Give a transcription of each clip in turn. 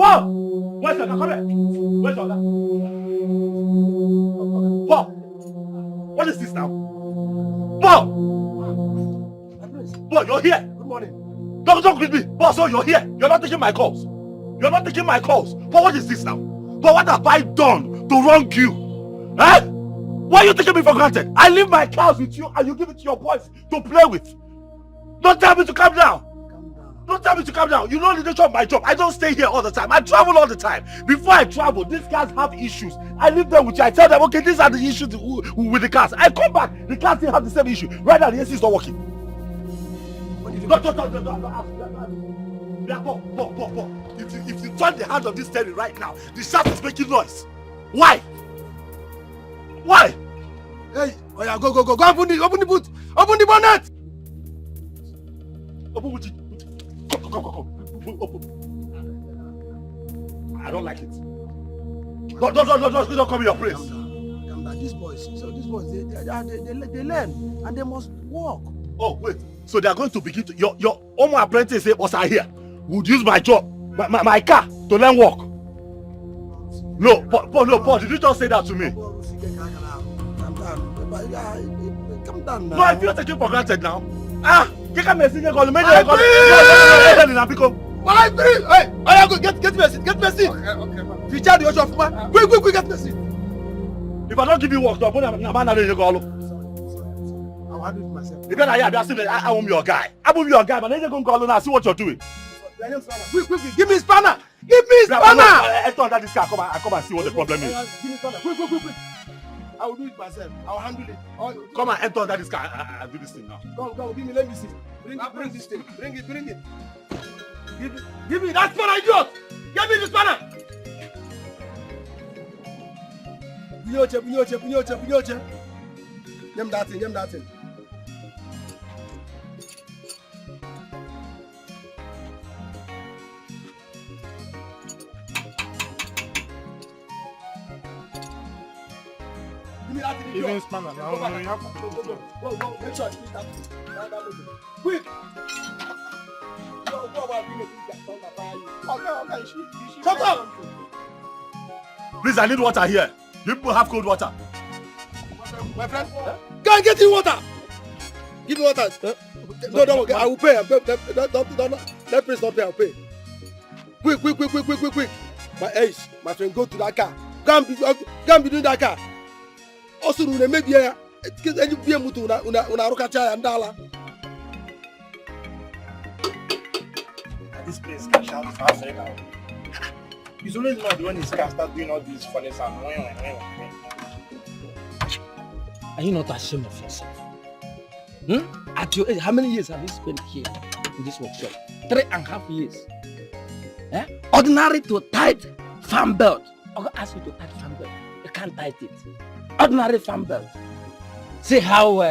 Paul! Where's your come here? Where's your Paul! What is this now? Paul! Paul, you're here! Good morning. Don't greet me! Paul, so you're here! You're not taking my calls! You're not taking my calls! Paul, what is this now? Paul, what have I done to wrong you? Eh? Why are you taking me for granted? I leave my cows with you and you give it to your boys to play with. Don't tell me to calm down. Don't tell me to calm down. You know the nature of my job. I don't stay here all the time. I travel all the time. Before I travel, these guys have issues. I leave them with you. I tell them, okay, these are the issues with the cars. I come back, the cars still have the same issue. Right now, the AC is not working. Don't. If you turn the hand of this steering right now, the shaft is making noise. Why? Why? Hey, oh yeah, go, open the boot, open the bonnet. Open with it. Come. Open. I don't like it. Don't come in your place. Calm down. These boys, they learn and they must work. Oh, wait. So they are going to begin to your own apprentice was I here would use my job, my car to learn work. No, Paul, did you just say that to me? Calm down now. No, I feel taken for granted now. Get me a single call. My breathe! Hey, I go get me a seat. Get me a seat. Okay. Feature the ocean of man. Quick, get me a seat. If I don't give you work, I won't I'll handle it myself. If I am your guy. I am your guy, but then you go call and see what you're doing. Quick, give me spanner. Give me spanner. Enter under this car. Come and see what the problem is. Give me spanner. Quick. I will do it myself. I'll handle it. Come and enter under this car. I'll do this thing now. Come, give me. Let me see. Bring this thing. Bring it. Give me that spanner, idiot. Give me the spanner. Bunyoche. Give me that thing. Even spanner now. Go. Make sure you keep that motor. Quick. Go about being a big guy. Shut up. Please, I need water here. You people have cold water. My friend, go and get you water. Give me water. No, I will pay. Don't, let Prince not pay. I'll pay. Quick. My friend, go to that car. Go and be doing that car. Also, we may be here. You be able to una rokacha and dollar. This place can shout fast right now. It's always not when this car start doing all these funny sounds. Are you not ashamed of yourself? At your age, how many years have you spent here in this workshop? 3.5 years. Ordinary to tight farm belt. I'm going to ask you to tight farm belt. You can't tight it. Ordinary farm belt. See how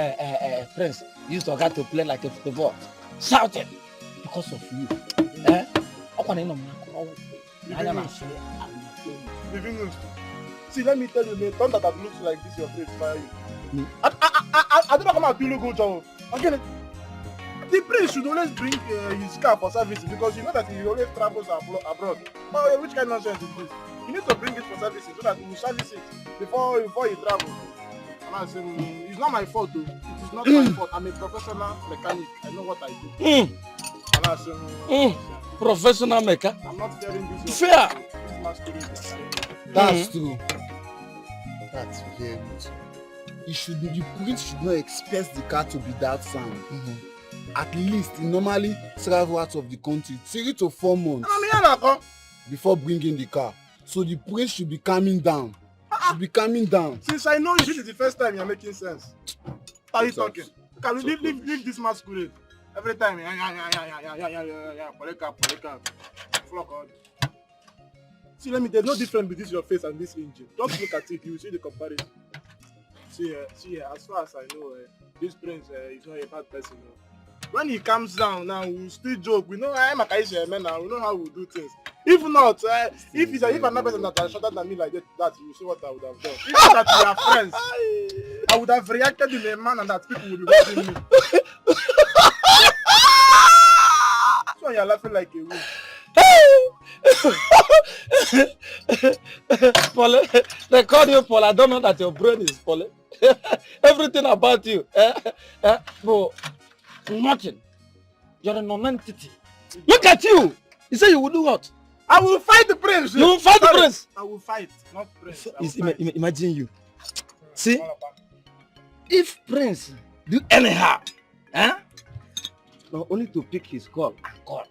Prince used to get to play like a football. Shouting because of you. See, let me tell you, the thunder that looks like this, your face fire you. I don't know come out to look good, John. Okay, the prince should always bring his car for servicing because you know that he always travels abroad. Oh, which kind of nonsense is this? You need to bring it for servicing so that he will service it before he travels. And I said, it's not my fault though. It is not my fault. I'm a professional mechanic. I know what I do. And I said, professional mechanic. I'm not fearing this. Fair. That's true. That's very good. The prince should not expect the car to be that sound. At least he normally travel out of the country 3 to 4 months before bringing the car. So the prince should be calming down. Since I know you, this is the first time you're making sense. How are you talking? Can we leave this masquerade? Every time, poleka. Flock on. See, there's no difference between your face and this engine. Just look at it, you will see the comparison. See, as far as I know, this prince is not a bad person. When he comes down now, we'll still joke. We know I'm a Kaisha man now. We know how we do things. If not, if another person that is shorter than me like that, you see what I would have done. If that we are friends, I would have reacted in a manner that people would be watching me. So you're laughing like a wolf. Paul, they call you Paul. I don't know that your brain is Paul. Everything about you. But nothing. You're a non-entity. Look at you. You say you will do what? I will fight the prince. You will fight the prince. I will fight, not prince. Imagine you. See, if prince do anyhow, not only to pick his call and call.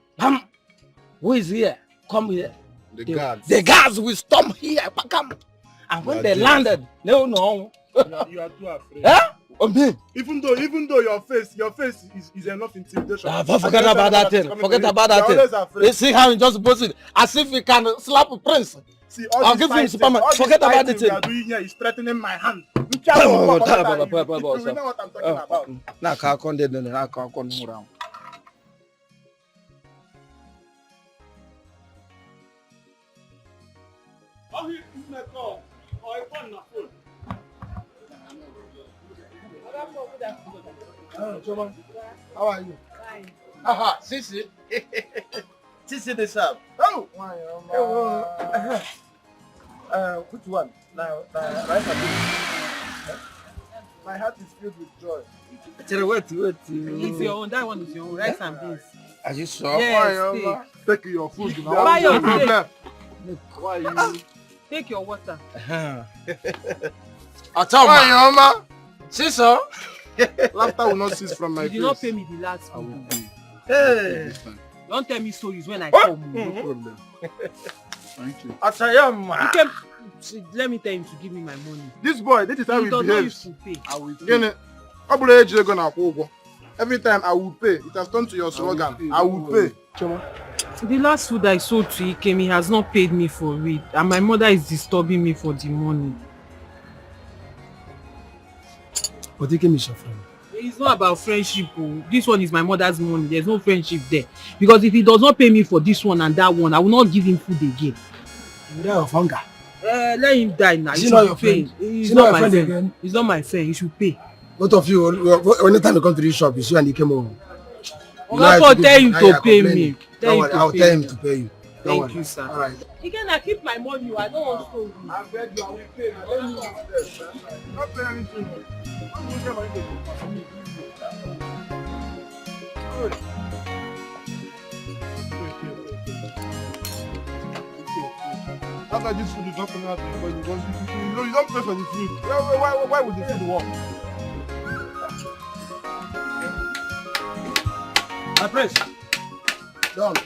Who is here? Come here. The guards. The guards will storm here. Come. And when they landed, no. You are too afraid. Even though your face is enough intimidation. Forget about that thing. Forget about that thing. You see how he just puts it as if he can slap a prince. See, I'll give him Superman. Forget about the thing. We are doing here is threatening my hand. You know what I'm talking about. Now, I can't around. Choma, how are you? Fine. Aha, Sisi. Sisi this up. Oh, which one? Now, right at my heart is filled with joy. Wait. It's your own. That one is your own. Rice and beans. Are you sure? Yes, take your food now. Buy your food. Why you? Take your water. Atoma. Sister. Laughter will not cease from my face. You did not pay me the last food. Hey. Don't tell me stories when I come. No problem. Thank you. Atayama. Let me tell him to give me my money. This boy, this is how he behaves. Pay. I will pay. Every time I will pay. It has turned to your slogan. I will pay. Choma. The last food I sold to Ikem, he has not paid me for it. And my mother is disturbing me for the money. But Ikem is your friend. It's not about friendship. This one is my mother's money. There's no friendship there. Because if he does not pay me for this one and that one, I will not give him food again. You die of hunger. Let him die now. Is he not your friend? He's not my friend again. He's not my friend. He should pay. Both of you, anytime you come to this shop, you see and he came home. That's what tell him to pay me. I'll tell him to pay you. Thank you, sir. All right. Again, I keep my money. I don't want to. I beg you, I will pay. Let me not pay anything. After this food is not coming out because you don't pay for the food. Why would the food work? My prince. Done.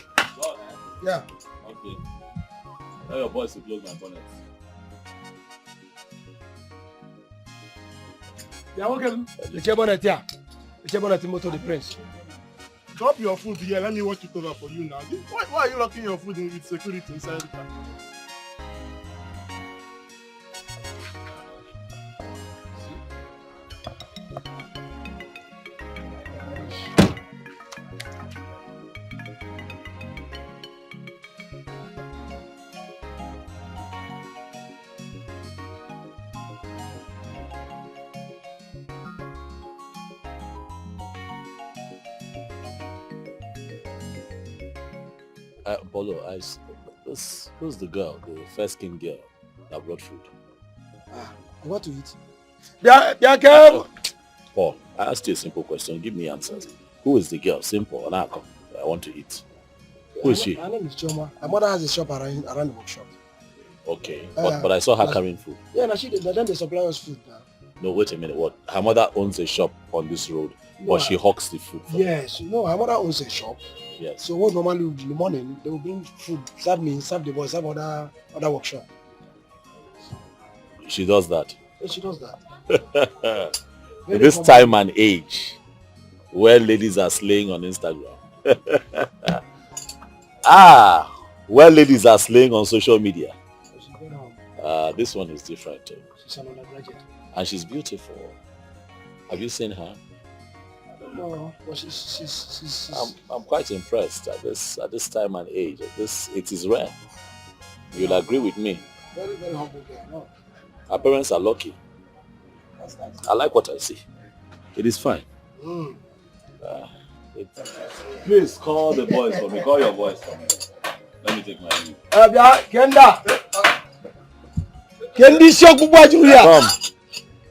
Yeah. Okay. Tell your boys to close my bonnet. Yeah, welcome. The bonnet here. The bonnet motor the prince. Drop your food here. Let me watch it over for you now. Why are you locking your food in with security inside the car? Bolo, who's the girl, the first king girl that brought food? What to eat? Yeah, girl. Paul, I asked you a simple question. Give me answers. Who is the girl? Simple. And I want to eat. Who is she? Her name is Choma. Her mother has a shop around the workshop. Okay, but I saw her carrying food. Yeah, now then they supply us food now. No, wait a minute. What? Her mother owns a shop on this road, but she hawks the food. Yes, her mother owns a shop. Yes. So what normally in the morning they will bring food, serve me, serve the boys, serve other workshop. She does that. Yeah, she does that. In this time and age, where ladies are slaying on Instagram. Where ladies are slaying on social media. This one is different too. She's an undergraduate. And she's beautiful. Have you seen her? No, but she's I'm quite impressed at this time and age. It is rare. You'll agree with me. Very, very humble girl. No. Our parents are lucky. That's nice. I like what I see. It is fine. Please call the boys for me. Call your boys for me. Let me take my leave. Kenda. Kendi Shokubu Julia.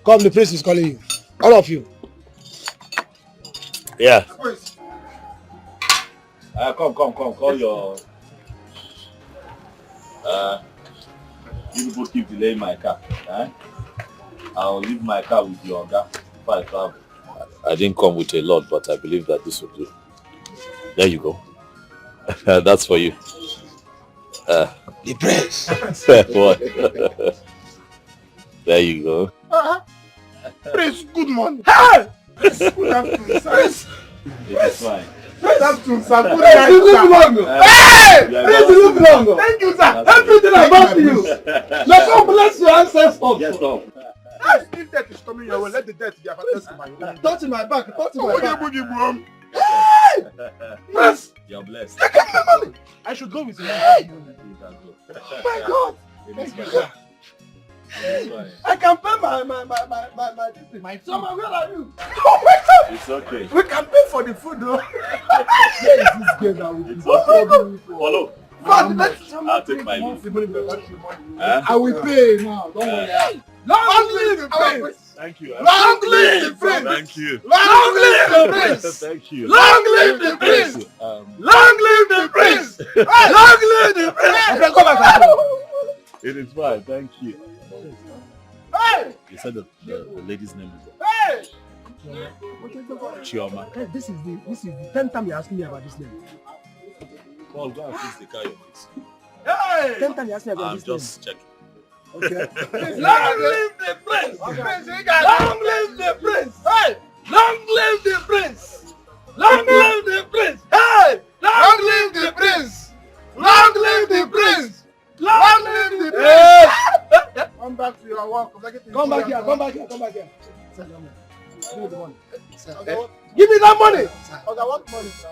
Come, the prince is calling you. All of you. Yeah. Come. Call your. You people keep delaying my car. I'll leave my car with your guy before I travel. I didn't come with a lot, but I believe that this will do. There you go. That's for you. The prince. What? There you go. Prince, good morning. Hey! Good afternoon, sir. It's fine. Good afternoon, sir. Good Prince, you night, look sir. long. Hey! Yeah, Prince, you look long. Thank you, sir. Everything about you. May God bless your ancestors. Yes, sir. If death is coming your way, let the death be advertised to my own. Touch my back. Touch my back. Yes. You're blessed. I should go with you. You can go. My God. It's fine. It's fine. I can pay my Chama, where are you? Oh my God. It's okay. We can pay for the food though. Where is this girl that will be? It's okay. Follow. But let's I'll take my leave. I will pay now. Don't worry. long live the prince. Thank you. Long live the prince. Thank you. Long live the prince. Thank you. Long live the prince. Long live the prince. Long live the prince. Go back. It is fine. Thank you. Hey! You said the lady's name is Hey! Chioma. This is the 10th time you're asking me about this name. Paul, go and fix the car, please. Hey! 10th time you're asking me about I'm this name. just checking. Okay. Long live the prince. Long live the prince. Hey! Long live the prince. Long live the prince. Hey! Long live the prince. Long live the prince. Long live the prince. Come back to your work. Come back here. Give me the money. Okay. Give me that money. Okay, what money, sir?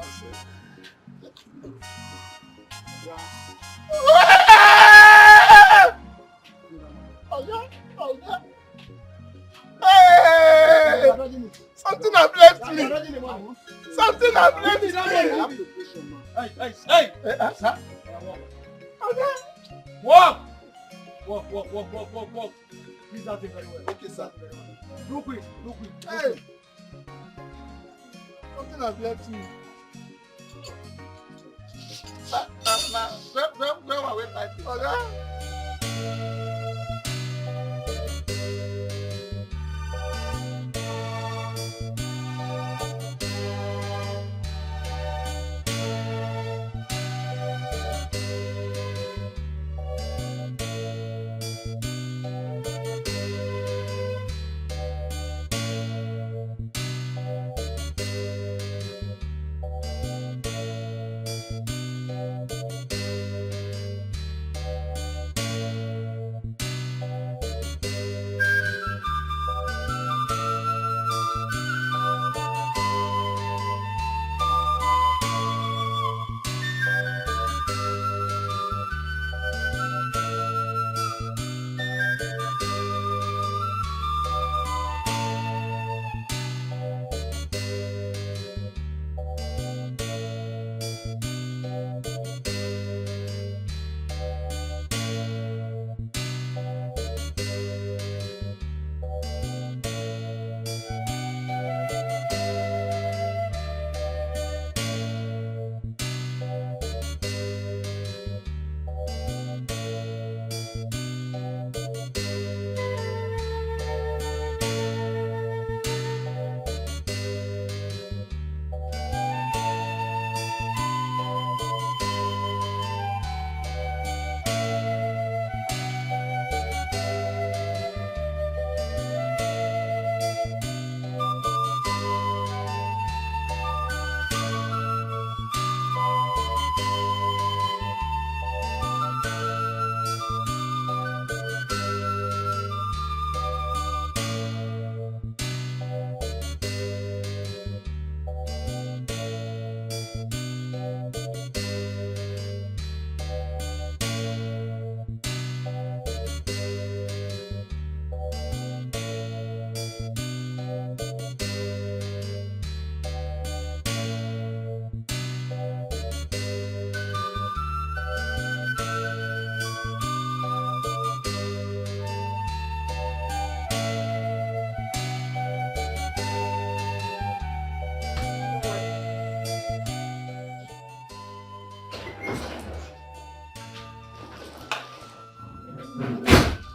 Hey! Something has left me. Something has left me. Hey! Sir? Okay. Walk. Please don't think very well. Okay, sir. Look quick. Hey! Something has left me. Where are we fighting? Okay.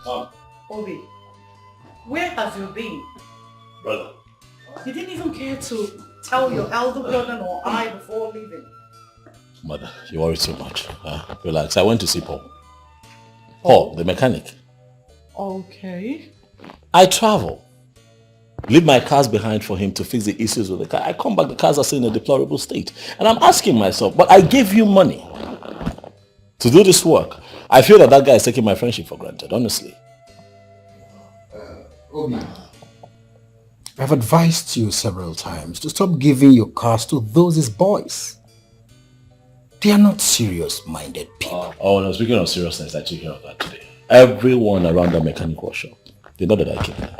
Obi, where have you been? Brother. You didn't even care to tell your elder brother or I before leaving. Mother, you worry too much. Relax. I went to see Paul. Paul, the mechanic. Okay. I travel. Leave my cars behind for him to fix the issues with the car. I come back, the cars are still in a deplorable state. And I'm asking myself, but I gave you money to do this work. I feel that guy is taking my friendship for granted, honestly. Obi, I've advised you several times to stop giving your cars to those his boys. They are not serious-minded people. No, speaking of seriousness, I took care of that today. Everyone around the mechanic workshop, they know that I came there.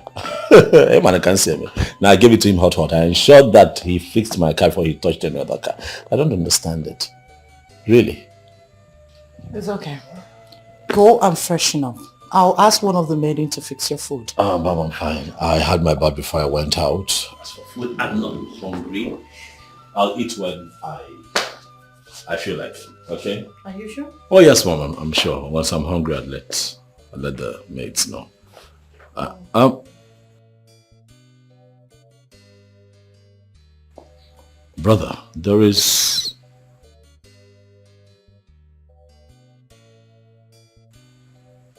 Hey man, I can't see me. Now I gave it to him hot. I ensured that he fixed my car before he touched any other car. I don't understand it. Really? It's okay. Go and freshen up. I'll ask one of the maiden to fix your food. Mom, I'm fine. I had my bath before I went out. As for food, I'm not hungry. I'll eat when I feel like it, okay? Are you sure? Oh yes, Mom, I'm sure. Once I'm hungry, I'll let the maids know. Brother, there is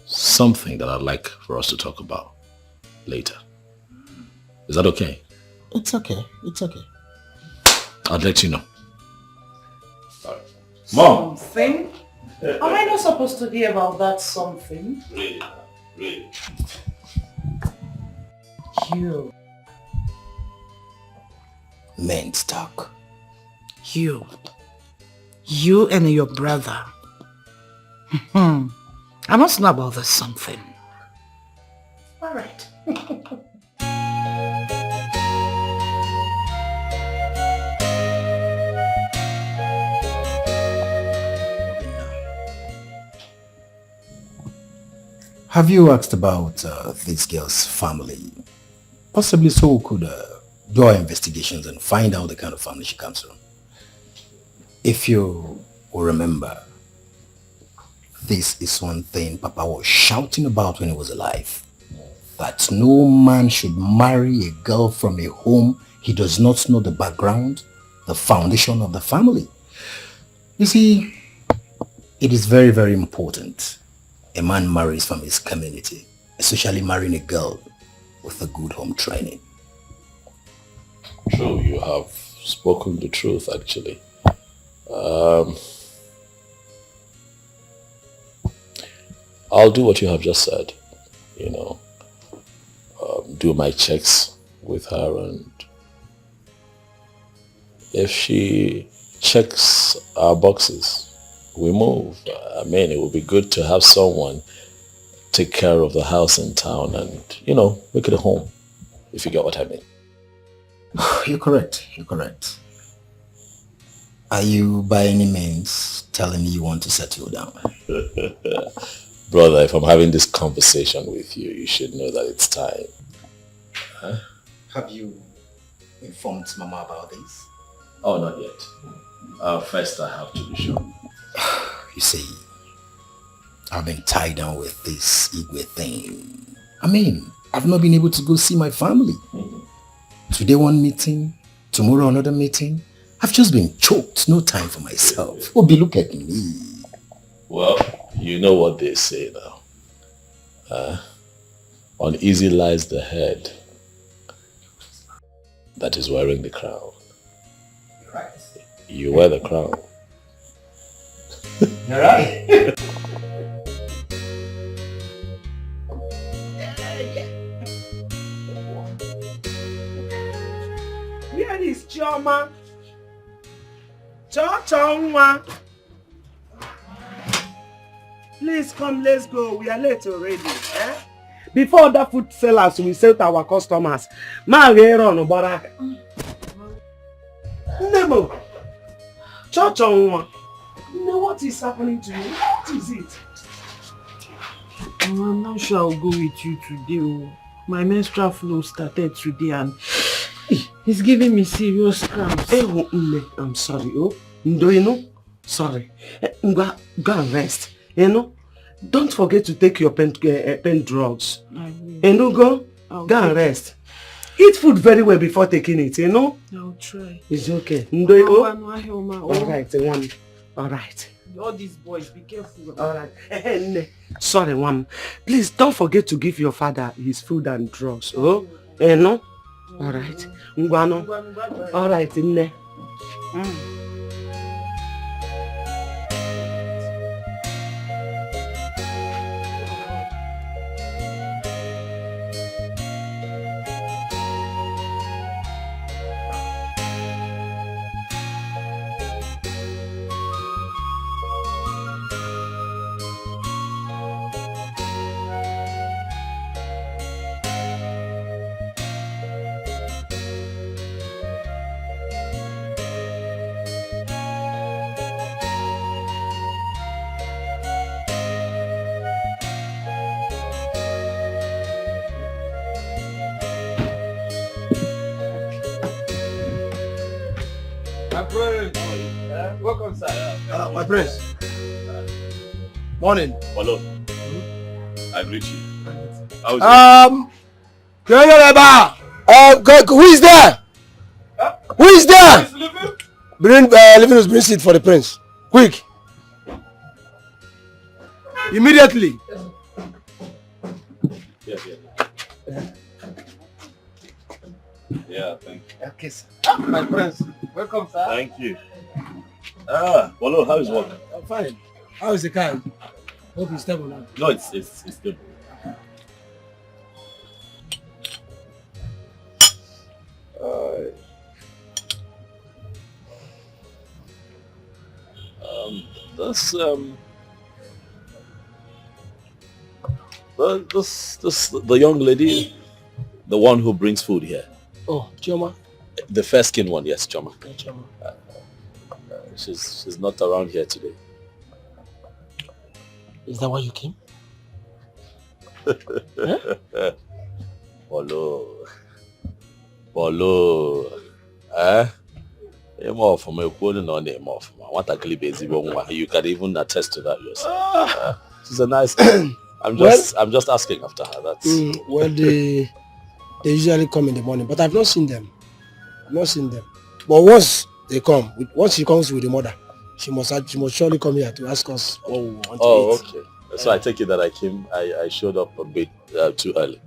something that I'd like for us to talk about later. Is that okay? It's okay. It's okay. I'll let you know. Mom! Something? Am I not supposed to hear about that something? Really? Really? You. Men's talk. You and your brother. I must know about this something. All right. Have you asked about this girl's family? Possibly so we could do our investigations and find out the kind of family she comes from. If you will remember, this is one thing Papa was shouting about when he was alive. That no man should marry a girl from a home he does not know the background, the foundation of the family. You see, it is very, very important a man marries from his community, especially marrying a girl with a good home training. True, you have spoken the truth actually. I'll do what you have just said, do my checks with her, and if she checks our boxes, we move. I mean, it would be good to have someone take care of the house in town and, make it a home, if you get what I mean. You're correct. You're correct. Are you by any means telling me you want to settle down? Brother, if I'm having this conversation with you, you should know that it's time. Huh? Have you informed Mama about this? Oh, not yet. First I have to be sure. You see, I've been tied down with this Igwe thing. I mean, I've not been able to go see my family. Today one meeting, tomorrow another meeting. I've just been choked, no time for myself. Obi, look at me. Well, you know what they say now. Uneasy lies the head that is wearing the crown. You're right. You wear the crown. You're right. Where is Chioma? Chonwa. Please come, let's go. We are late already. Before other food sellers will sell to our customers. Nemo. Chonwa. What is happening to you? What is it? I'm not sure I'll go with you today. My menstrual flow started today and it's giving me serious cramps. I'm sorry. Sorry. Go and rest. don't forget to take your pain drugs. I will. Enugo, go and rest. Eat food very well before taking it, you know? I'll try. It's okay. Alright, one. Alright. All these boys, be careful. Alright. Sorry, one. Please don't forget to give your father his food and drugs. Oh? No? Alright. Ngwano. Alright, Nne. Welcome, sir. My prince. Morning. Hello. I greet you. How's Who is there? Who is there? Bring Livinus, bring seat for the prince. Quick. Immediately. Yeah, thank you. Okay, sir. My prince. Welcome, sir. Thank you. Hello, how is work? I'm fine. How is the car? Hope it's stable now. No, it's stable. The young lady, the one who brings food here. Oh, Choma. The fair skinned one, yes, Chama. Yeah, Choma. She's not around here today. Is that why you came? Bolo. You can even attest to that yourself. She's a nice girl. I'm just asking after her. That's well, they usually come in the morning, but I've not seen them. But once they come, once she comes with the mother, she must surely come here to ask us what we want to eat. Oh, okay. So I take it that I showed up a bit too early.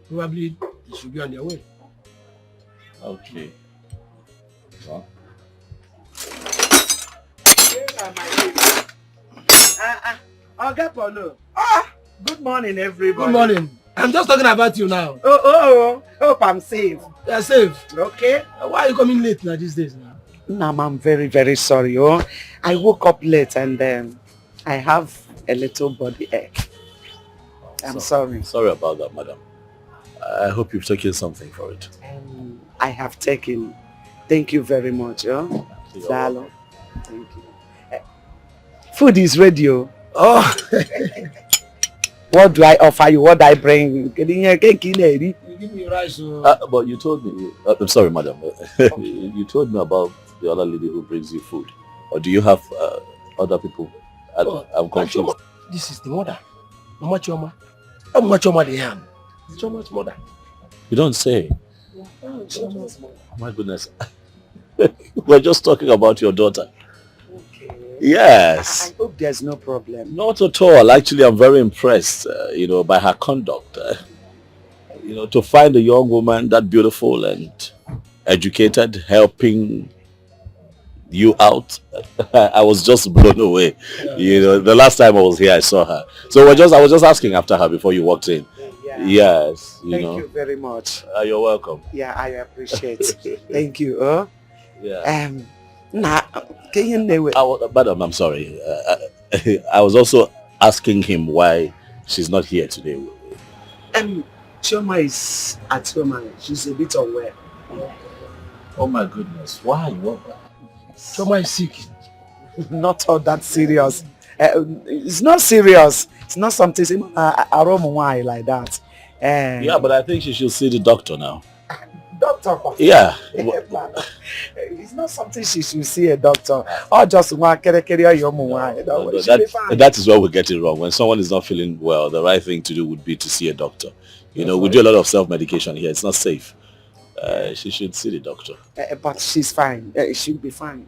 Probably they should be on their way. Okay. Well. Good morning, everybody. Good morning. I'm just talking about you now. Hope I'm safe. You're safe. Okay. Why are you coming late now these days now? Nam, I'm very, very sorry. I woke up late and I have a little body ache. I'm sorry. Sorry about that, madam. I hope you've taken something for it. I have taken. Thank you very much. Dalo. Thank you. Food is ready. Oh. What do I offer you? What do I bring? You give me rice. But you told me. I'm sorry, madam. You told me about the other lady who brings you food. Or do you have other people? I'm confused. This is the mother. Mama Choma. Mama Choma the hand. Choma's mother. You don't say. Choma's mother. Oh my goodness. We're just talking about your daughter. Yes. I hope there's no problem. Not at all. Actually, I'm very impressed, by her conduct. To find a young woman that beautiful and educated, helping you out. I was just blown away. Yeah. The last time I was here, I saw her. So I was just asking after her before you walked in. Yeah. Yes. Thank you very much. You're welcome. Yeah, I appreciate it. Thank you. Yeah. Madam, I'm sorry. I was also asking him why she's not here today. Chioma is at home. She's a bit unwell. Oh my goodness. Why? Chioma is sick. Not all that serious. It's not serious. It's not something like that. Yeah, but I think she should see the doctor now. doctor. Yeah. It's not something she should see a doctor. Or just one carry your mom. That is where we get it wrong. When someone is not feeling well, the right thing to do would be to see a doctor. You know, we do a lot of self-medication here. It's not safe. She should see the doctor. But she's fine. She'll be fine.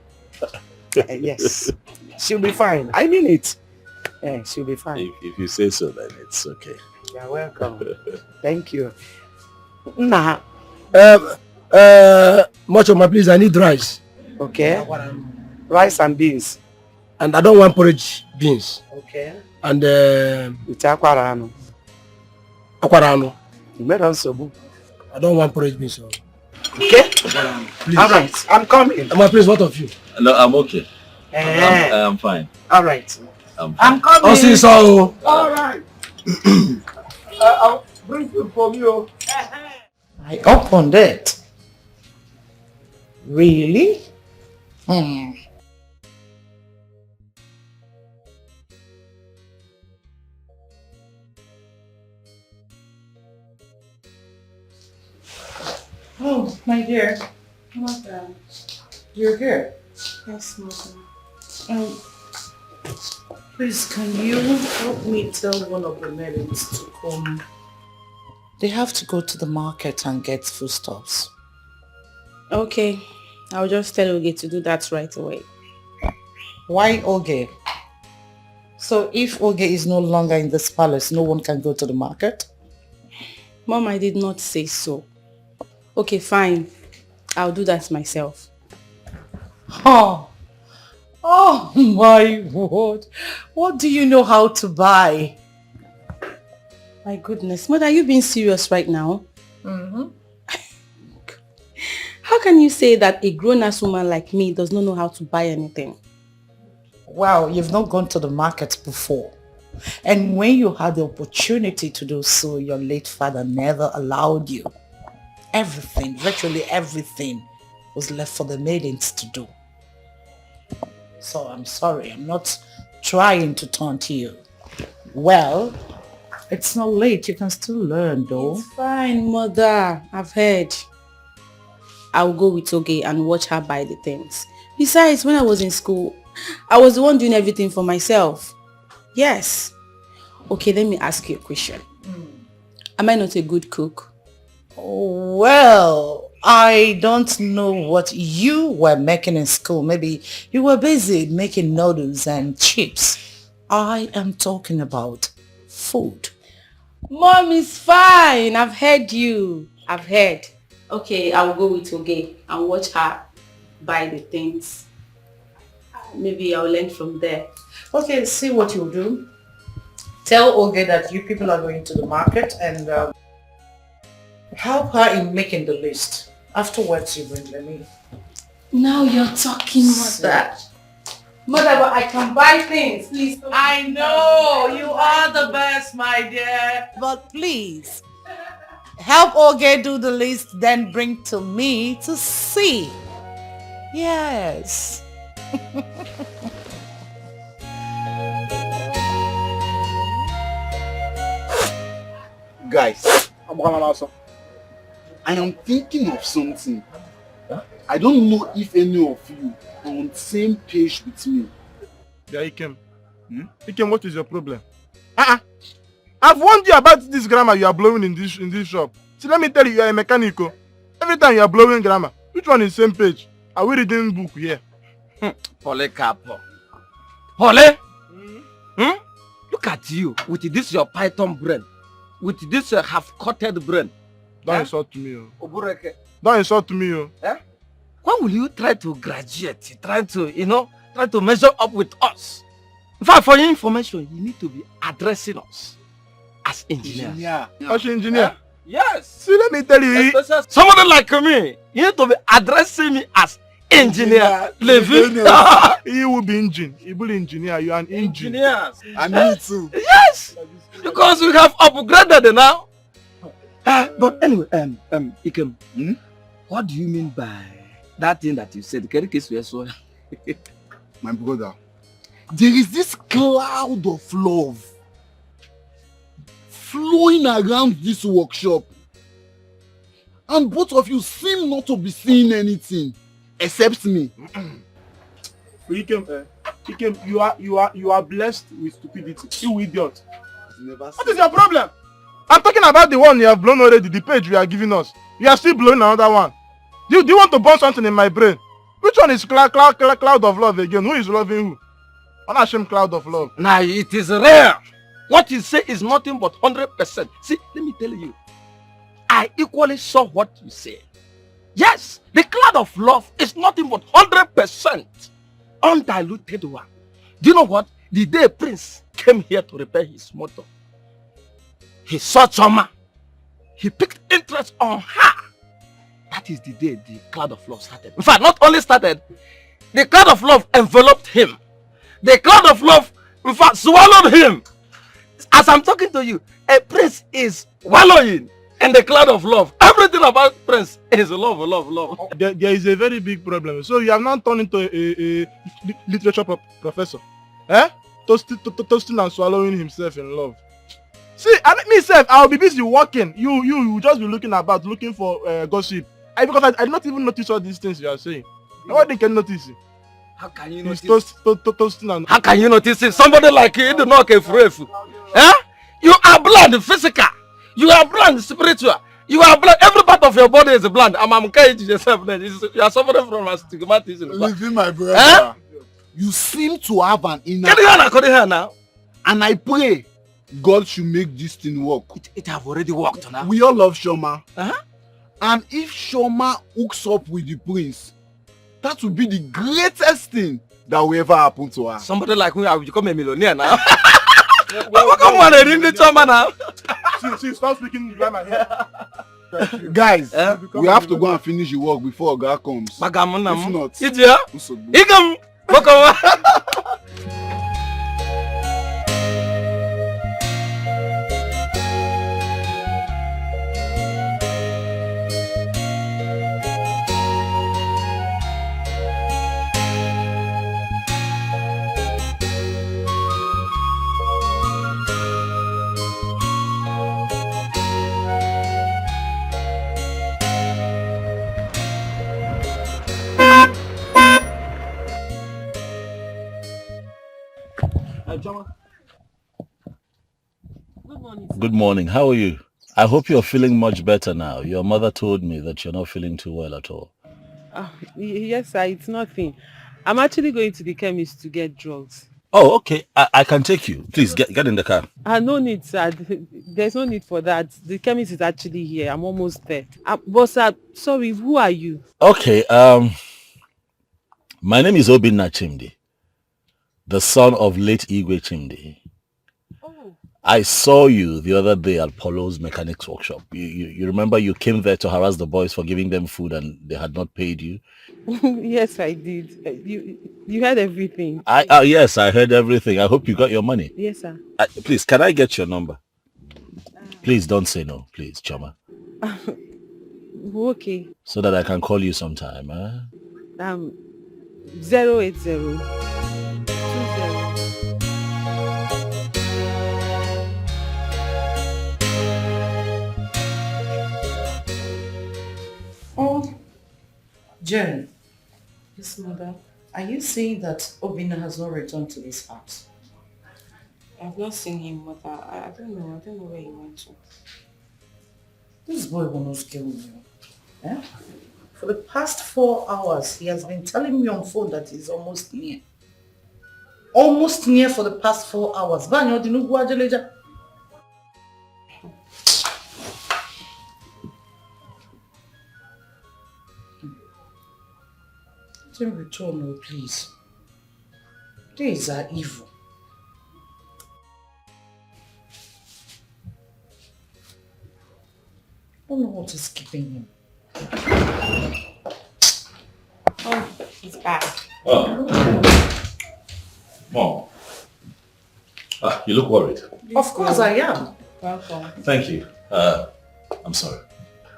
Yes. She'll be fine. I mean it. She'll be fine. If you say so, then it's okay. You're welcome. Thank you. Nah. Mochoma, please, I need rice. Okay. Rice and beans. And I don't want porridge beans. Okay. And With aquarano. aquarano. Meronsobu. I don't want porridge beans. So. Okay. Please. All right. I'm coming. Please, what of you? No, I'm okay. I'm fine. All right. I'm coming. I'll see you so. All right. I'll bring food for you. I opened it. Really? Oh, my dear. Mother. You're here. Yes, mother. Please, can you help me tell one of the maidens to come? They have to go to the market and get foodstuffs. Okay. I'll just tell Oge to do that right away. Why Oge? So if Oge is no longer in this palace, no one can go to the market? Mom, I did not say so. Okay, fine. I'll do that myself. Oh my word. What do you know how to buy? My goodness. Mother, are you being serious right now? Mm-hmm. How can you say that a grown-ass woman like me does not know how to buy anything? Well, you've not gone to the market before. And when you had the opportunity to do so, your late father never allowed you. Everything, virtually everything, was left for the maidens to do. So I'm sorry, I'm not trying to taunt you. Well, it's not late, you can still learn though. It's fine, Mother. I've heard. I'll go with Oge and watch her buy the things. Besides, when I was in school, I was the one doing everything for myself. Yes. Okay, let me ask you a question. Am I not a good cook? Well, I don't know what you were making in school. Maybe you were busy making noodles and chips. I am talking about food. Mom is fine. I've heard you. I've heard. Okay, I'll go with Oge and watch her buy the things. Maybe I'll learn from there. Okay, see what you'll do. Tell Oge that you people are going to the market and help her in making the list. Afterwards, you bring them in. Now you're talking, Mother. Mother, but I can buy things. Please don't. I know, you are the best, my dear. But please, help Oge do the list, then bring to me to see. Yes. Guys, I am thinking of something. I don't know if any of you are on the same page with me. Yeah, Ikem. Ikem, what is your problem? I've warned you about this grammar you are blowing in this shop. See, let me tell you, you are a mechanic. Every time you are blowing grammar, which one is same page? Are we reading book here? Hole Capo. Hole? Look at you with this your python brain. With this half-coated brain. Don't insult me. Don't insult me. When will you try to graduate? Try to measure up with us? In fact, for your information, you need to be addressing us as engineers. As engineer? Yes. See, let me tell you. Somebody like me, you need to be addressing me as engineer. Levi. He will be engine. He will be engineer. You are an engine. Engineers. And me too. Yes. Because we have upgraded now. But anyway, Ikem, what do you mean by that thing that you said? My brother, there is this cloud of love flowing around this workshop. And both of you seem not to be seeing anything except me. Ikem, you are blessed with stupidity. You idiot. What is your problem? I'm talking about the one you have blown already, the page you are giving us. You are still blowing another one. Do you want to burn something in my brain? Which one is cloud of love again? Who is loving who? Unashamed cloud of love. Now it is rare. What you say is nothing but 100%. See, let me tell you. I equally saw what you say. Yes, the cloud of love is nothing but 100% undiluted one. Do you know what? The day Prince came here to repair his motor, he saw Chama. He picked interest on her. That is the day the cloud of love started. In fact, not only started, the cloud of love enveloped him. The cloud of love, in fact, swallowed him. As I'm talking to you, a Prince is wallowing in the cloud of love. Everything about Prince is love, love, love. There is a very big problem. So you have now turned into a literature professor. Eh? Toasting and swallowing himself in love. See, myself, I'll be busy working. You will just be looking about, looking for gossip. Because I did not even notice all these things you are saying. Nobody can notice it. How can you notice? Toasting and... How can you notice it? Somebody like you do not care for it. Eh? You are blind, physical. You are blind, spiritual. You are blind. Every part of your body is blind. I'm caging yourself. You are suffering from astigmatism. Listen, my brother. Eh? You seem to have an inner... Can you hear now? And I pray God should make this thing work. It have already worked now. We all love Shoma. Uh-huh. And if Shoma hooks up with the prince, that would be the greatest thing that will ever happen to her. Somebody like me, I will become a millionaire now. Come on, ring the Chama now. See, stop speaking grammar here. Guys, we have to go and finish the work before God comes. If not, Igam. Good morning. How are you? I hope you're feeling much better now. Your mother told me that you're not feeling too well at all. Yes, sir. It's nothing. I'm actually going to the chemist to get drugs. Oh, okay. I can take you. Please get in the car. No need, sir. There's no need for that. The chemist is actually here. I'm almost there. But sir, sorry, who are you? Okay. My name is Obinna Chimdi, the son of late Igwe Chimdi. I saw you the other day at Polo's mechanics workshop. You remember you came there to harass the boys for giving them food and they had not paid you? Yes, I did. You heard everything. Yes, I heard everything. I hope you got your money. Yes, sir. Please, can I get your number? Please don't say no, please, Chama. Okay. So that I can call you sometime, huh? 080 Oh, Jen. Yes, mother. Are you saying that Obinna has not returned to this house? I've not seen him, mother. I don't know. I don't know where he went to. This boy will not kill me. Eh? For the past 4 hours, he has been telling me on phone that he's almost near. Almost near for the past 4 hours. Banyo dinu guajeleja. Don't return, no, please. These are evil. I don't know what is keeping him. Oh, he's back. Oh. Mom. You look worried. Of course I am. Welcome. Thank you. I'm sorry.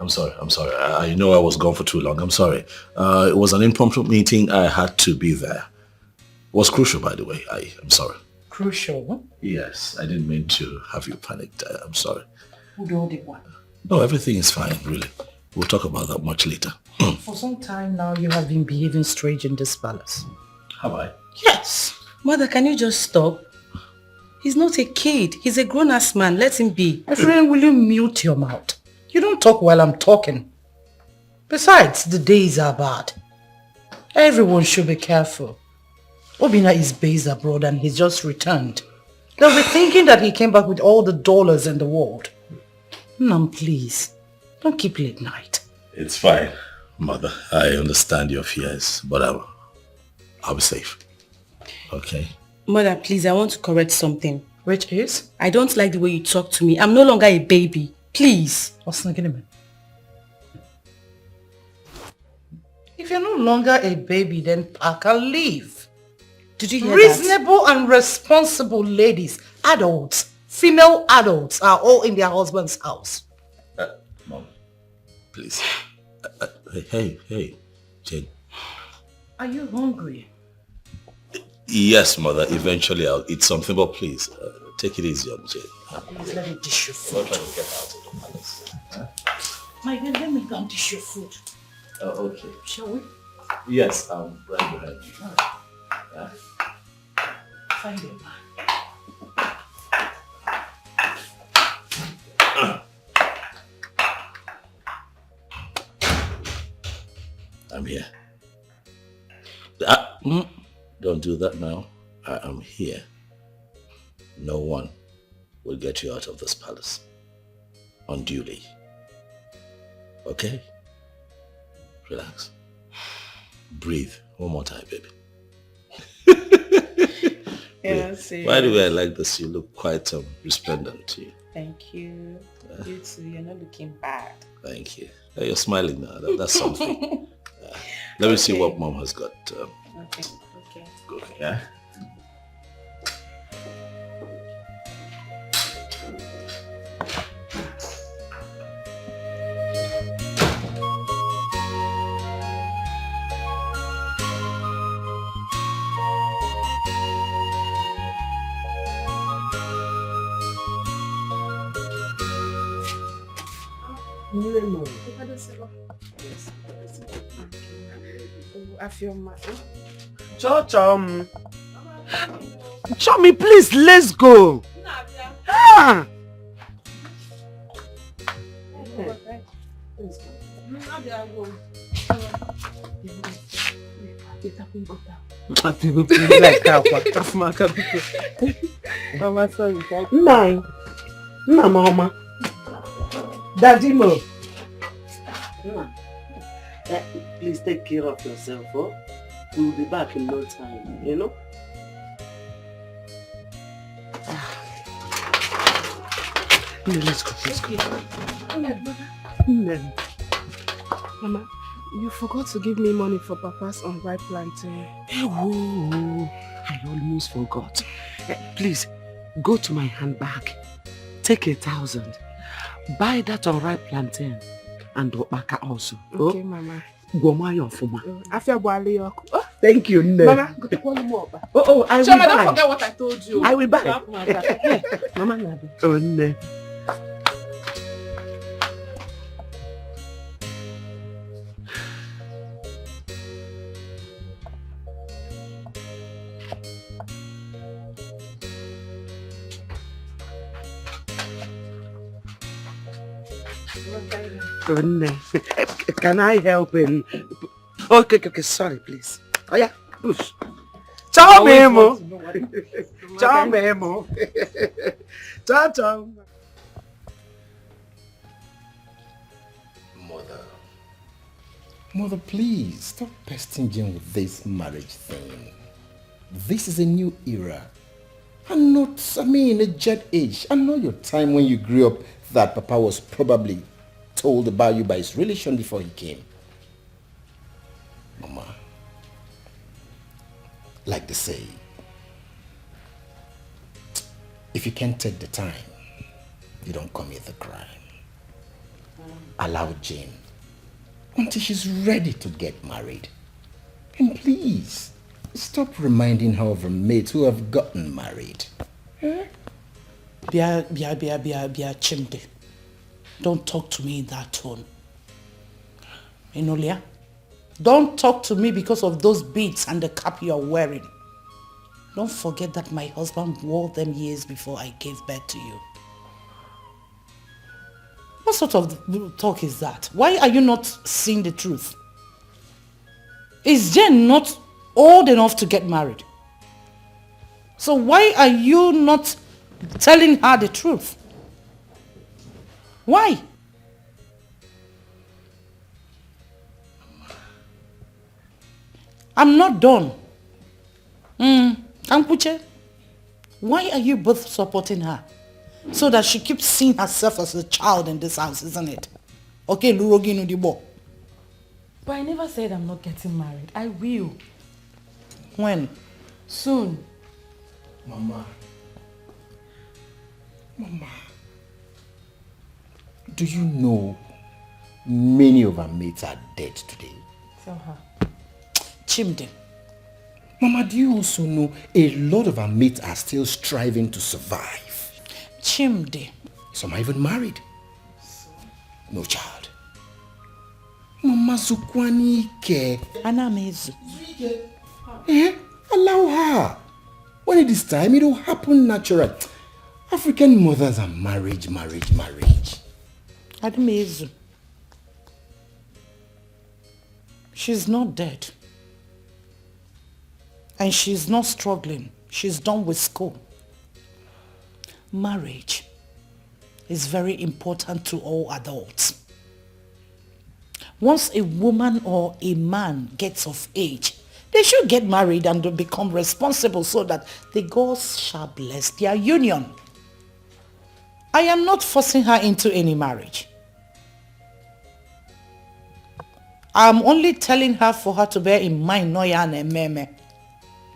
I know I was gone for too long. I'm sorry. It was an impromptu meeting. I had to be there. It was crucial, by the way. I'm sorry. Crucial, huh? Yes, I didn't mean to have you panicked. I'm sorry. Who do the one? No, everything is fine, really. We'll talk about that much later. For some time now, you have been behaving strange in this palace. Have I? Yes. Mother, can you just stop? He's not a kid. He's a grown-ass man. Let him be. My friend, will you mute your mouth? You don't talk while I'm talking. Besides, the days are bad. Everyone should be careful. Obina is based abroad and he's just returned. They'll be thinking that he came back with all the dollars in the world. Nam, please. Don't keep late night. It's fine, Mother. I understand your fears, but I'll be safe. Okay? Mother, please, I want to correct something. Which is? I don't like the way you talk to me. I'm no longer a baby. Please. If you're no longer a baby, then pack and leave. Did you hear Reasonable and responsible ladies, adults, female adults are all in their husband's house. Mom, please. Hey, Jane. Are you hungry? Yes, Mother. Eventually I'll eat something, but please, take it easy on Jane. Please let me dish your food. Don't try to get out of the palace. My dear, let me go and dish your food. Oh, okay. Shall we? Yes, I'm right behind you. Yeah. Find it. I'm here. Don't do that now. I am here. No one will get you out of this palace unduly. Okay? Relax. Breathe. One more time, baby. Yeah, by the way, I like this. You look quite resplendent. Thank you. You too. You're not looking bad. Thank you. You're smiling now. That's something. Let me see what Mom has got. Okay. Good. Yeah. Chummy, please, let's go. Ah. Mama. Daddy Mo. Please take care of yourself, oh? We'll be back in no time, you know? Let's go. Mama, you forgot to give me money for Papa's unripe plantain. Oh, I almost forgot. Please, go to my handbag. Take 1,000. Buy that unripe plantain and Opaka also. Okay, Mama. Thank you, Nne. Mama, go to Mama. I will Shama, buy. don't forget what I told you. I will buy. Mama, Nabi. Oh, Nne. Can I help him? Okay, sorry, please. Oh yeah, push. Ciao, Memo. Ciao, Memo. Ciao. Mother, please stop pesting Jane with this marriage thing. This is a new era. And not, a jet age. I know your time when you grew up that Papa was probably told about you by his relation before he came. Mama, like they say, if you can't take the time, you don't commit the crime. Allow Jane until she's ready to get married. And please, stop reminding her of her mates who have gotten married. Bia, chimde. Don't talk to me in that tone. Enolia, don't talk to me because of those beads and the cap you're wearing. Don't forget that my husband wore them years before I gave birth to you. What sort of talk is that? Why are you not seeing the truth? Is Jane not old enough to get married? So why are you not telling her the truth? Why? I'm not done. Ampuche, why are you both supporting her? So that she keeps seeing herself as a child in this house, isn't it? Okay, Lurogi Nudibo. But I never said I'm not getting married. I will. When? Soon. Mama, do you know many of our mates are dead today? Tell her. Chimde. Mama, do you also know a lot of our mates are still striving to survive? Chimde. Some are even married. No child. Mama Zukwani Ike. Anamezu. Allow her. When it is time, it will happen naturally. African mothers are marriage. Anamezu. She's not dead. And she's not struggling. She's done with school. Marriage is very important to all adults. Once a woman or a man gets of age, they should get married and become responsible so that the gods shall bless their union. I am not forcing her into any marriage. I'm only telling her for her to bear in mind Noya and Meme.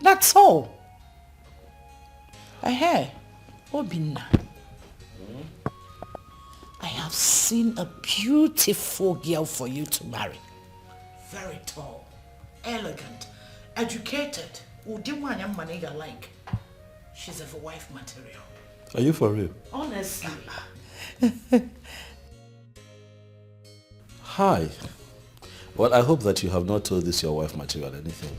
That's all. Obina, I have seen a beautiful girl for you to marry. Very tall, elegant, educated. Like. She's a wife material. Are you for real? Honestly. Hi. Well, I hope that you have not told this your wife material anything.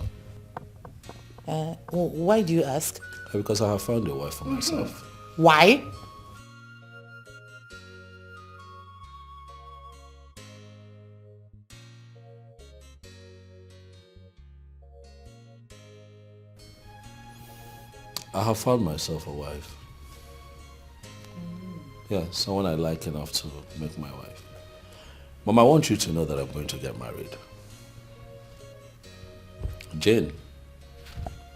Why do you ask? Because I have found a wife for myself. Why? I have found myself a wife. Yeah, someone I like enough to make my wife. Mom, I want you to know that I'm going to get married. Jane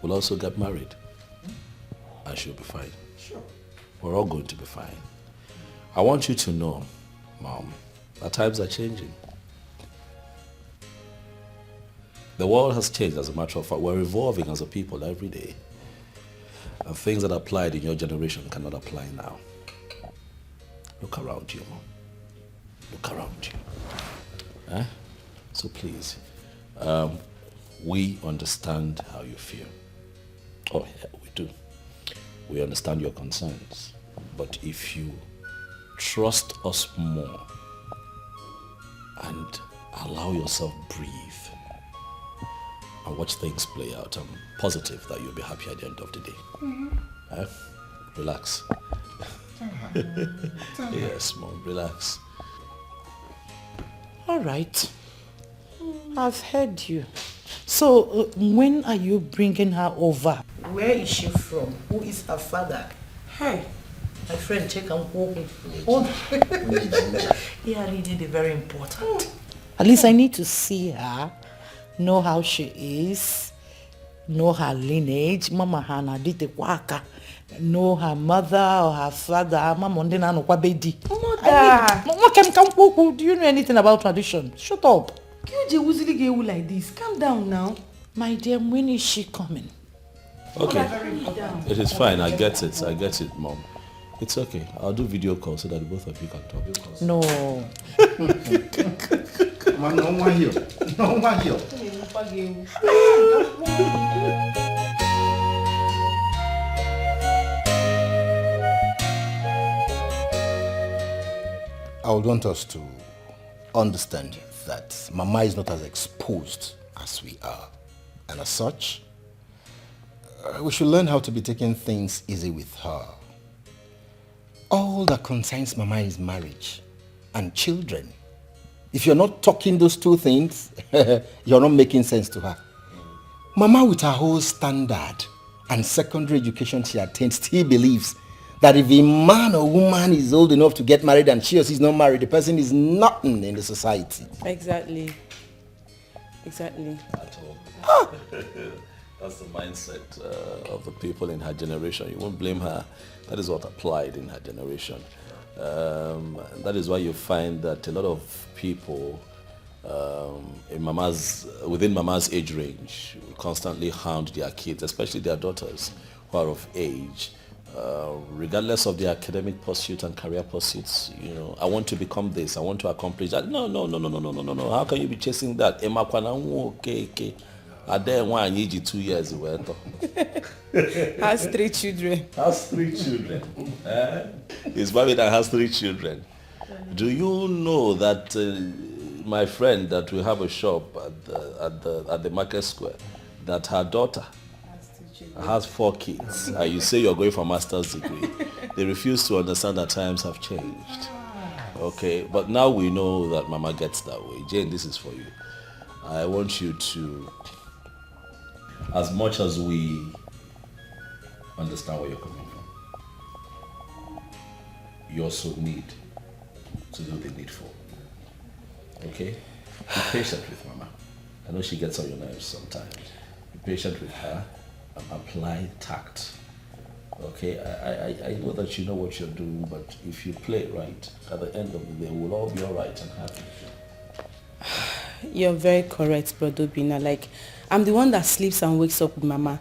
will also get married. And she'll be fine. Sure. We're all going to be fine. I want you to know, Mom, that times are changing. The world has changed, as a matter of fact. We're evolving as a people every day. And things that applied in your generation cannot apply now. Look around you, Mom. Look around you. Eh? So please, we understand how you feel. Oh, yeah, we do. We understand your concerns. But if you trust us more and allow yourself breathe and watch things play out, I'm positive that you'll be happy at the end of the day. Relax. Yes, Mom, relax. All right. I've heard you. So, when are you bringing her over? Where is she from? Who is her father? Hey, my friend, check and walk. Yeah, indeed, very important. At least I need to see her, know how she is, know her lineage. Mama Hana did the waka. Know her mother or her father. Mama Ndena no kwabedi. Mama, do you know anything about tradition? Shut up. You usually get like this. Calm down now. My dear, when is she coming? Okay. It is fine. I get it, Mom. It's okay. I'll do video call so that both of you can talk. No. No one here. I would want us to understand that Mama is not as exposed as we are. And as such, we should learn how to be taking things easy with her. All that concerns Mama is marriage and children. If you're not talking those two things, you're not making sense to her. Mama, with her whole standard and secondary education she attained, still believes that if a man or woman is old enough to get married and she or she is not married, the person is nothing in the society. Exactly. Exactly. At all. That's the mindset of the people in her generation. You won't blame her. That is what applied in her generation. That is why you find that a lot of people within Mama's age range constantly hound their kids, especially their daughters who are of age, regardless of their academic pursuits and career pursuits. You know, I want to become this, I want to accomplish that. No. How can you be chasing that? Okay. I dare one you 2 years away. Has 3 children. Has 3 children. He's married and has 3 children. Do you know that my friend that we have a shop at the market square, that her daughter has 4 kids, and you say you're going for a master's degree? They refuse to understand that times have changed. Okay, but now we know that Mama gets that way. Jane, this is for you. I want you to, as much as we understand where you're coming from, you also need to do the needful. Okay? Be patient with Mama. I know she gets on your nerves sometimes. Be patient with her and apply tact. Okay? I know that you know what you're doing, but if you play it right, at the end of the day, we'll all be all right and happy. You're very correct, Brother Bina. Like, I'm the one that sleeps and wakes up with Mama.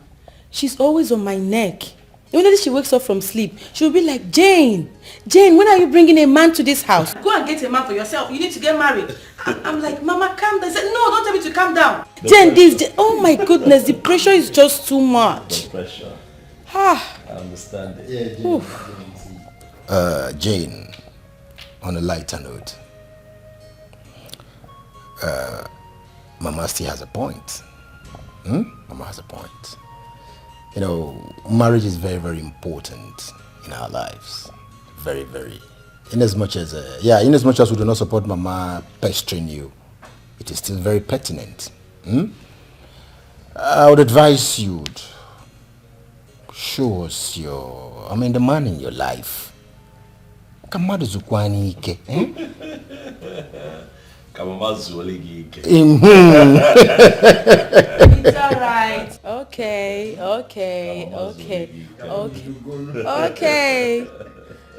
She's always on my neck. Immediately she wakes up from sleep, she'll be like, Jane, when are you bringing a man to this house? Go and get a man for yourself. You need to get married. I'm like, Mama, calm down. I said, no, don't tell me to calm down. Jane, oh my goodness, the pressure is just too much. The pressure. I understand it. Yeah, Jane, on a lighter note, Mama still has a point. Mama has a point. You know, marriage is very, very important in our lives. Very, very. In as much as we do not support Mama pestering you, it is still very pertinent. I would advise you to show us the man in your life. Kamadu Zukwani Ike. It's alright. Okay.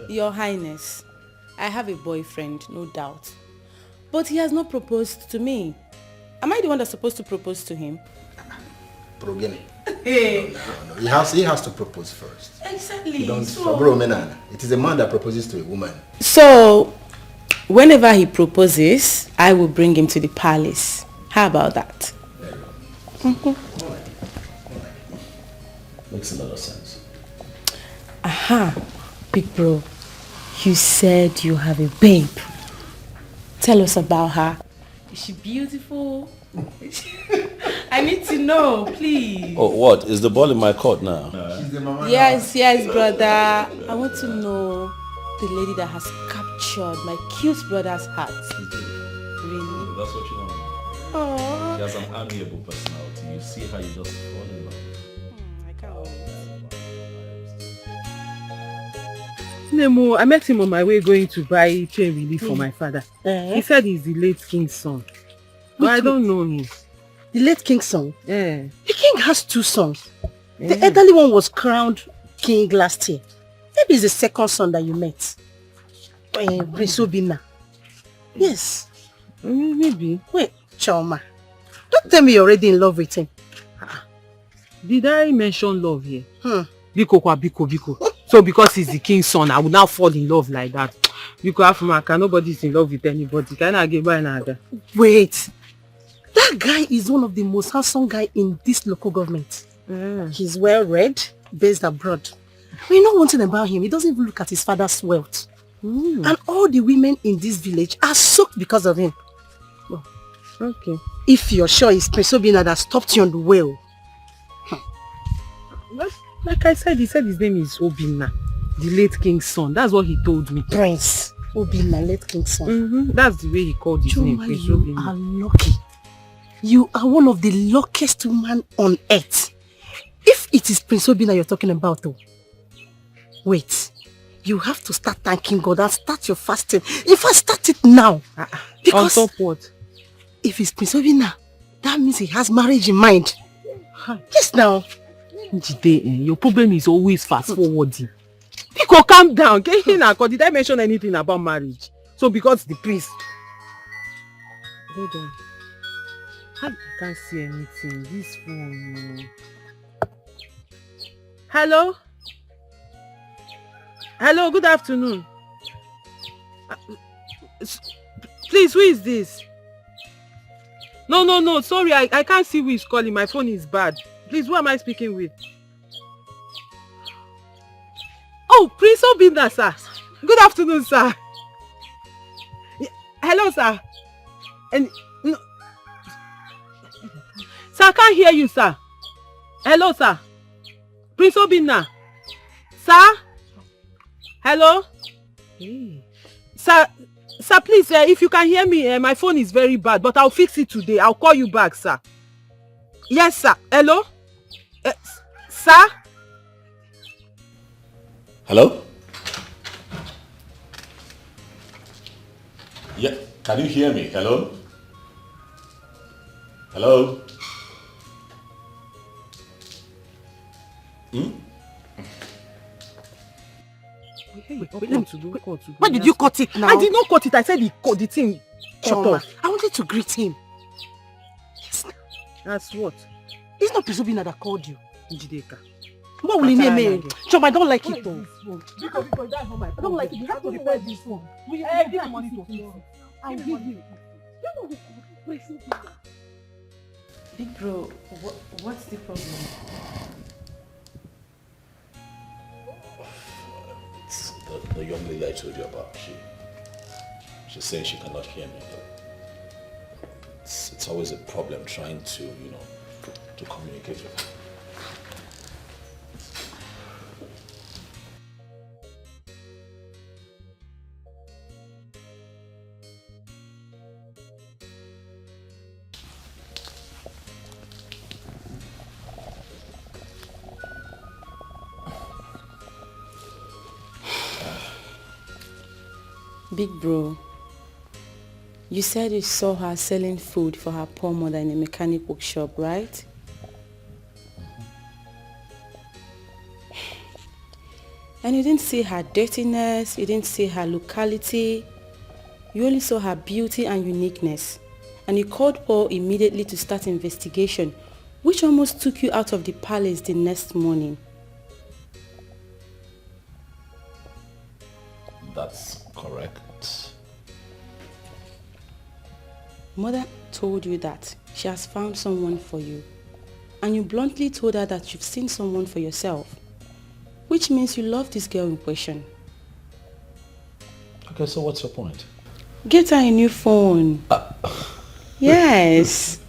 Your Highness, I have a boyfriend, no doubt. But he has not proposed to me. Am I the one that's supposed to propose to him? Hey. No. He has to propose first. Exactly. It is a man that proposes to a woman. So, whenever he proposes, I will bring him to the palace. How about that? Makes a lot of sense. Aha, big bro. You said you have a babe. Tell us about her. Is she beautiful? I need to know, please. Oh, what? Is the ball in my court now? Yes, brother. I want to know the lady that has captured my cute brother's heart. Really? That's what you want. Aww. She has an amiable personality. You see how you just fall in love. I can't wait. Nemo, I met him on my way going to buy chain relief for my father. He said he's the late king's son. But I don't know him. The late king's son? Yeah. The king has 2 sons. The elderly one was crowned king last year. Maybe it's the second son that you met. Prince Obina. Yes. Maybe. Wait, Chama. Don't tell me you're already in love with him. Did I mention love here? Biko. So because he's the king's son, I will now fall in love like that. Biko Afumaka, nobody's in love with anybody. Can I get by another? Wait. That guy is one of the most handsome guy in this local government. He's well read, based abroad. We know one thing about him. He doesn't even look at his father's wealth. And all the women in this village are soaked because of him. Well, Okay. If you're sure it's Prince Obinna that stopped you on the way. Like I said, he said his name is Obinna, the late king's son. That's what he told me. Prince Obinna, late king's son. That's the way he called his name, Prince you Obinna. are lucky. You are one of the luckiest women on earth. If it is Prince Obinna you're talking about, though, wait. You have to start thanking God and start your fasting. If I start it now, because on top what? If it's Prince Obinna, that means he has marriage in mind. Yes, now. Jide, your problem is always fast forwarding. Pico, calm down. Did I mention anything about marriage? So because the priest. Hold on. I can't see anything. This phone. Hello? Hello, good afternoon. Please, who is this? No, sorry, I can't see who is calling. My phone is bad. Please, who am I speaking with? Oh, Prince Obinna, sir. Good afternoon, sir. Hello, sir. And no, sir, I can't hear you, sir. Hello, sir. Prince Obinna. Sir? Hello? Hey. Sir, please, if you can hear me, my phone is very bad, but I'll fix it today. I'll call you back, sir. Yes, sir. Hello? Sir? Hello? Yeah, can you hear me? Hello? Hello? Why did you cut it now? I did not cut it. I said he cut the thing. Shut up. I wanted to greet him. Yes. That's what? It's not Prince Obinna that called you. Njideka. What will he name me? Chum, I don't like it though. Because that's not my I don't like it. You have to repair this one. Give me money to fix it. I'll give you. Big bro, what's the problem? It's the young lady I told you about. She's saying she cannot hear me. It's always a problem trying to, to communicate with her. Big bro, you said you saw her selling food for her poor mother in a mechanic workshop, right? And you didn't see her dirtiness, you didn't see her locality, you only saw her beauty and uniqueness. And you called Paul immediately to start investigation, which almost took you out of the palace the next morning. That's correct. Mother told you that she has found someone for you, and you bluntly told her that you've seen someone for yourself, which means you love this girl in question. Okay, so what's your point? Get her a new phone. Yes.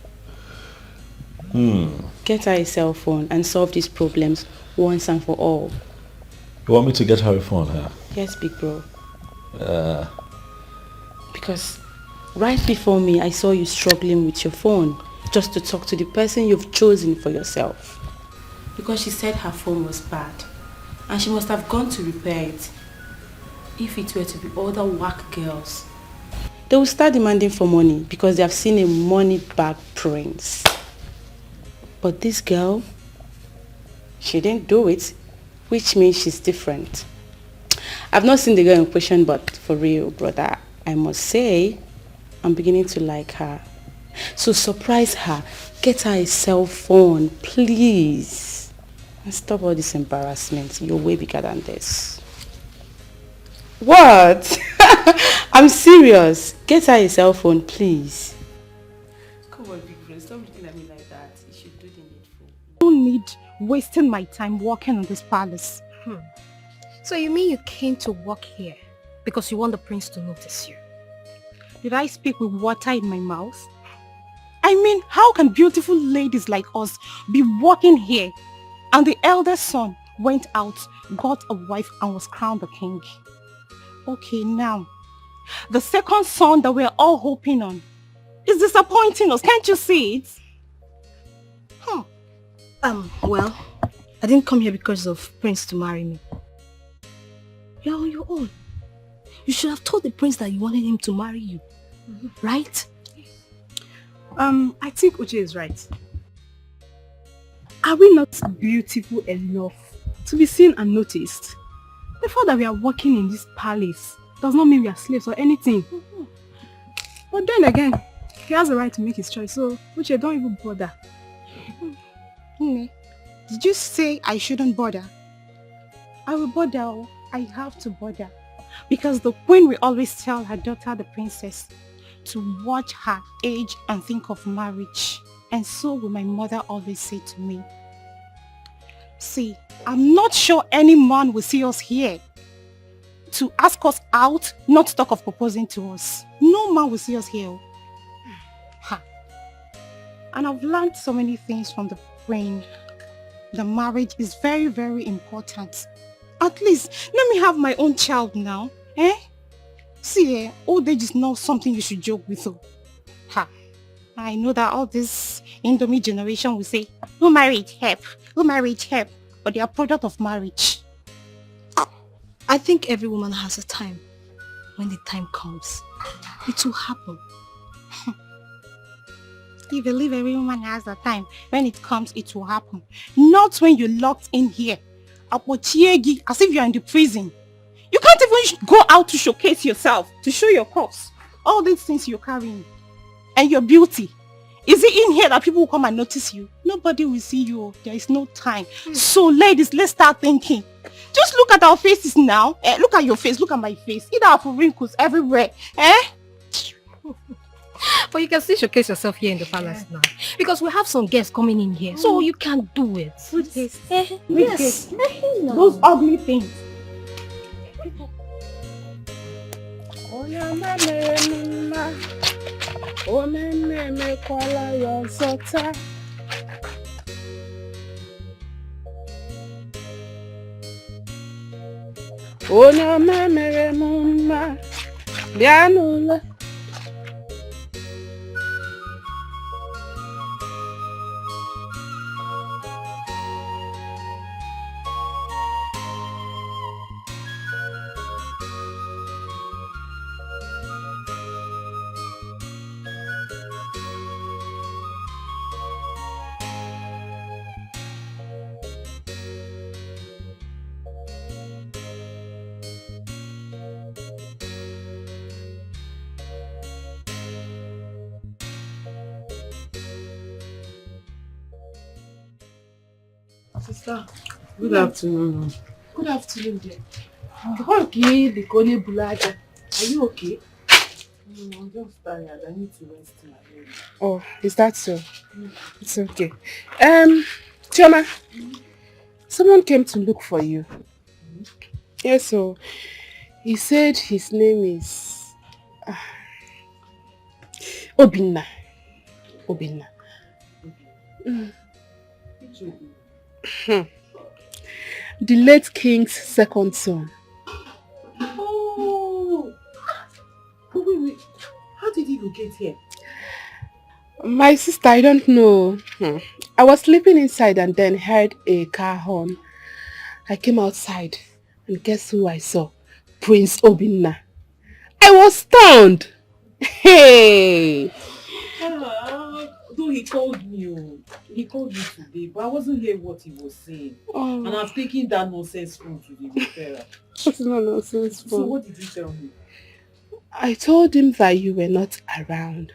Get her a cell phone and solve these problems once and for all. You want me to get her a phone, huh? Yes, big bro. Because right before me, I saw you struggling with your phone just to talk to the person you've chosen for yourself. Because she said her phone was bad and she must have gone to repair it. If it were to be other whack girls, they will start demanding for money because they have seen a money-bag prince. But this girl, she didn't do it, which means she's different. I've not seen the girl in question, but for real, brother, I must say, I'm beginning to like her. So surprise her, get her a cell phone, please. And stop all this embarrassment. You're way bigger than this. What? I'm serious. Get her a cell phone, please. Come on, big friend. Stop looking at me like that. You should do the needful. I don't need wasting my time walking in this palace. So you mean you came to work here because you want the prince to notice you? Did I speak with water in my mouth? I mean, how can beautiful ladies like us be walking here and the eldest son went out, got a wife and was crowned the king? Okay, now, the second son that we're all hoping on is disappointing us. Can't you see it? Well, I didn't come here because of Prince to marry me. You're on your own. You should have told the prince that you wanted him to marry you. Right? I think Uche is right. Are we not beautiful enough to be seen and noticed? The fact that we are working in this palace does not mean we are slaves or anything. But then again, he has the right to make his choice, so Uche, don't even bother. Did you say I shouldn't bother? I will bother. I have to bother. Because the queen will always tell her daughter, the princess, to watch her age and think of marriage. And so will my mother always say to me. See, I'm not sure any man will see us here to ask us out, not to talk of proposing to us. No man will see us here. And I've learned so many things from the queen. The marriage is very, very important. At least, let me have my own child now. See, old age is not something you should joke with. I know that all this Indomie generation will say, who married help? Who married help? But they are product of marriage. I think every woman has a time. When the time comes, it will happen. You believe every woman has a time. When it comes, it will happen. Not when you're locked in here. As if you're in the prison. You can't even go out to showcase yourself, to show your cups. All these things you're carrying. And your beauty. Is it in here that people will come and notice you? Nobody will see you. There is no time. So ladies, let's start thinking. Just look at our faces now. Look at your face. Look at my face. Either have wrinkles everywhere. But you can still showcase yourself here in the palace now. Because we have some guests coming in here. So you can do it. Good guests. Yes. No. Those ugly things. Sister, good afternoon. Good afternoon, dear. Are you okay? I'm just tired. I need to rest my head. Oh, is that so? It's okay. Chama, someone came to look for you. Yes, so he said his name is Obinna. Obinna. The late king's second son. Oh! Wait. How did he get here? My sister, I don't know. I was sleeping inside and then heard a car horn. I came outside and guess who I saw? Prince Obinna. I was stunned. Hey! Though he called me. He called me today, but I wasn't hearing what he was saying. Oh. And I've taken that nonsense phone to the repairer. That's not nonsense phone. So what did you tell me? I told him that you were not around.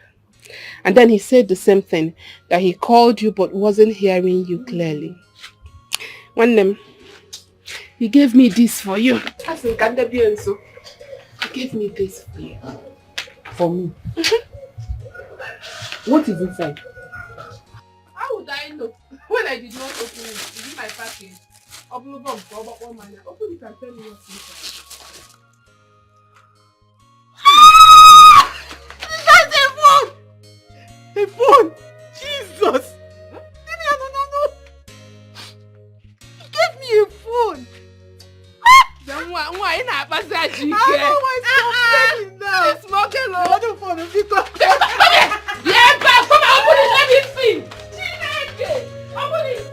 And then he said the same thing, that he called you but wasn't hearing you clearly. He gave me this for you. He gave me this for you. For me? What is inside? How would I know when I did not open it? Is it my package? Open it and tell me what's inside. A phone! It's smoking low. I don't want to pick up. Yeah, but come on, open it, let me see. Open it.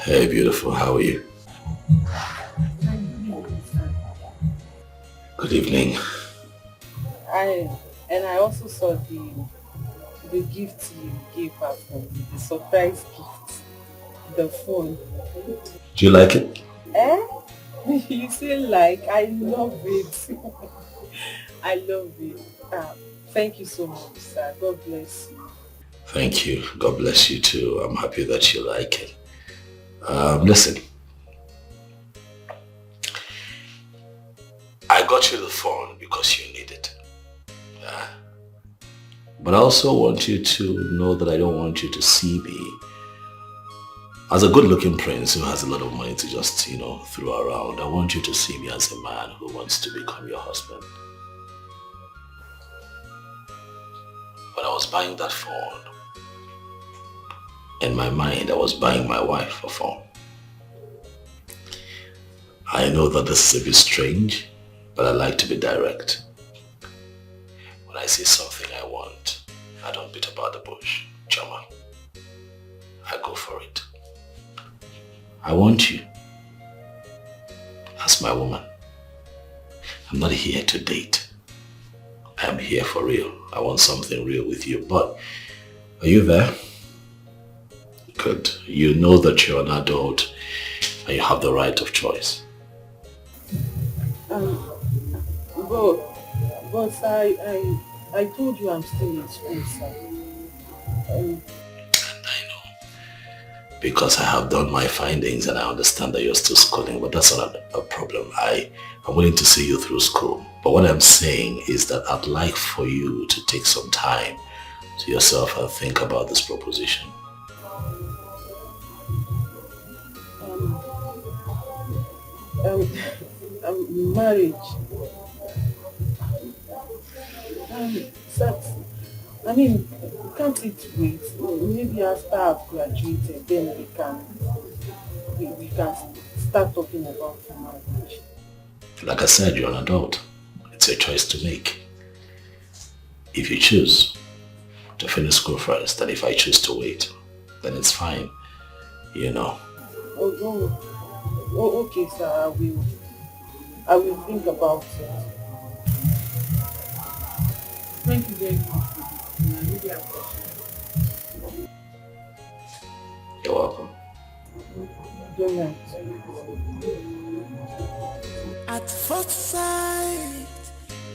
Hey, beautiful, how are you? Good evening. I also saw the gift you gave her from the surprise gift, the phone. Do you like it? Eh? You say like, I love it. I love it. Thank you so much, sir. God bless you. Thank you. God bless you too. I'm happy that you like it. Listen. I got you the phone because you need it. But I also want you to know that I don't want you to see me as a good-looking prince who has a lot of money to just, throw around. I want you to see me as a man who wants to become your husband. When I was buying that phone, in my mind, I was buying my wife a phone. I know that this is a bit strange, but I like to be direct. When I see something I want, I don't beat about the bush, Chama. I go for it. I want you as my woman. I'm not here to date. I'm here for real. I want something real with you, but are you there? Good. You know that you're an adult and you have the right of choice. But I told you I'm still in school, sir. And I know. Because I have done my findings and I understand that you're still schooling, but that's not a problem. I'm willing to see you through school. But what I'm saying is that I'd like for you to take some time to yourself and think about this proposition. Marriage. Can't it wait? Maybe after I've graduated, then we can start talking about marriage. Like I said, you're an adult. It's a choice to make. If you choose to finish school first, and if I choose to wait, then it's fine, Oh, okay, sir. I will think about it. Thank you very much. I really appreciate it. You're welcome. Good night. At first sight,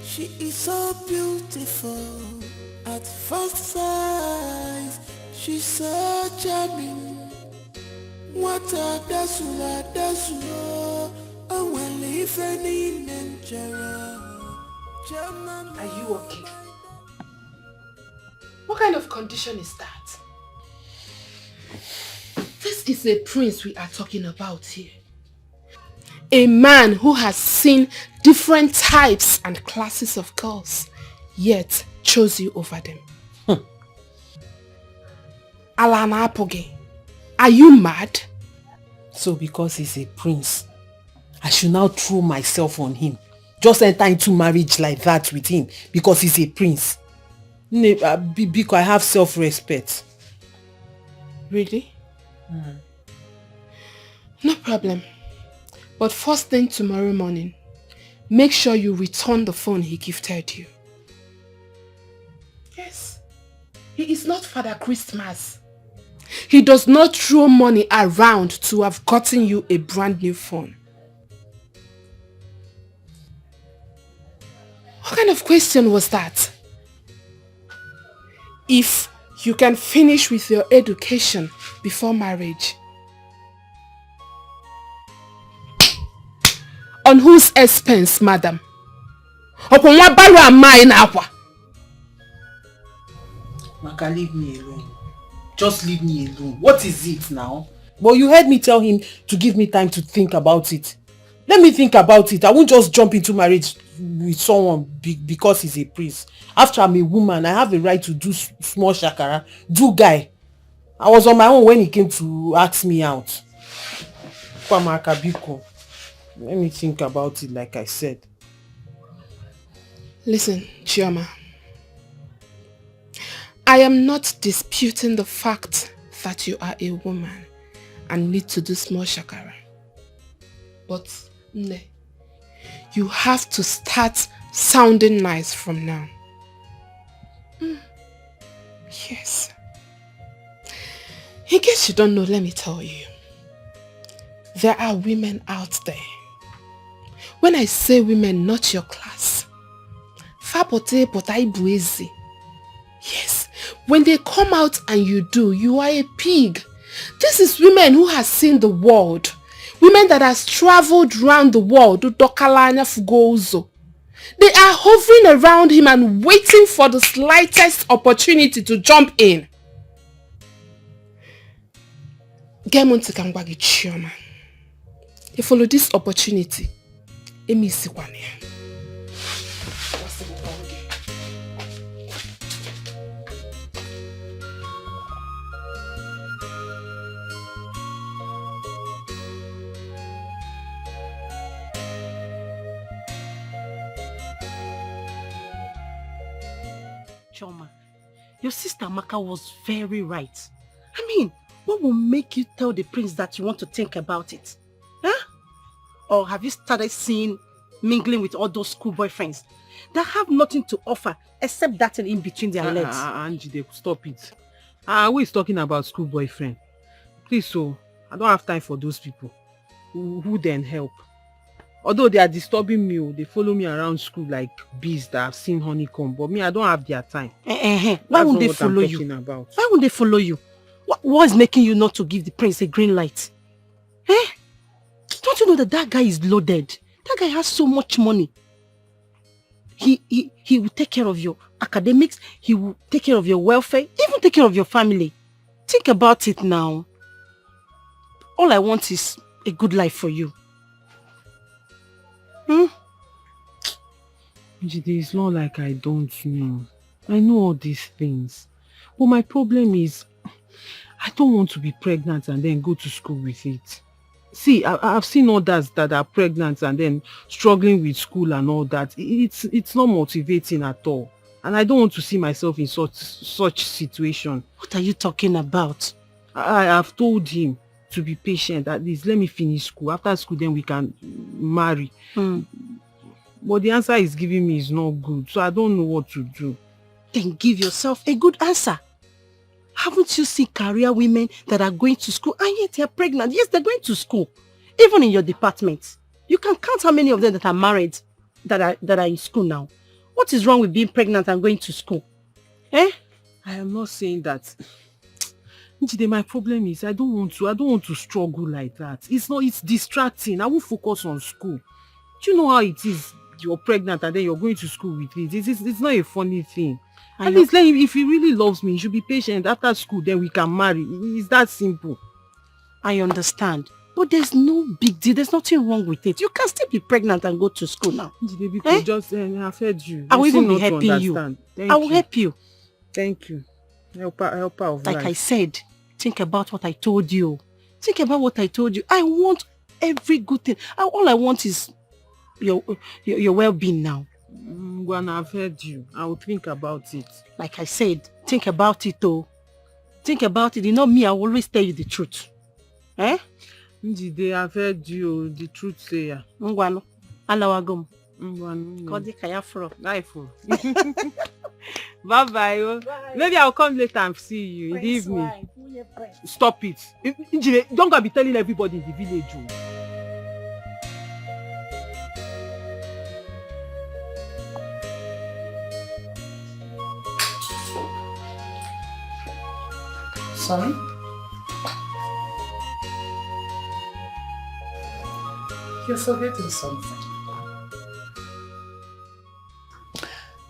she is so beautiful. At first sight, she's so charming. What a dasula, I will live in Nigeria. Are you okay? What kind of condition is that? This is a prince we are talking about here. A man who has seen different types and classes of girls, yet chose you over them. Alana Apoge, are you mad? So because he's a prince, I should now throw myself on him. Just enter into marriage like that with him because he's a prince. Because I have self-respect. Really? No problem. But first thing tomorrow morning, make sure you return the phone he gifted you. Yes. He is not Father Christmas. He does not throw money around to have gotten you a brand new phone. What kind of question was that? If you can finish with your education before marriage. On whose expense, madam? Upon what barrow am I in Aqua? Maka, leave me alone. Just leave me alone. What is it now? But you heard me tell him to give me time to think about it. Let me think about it. I won't just jump into marriage with someone because he's a priest. After I'm a woman, I have a right to do small shakara. Do guy. I was on my own when he came to ask me out. Kwamaka Biko. Let me think about it like I said. Listen, Chioma. I am not disputing the fact that you are a woman and need to do small shakara. But, Nne, you have to start sounding nice from now. Yes. In case you don't know, let me tell you. There are women out there. When I say women, not your class. Fapote potai buezi. Yes. When they come out and you do, you are a pig. This is women who has seen the world. Women that has traveled around the world. They are hovering around him and waiting for the slightest opportunity to jump in. You follow this opportunity. Choma, your sister Maka was very right. I mean, what will make you tell the prince that you want to think about it? Huh? Or have you started seeing mingling with all those school boyfriends that have nothing to offer except that in between their legs? Angie, stop it. Who is talking about school boyfriend? Please, I don't have time for those people. Who then help? Although they are disturbing me, they follow me around school like bees that have seen honeycomb. But me, I don't have their time. Why won't they follow you? Why won't they follow you? What is making you not to give the prince a green light? Don't you know that guy is loaded? That guy has so much money. He will take care of your academics. He will take care of your welfare. Even take care of your family. Think about it now. All I want is a good life for you. It's not like I don't know. I know all these things. But my problem is, I don't want to be pregnant and then go to school with it. See, I've seen others that are pregnant and then struggling with school and all that. It's not motivating at all. And I don't want to see myself in such situation. What are you talking about? I have told him to be patient. At least let me finish school. After school, then we can marry. But the answer he's giving me is not good. So I don't know what to do. Then give yourself a good answer. Haven't you seen career women that are going to school and yet they're pregnant? Yes, they're going to school. Even in your department. You can count how many of them that are married that are in school now. What is wrong with being pregnant and going to school? I am not saying that. My problem is I don't want to struggle like that. It's distracting. I will focus on school. Do you know how it is? You're pregnant and then you're going to school with it. It's not a funny thing. At least if he really loves me, he should be patient. After school, then we can marry. It's that simple. I understand. But there's no big deal. There's nothing wrong with it. You can still be pregnant and go to school now. I've heard you. I will even be helping you. I will help you. Thank you. Helper of life. Like I said, think about what I told you. Think about what I told you. I want every good thing. All I want is your well-being now. When I've heard you, I will think about it. Like I said, think about it though. Think about it. You know me, I will always tell you the truth. Njide, I've heard you, the truth sayer. Ngwano, alawagom. Ngwano. Kodi kayafro. Life. Bye-bye. Maybe I'll come later and see you in the evening. Stop it. Njide, don't go be telling everybody in the village. Sorry? You're forgetting something.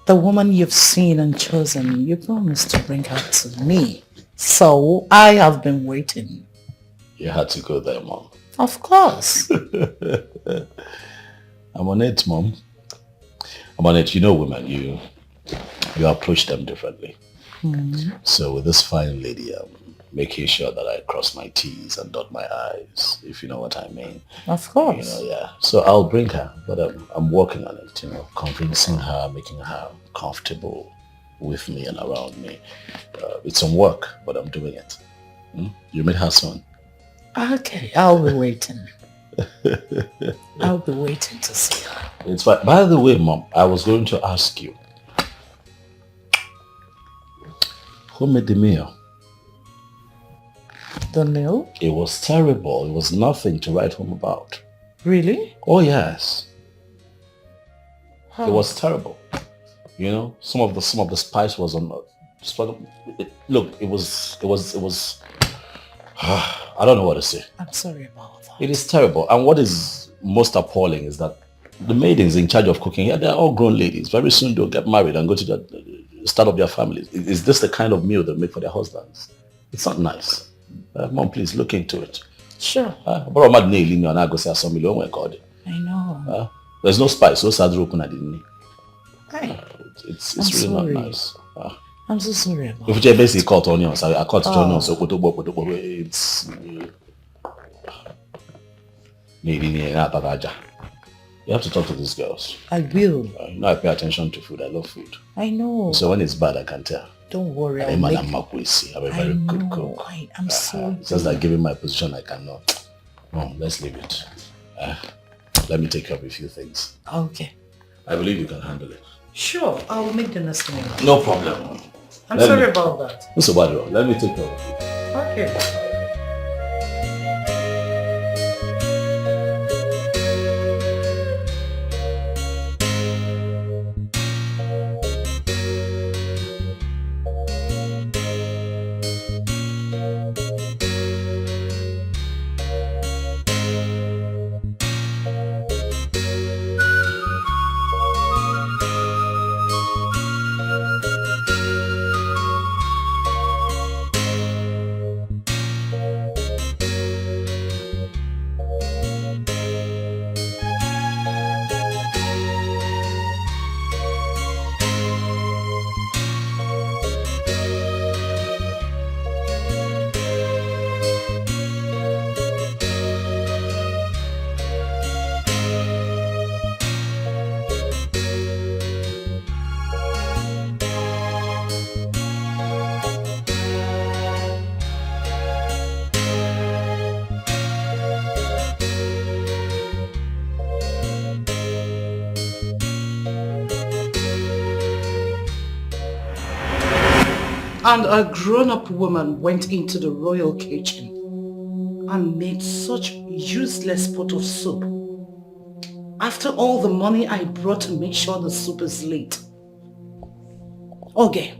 The woman you've seen and chosen, you promised to bring her to me. So I have been waiting. You had to go there, Mom. Of course. I'm on it, Mom. I'm on it. You know women, you approach them differently. So with this fine lady, I'm making sure that I cross my T's and dot my I's, if you know what I mean. Of course. Yeah. So I'll bring her, but I'm working on it, convincing her, making her comfortable with me and around me. It's some work, but I'm doing it. You meet her soon. Okay, I'll be waiting. I'll be waiting to see her. It's fine. By the way, Mom, I was going to ask you, who made the meal? The meal? It was terrible. It was nothing to write home about. Really? Oh yes. How? It was terrible. Some of the spice was on. Look, it was. I don't know what to say. I'm sorry about that. It is terrible. And what is most appalling is that the maidens in charge of cooking, they're all grown ladies. Very soon they'll get married and go to start up their families. Is this the kind of meal they make for their husbands? It's not nice. Mom, please look into it. Sure. I know. There's no spice, no sadru open at the Hey. It's I'm really sorry. not nice. I'm so sorry about If you basically cut onions, I cut onions, so it's you have to talk to these girls. I will. I pay attention to food. I love food. I know. So when it's bad, I can tell. Don't worry. I'm a very good cook. I'm so It's just like given my position, I cannot. Mom, let's leave it. Let me take care of a few things. Okay. I believe you can handle it. Sure, I'll make the next meal. No problem. I'm sorry about that. Mr. Badro, let me take care of it. Okay. And a grown-up woman went into the royal kitchen and made such useless pot of soup. After all the money I brought to make sure the soup is late. Okay.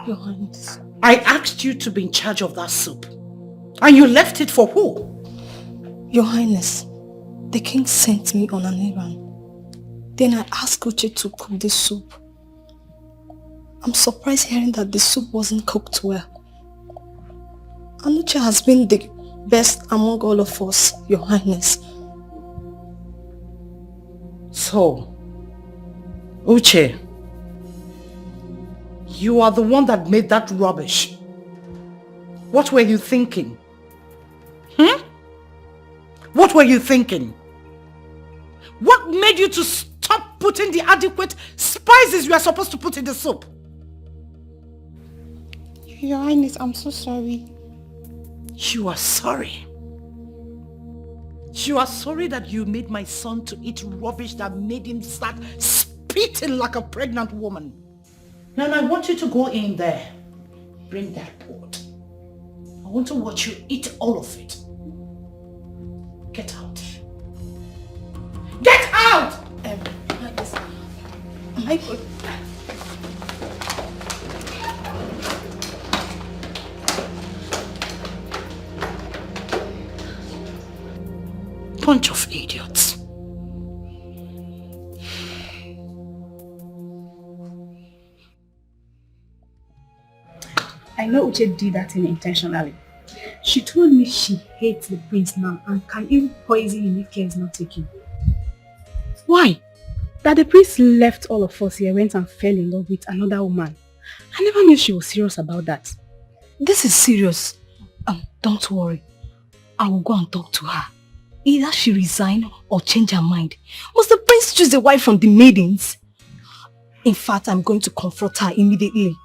Your Highness. I asked you to be in charge of that soup. And you left it for who? Your Highness, the king sent me on an errand. Then I asked Uche to cook the soup. I'm surprised hearing that the soup wasn't cooked well. Uche has been the best among all of us, Your Highness. So, Uche, you are the one that made that rubbish. What were you thinking? What were you thinking? What made you to stop putting the adequate spices you are supposed to put in the soup? Your Highness, I'm so sorry. You are sorry. You are sorry that you made my son to eat rubbish that made him start spitting like a pregnant woman. Now I want you to go in there. Bring that pot. I want to watch you eat all of it. Get out. Get out! My God. Bunch of idiots. I know Uche did that thing intentionally. She told me she hates the prince now and can even poison him if care is not taken. Why? That the prince left all of us here, went and fell in love with another woman. I never knew she was serious about that. This is serious. Don't worry. I will go and talk to her. Either she resign or change her mind. Must the prince choose a wife from the maidens? In fact, I'm going to confront her immediately.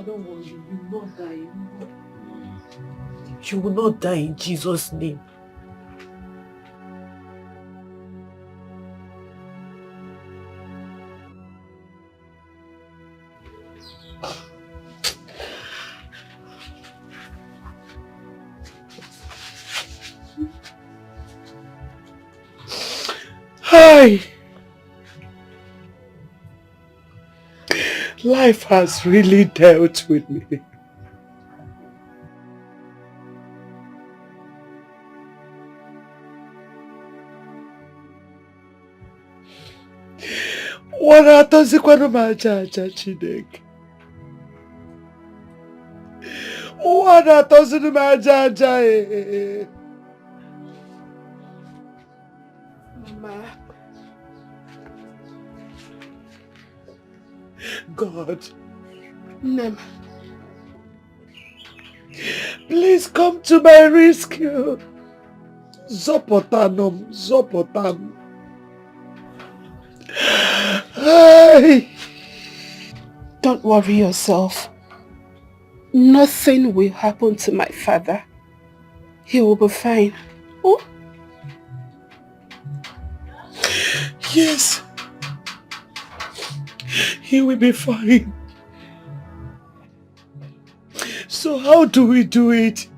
Don't worry, you will not die. You will not die in Jesus' name. Hi. Life has really dealt with me. Wanatozikwana majaja Chineke. Wanatozikwana majaja Mama. God. Nem. Please come to my rescue. Zopotanum, Zopotan. Hey. Don't worry yourself. Nothing will happen to my father. He will be fine. Oh? Yes. He will be fine. So how do we do it?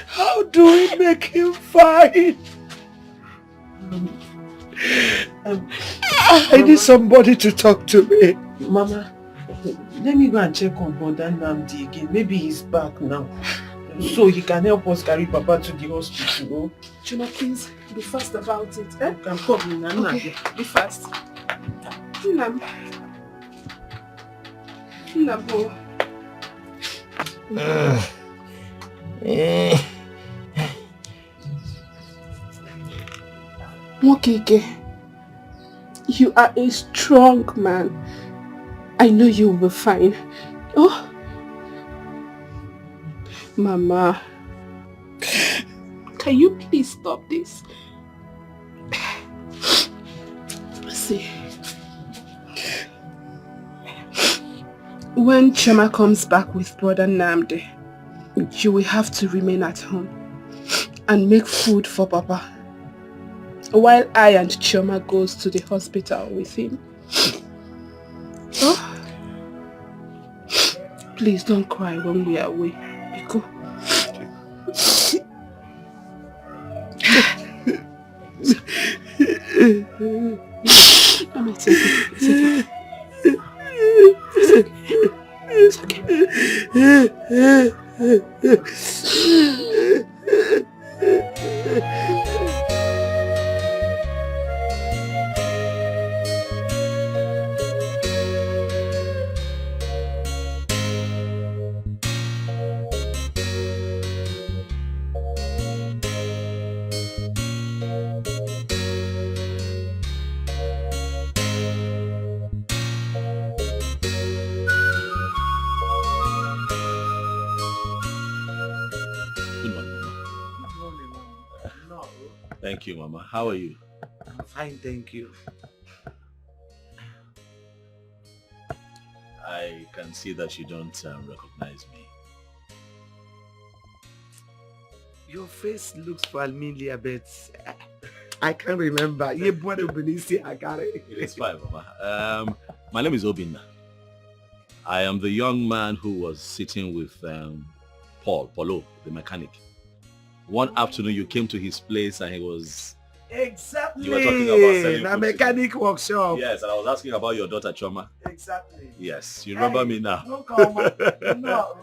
How do we make him fine? I need somebody to talk to me. Mama, let me go and check on Brother Namdi again. Maybe he's back now. So he can help us carry Papa to the hospital. Chuma, please be fast about it. Eh? You can come in and okay. Be fast. Nam. Nabo. Mokike, you are a strong man. I know you will be fine. Oh, Mama, can you please stop this? See, when Chama comes back with Brother Namdi, you will have to remain at home and make food for Papa, while I and Choma goes to the hospital with him. Oh, please don't cry when we are away. Biko. Let me take it. It's okay. Thank you, Mama. How are you? I'm fine, thank you. I can see that you don't recognize me. Your face looks familiar, but I can't remember. It's fine, Mama. My name is Obinna. I am the young man who was sitting with Paulo, the mechanic. One afternoon you came to his place and he was Exactly. You were talking about selling a food mechanic workshop. Yes, and I was asking about your daughter Chama. Exactly. Yes, you remember me now. No comment. No.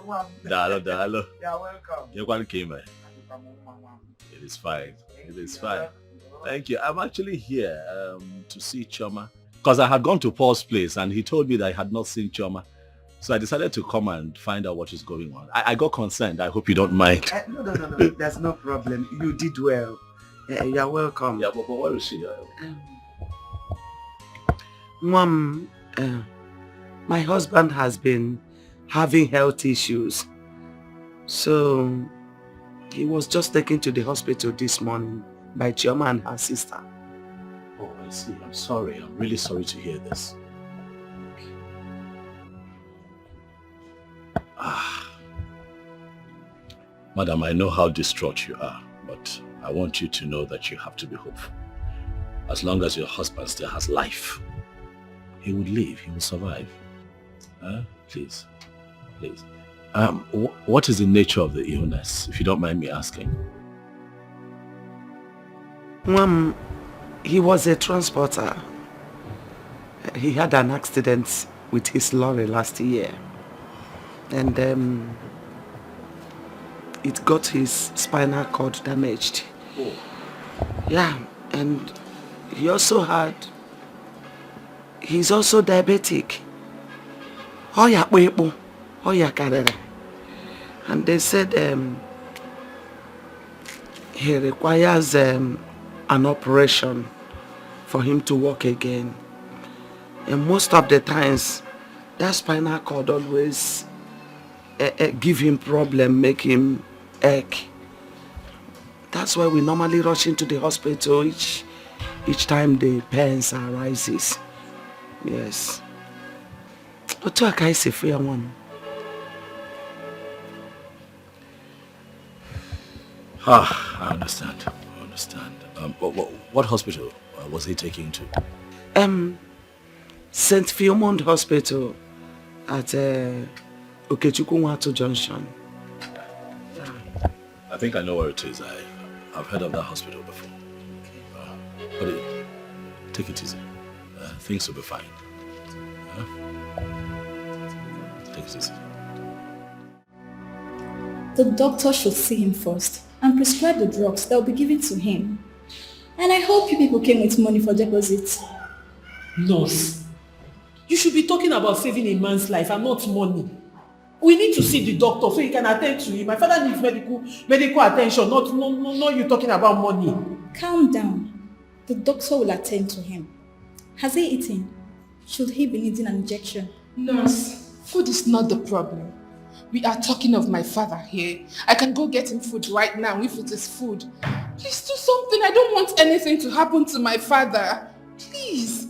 Dalo. You're welcome. You one came. It is fine. It is fine. Thank you. I'm actually here to see Chama because I had gone to Paul's place and he told me that I had not seen Chama. So I decided to come and find out what is going on. I got concerned. I hope you don't mind. No. There's no problem. You did well. You're welcome. Yeah, but where is she? Mom, my husband has been having health issues. So he was just taken to the hospital this morning by Chioma and her sister. Oh, I see. I'm sorry. I'm really sorry to hear this. Madam, I know how distraught you are, but I want you to know that you have to be hopeful. As long as your husband still has life, he would live, he will survive. Please. What is the nature of the illness, if you don't mind me asking? Mom, he was a transporter. He had an accident with his lorry last year. And it got his spinal cord damaged. Oh. Yeah, and he's also diabetic. And they said he requires an operation for him to walk again. And most of the times, that spinal cord always give him problem, make him ache. That's why we normally rush into the hospital each time the pains arises. Yes. But I say fair one. I understand. What hospital was he taken to? St. Philemon Hospital at Okechukwu Junction. I think I know where it is. I've heard of that hospital before. But take it easy. Things will be fine. Take it easy. The doctor should see him first and prescribe the drugs that will be given to him. And I hope you people came with money for deposit. Nurse, you should be talking about saving a man's life and not money. We need to see the doctor so he can attend to him. My father needs medical attention, not you talking about money. Calm down. The doctor will attend to him. Has he eaten? Should he be needing an injection? Nurse, food is not the problem. We are talking of my father here. I can go get him food right now if it is food. Please do something. I don't want anything to happen to my father. Please.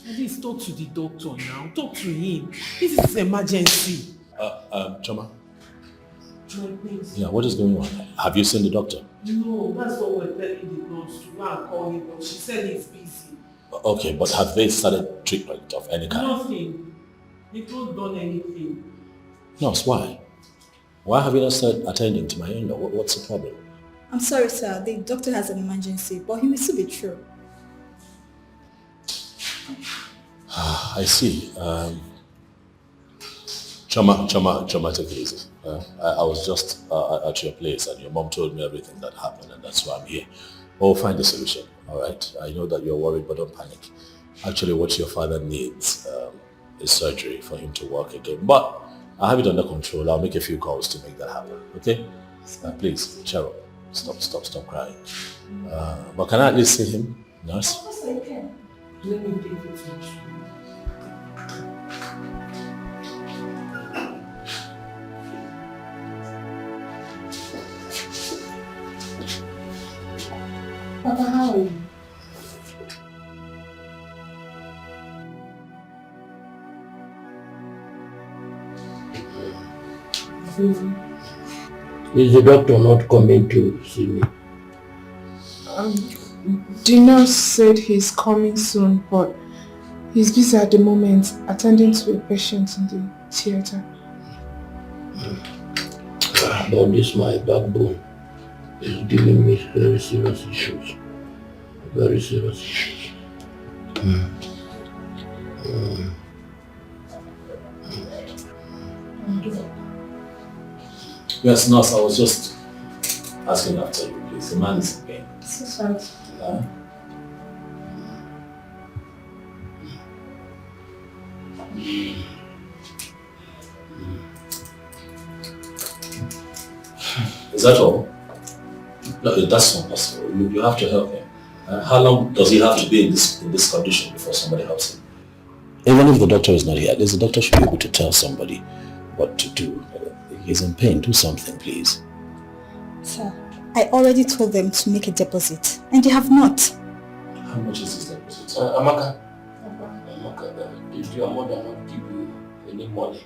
At least talk to the doctor now. Talk to him. This is an emergency. Chama. Yeah, what is going on? Have you seen the doctor? No, that's what we're telling the nurse to go and call him, but she said he's busy. Okay, but have they started treatment of any kind? Nothing. They've not done anything. Nurse, why? Why have you not started attending to my in-law? What's the problem? I'm sorry, sir. The doctor has an emergency, but he will still be true. I see. Chama, take it easy. I was just at your place and your mom told me everything that happened and that's why I'm here. We'll find a solution, alright? I know that you're worried, but don't panic. Actually, what your father needs is surgery for him to walk again. But I have it under control. I'll make a few calls to make that happen, okay? Please, Cheryl, stop crying. But can I at least see him, nurse? Of course I can. Let me take it to you. Papa, how are you? Is the doctor not coming to see me? The nurse said he's coming soon, but he's busy at the moment attending to a patient in the theater. But this my backbone is dealing with very serious issues. very serious. Yes, nurse, I was just asking after you, please. The man is in pain. So sorry. Is that all? No, that's not possible. You have to help him. How long does he have to be in this condition before somebody helps him? Even if the doctor is not here, at least the doctor should be able to tell somebody what to do. He's in pain. Do something, please. Sir, I already told them to make a deposit, and they have not. How much is this deposit? Amaka, did your mother not give you any money?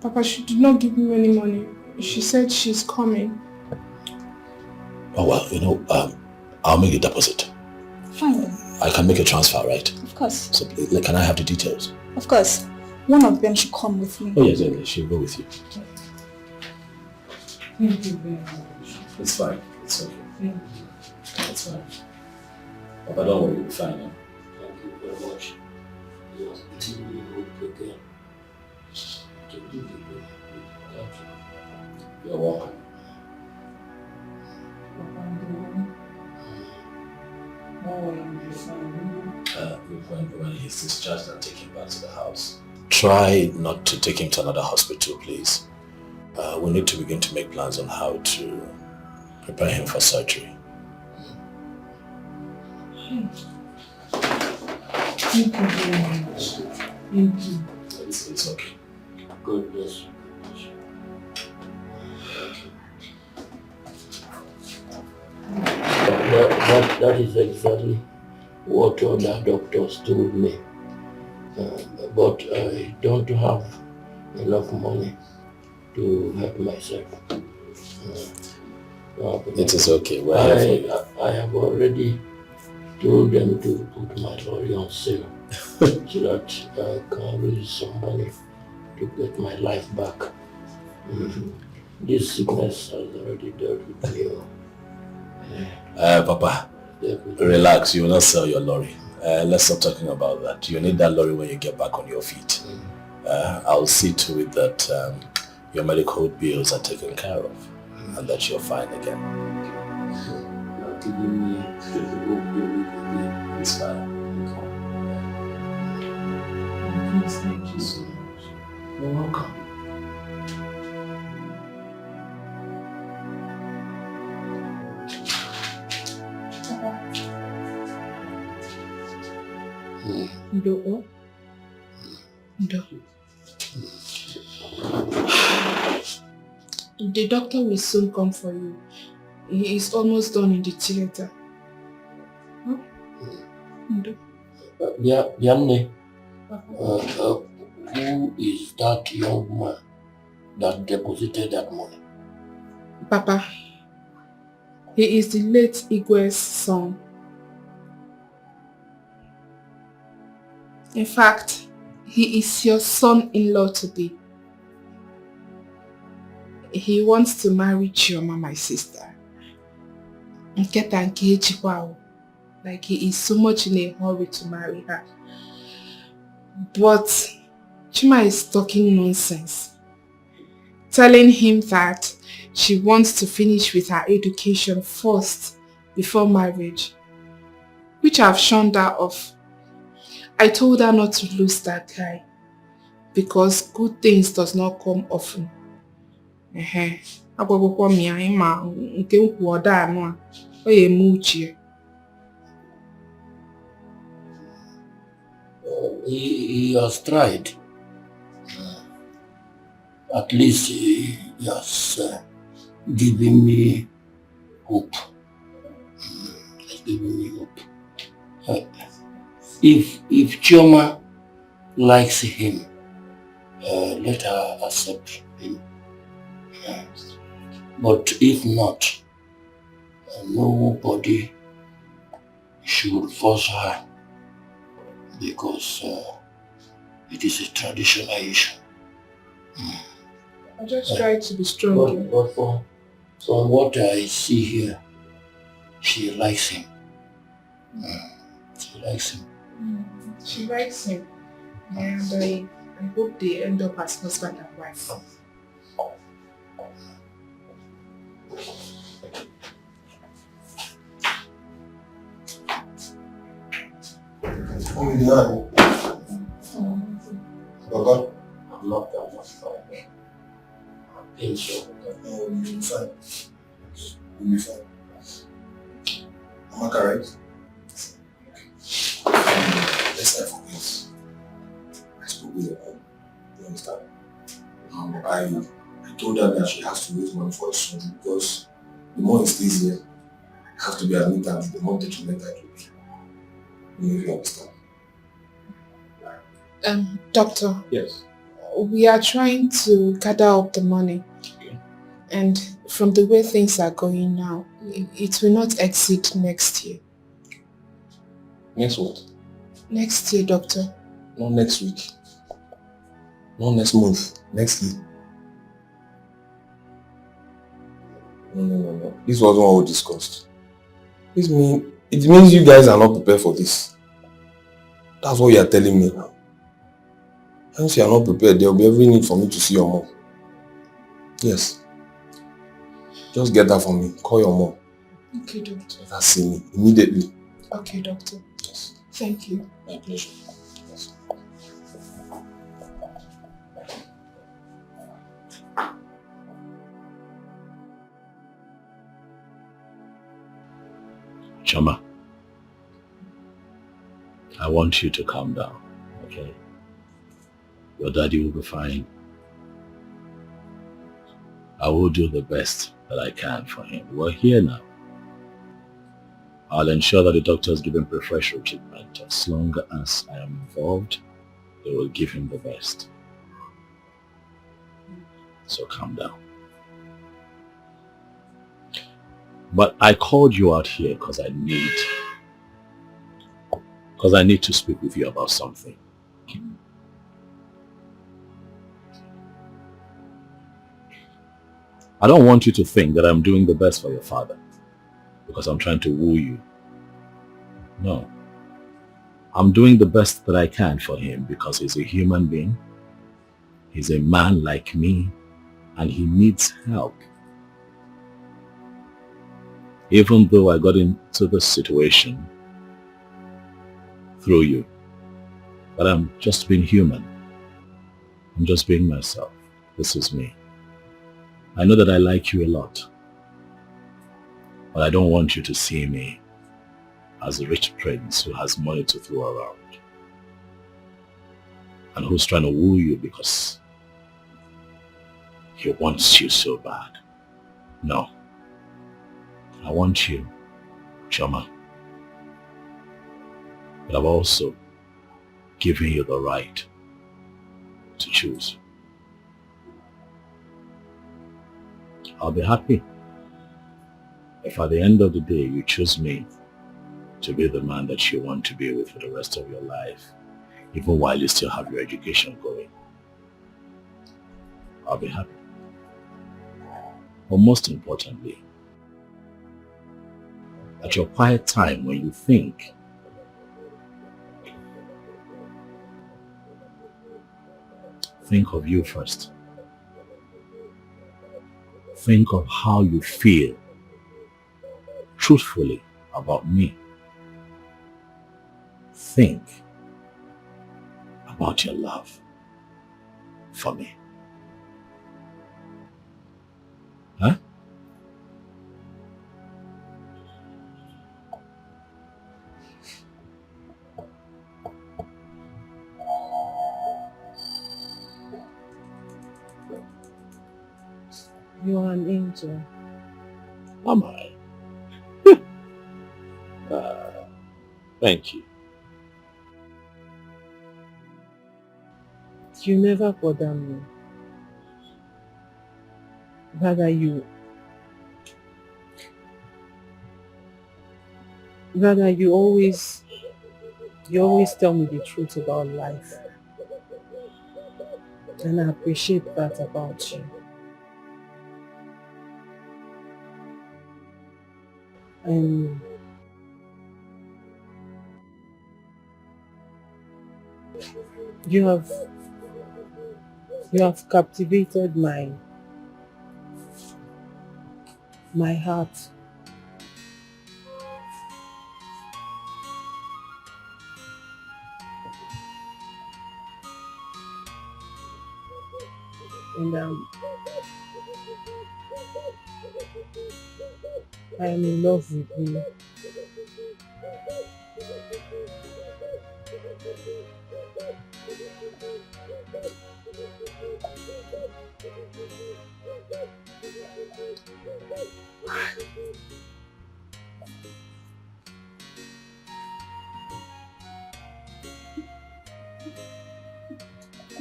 Papa, she did not give me any money. She said she's coming. Oh, well, I'll make a deposit. Fine then. I can make a transfer, right? Of course. So, can I have the details? Of course. One of them should come with me. Oh, yes, she'll go with you. Thank you very much. It's fine. It's okay. It's fine. Papa, don't worry. You'll be fine now. Thank you very much. You're welcome. When he's discharged and take him back to the house. Try not to take him to another hospital, please. We need to begin to make plans on how to prepare him for surgery. Thank you very much. Thank you. It's okay. God bless you. That is exactly what other doctors told me. But I don't have enough money to help myself. It is okay. I have already told them to put my lorry on sale so that I can raise some money to get my life back. This sickness has already dealt with me. Papa, relax. You will not sell your lorry. Let's stop talking about that. You need that lorry when you get back on your feet. I'll see to it that your medical bills are taken care of and that you're fine again. You're giving me it's fine. Thank you so much. You're welcome. Ndo. The doctor will soon come for you. He is almost done in the theater. Huh? Ndo. Yanne, who is that young man that deposited that money? Papa, he is the late Igwe's son. In fact, he is your son-in-law to be. He wants to marry Chioma, my sister. Like he is so much in a hurry to marry her. But Chima is talking nonsense. Telling him that she wants to finish with her education first before marriage. Which I have shunned her off. I told her not to lose that guy. Because good things does not come often. He has tried. At least he has given me hope. Has given me hope. If Chioma likes him, let her accept him. But if not, nobody should force her because it is a traditional issue. I just try to be strong. But from what I see here, She likes him. She likes him. She likes him. And I hope they end up as husband and wife. Oh, yeah. Baba? I'm not that much fine. I'm being sure. Oh, you'll be fine. You'll be fine. Am I correct? Let's not forget. I spoke with her. You understand? I told her that she has to raise money for her son because the more he stays here, I have to be admitted, the more detrimental it will be. You understand? Doctor. Yes. We are trying to gather up the money. Okay. And from the way things are going now, it will not exceed next year. Next what? Next year, doctor. Not next week. Not next month. Next year. No. This wasn't what we discussed. It means you guys are not prepared for this. That's what you are telling me now. Once you are not prepared, there will be every need for me to see your mom. Yes. Just get that for me. Call your mom. Okay, doctor. Let her see me immediately. Okay, doctor. Yes. Thank you. My pleasure. Yes. Chama, I want you to calm down, okay? Your daddy will be fine. I will do the best that I can for him. We're here now. I'll ensure that the doctors give him preferential treatment. As long as I am involved, they will give him the best. So calm down. But I called you out here because I need to speak with you about something. I don't want you to think that I'm doing the best for your father because I'm trying to woo you. No. I'm doing the best that I can for him because he's a human being. He's a man like me and he needs help. Even though I got into this situation through you, but I'm just being human. I'm just being myself. This is me. I know that I like you a lot, but I don't want you to see me as a rich prince who has money to throw around and who's trying to woo you because he wants you so bad. No. I want you, Chama, but I've also given you the right to choose. I'll be happy if at the end of the day you choose me to be the man that you want to be with for the rest of your life, even while you still have your education going. I'll be happy. But most importantly, at your quiet time when you think, think of you first. Think of how you feel truthfully about me. Think about your love for me. Huh? You are an angel. Am I? Thank you. You never bother me. Rather you always tell me the truth about life. And I appreciate that about you. You have captivated my heart. And I am in love with you.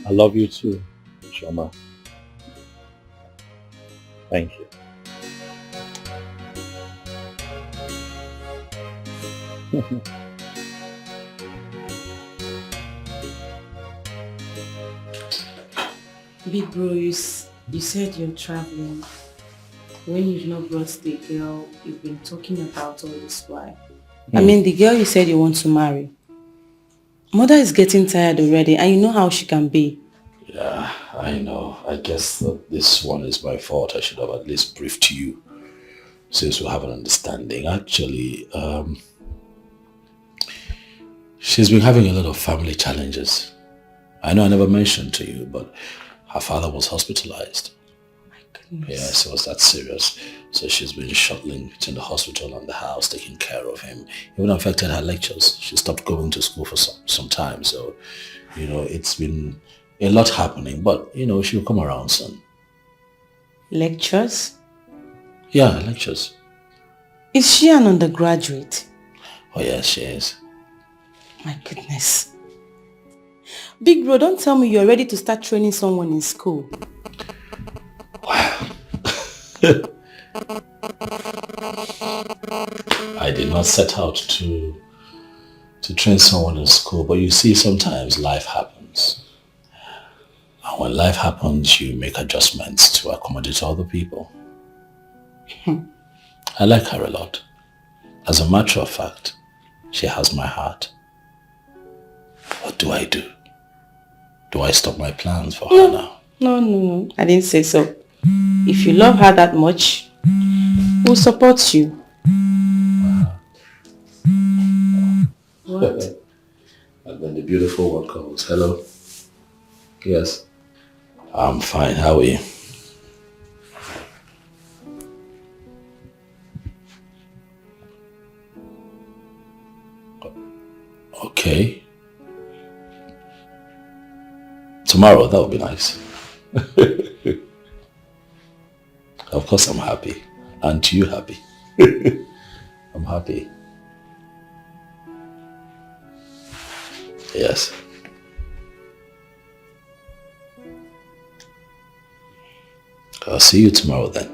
I love you too, Chama. Thank you. Big bro, you said you're traveling. When you've not brought the girl you've been talking about all this while. I mean, the girl you said you want to marry. Mother is getting tired already, and you know how she can be. Yeah, I know. I guess that this one is my fault. I should have at least briefed you, since we have an understanding. Actually, she's been having a lot of family challenges. I know I never mentioned to you, but her father was hospitalized. My goodness. Yes, it was that serious. So she's been shuttling between the hospital and the house, taking care of him. Even affected her lectures. She stopped going to school for some time. So, you know, it's been a lot happening. But, you know, she'll come around soon. Lectures? Yeah, lectures. Is she an undergraduate? Oh, yes, she is. My goodness. Big bro, don't tell me you're ready to start training someone in school. I did not set out to train someone in school, but you see, sometimes life happens. And when life happens, you make adjustments to accommodate other people. I like her a lot. As a matter of fact, she has my heart. What do I do? Do I stop my plans for her now? No. I didn't say so. If you love her that much, we'll support you. What? And then the beautiful one calls. Hello? Yes. I'm fine. How are you? Okay. Tomorrow, that would be nice. Of course I'm happy. Aren't you happy? I'm happy. Yes. I'll see you tomorrow then.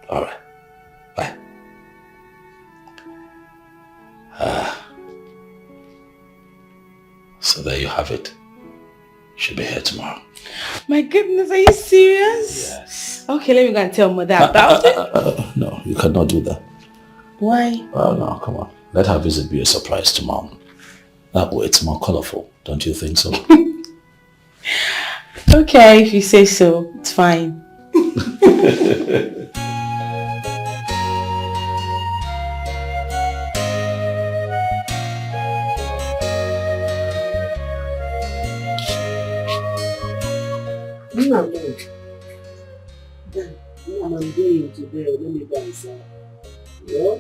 Alright. Bye. So there you have it. She'll be here tomorrow. My goodness, are you serious? Yes. Okay, let me go and tell mother about it. No, you cannot do that. Why? Oh no, come on. Let her visit be a surprise to Mom. That way it's more colorful, don't you think so? Okay, if you say so, it's fine. I'm going to bed. Let me dance. Yeah?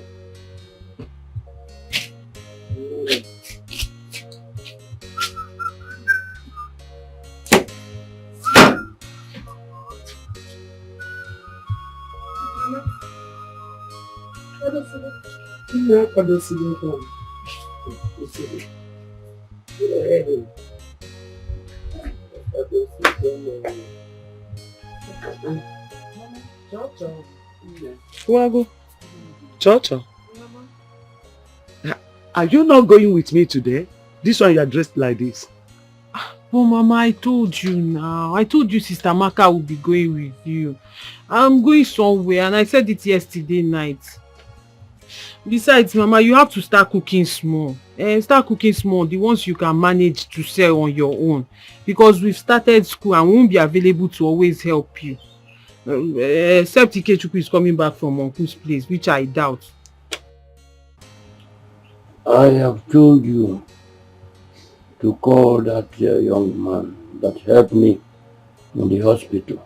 Wago. Chocho. Are you not going with me today? This one you are dressed like this. But Mama, I told you now. I told you Sister Maka will be going with you. I'm going somewhere and I said it yesterday night. Besides, Mama, you have to start cooking small. Start cooking small, the ones you can manage to sell on your own. Because we've started school and we won't be available to always help you. Except Ikechukwu is coming back from Uncle's place, which I doubt. I have told you to call that young man that helped me in the hospital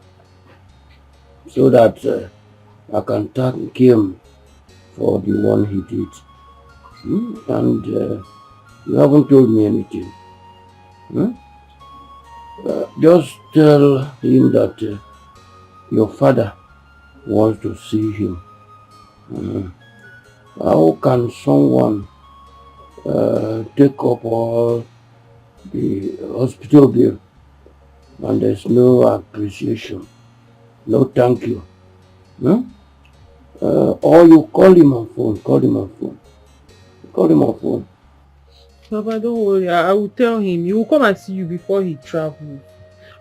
so that I can thank him for the one he did. And you haven't told me anything. Just tell him that your father wants to see him. How can someone take up all the hospital bill and there's no appreciation, no thank you? Or you call him on phone, call him on phone. Papa, don't worry, I will tell him. He will come and see you before he travels.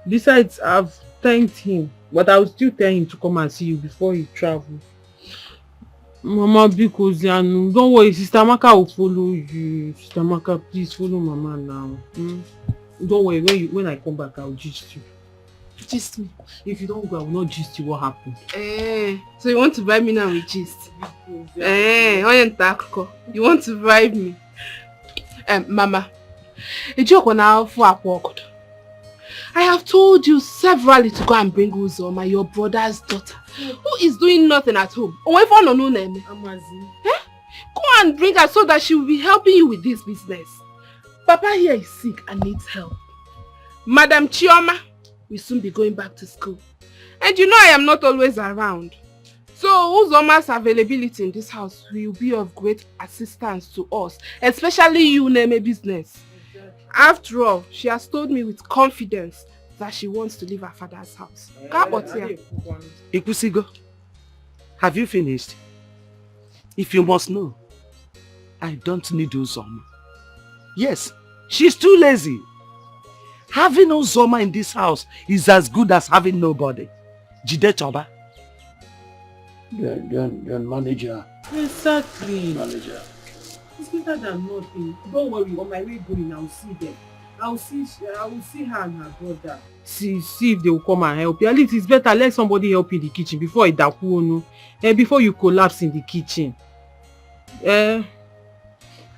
Besides, I've thanked him, but I will still tell him to come and see you before he travels. Mama, because don't worry, Sister Maka will follow you. Sister Maka, please follow Mama now. Don't worry, when I come back, I will gist you. Gist me? If you don't go, I will not gist you what happened. So you want to bribe me now with gist? You want to bribe me? Mama, I have told you severally to go and bring Uzoma, your brother's daughter, who is doing nothing at home. Go and bring her so that she will be helping you with this business. Papa here is sick and needs help. Madam Chioma will soon be going back to school. And you know I am not always around. So Uzoma's availability in this house will be of great assistance to us, especially you, Neme business. After all, she has told me with confidence that she wants to leave her father's house. Ikusigo, have you finished? If you must know, I don't need Uzoma. Yes, she's too lazy. Having Uzoma in this house is as good as having nobody. Jide Choba. Then manager. Exactly. Manager. It's better than nothing. Don't worry, on my way going, I'll see them. I will see her and her brother. See if they will come and help you. At least it's better let somebody help you in the kitchen before before you collapse in the kitchen.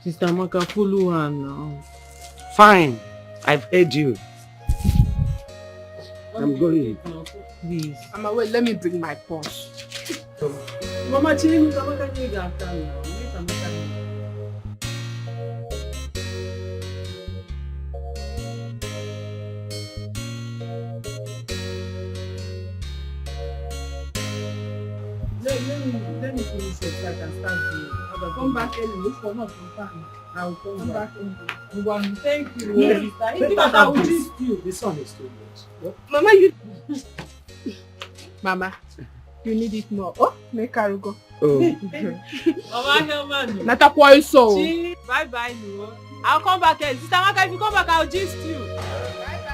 Sister Maka, follow her now. Fine, I've heard you. I'm going. Please. Mama, wait, let me bring my purse. Mama, change Mama can you after now. Let me finish it so I can start the come back early. Look for not from time. I will come back early. Thank you. Yes. I will gist you. This one is too much. Mama, you... Mama, you need it more. Oh, make her go. Oh. Mama, help me. Nata kwa so. Bye-bye, no. I'll come back early. Sister Maka, if you come back, I'll gist you. Bye-bye.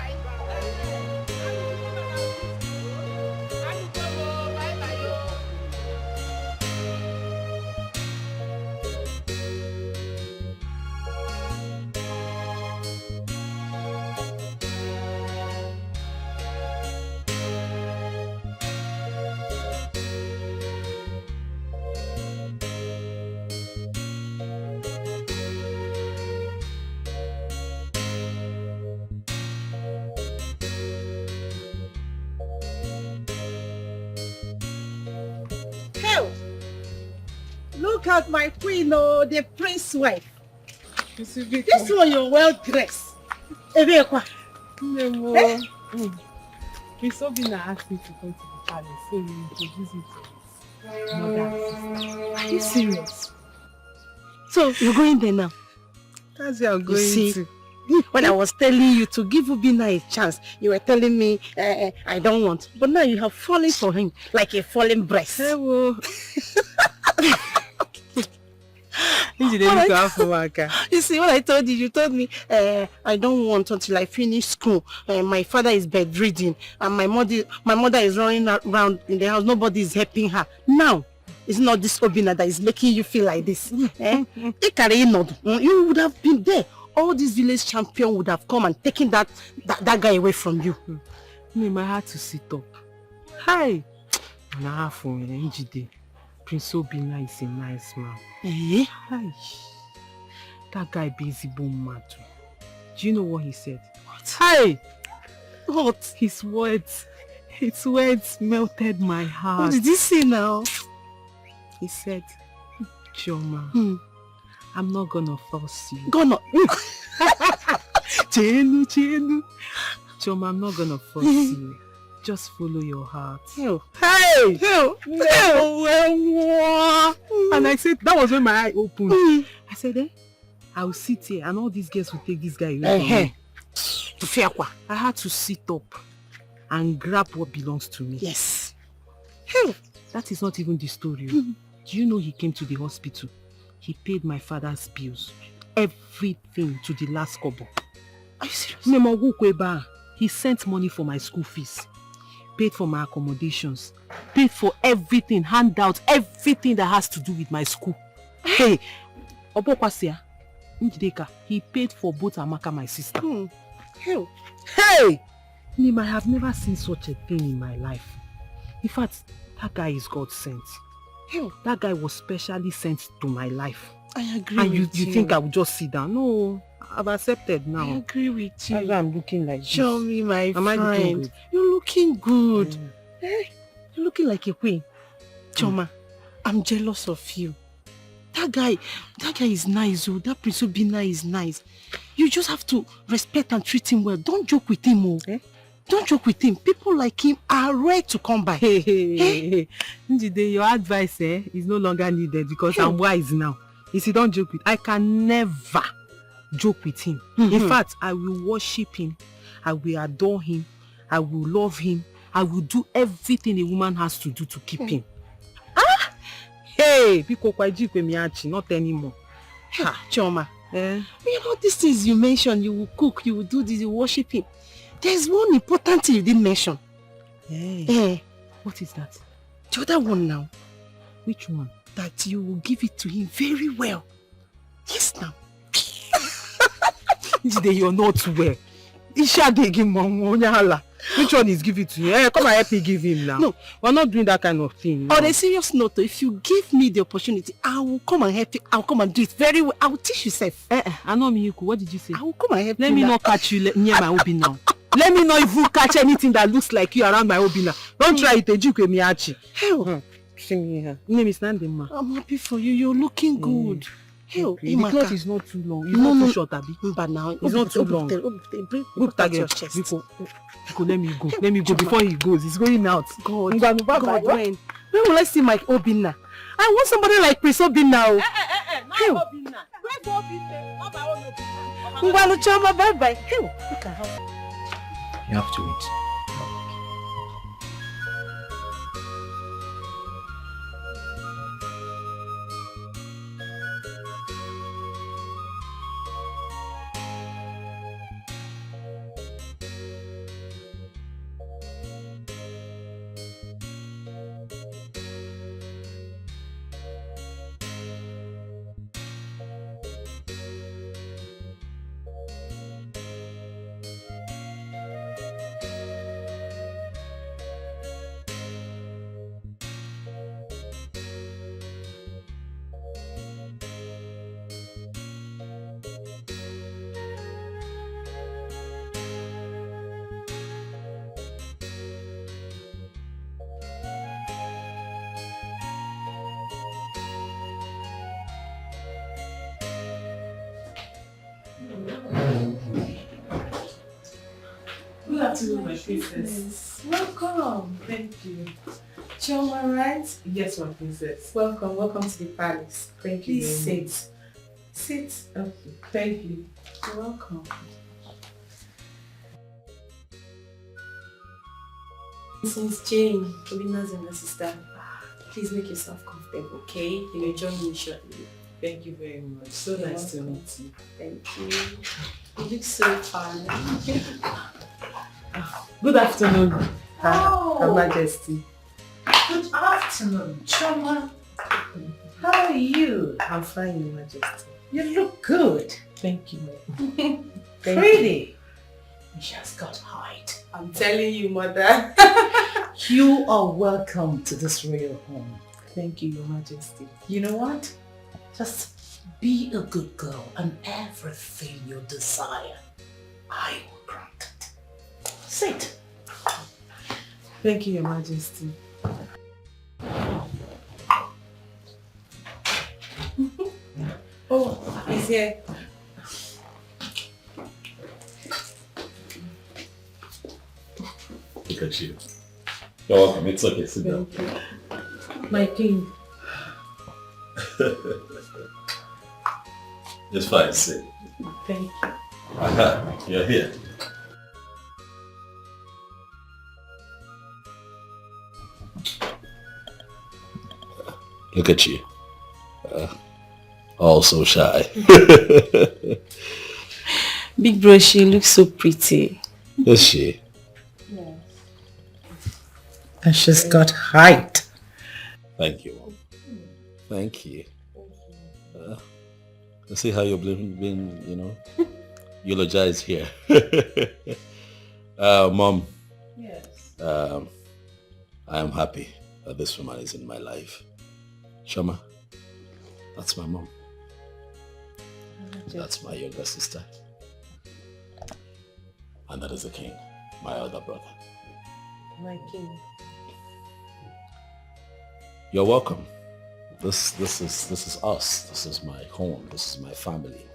Look at my queen, oh, the prince's wife. This one, you're well dressed. No. Prince Obina asked me to come to the palace, so we introduce you to his mother and sister. Are you serious? So, you're going there now? That's where I'm going to. When I was telling you to give Ubina a chance, you were telling me I don't want. But now you have fallen for him like a fallen breast. Hello. You see, what I told you told me, I don't want until I finish school. My father is bedridden, and my mother is running around in the house. Nobody is helping her. Now, it's not this Obina that is making you feel like this. You would have been there. All these village champion would have come and taken that guy away from you. I had to sit up. Hi. Prince Obina is a nice man. Hi. That guy busy boom mad. Do you know what he said? What? Hi. What? His words melted my heart. What did he say now? He said, Choma, I'm not gonna force you. Chenu. Choma, I'm not gonna force you. Just follow your heart. Hey! And I said, that was when my eye opened. I said, I'll sit here and all these girls will take this guy away from me. I had to sit up and grab what belongs to me. Yes. That is not even the story. Do you know he came to the hospital? He paid my father's bills. Everything to the last kobo. Are you serious? He sent money for my school fees. Paid for my accommodations. Paid for everything, handouts, everything that has to do with my school. Hey, Obokwasia, Njideka, he paid for both Amaka, my sister. Hey! Nima, I have never seen such a thing in my life. In fact, that guy is God sent. That guy was specially sent to my life. I agree and with you. You think I would just sit down? No, I've accepted now. I agree with you. That's why I'm looking like Show this. me, my Am friend. I looking good? You're looking good. You're looking like a queen. Choma, I'm jealous of you. That guy is nice. Oh. That Prince Obina is nice. You just have to respect and treat him well. Don't joke with him. Oh. Don't joke with him. People like him are rare to come by. Njide, your advice is no longer needed because I'm wise now. You see, don't joke with. I can never joke with him. In fact, I will worship him. I will adore him. I will love him. I will do everything a woman has to do to keep him. Hey, not anymore. Choma, you know these things you mentioned, you will cook, you will do this, you will worship him. There's one important thing you didn't mention. What is that? The other one now. Which one? That you will give it to him very well. Yes, now. You're not well. Which one is give it to you? Hey, come and help me give him now. No, we're not doing that kind of thing. No. On a serious note, if you give me the opportunity, I will come and help you. I'll come and do it very well. I will teach you self. I know Miyuku. What did you say? I will come and help you. Let me not catch you near my Obi now. Let me not even catch anything that looks like you around my Obi now. Don't try it, Ejikwe Miyachi. Hell. Name is Nandema. I'm happy for you. You're looking good. Hell, the cloth is not too long. It's No, not no. too short, Abi. But now It's not too long. Look at your chest. Biko, let me go. Let me go before he goes. He's going out. God, when will I see my Obina? I want somebody like Prince Obina. Ngwanu Chama, bye bye. Look at her. You have to eat. Good afternoon, my princess. Welcome. Thank you. Choma, right? Yes, my princess. Welcome to the palace. Thank you. Please very sit. Sit. Okay. Thank you. You're welcome. Since Jane, Obina's younger sister, please make yourself comfortable, okay? You will join me shortly. Thank you very much. So nice to meet you. Thank you. You look so fun. Good afternoon, Her Majesty. Good afternoon, Chama. How are you? I'm fine, Your Majesty. You look good. Thank you. Pretty. She has got height. I'm telling you, mother. You are welcome to this royal home. Thank you, Your Majesty. You know what? Just be a good girl and everything you desire, I will grant it. Sit. Thank you, Your Majesty. Oh, he's here. Look at you. You're welcome. It's okay. Sit down. My king. It's fine. Sit. Thank you. Aha, you're here. Look at you. All so shy. Big bro, she looks so pretty. Is she? Yes. And she's got height. Thank you, Mom. Thank you. I see how you've been, you know, eulogized here. Mom. Yes. I am happy that this woman is in my life. Chama, that's my mom. That's my younger sister. And that is the king, my elder brother. My king. You're welcome. This is us. This is my home. This is my family.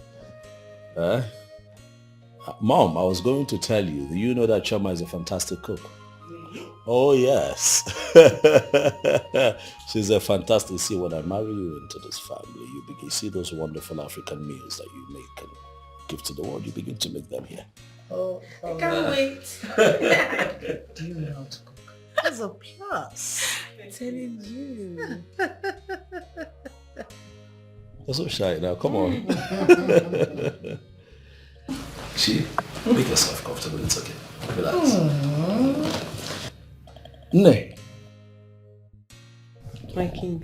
Mom, I was going to tell you, do you know that Chama is a fantastic cook? Oh yes. She's a fantastic. See, when I marry you into this family, you begin see those wonderful African meals that you make and give to the world. You begin to make them here. I can't wait. Do you know how to cook? That's a plus. I'm telling you. You're so shy now. Come on. See, make yourself comfortable. It's okay. Relax. Nay. My king.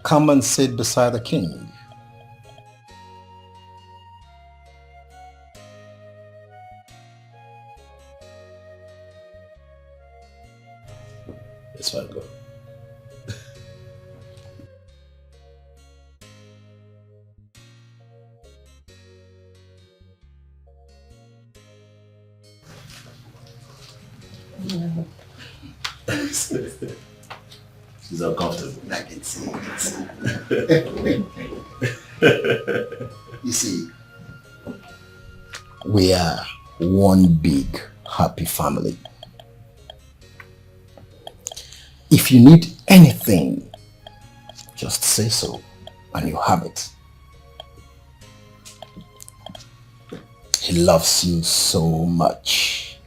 Come and sit beside the king. It's fine, go. She's uncomfortable. I can see. You see, we are one big happy family. If you need anything, just say so and you have it. He loves you so much.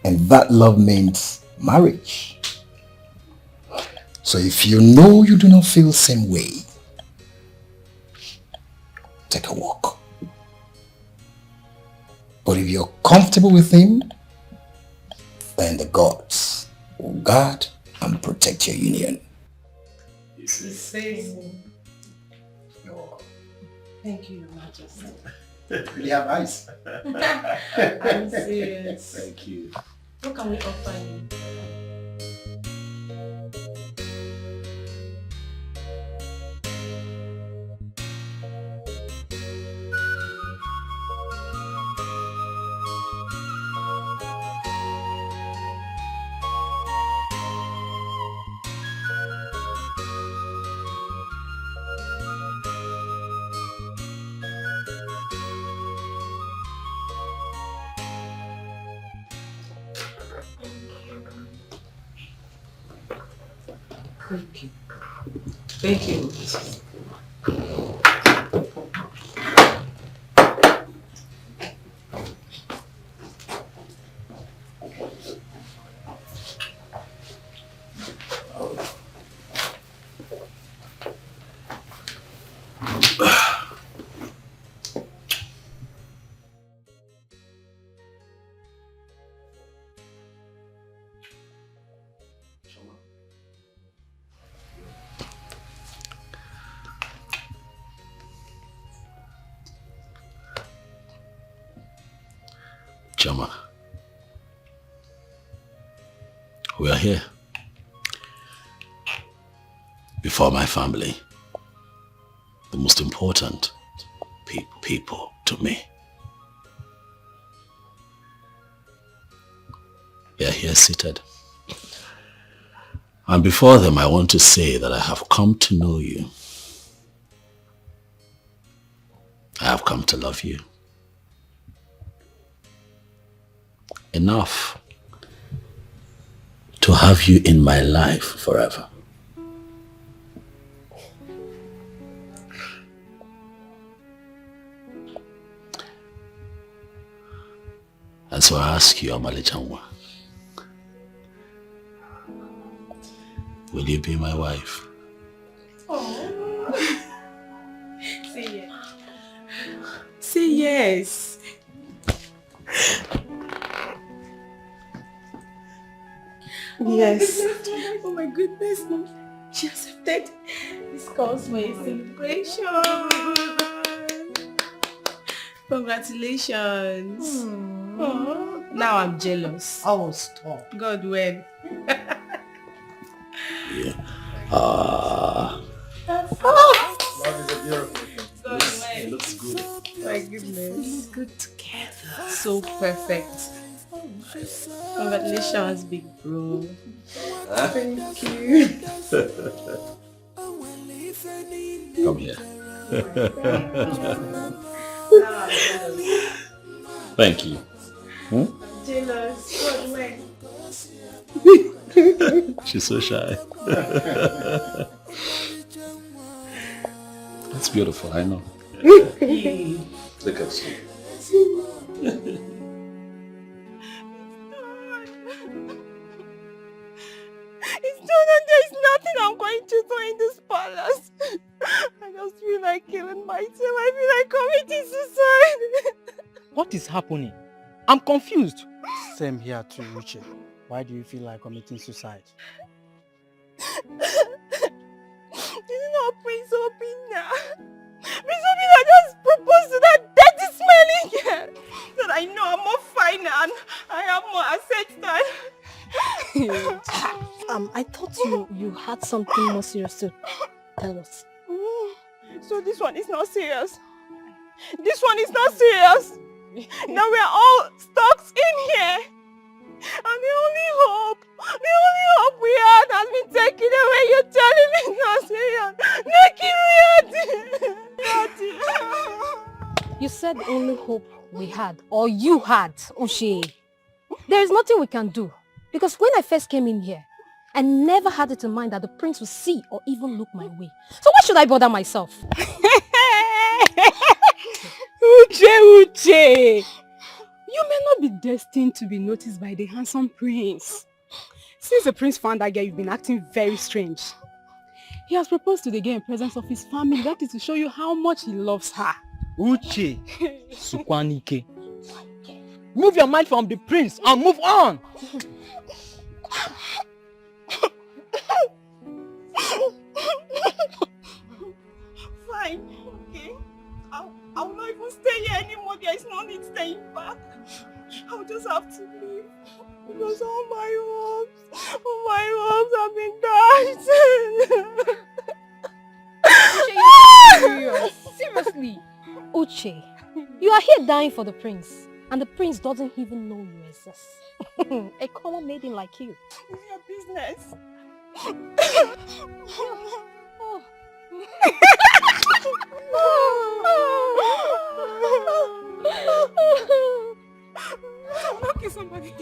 And that love means marriage. So if you know you do not feel the same way, take a walk. But if you're comfortable with him, then the gods will guard and protect your union. The same. Thank you, Your Majesty. You have eyes. I'm serious. Thank you. What can we offer you? Thank you. Thank you. Chama. We are here. Before my family. The most important people to me. They are here seated. And before them, I want to say that I have come to know you. I have come to love you. Enough to have you in my life forever. And so I ask you, Amali Chanwa, will you be my wife? Oh. Say yes. Say yes. Yes. Oh my goodness. She accepted. This calls for a celebration. Congratulations. Oh, now I'm jealous. Oh, stop. God will. Yeah. It looks good. My goodness. Good together. So perfect. Congratulations, big bro. Thank you. Come here. Thank you. Jealous. God when. She's so shy. That's beautiful, I know. Look at you. It's done and there's nothing I'm going to do in this palace. I just feel like killing myself. I feel like committing suicide. What is happening? I'm confused. Same here too, Uche. Why do you feel like committing suicide? This is not Prince Obina. Prince Obina just proposed to that dirty smelling girl. That I know I'm more fine and I have more assets than... I thought you had something more serious to tell us. So this one is not serious. This one is not serious. Now we are all stuck in here. And the only hope we had has been taken away. You're telling me it's not serious. You said the only hope we had, or you had, Uche. There is nothing we can do. Because when I first came in here, I never had it in mind that the prince would see or even look my way. So why should I bother myself? Uche! You may not be destined to be noticed by the handsome prince. Since the prince found that girl, you've been acting very strange. He has proposed to the girl in presence of his family. That is to show you how much he loves her. Uche, Sukwanike. Move your mind from the prince and move on. Fine, okay. I will not even stay here anymore. There is no need staying back. I'll just have to leave. Because all my hopes have been dashed. Uche, you're serious. Seriously. Uche, you are here dying for the prince. And the prince doesn't even know you exist. A common maiden like you. It's your business. Okay, somebody.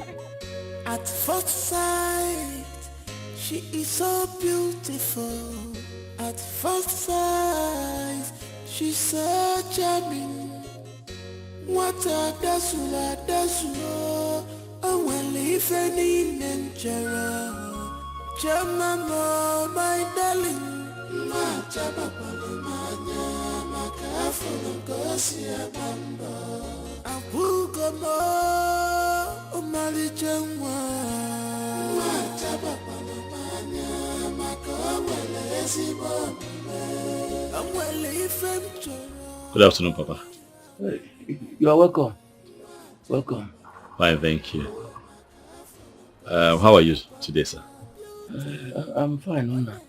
At first sight, she is so beautiful. At first sight, she's so charming. What a dasula, when living in Nigeria. Chama, my darling. Ma chaba palimanya, makafu ngosia bamba. Apugo mo, umali chengwa. Ma chaba palimanya, makawele sibombe. Amwele ifemcho. Good afternoon, Papa. You are welcome. Welcome. Fine, thank you. How are you today, sir? I'm fine, Honor.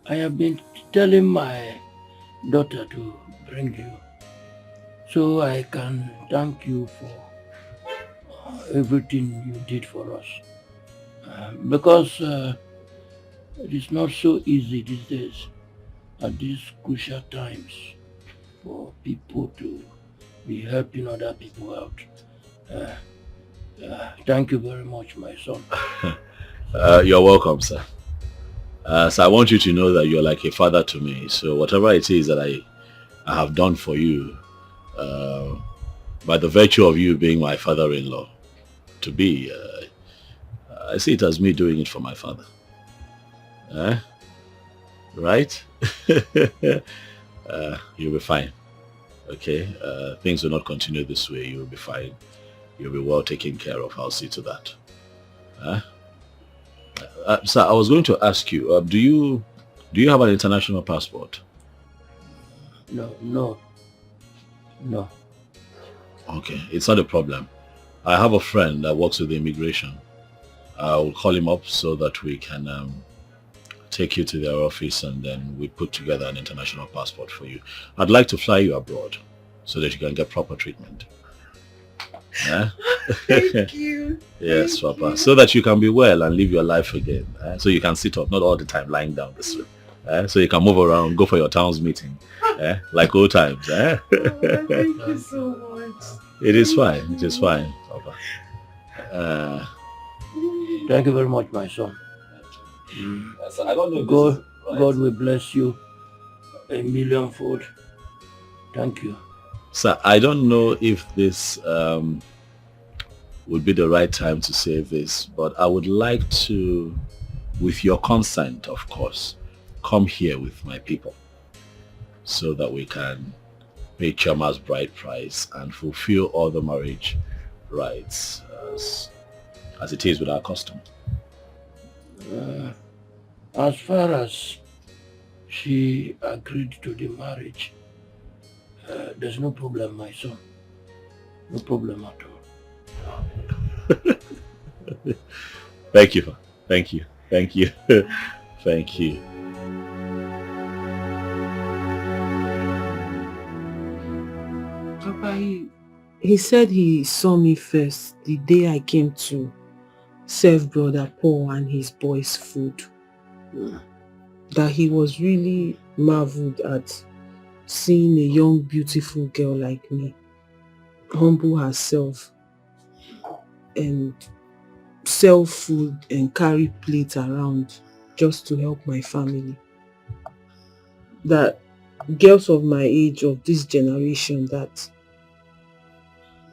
I have been telling my daughter to bring you so I can thank you for everything you did for us. Because it is not so easy these days at these crucial times for people to be helping other people out. Thank you very much, my son. You're welcome, sir. So I want you to know that you're like a father to me. So whatever it is that I have done for you, by the virtue of you being my father-in-law to be, I see it as me doing it for my father. Right? You'll be fine. Okay? Things will not continue this way. You'll be fine. You'll be well taken care of. I'll see to that. Sir, I was going to ask you, do you have an international passport? No. Okay, it's not a problem. I have a friend that works with immigration. I'll call him up so that we can take you to their office and then we put together an international passport for you. I'd like to fly you abroad so that you can get proper treatment. Thank you. Yes, Papa. So that you can be well and live your life again. So you can sit up, not all the time lying down this way. So you can move around, go for your town's meeting. Like old times. Thank you so much. It is fine. It is fine, Papa. Thank you very much, my son. I don't know God will bless you a millionfold. Thank you. Sir, I don't know if this would be the right time to say this, but I would like to, with your consent, of course, come here with my people so that we can pay Chama's bride price and fulfill all the marriage rights as it is with our custom. As far as she agreed to the marriage, there's no problem, my son. No problem at all. Thank you. Thank you. Thank you. Thank you. Papa, he said he saw me first the day I came to serve Brother Paul and his boys food. That he was really marveled at seeing a young, beautiful girl like me humble herself and sell food and carry plates around just to help my family. That girls of my age, of this generation, that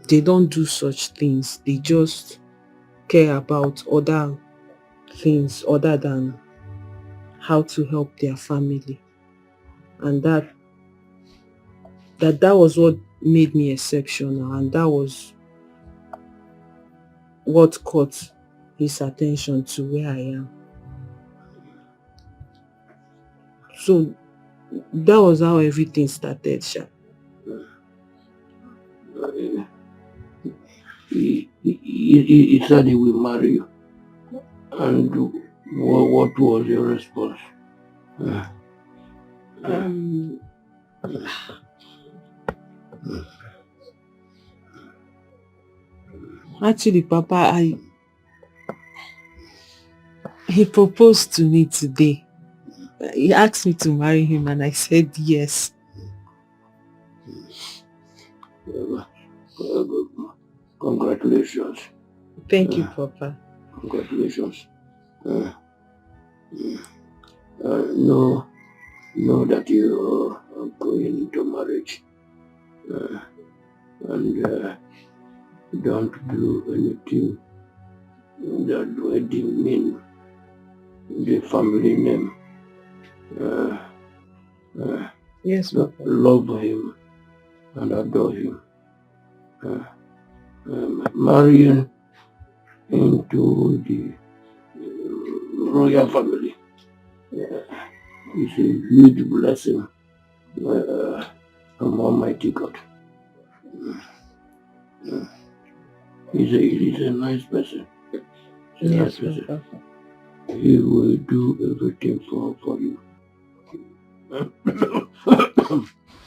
they don't do such things. They just care about other things other than how to help their family. And that was what made me exceptional, and that was what caught his attention to where I am. So that was how everything started, Sha. He said he will marry you. And what was your response? Actually, Papa, he proposed to me today. He asked me to marry him and I said yes. Congratulations. Thank you, Papa. Congratulations. Know that you are going into marriage. And don't do anything that would demean the family name. Yes, Papa. Love him and adore him. Marrying into the royal family is a huge blessing from Almighty God. He's a nice person. He's a nice person. He will do everything for you.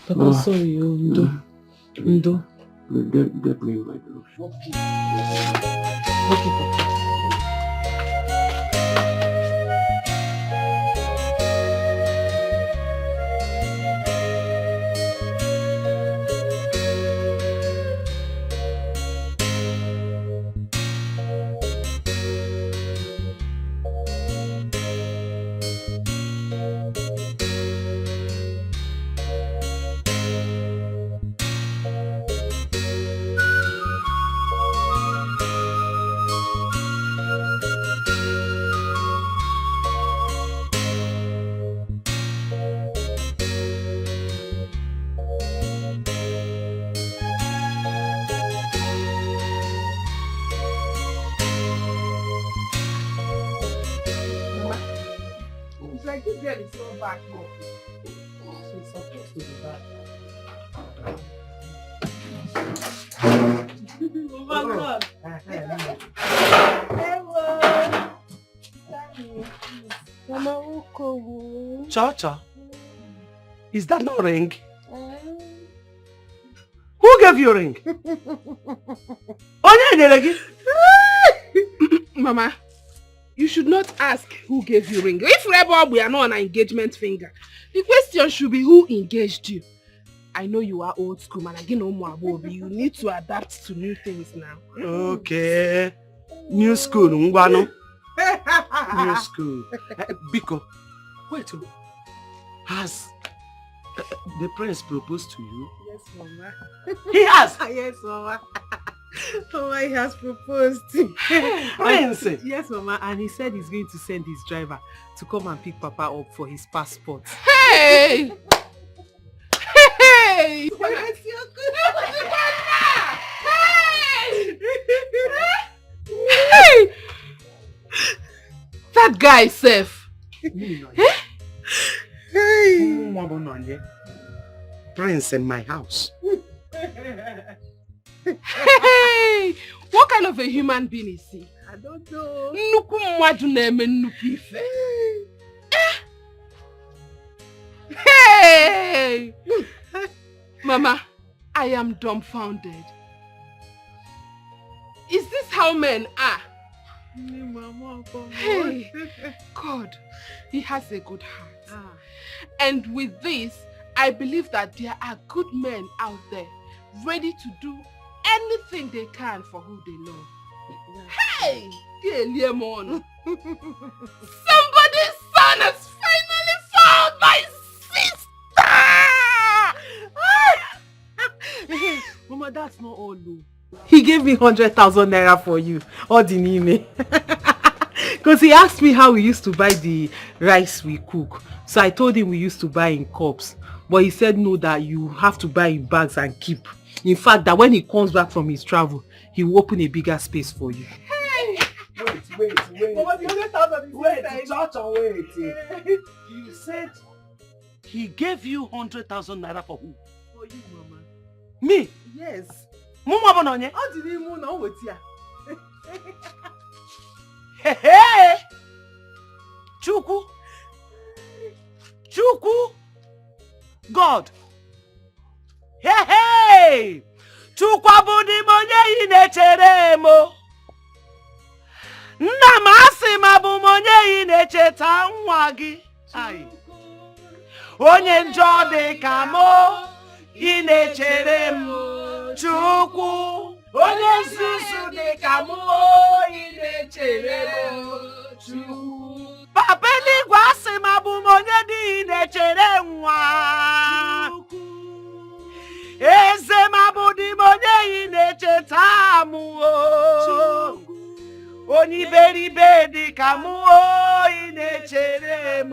Papa, sorry, Ndo. Get me my drugs. Okay, Papa. Like this girl is so back here. She's supposed to be back. Oh my God. Hello. Cha-cha, is that no ring? Who gave you a ring? Mama, you should not ask who gave you ring. If Rebel, we are not on an engagement finger. The question should be who engaged you. I know you are old school, man. Again, you need to adapt to new things now. Okay. New school, Ngwano. New school. Biko, wait. Has the prince proposed to you? Yes, Mama. He has? Yes, Mama. Mama, he has proposed. Prince? Yes, Mama, and he said he's going to send his driver to come and pick Papa up for his passport. Hey! Hey! Hey! That guy is safe. Prince in my house. Hey! What kind of a human being is he? I don't know. Hey! Mama, I am dumbfounded. Is this how men are? Hey, God, he has a good heart. And with this, I believe that there are good men out there ready to do anything they can for who they love. Hey! Somebody's son has finally found my sister! Mama, that's not all, though. He gave me 100,000 naira for you. All the name. Because he asked me how we used to buy the rice we cook. So I told him we used to buy in cups. But he said no, that you have to buy in bags and keep. In fact, that when he comes back from his travel, he will open a bigger space for you. Hey! Wait. Mama, the 100,000 is Wait. You said he gave you 100,000 naira for who? For you, Mama. Me? Yes. Mama Bononye? How did he move now with you? Hey! Chukwu! God! Hey! Chukwu abudi monye inechere mo. Nna m asị m abụ monye inecheta nwa gị. Onye njọ dị ka mo inechere m. Chukwu onye nzuzu dị ka mo inechere m. Chukwu Papa eluigwe asị m abụ monye dị inechere nwa. Eze m abụdị monye inecheta m. Onye iberibe dị ka m inechere m.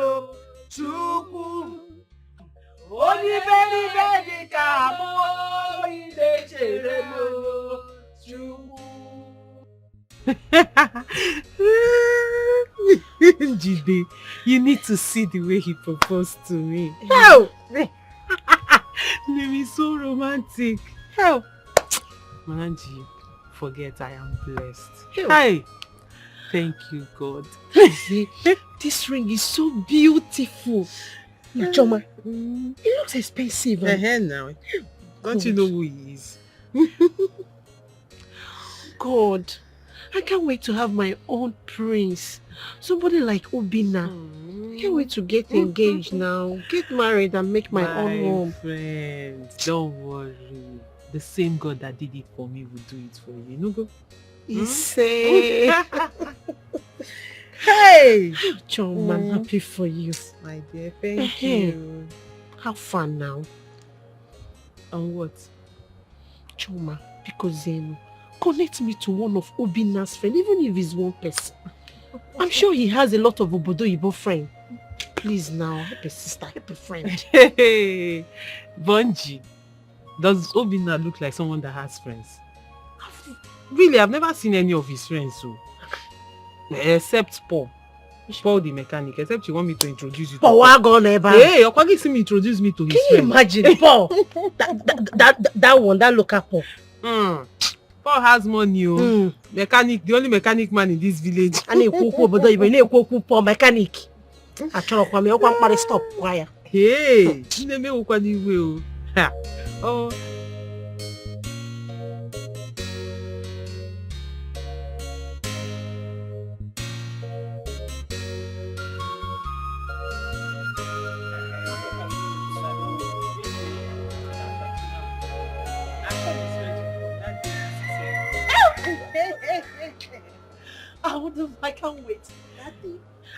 Chukwu onye iberibe dị ka m inechere m. Chukwu. Jide, you need to see the way he proposed to me. No! It is so romantic. Hell, Mananji, forget I am blessed. Ew. Hey, thank you, God. See, this ring is so beautiful. Choma, it looks expensive. Now. Don't you know who he is? God, I can't wait to have my own prince. Somebody like Obina. I can't wait to get engaged now. Get married and make my own home. Friend, don't worry. The same God that did it for me will do it for you. No go. Say. Hey! Choma, I'm happy for you. My dear, thank you. How fun now? On what? Choma, because connect me to one of Obina's friends, even if it's one person. I'm sure he has a lot of Obodo Ibo friends. Please now, help a sister, help a friend. Hey, Bunji, does Obina look like someone that has friends? Really, I've never seen any of his friends, so except Paul. Paul the mechanic, except you want me to introduce you to Paul. Wagon ever. Hey, you're going to introduce me to his friend. Can you imagine, Paul? that one, that local Paul. Paul has money, mechanic, the only mechanic man in this village. And he Paul mechanic. Stop. Why? Hey, oh. I can't wait. That day,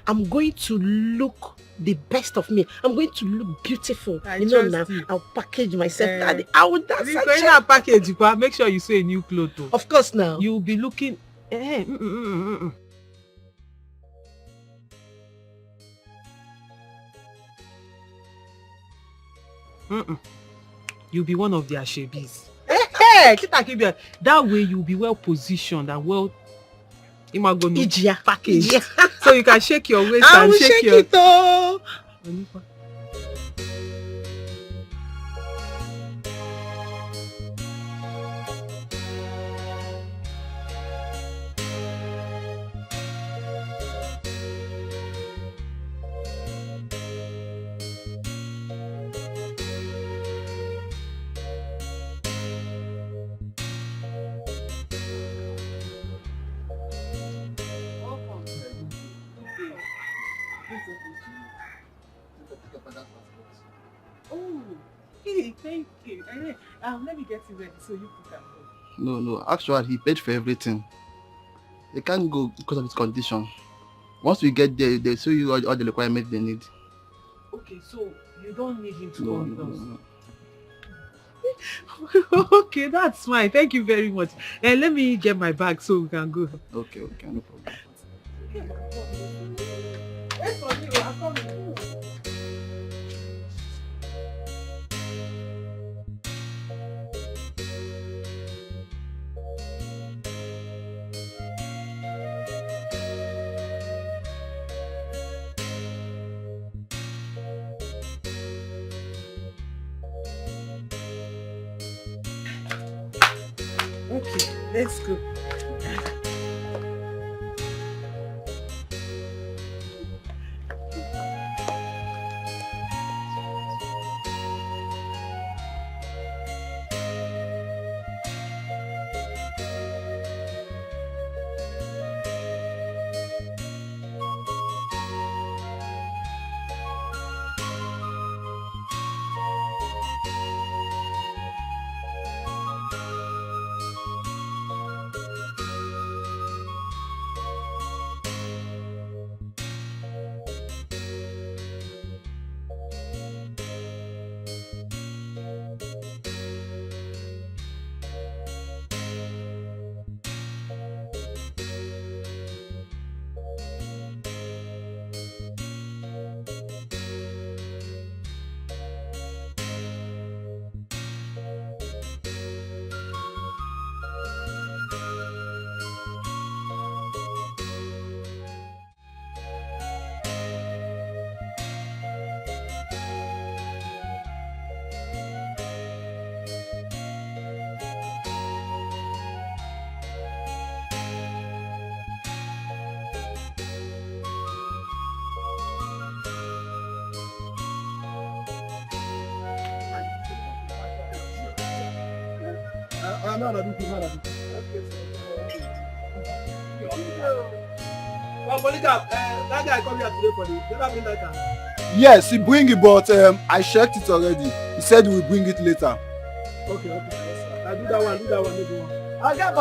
I'm going to look the best of me. I'm going to look beautiful. I know trust now. you. I'll package myself. Daddy, I will dance. If you're going to package, but make sure you sew a new clothes. Of course now. You'll be looking. You'll be one of their shebis. That way you'll be well positioned and well packaged. So you can shake your waist and shake your... it all. Oh, hey, thank you. Let me get you ready so you can go. No, actually he paid for everything. They can't go because of his condition. Once we get there, they'll show you all the requirements they need. Okay, so you don't need him to go with us. No. Okay, that's fine. Thank you very much. And let me get my bag so we can go. Okay, no problem. Okay, let's go. That guy come here today for the. Never bring that car. Yes, he bring it, but I checked it already. He said he will bring it later. Okay. Now do that one. Maybe one. I got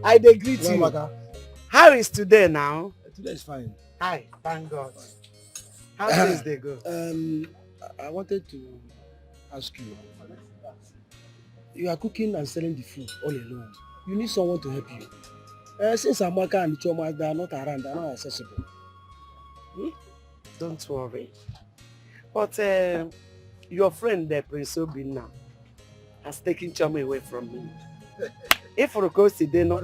I dey greet you. How is today now? Today is fine. Hi, thank God. How things they go? I wanted to ask you. You are cooking and selling the food all alone. You need someone to help you. Since Amaka and Choma, they are not around, they are not accessible. Don't worry. But your friend, the Prince Obina, has taken Choma away from me. If for course they know,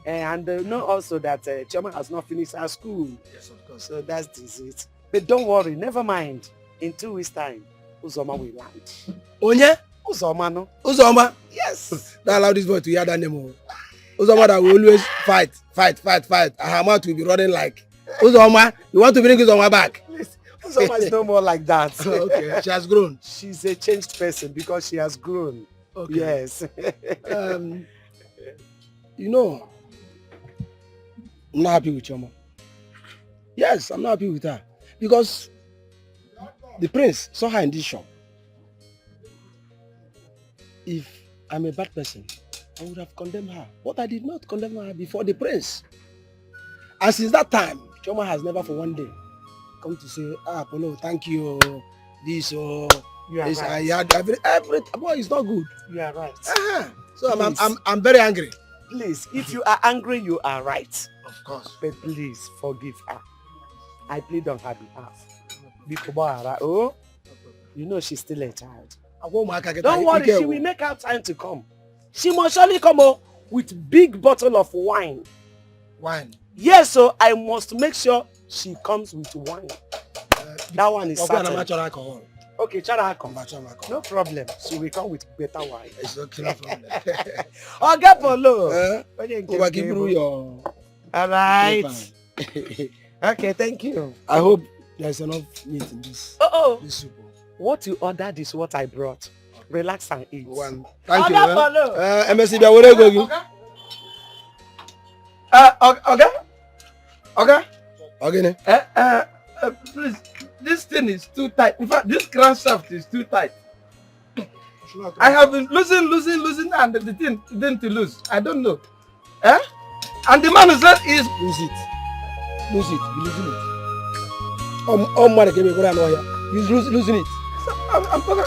and know also that Choma has not finished her school. Yes, of course. So that's it. But don't worry, never mind. In 2 weeks' time, Uzoma will land. Onye? Uzoma, no? Uzoma? Yes. Don't allow this boy to hear that name. Uzoma that will always fight. Her mouth will be running like, Uzoma, you want to bring Uzoma back? Please, Uzoma is no more like that. Okay, she has grown. She's a changed person because she has grown. Okay. Yes. You know, I'm not happy with Choma. Yes, I'm not happy with her. Because the prince saw her in this shop. If I'm a bad person, I would have condemned her. But I did not condemn her before the prince. And since that time, Choma has never for one day come to say, Polo, thank you, this, you are this, right. I had every boy, it's not good. You are right. So I'm very angry. Please, if you are angry, you are right. Of course. But please, forgive her. I plead on her behalf. Oh, you know she's still a child. Don't worry, she will make out time to come. She must surely come with big bottle of wine. Wine? Yes, so I must make sure she comes with wine. That one is certain. Alcohol. Okay, Chara come. No problem. She will come with better wine. It's okay, no problem. Okay, Polo. Give me your... All right. Okay, thank you. I hope there's enough meat in this. This soup. What you ordered is what I brought. Relax and eat. One. Thank you. MSC, please, this thing is too tight. In fact, this crankshaft is too tight. I have been losing, and the thing didn't lose. I don't know. And the man who said is lose it. Be losing it. He's losing it. I'm talking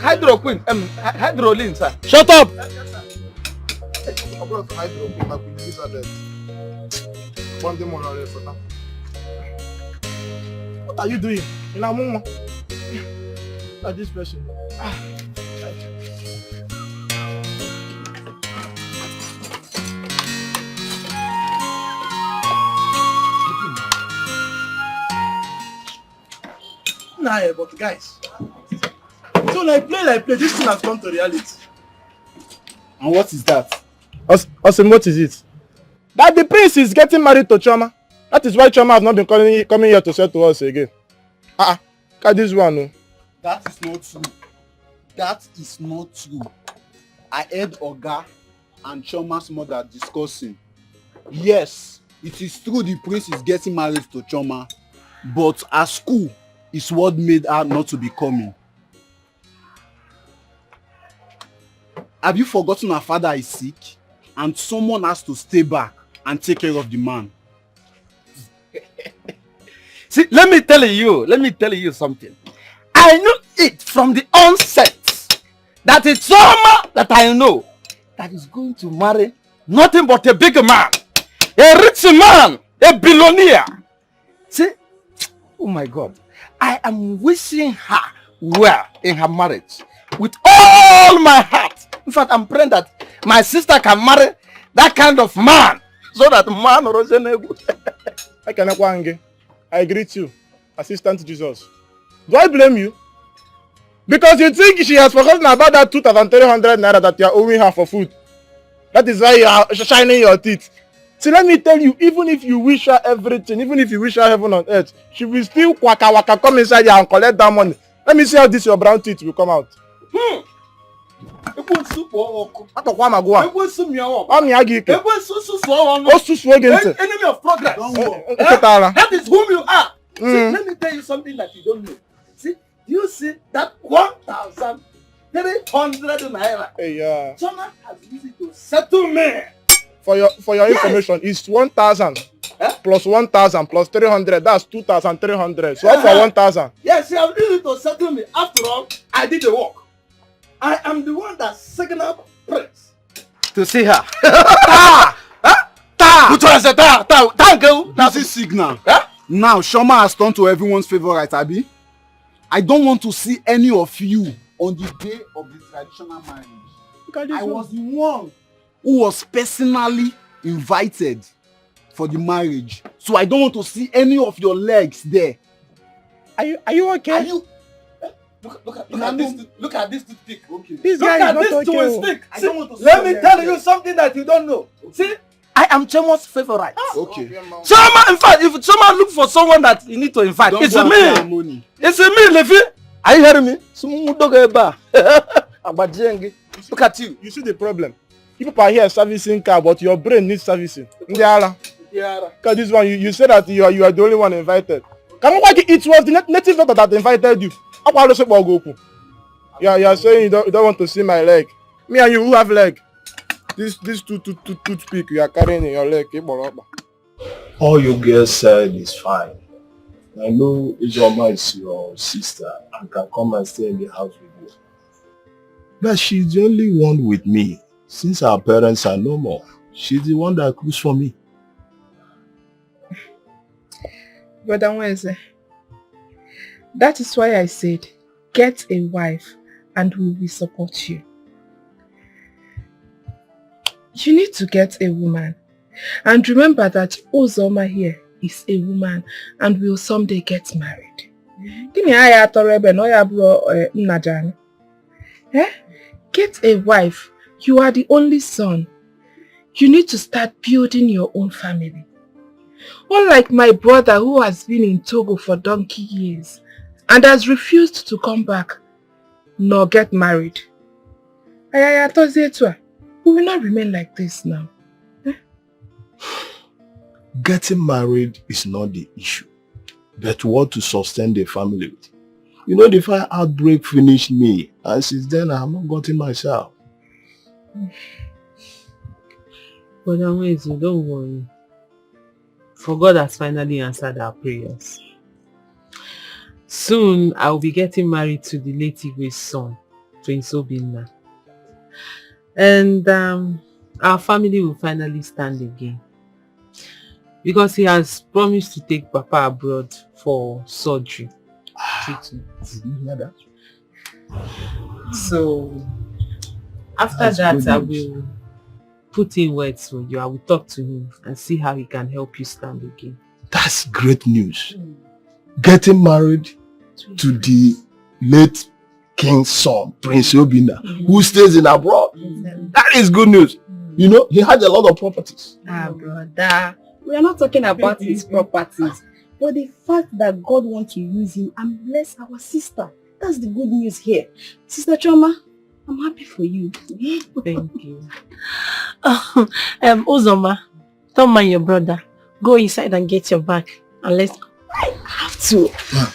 hydroquin, hydrolin, sir. Shut up! What are you doing? In a moment. At this person. Nah, but guys. So like play, this thing has come to reality. And what is that? Awesome, what is it? That the prince is getting married to Choma. That is why Choma has not been coming here to sell to us again. Look at this one. No? That is not true. That is not true. I heard Oga and Choma's mother discussing. Yes, it is true the prince is getting married to Choma, but at school is what made her not to be coming. Have you forgotten her father is sick and someone has to stay back and take care of the man? See, let me tell you something. I knew it from the onset that it's Choma that I know that is going to marry nothing but a big man, a rich man, a billionaire. See, oh my God, I am wishing her well in her marriage with all my heart. In fact, I'm praying that my sister can marry that kind of man so that man I greet you, Assistant Jesus. Do I blame you? Because you think she has forgotten about that 2,300 naira that you are owing her for food. That is why you are shining your teeth. See, let me tell you, even if you wish her everything, even if you wish her heaven on earth, she will still waka come inside here and collect that money. Let me see how this your brown teeth will come out. Ekwensu pụọ ọkụ. Atọkwa ma gwa. Ekwensu mịa ọkụ. Ọ mịa gị ike. Ekwensu susuo ọnụ. O susuo gị ntị. Enemy of progress. That is whom you are. See, let me tell you something that you don't know. See, you see that 1,300 naira. Hey, yeah. Chama has used it to settle me. For your information, it's 1,000 plus 1,000 plus 300. That's 2,300. So for 1,000. Yes, she has used it to settle me. After all, I did the work. I am the one that signaled Prince to see her. Which one is it? That's his signal. Now, Chama has turned to everyone's favorite, Abi. I don't want to see any of you on the day of the traditional marriage. I was the one who was personally invited for the marriage. So I don't want to see any of your legs there. Are you okay? Are you? Look at this toothpick. Okay. This Look guy at is this not okay. stick. I don't want to see Let me your tell legs you there. something that you don't know. See, I am Chamo's favorite. Okay. Chama, in fact, if Chama look for someone that you need to invite, it's me. It's me, Levi. Are you hearing me? Look at you. You see the problem? People are here servicing car, but your brain needs servicing. Because this one, you say that you are the only one invited. It was the native doctor that invited you. You are saying you don't want to see my leg. Me and you, who have leg? This toothpick you are carrying in your leg. All you girls said is fine. I know Ijoma is your sister and can come and stay in the house with you. But she's the only one with me. Since our parents are no more, she's the one that cooks for me. Brother Wednesday, that is why I said, get a wife and we will support you. You need to get a woman. And remember that Uzoma here is a woman and will someday get married. Get a wife. You are the only son. You need to start building your own family. Unlike my brother who has been in Togo for donkey years and has refused to come back nor get married. We will not remain like this now. Getting married is not the issue, but what to sustain the family with. You know, the fire outbreak finished me, and since then I have not gotten myself. But Wednesday, don't worry. For God has finally answered our prayers. Soon I will be getting married to the late Igwe's son, Prince Obinna. And our family will finally stand again. Because he has promised to take Papa abroad for surgery. Treatment. Did you hear that? So, after that, I will put in words for you. I will talk to him and see how he can help you stand again. That's great news. Getting married to the late king's son, Prince Obinna, who stays in abroad. That is good news. You know, he has a lot of properties. Brother, we are not talking about his properties, but the fact that God wants to use him and bless our sister. That's the good news here. Sister Chama, I'm happy for you. Thank you. Uzoma, don't mind your brother. Go inside and get your bag. And let's go. I have to.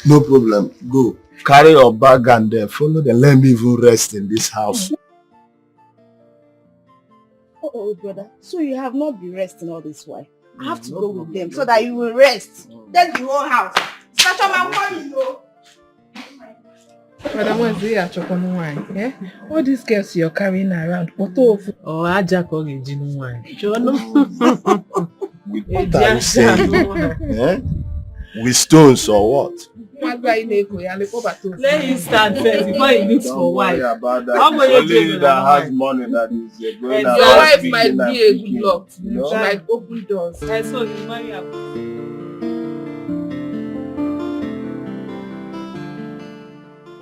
No problem. Go. Carry your bag and follow them. Let me even rest in this house. Oh, brother. So you have not been resting all this while. I have to go with them so that you will rest. That's the whole house. Sister Chama, I'm coming, though. Madam Wednesday, eh? All these girls you're carrying around, what of? Oh, I just call you wine. What are you saying? Eh? With stones or what? Let him start first before he looks for wife. Don't worry about that. Only that has money that is going your wife might be a good luck. She might open doors. So you marry her.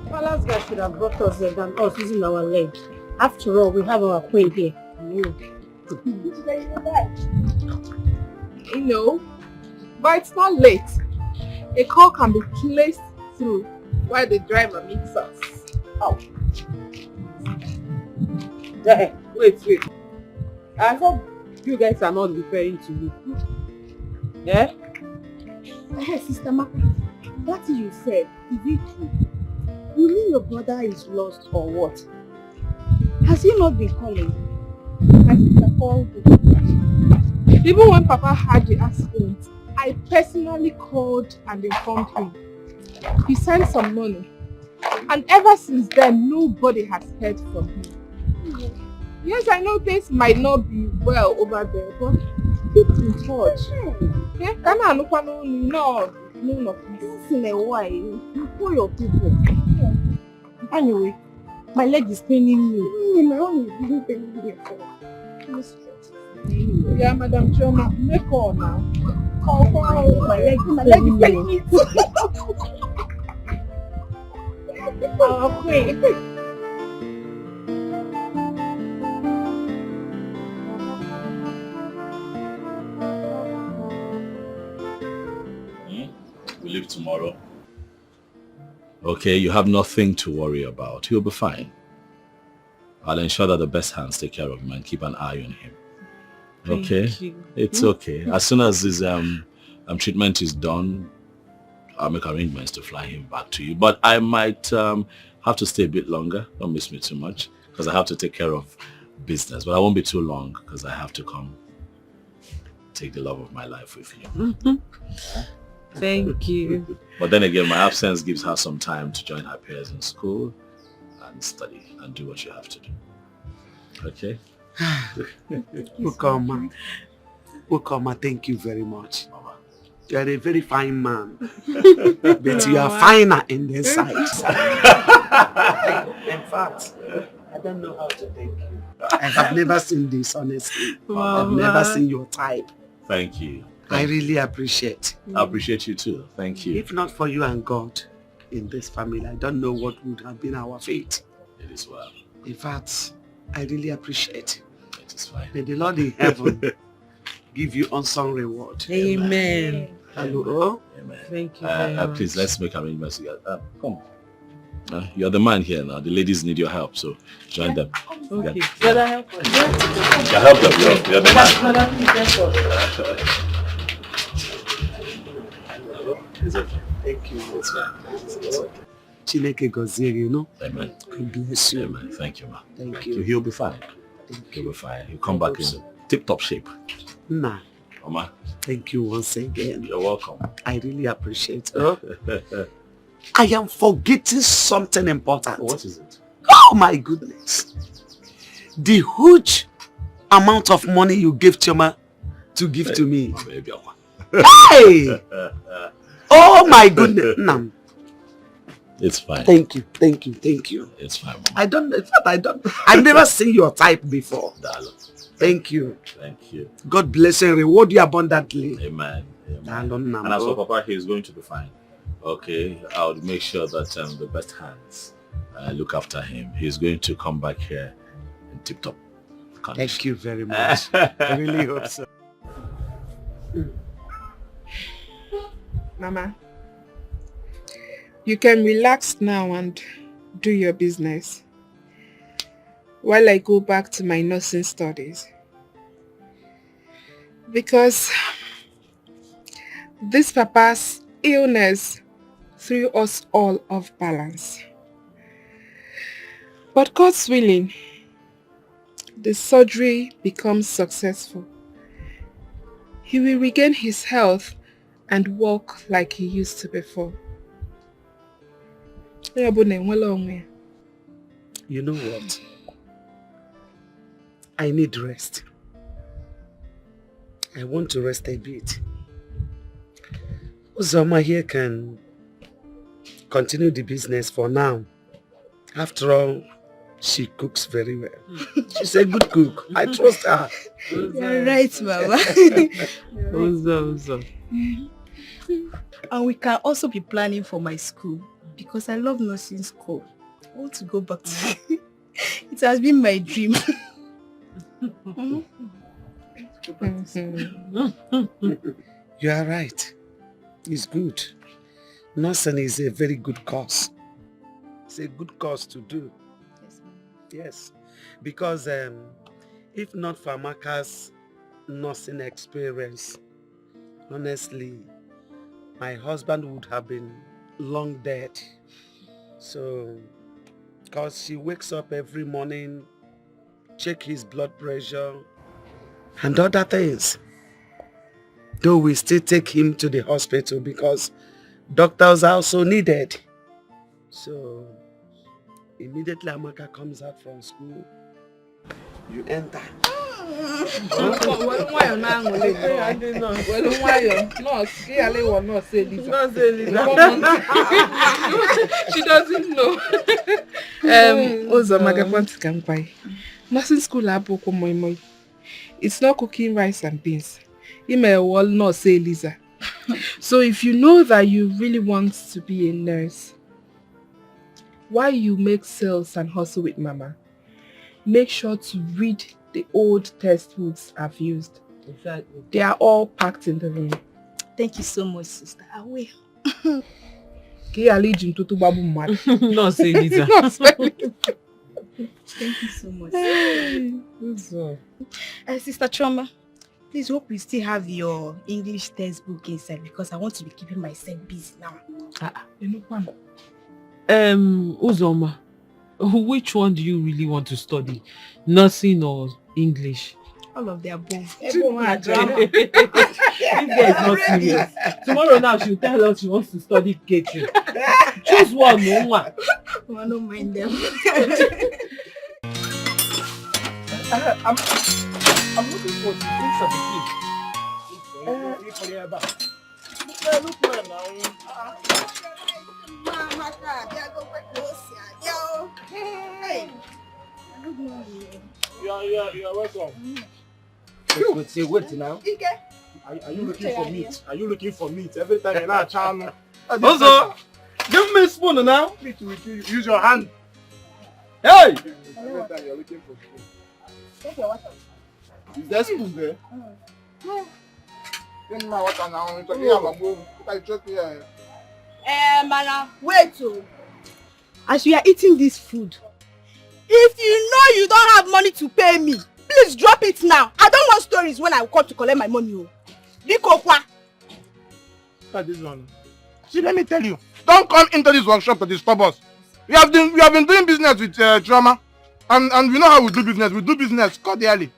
Palace guy should have brought us there than us using our leg. After all, we have our queen here. You know, but it's not late. A call can be placed through while the driver meets us. Oh. Wait. I hope you guys are not referring to me. Yeah? Hey, Sister Ma, what you said, is it true? You mean your brother is lost or what? Has he not been calling? My sister called him. Even when Papa had the accident, I personally called and informed him. He sent some money. And ever since then, nobody has heard from him. Yes, I know things might not be well over there, but keep in touch. Yeah, can I look on no Once in a while, you call your people. Anyway, my leg is paining me. My own is even paining me. Yeah, Madam Choma, make call now. Call. My leg is paining me. I'll pray. We leave tomorrow. Okay, you have nothing to worry about. He'll be fine. I'll ensure that the best hands take care of him and keep an eye on him. Okay? Thank you. It's okay. As soon as his treatment is done, I'll make arrangements to fly him back to you. But I might have to stay a bit longer. Don't miss me too much, because I have to take care of business. But I won't be too long, because I have to come take the love of my life with you. Thank you. But then again, my absence gives her some time to join her peers in school and study and do what you have to do. Okay? Ukoma, thank you very much. You are a very fine man, but you are finer in the inside. In fact, I don't know how to thank you. I have never seen this, honestly. I've never seen your type. Thank you. I really appreciate. I appreciate you too. Thank you. If not for you and God in this family, I don't know what would have been our fate. It is well. In fact, I really appreciate. It is fine. May the Lord in heaven give you unsung reward. Amen. Hello. Amen. Thank you very much. Please, let's make arrangements together. Come. You're the man here now. The ladies need your help, so join them. Okay. Yeah. Brother, help us. Yeah, help them. You're the man. It's okay. Thank you. It's fine. It's okay. Chineke gozie you know. Amen. God bless you. Amen. Thank you, ma. Thank you. He'll be fine. He'll be fine. He'll come back in tip-top shape. Nah. Oma. Thank you once again. You're welcome. I really appreciate it. I am forgetting something important. What is it? Oh my goodness. The huge amount of money you gave Choma to give to me. Hey! Oh my goodness. Nam. It's fine. Thank you. It's fine, Mama. I've never seen your type before. Thank you. Thank you. God bless and reward you abundantly. Amen. And as for Papa, he's going to be fine. Okay, I'll make sure that the best hands look after him. He's going to come back here in tip-top condition. Thank you very much. I really hope so. Mama, you can relax now and do your business while I go back to my nursing studies. Because this Papa's illness threw us all off balance. But God's willing, the surgery becomes successful. He will regain his health and walk like he used to before. You know what? I need rest. I want to rest a bit. Uzoma here can continue the business for now. After all, she cooks very well. She's a good cook. I trust her. You're right, Mama. And we can also be planning for my school because I love nursing school. I want to go back to it. It has been my dream. You are right. It's good. Nursing is a very good cause. It's a good cause to do. Yes. Because if not for Amaka's nursing experience, honestly, my husband would have been long dead. So, because she wakes up every morning, check his blood pressure and other things. Though we still take him to the hospital because doctors are also needed. So, immediately Amaka comes out from school, you enter. She doesn't know. Nursing school it's not cooking rice and beans. You may well not say Lisa. So if you know that you really want to be a nurse, while you make sales and hustle with Mama, make sure to read the old textbooks I've used. Exactly. They are all packed in the room. Thank you so much, sister. I will. No, say Lisa. Thank you so much. Sister Chama, please hope you still have your English textbook inside because I want to be keeping myself busy now. Uzoma, which one do you really want to study? Nursing or English? All of the above. If there is not serious, tomorrow now she'll tell us she wants to study catering. Choose one, no one. I don't mind them. I'm looking for the things of the You're welcome. Wait now. Are you looking for meat? Are you looking for meat? Every time you're not channel. Also, give me a spoon now. Use your hand. Hey! Every time you're looking for food. Is there spoon there? Mana, wait. As we are eating this food, if you know you don't have money to pay me, please drop it now. I don't want stories when I will come to collect my money. Look at this one. See, let me tell you. Don't come into this workshop to disturb us. We have been doing business with drama. And we know how we do business. We do business cordially.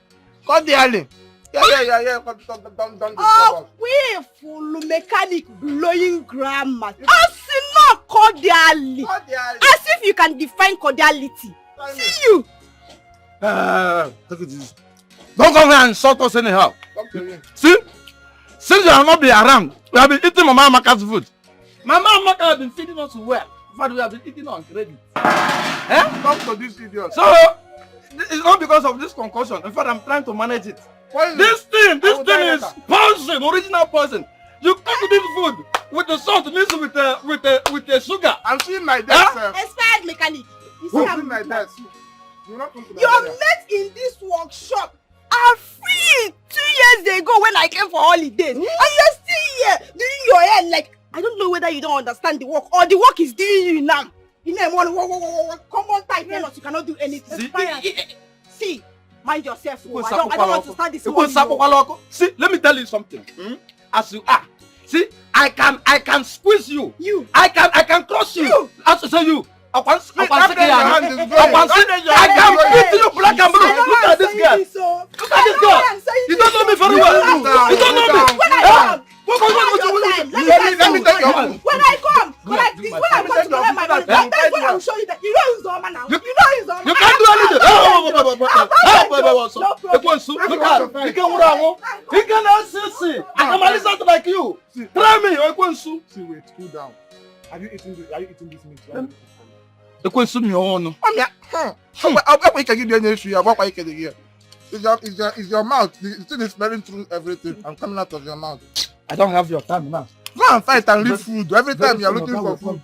Cordially. Yeah. Don't disturb us. We full mechanic blowing grammar. As not cordially. As if you can define cordiality. See you. Look at this. Don't come here and insult us anyhow. See? Since you have not been around, we have been eating Mama Amaka's food. Mama Amaka has been feeding us well. In fact, we have been eating on credit. Come to this idiot. So, it's not because of this concussion. In fact, I'm trying to manage it. This thing is poison, original poison. You cook this food with the salt mixed with the sugar. I'm seeing my desk, sir. Expired mechanic. You see I'm how seeing my desk. You're not coming to your mates in this workshop are free 2 years ago when I came for holidays. And you're still here doing your hair like, I don't know whether you don't understand the work or the work is doing you now. You know, come on tight, you cannot do anything. See, mind yourself. I don't want to start this morning. See, let me tell you something. As you are, see, I can squeeze you. I can crush you. As you say you. I can beat you black and blue. Look at this girl. Look at this girl. You don't know me very well. You don't know me. Let me take your hand. When I come to collect my money, that's when I will show you that you know he's Zoma now. You know he's Zoma. You can't do anything. He cannot see. I can listen like you. Try me. See, wait, cool down. Are you eating this meat? It's your mouth. The thing is smelling through everything. I'm coming out of your mouth. I don't have your time now. Go and fight and leave food. Every time you're looking for food.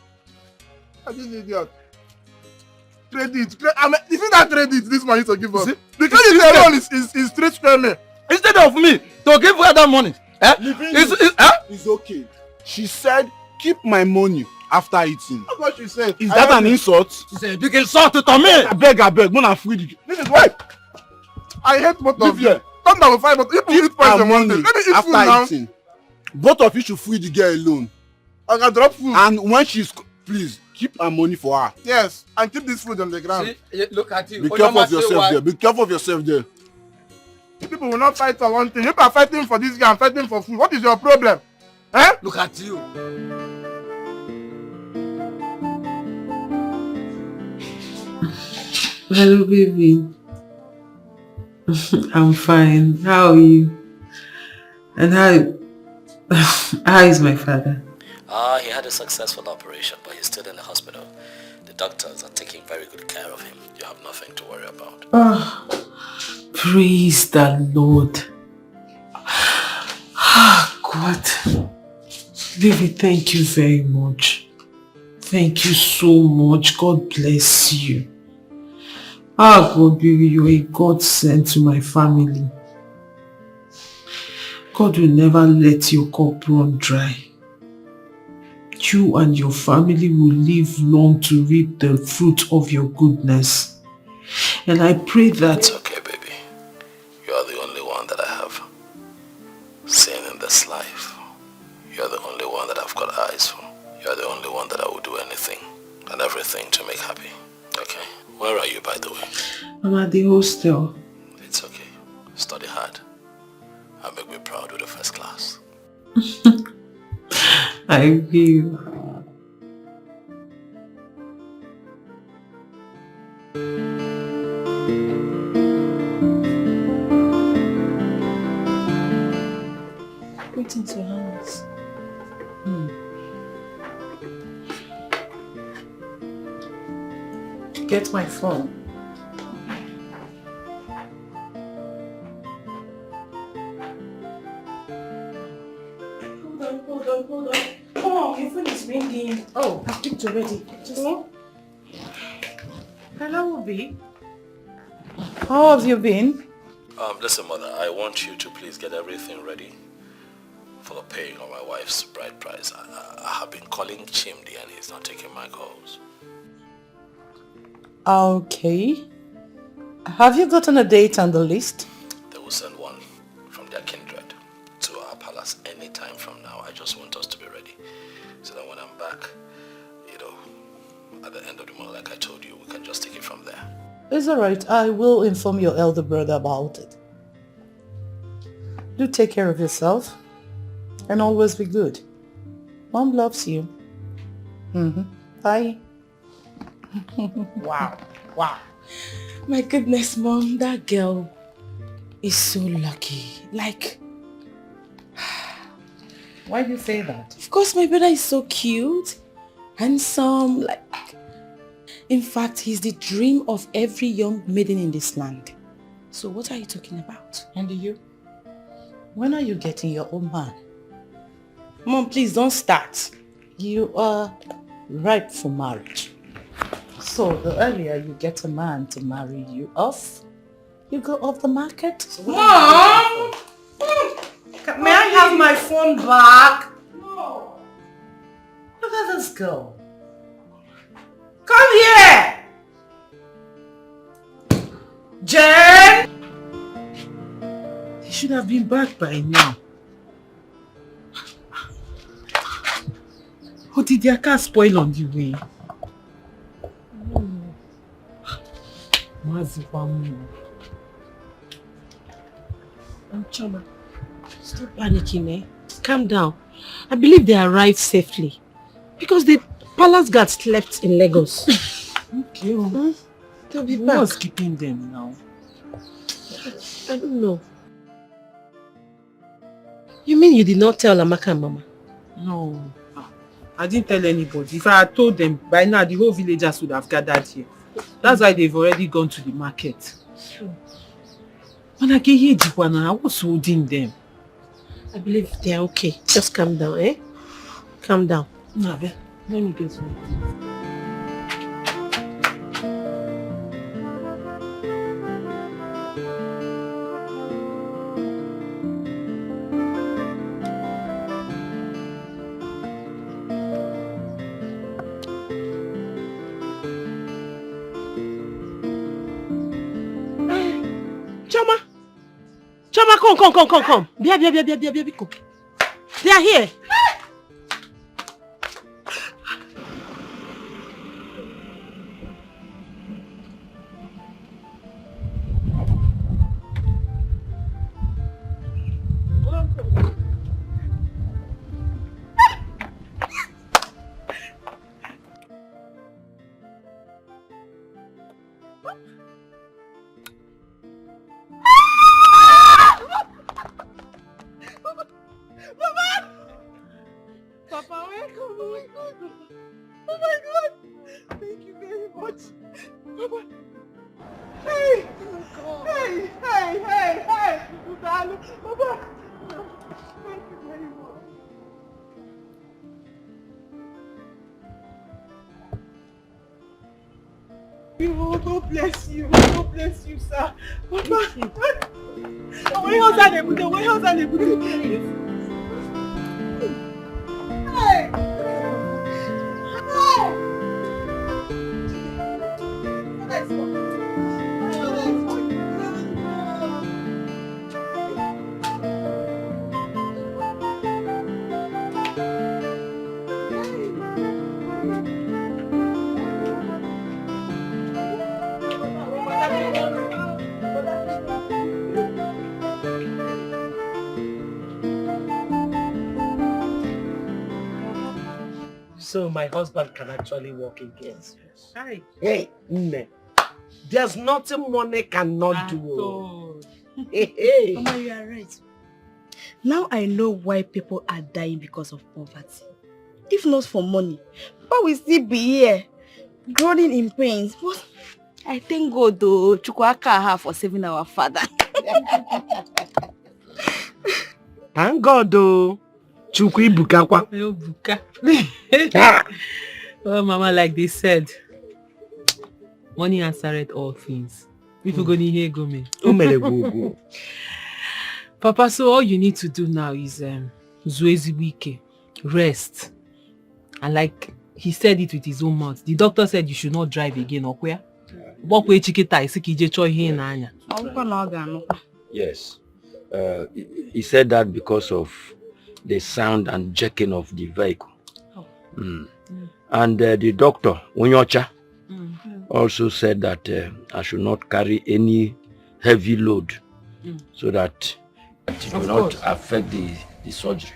This idiot. Credit. I mean, is it that credit this money to give us? The credit alone is straight screaming. Instead of me to give her that money, It's okay. She said, keep my money. after eating. That's what she said. Is that an insult? She said, big insult to me. I beg, Mona free the girl. This is why I hate both of you. Here. Come down with five, but if you eat poison one day, let me eat food now. After eating, both of you should free the girl alone. I can drop food. And when she's, please, keep her money for her. Yes, and keep this food on the ground. See, look at you. Be careful of yourself there. Be careful of yourself there. People will not fight for one thing. If you are fighting for this guy and fighting for food, what is your problem? Eh? Look at you. Hello, baby. I'm fine. How are you? And how is my father? He had a successful operation, but he's still in the hospital. The doctors are taking very good care of him. You have nothing to worry about. Oh, praise the Lord. God. Baby, thank you very much. Thank you so much. God bless you. God, baby, you're a God sent to my family. God will never let your cup run dry. You and your family will live long to reap the fruit of your goodness. And I pray that... It's okay, baby. You are the only one that I have seen in this life. You are the only one that I've got eyes for. You are the only one that I will do anything and everything to make happy. Okay? Where are you, by the way? I'm at the hostel. It's okay. Study hard. And make me proud with the first class. I will. Greetings, your Highness. Get my phone. Hold on. Come on, your phone is ringing. Oh, I've picked already. Hello, Obi. How have you been? Listen, Mother, I want you to please get everything ready for the paying of my wife's bride price. I have been calling Chimdi and he's not taking my calls. Okay. Have you gotten a date on the list? They will send one from their kindred to our palace any time from now. I just want us to be ready so that when I'm back, at the end of the month, like I told you, we can just take it from there. It's alright. I will inform your elder brother about it. Do take care of yourself and always be good. Mom loves you. Bye. Wow. My goodness, Mom, that girl is so lucky. Like... Why do you say that? Of course, my brother is so cute, handsome, like... In fact, he's the dream of every young maiden in this land. So what are you talking about? And you? When are you getting your own man? Mom, please don't start. You are ripe for marriage. So the earlier you get a man to marry you off, you go off the market. So Mom! May I have my phone back? No. Look at this girl. Come here! Jen! He should have been back by now. Or did their car spoil on the way? Chama, stop panicking, eh? Calm down. I believe they arrived safely. Because the palace guard slept in Lagos. Okay. They'll be Who back. was keeping them now? I don't know. You mean you did not tell Amaka and Mama? No. I didn't tell anybody. If I had told them, by now the whole villagers would have gathered here. That's why they've already gone to the market. Sure. When I get here, I was holding them. I believe they are okay. Just calm down, eh? Calm down. No, let me get some. Mama, come. Bia, Biko. They are here. Papa, welcome. Oh my God. Thank you very much. Papa. Hey. Hey. Darling. Papa. Thank you very much. God bless you. God bless you, sir. Papa. Where else are they putting? Hey! Let's go. So my husband can actually walk again. Hi. Hey, Nne. There's nothing money cannot do. Hey. Mama, you are right. Now I know why people are dying because of poverty. If not for money, why will still be here, groaning in pains? But I thank God though, Chukwaka for saving our father. Thank God though. Chukwu Ibuka kwa. Oh, Mama, like they said, money answered all things. If you go hear go me. Papa, so all you need to do now is Zuezi Wike, rest. And like he said it with his own mouth. The doctor said you should not drive again, or where? Yes. He said that because of the sound and jerking of the vehicle. And the doctor, Unyocha, also said that I should not carry any heavy load so that it will not affect the surgery.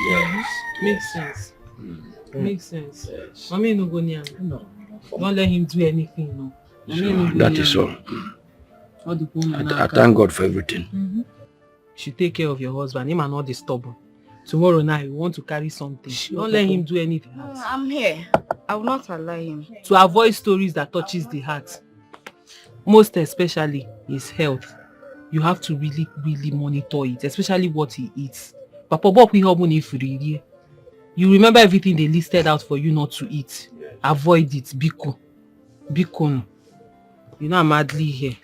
Yes. Makes sense. Makes sense. Mommy no go near me. No. Don't let him do anything, no. That is all. I thank God for everything. You should take care of your husband. Him and not disturb him. Tomorrow night, you want to carry something. Don't let him do anything else. I'm here. I will not allow him. To avoid stories that touches the heart, most especially his health, you have to really monitor it, especially what he eats. Papa, you remember everything they listed out for you not to eat. Avoid it. Biko. Biko. You know I'm madly here.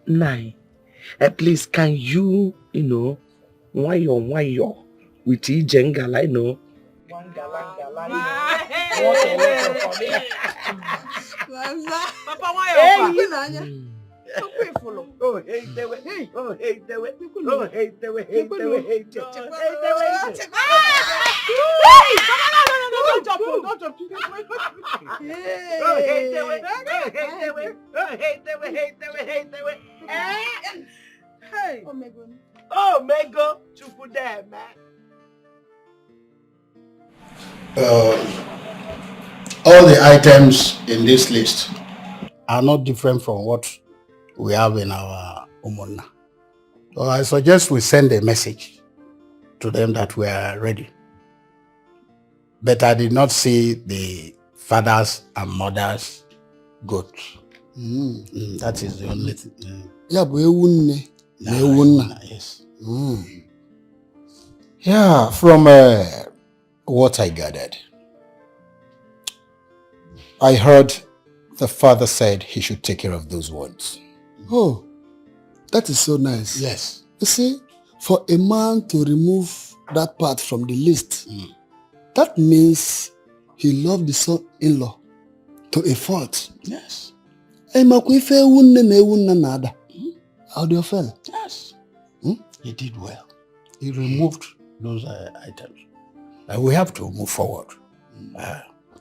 Nine. At least can you why you with Ijengala, I know. Papa, why Oh, Mego, Chupu there, man. All the items in this list are not different from what we have in our Umonna. So I suggest we send a message to them that we are ready. But I did not see the fathers and mothers goats. That is the only thing. Yes. Yeah, from what I gathered, I heard the father said he should take care of those ones. Oh, that is so nice. Yes. You see, for a man to remove that part from the list, that means he loved the son-in-law to a fault. Yes. I Audio fell? Yes. He did well. He removed those items. We have to move forward.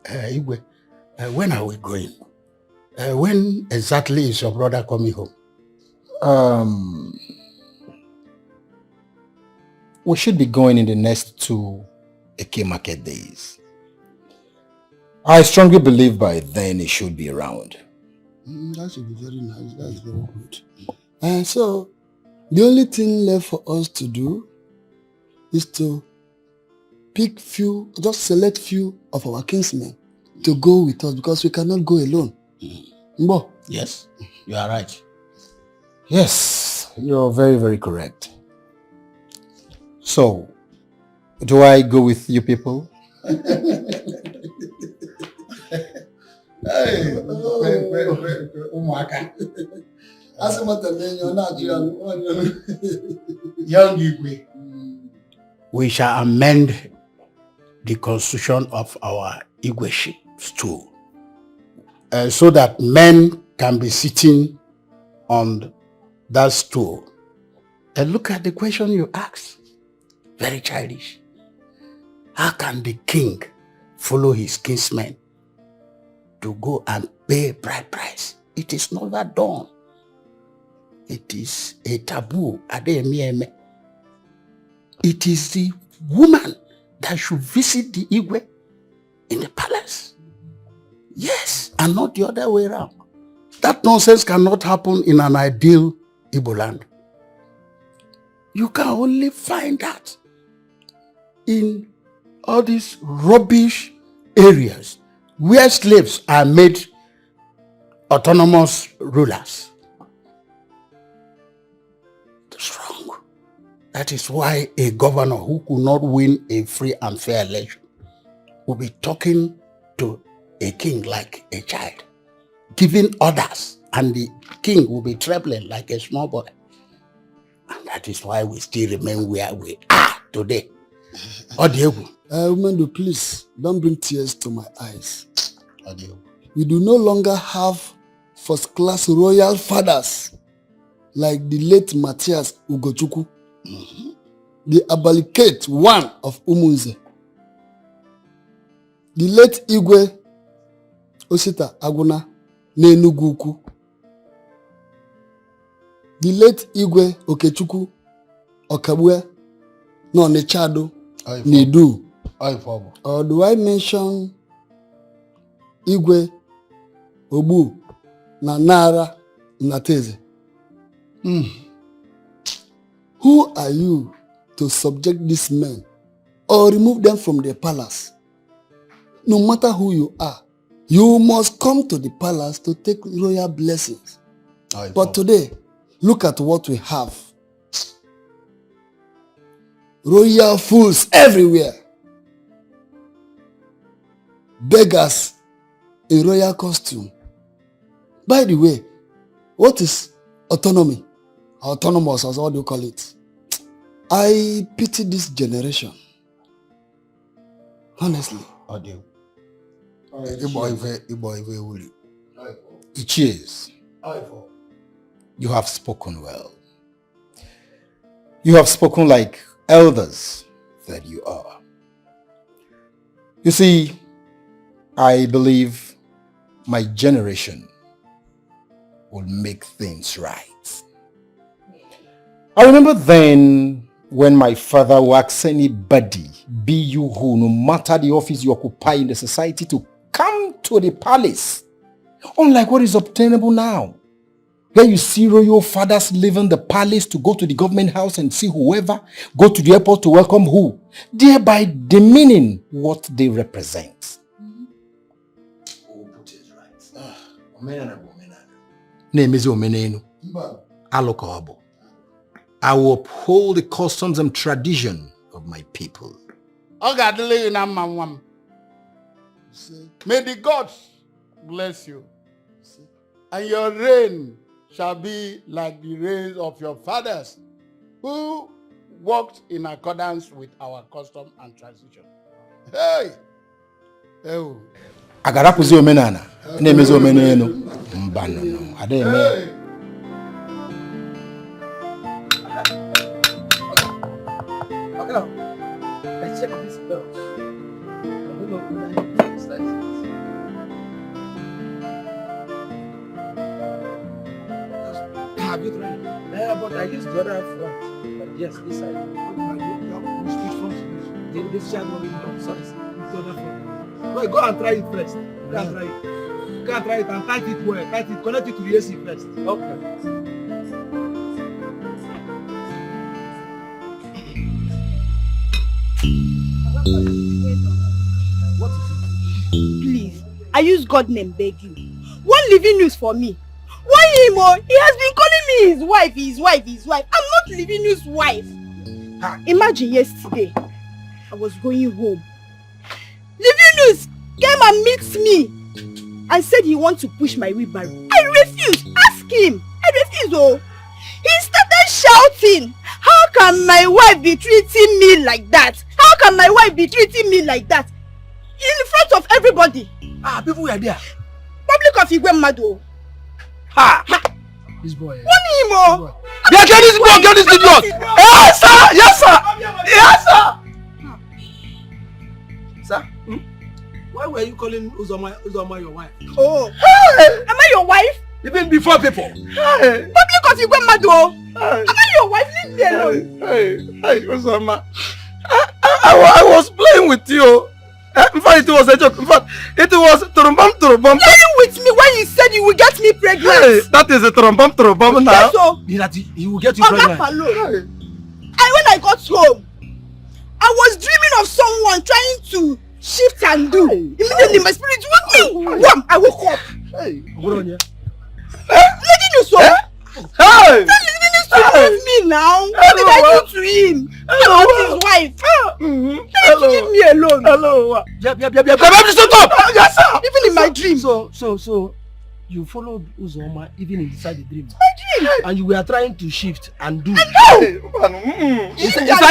Igwe, when are we going? When exactly is your brother coming home? We should be going in the next 2 Eke market days. I strongly believe by then he should be around. That should be very nice. That's very good. So, the only thing left for us to do is to pick just select few of our kinsmen to go with us because we cannot go alone. Mbo? Yes, you are right. Yes, you're very, very correct. So, do I go with you people? Young Igwe, we shall amend the constitution of our Igweship stool so that men can be sitting on that stool. And look at the question you asked. Very childish. How can the king follow his kinsmen to go and pay bride price? It is never done. It is a taboo. It is the woman that should visit the Igwe in the palace. Yes, and not the other way around. That nonsense cannot happen in an ideal Igbo land. You can only find that in all these rubbish areas where slaves are made autonomous rulers. That's wrong. That is why a governor who could not win a free and fair election will be talking to a king like a child, giving orders, and the king will be trembling like a small boy. And that is why we still remain where we are today. Umendo, please, don't bring tears to my eyes. We do no longer have first-class royal fathers like the late Matthias Ugochukwu, the Abalikate one of Umunze, the late Igwe Osita Aguna n'Enugu Ukwu, the late Igwe Okechukwu Okabue n'Onitsha Nidu. Or do I mention Igwe Obu na Nara Nateze? Who are you to subject these men or remove them from their palace? No matter who you are, you must come to the palace to take royal blessings. But today, look at what we have. Royal fools everywhere. Beggars in royal costume. By the way, what is autonomy? Autonomous, or what do you call it? I pity this generation. Honestly. Cheers. You have spoken well. You have spoken like elders that you are. You see, I believe my generation will make things right. I remember then when my father would ask anybody, be you who, no matter the office you occupy in the society, to come to the palace. Unlike what is obtainable now, where you see royal fathers leaving the palace to go to the government house and see whoever, go to the airport to welcome who, thereby demeaning what they represent. I will uphold the customs and tradition of my people. May the gods bless you, and your reign shall be like the reigns of your fathers, who walked in accordance with our custom and tradition. Hey! Oh. Agarapuzi omenana, nemezi omeneno, mbano, ademe. check this belt. I don't know whether it fits like this. Have you tried it? Yeah, but I used the other front. But yes, this side. Which front? This side one is not. Sorry, the other front. Well, go and try it first. Go and try it. Go and try it and tight it well. Tight it. Connect it to the AC first. Okay. What is it? Please, I use God name beg you. One living news for me. Why him? Oh, he has been calling me his wife, his wife, his wife. I'm not living news wife. Imagine yesterday, I was going home. Living news came and meets me and said he wants to push my wheelbarrow. I refused. Ask him. I refused. Oh, he started shouting, "How can my wife be treating me like that? How can my wife be treating me like that?" In front of everybody. People were there. Public of Igwemado. This boy. One him, oh. Get this boy, get this idiot. Yes, sir. Yes, sir. Yes, sir. Sir, why were you calling Uzoma your wife? Oh. Am I your wife? Even before people. Public of Igwemado. Am I your wife? Leave me alone. Hey, Uzoma. I was playing with you. In fact, it was a joke. In fact, it was trombom. Playing with me when you said you will get me pregnant. Hey, that is a trombom now. Yes, so. He will get you pregnant. And when I got home, I was dreaming of someone trying to shift and do. Immediately my spirit woke me. Wham! I woke up. Hey, Lady Nuso. Hey! To leave me now. What did I do to him? About his wife. Leave me alone. Hello. Yep. Shut up! Yes, sir. Even in my dream. So you followed Uzoma even inside the dream. My dream. And you were trying to shift and do. Hey,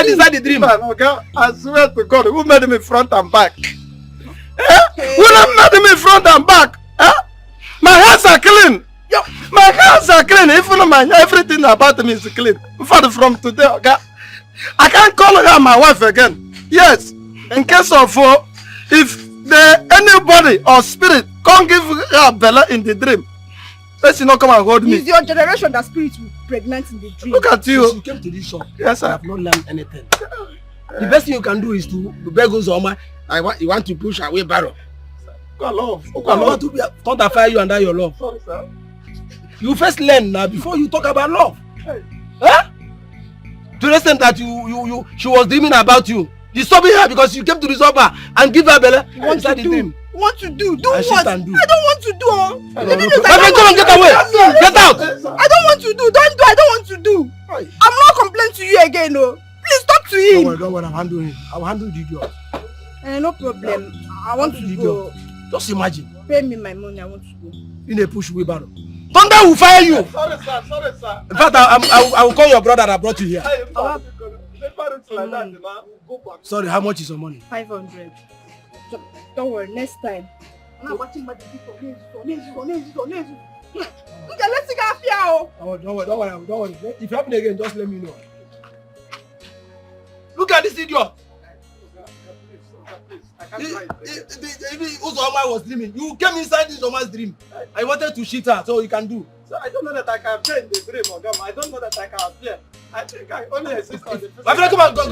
inside the dream. Man, okay? I swear to God, who made me front and back? Who made me front and back? My hands are clean. My hands are clean. Even everything about me is clean. In fact, from today, okay, I can't call her my wife again. Yes, in case of if anybody or spirit can't give her Bella in the dream, let she not come and hold me. It's your generation that spirits will pregnant in the dream. Look at you. Since you came to this shop, yes, sir. I have not learned anything. The best thing you can do is to beg Uzoma. You want to push away barrel. God love. I want to counterfire you under your love. Sorry, sir. You first learn now before you talk about love. Hey. Huh? To the extent that she was dreaming about you. Disturbing her because you came to resolve her and give her Bella inside the dream. Want to do? Do and what? I don't want to do. My friend, come and get away. Get out. I don't want to do. Don't do. I don't want to do. I'm not complaining to you again, no. Please talk to him. Don't worry. I'm handling him. I will handle the idiot. No problem. I want to go. Just imagine. Pay me my money. I want to go. In a push wheelbarrow. Thunder will fire you. Sorry, sir. In fact, I will call your brother that brought you here. Sorry, how much is your money? 500. Don't worry, next time. I'm not watching my people. Let's get here. Don't worry. If it happens again, just let me know. Look at this idiot. Uzoma was dreaming. You came inside this Uzoma's dream. I wanted to cheat her, so you can do. So I don't know that I can appear in the dream, Ogam. I don't know that I can appear. I think I only exist on the physical. My friend, come on, go.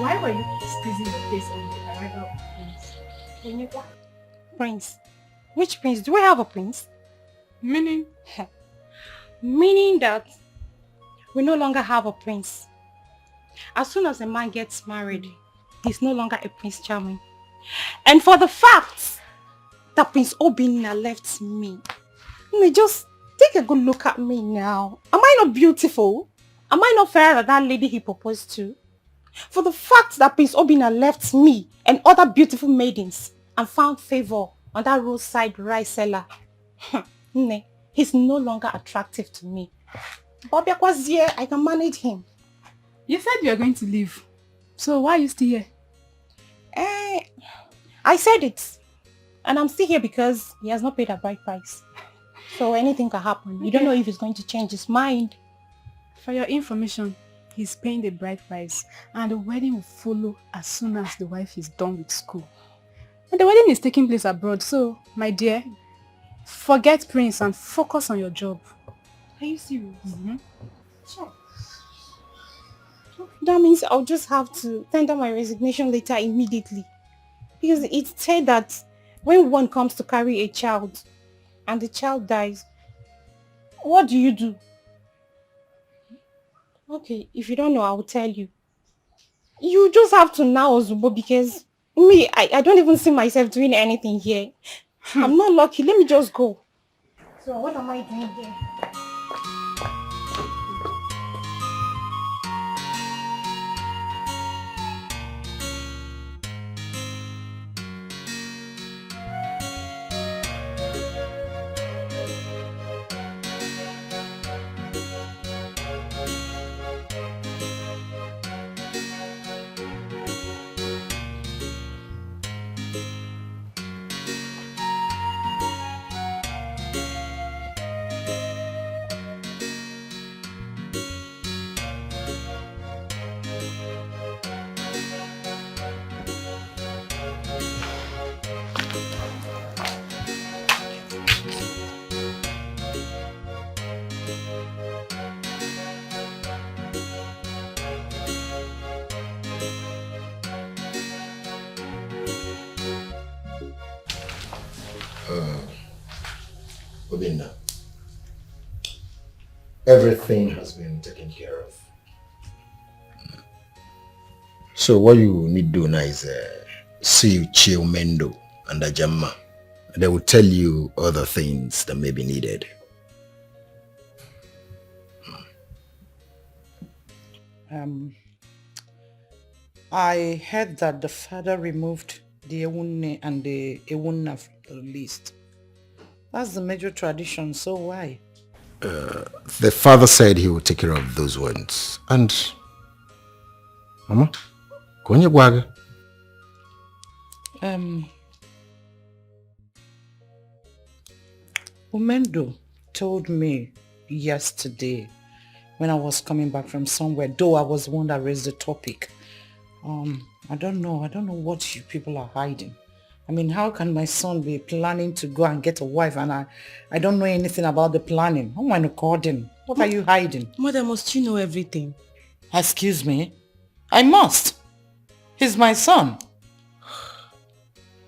Why were you squeezing your face on the arrival of Prince? Prince? Which prince? Do I have a prince? Meaning? Meaning that we no longer have a prince. As soon as a man gets married, he's no longer a Prince Charming. And for the fact that Prince Obinna left me, just take a good look at me now. Am I not beautiful? Am I not fairer than that lady he proposed to? For the fact that Prince Obinna left me and other beautiful maidens and found favor on that roadside rice seller, he's no longer attractive to me. Bobby was here, I can manage him. You said you were going to leave. So why are you still here? I said it. And I'm still here because he has not paid a bride price. So anything can happen. Okay. You don't know if he's going to change his mind. For your information, he's paying the bride price. And the wedding will follow as soon as the wife is done with school. And the wedding is taking place abroad. So, my dear, forget Prince and focus on your job. Are you serious? Mm-hmm. Sure. That means I'll just have to tender my resignation letter immediately. Because it said that when one comes to carry a child and the child dies, what do you do? Okay, if you don't know, I will tell you. You just have to now, Zubo, because me, I don't even see myself doing anything here. I'm not lucky. Let me just go. So what am I doing here? Obinna, everything has been taken care of. So what you need to do now is see Chiomendo and Ajamma. They will tell you other things that may be needed. I heard that the father removed the Ewunne and the Ewunna from the list. That's the major tradition, so why? The father said he would take care of those ones. And Mama, Konya Gwaga. Umendo told me yesterday when I was coming back from somewhere, though I was the one that raised the topic. I don't know what you people are hiding. I mean, how can my son be planning to go and get a wife and I don't know anything about the planning? Oh my God, what are you hiding? Mother, must you know everything? Excuse me? I must. He's my son.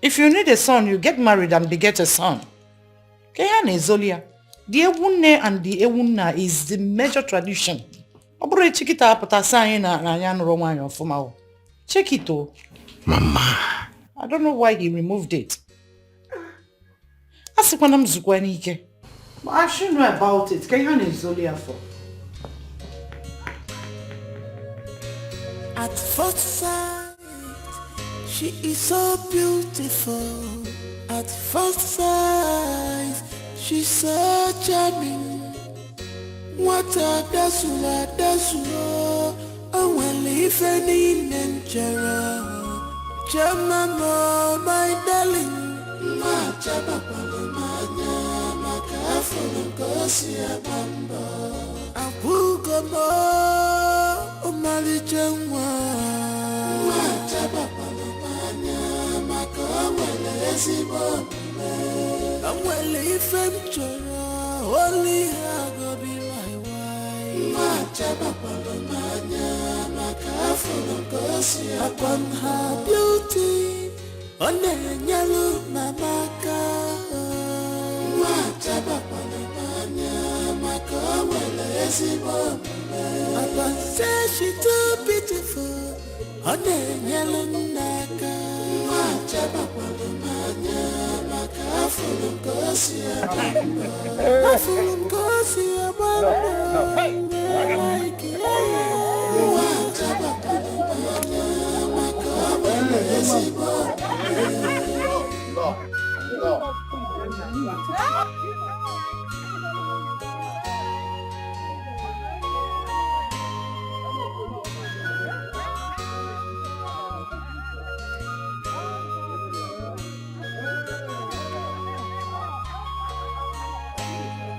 If you need a son, you get married and beget a son. Kehane Zolia. The Ewunne and the Ewunna is the major tradition. Check it oh. Mama. I don't know why he removed it. But I should know about it. Kehane Zolia for. At first sight, she is so beautiful. At first sight, she's so charming. What a dasula, and well, if any Nigeria, Chama, my darling, my Chama, my careful, Gosia Bamba, Apugamo, Omali Jangwa, my Chama, my Kawa, and well, if I'm only I go be my wife. My Chama Palomania, my upon her beauty, on the yellow mamaka. Upon say she too beautiful, on the yellow naka.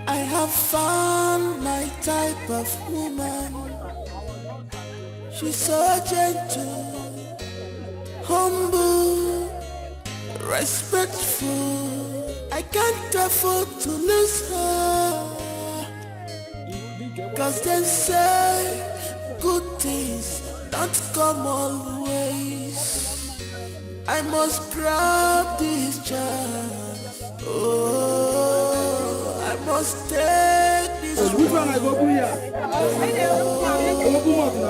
I have found my type of woman. She's so gentle, humble, respectful. I can't afford to lose her. Cause they say good things don't come always. I must grab this chance. Oh, I must take this chance.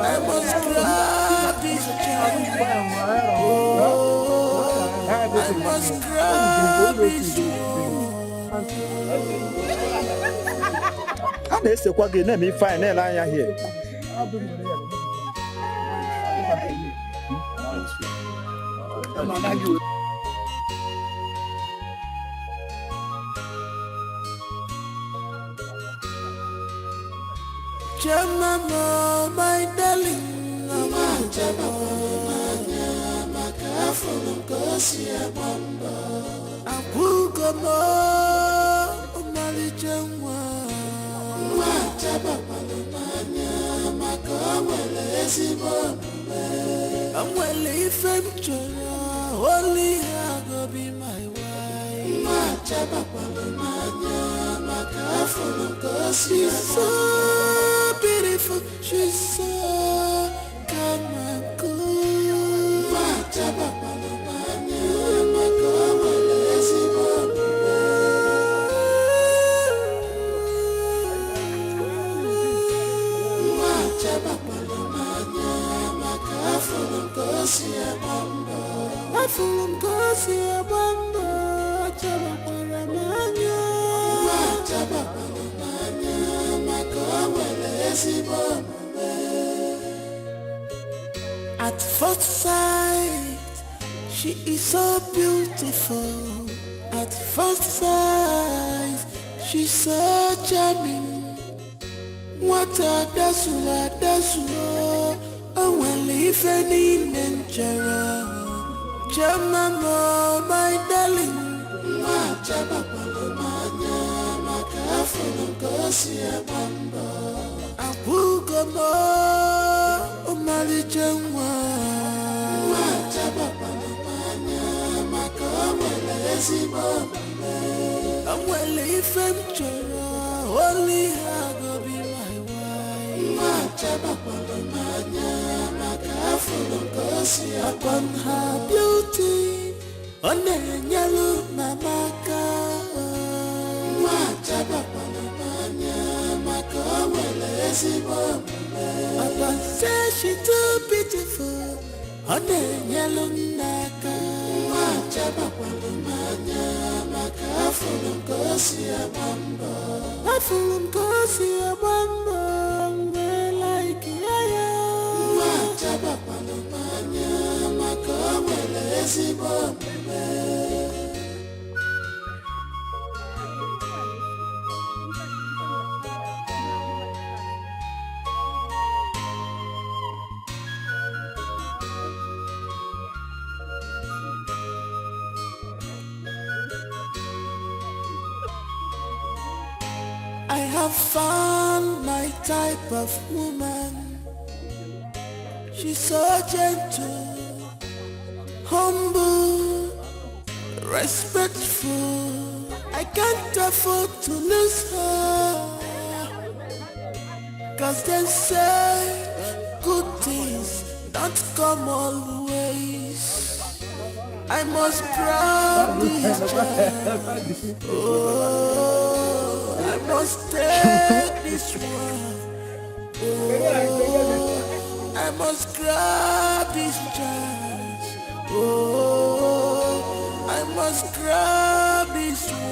I must grab this chance. Oh, I must grab this chance. A na-esekwa gị na-eme ife anyị na-ele anya here. Chama, my darling, Chama, I'm well if I'm only I go be my wife. She's so beautiful, she's so calm and cool. At first sight, she is so beautiful. At first sight, she's so charming. What a dasula, I will live any Nigeria. Chama, my darling. Abugamo, Omali Jengwa. I'm well if I'm only I go be my wife. Upon her beauty, on the yellow mamaka. Upon say she too beautiful, on the yellow naka. I have found my type of woman. She's so gentle, humble, respectful. I can't afford to lose her. Cause they say good things not come always. I must grab this chance. Oh, I must take this one. Oh, I must grab this chance. Oh, I must grab this one.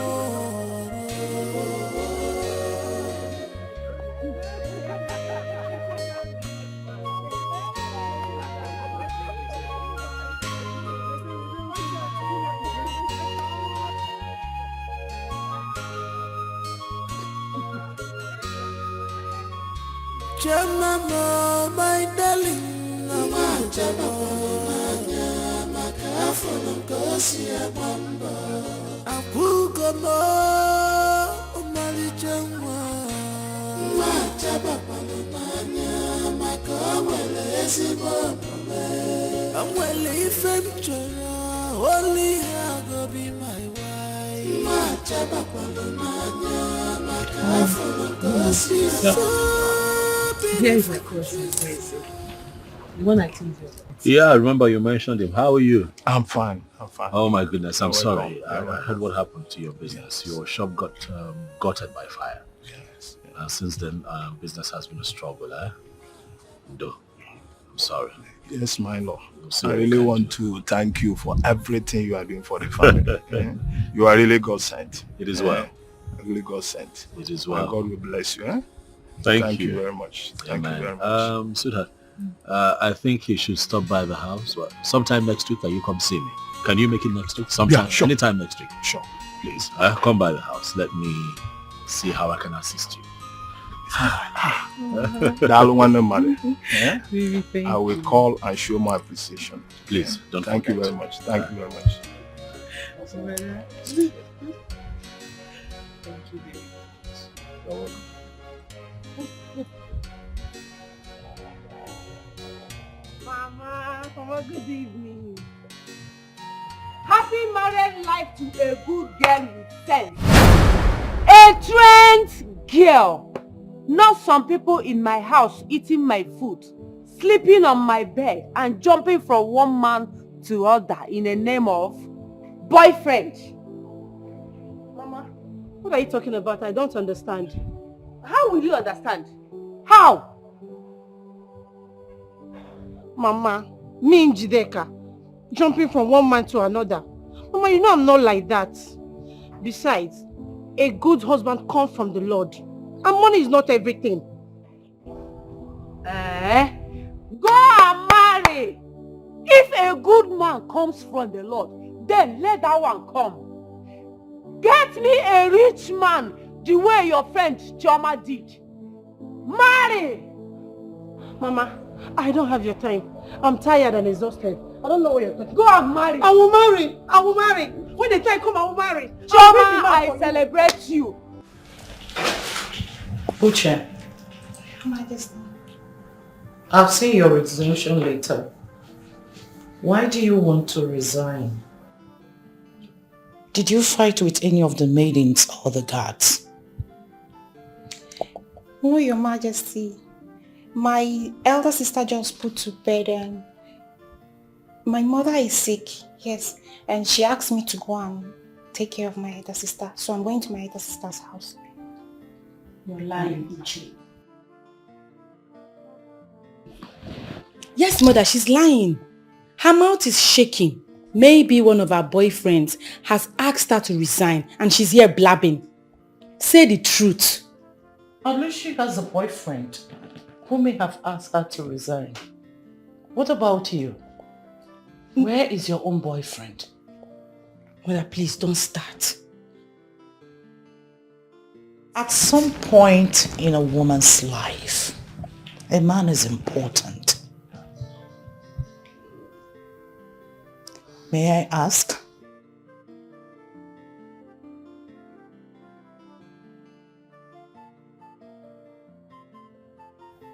Chama, my darling, Mama Chama, Makafono, Gosia, Mamba, Apugamo, Mali Chama, Machaba, Palomania, Macawele, Sibome, I'm well if I'm only I go be my wife, Machaba, Palomania, Makafono, Gosia. Here is my cousin, Gracie. You want to leave you? Yeah, I remember you mentioned him. How are you? I'm fine. Oh my goodness, I'm sorry. I welcome. heard what happened to your business. Yes. Your shop got gutted by fire. Yes. And since then, business has been a struggle, eh? No, I'm sorry. Yes, my lord. We'll see I what we really can want to thank you for everything you are doing for the family. You are really God sent. It is well. Really God sent. It is well. And God will bless you. Thank you you very much. Thank you very much. Sweetheart, I think you should stop by the house. Sometime next week, can you come see me? Can you make it next week? Sometime, Yeah, sure. Anytime next week. Sure. Please, come by the house. Let me see how I can assist you. That one, money. I will call and show my appreciation. Please, don't Thank you forget. very much. Thank you very much. Thank you very much. You're welcome. Mama, good evening. Happy married life to a good girl with sense. A trained girl. Not some people in my house eating my food, sleeping on my bed and jumping from one man to other in the name of boyfriend. Mama, what are you talking about? I don't understand. How will you understand? How? Mama, me and Dikeh jumping from one man to another. Mama, you know I'm not like that. Besides, a good husband comes from the Lord. And money is not everything. Go and marry. If a good man comes from the Lord, then let that one come. Get me a rich man the way your friend Chama did. Marry. Mama, I don't have your time. I'm tired and exhausted. I don't know what you're talking. Go and marry. I will marry. I will marry. When the time comes, I will marry. Chama, I celebrate you. Uche, I'll see your resolution later. Why do you want to resign? Did you fight with any of the maidens or the guards? No, Your Majesty. My elder sister just put to bed and my mother is sick, yes, and she asked me to go and take care of my elder sister. So I'm going to my elder sister's house. You're lying, Uche. Yes, mother, she's lying. Her mouth is shaking. Maybe one of her boyfriends has asked her to resign and she's here blabbing. Say the truth. Unless she has a boyfriend who may have asked her to resign. What about you? Where is your own boyfriend? Mother, please don't start. At some point in a woman's life, a man is important. May I ask?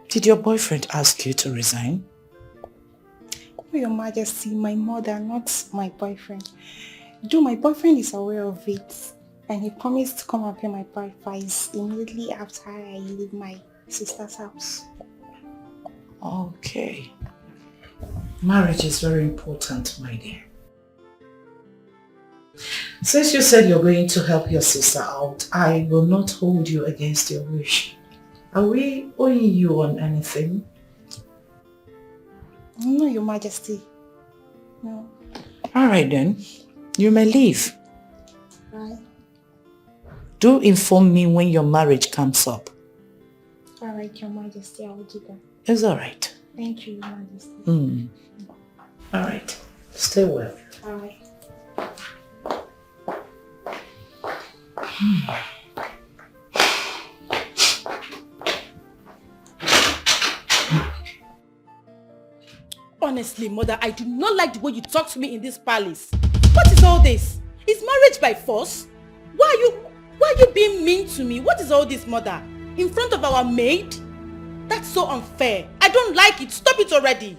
Did your boyfriend ask you to resign? Oh, Your Majesty, my mother, not my boyfriend. Though my boyfriend is aware of it, and he promised to come and pay my price immediately after I leave my sister's house. Okay. Marriage is very important, my dear. Since you said you're going to help your sister out, I will not hold you against your wish. Are we owing you on anything? No, Your Majesty. No. Alright then, you may leave. Right. Do inform me when your marriage comes up. Alright, Your Majesty, I will do that. It's alright. Thank you, Your Majesty. Alright, stay well. Alright. Honestly, mother, I do not like the way you talk to me in this palace. What is all this? Is marriage by force? Why are you being mean to me? What is all this, mother? In front of our maid? That's so unfair. I don't like it. Stop it already.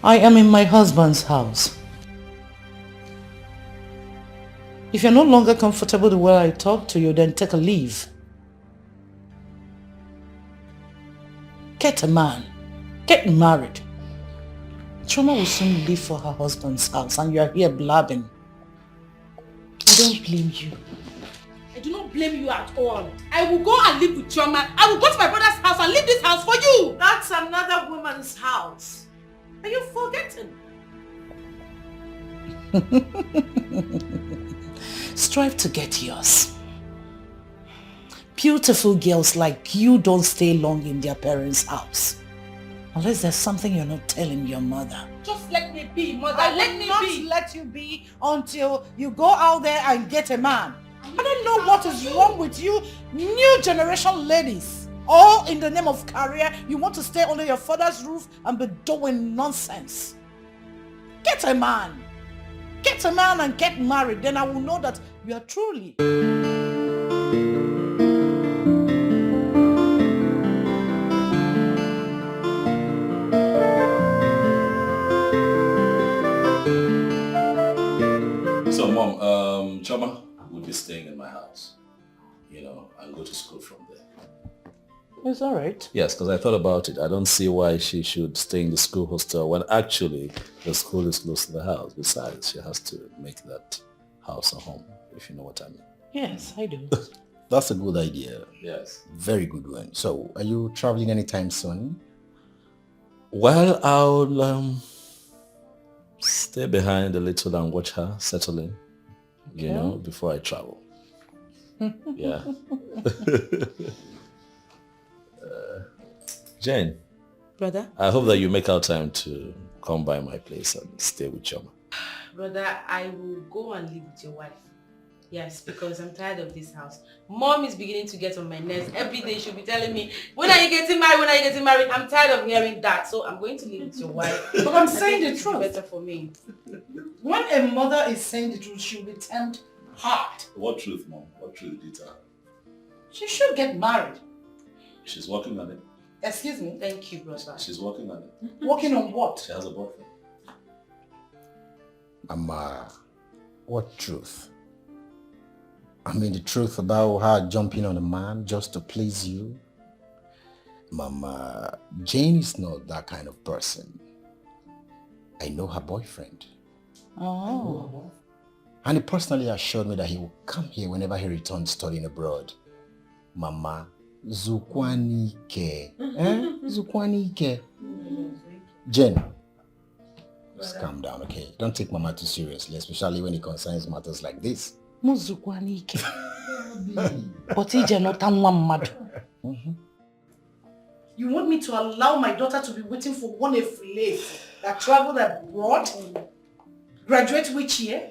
I am in my husband's house. If you're no longer comfortable the way I talk to you, then take a leave. Get a man. Get married. Chama will soon leave for her husband's house and you are here blabbing. I don't blame you. I do not blame you at all. I will go and live with Chama. I will go to my brother's house and leave this house for you. That's another woman's house. Are you forgetting? Strive to get yours. Beautiful girls like you don't stay long in their parents' house. Unless there's something you're not telling your mother. Just let me be, mother. Let me not let you be until you go out there and get a man. I don't know what is wrong with you new generation ladies. All in the name of career, you want to stay under your father's roof and be doing nonsense. Get a man. Get a man and get married. Then I will know that you are truly... So, Mom, Chama will be staying in my house, and go to school from there. It's all right. Yes, because I thought about it. I don't see why she should stay in the school hostel when actually the school is close to the house. Besides, she has to make that house a home, if you know what I mean. Yes, I do. That's a good idea. Yes. Very good one. So, are you traveling anytime soon? Well, I'll stay behind a little and watch her settle in, before I travel. Yeah. Jane. Brother? I hope that you make out time to come by my place and stay with Chama. Brother, I will go and live with your wife. Yes, because I'm tired of this house. Mom is beginning to get on my nerves. Every day she'll be telling me, when are you getting married? When are you getting married? I'm tired of hearing that. So I'm going to live with your wife. But I'm saying the truth. Better for me. When a mother is saying the truth, she'll be termed hard. What truth, Mom? What truth did you tell her? She should get married. She's working on it. Excuse me? Thank you, brother. She's working on it. Working on what? She has a boyfriend. Mama, what truth? I mean the truth about her jumping on a man just to please you? Mama, Jane is not that kind of person. I know her boyfriend. Oh. And he personally assured me that he will come here whenever he returns studying abroad. Mama, Zukwanike. Zukwanike. Jen, just calm down, okay? Don't take Mama too seriously, especially when it concerns matters like this. Muzukwanike. But ije not one mad. You want me to allow my daughter to be waiting for one slave that traveled abroad, graduate which year,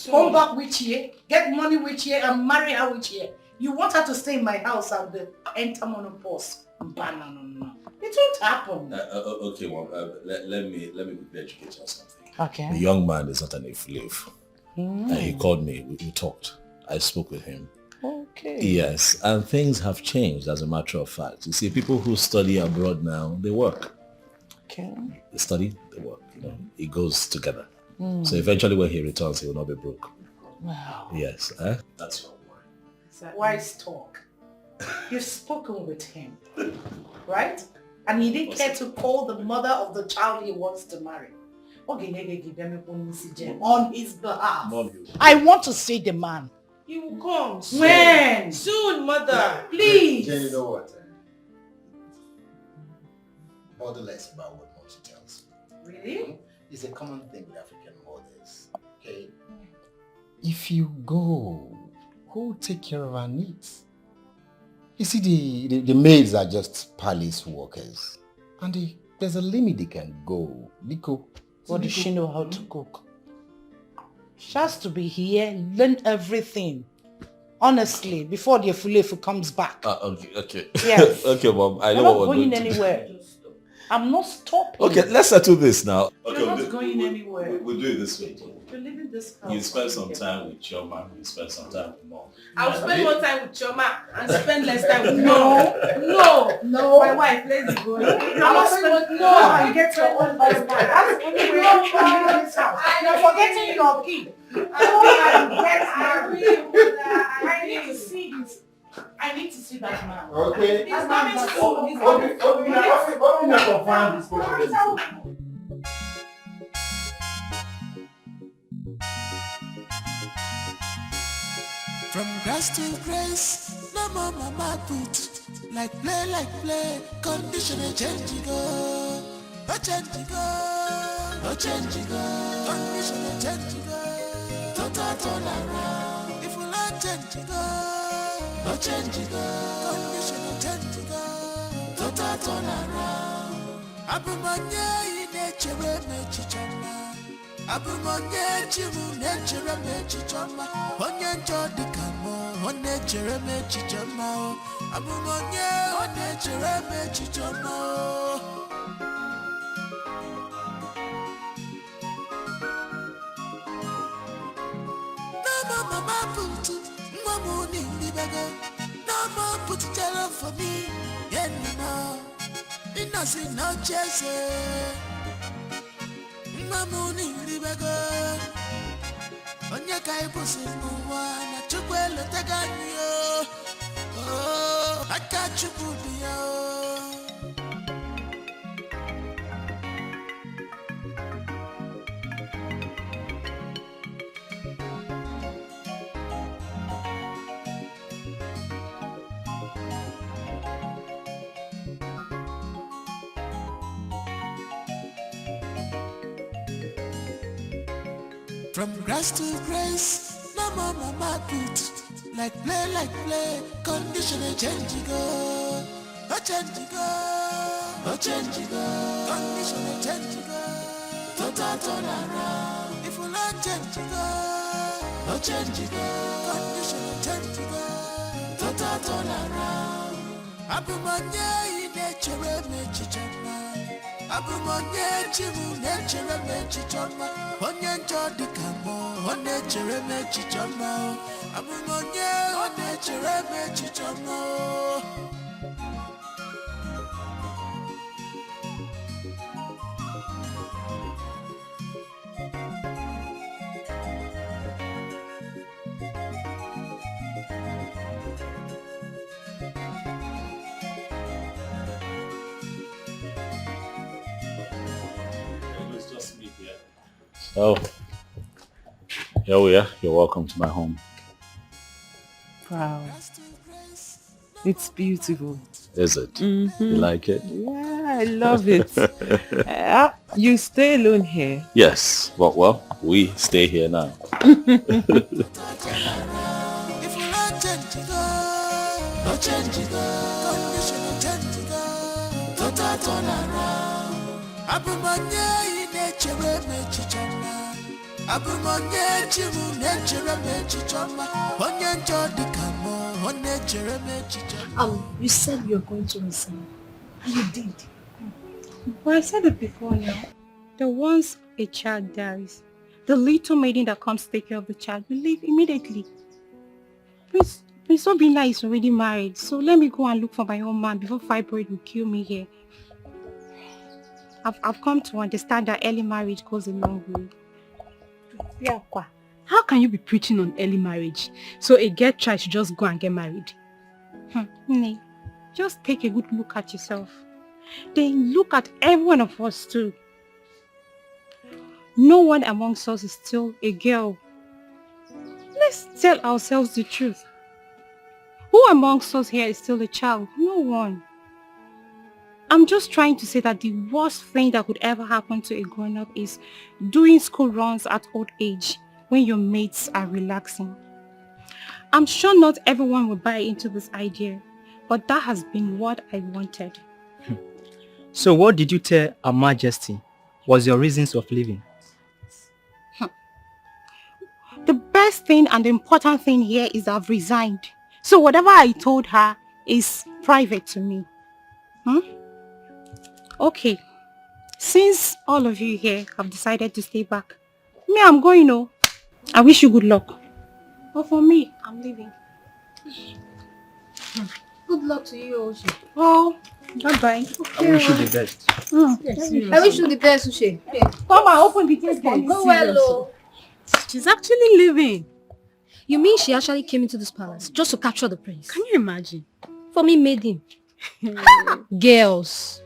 come back which year, get money which year, and marry her which year? You want her to stay in my house and enter monopause? No. It won't happen. Okay, Mom. Let me quickly educate you on something. Okay. The young man is not an slave. He called me. We talked. I spoke with him. Okay. Yes, and things have changed as a matter of fact. You see, people who study abroad now, they work. Okay. They study, they work. It goes together. So eventually when he returns, he will not be broke. Wow. Yes. That's your word. Wise talk. You've spoken with him, right? And he didn't care to call the mother of the child he wants to marry. On his behalf. Mom, I want to see the man. He will come soon. When? Soon, mother. Please. Jen, you know what? Bother less about what mom tells you. Really? It's a common thing with African mothers. Okay? If you go, who will take care of our needs? You see, the maids are just palace workers. And there's a limit they can go. What does she know how to cook? She has to be here, learn everything. Honestly, before the Efulefu comes back. Okay. Yes. Okay, Mom. I know You're what we're not going doing. anywhere. I'm not stopping. Okay, let's settle this now. Okay, You're not going anywhere. We'll do it this way. You're leaving this house. You spend some time with Choma, you spend some time with Mom. I'll spend more time with Choma and spend less time with No. My wife, let's go. I'm not spending and get your own husband. That's anywhere you leave this house. You're forgetting your key. I need to see this. I need to see that man. Okay. This man is From grass to grace, no more mama put. Like play, condition a change go. A change go, condition a change go. Total turn around, if you like change go. A change go, condition a change go. Total turn around. Abumanya in nature mechichama. Abumanya chimu nature mechichama. Onyanjo dikamo, on nature mechichama. Abumanya on nature mechichama. No mama put, no money libaga. No more put it all for me, anymore. Innocent no chase. No money libaga. Onya kai pussy mwana chukwelo taganyo. Oh, I got you bubio. From grass to grace, no more mama put. Like play, condition a change go. A change go, a change go. Condition a change go. Total turn around. If you like change go, a change go. Condition a change go. Total turn around. Abumanya in nature mechichama. Abumanya chimu nature mechichama. Onyanjo dikamo, on nature mechichama. Abumanya on nature mechichama. Oh, here we are. You're welcome to my home. Wow. It's beautiful. Is it? Mm-hmm. You like it? Yeah, I love it. You stay alone here? Yes. Well, we stay here now. If you like change go, no change go. Condition change go. Total turn around. Abumanya in nature mechichama. Abumanya chimu nature mechichama. Onyanjo dikamo, on nature mechichama. You said you were going to resign. And you did. Well, I said it before now. The once a child dies, the little maiden that comes to take care of the child will leave immediately. Prince Obinna is already married, so let me go and look for my own man before fibroid will kill me here. I've come to understand that early marriage goes a long way. Yeah, how can you be preaching on early marriage? So a girl child should just go and get married? Nee, just take a good look at yourself. then look at every one of us too. No one amongst us is still a girl. Let's tell ourselves the truth. Who amongst us here is still a child? No one. I'm just trying to say that the worst thing that could ever happen to a grown-up is doing school runs at old age when your mates are relaxing. I'm sure not everyone will buy into this idea, but that has been what I wanted. So what did you tell Her Majesty was your reasons of leaving? The best thing and the important thing here is I've resigned. So whatever I told her is private to me. Okay. Since all of you here have decided to stay back, me, I'm going now. I wish you good luck. But for me, I'm leaving. Good luck to you, Uche. Oh, bye-bye. I wish you the best. I wish you the best, Uche. Come and open the gate. Go well, oh. She's actually leaving. You mean she actually came into this palace just to capture the prince? Can you imagine? For me, made him. Girls.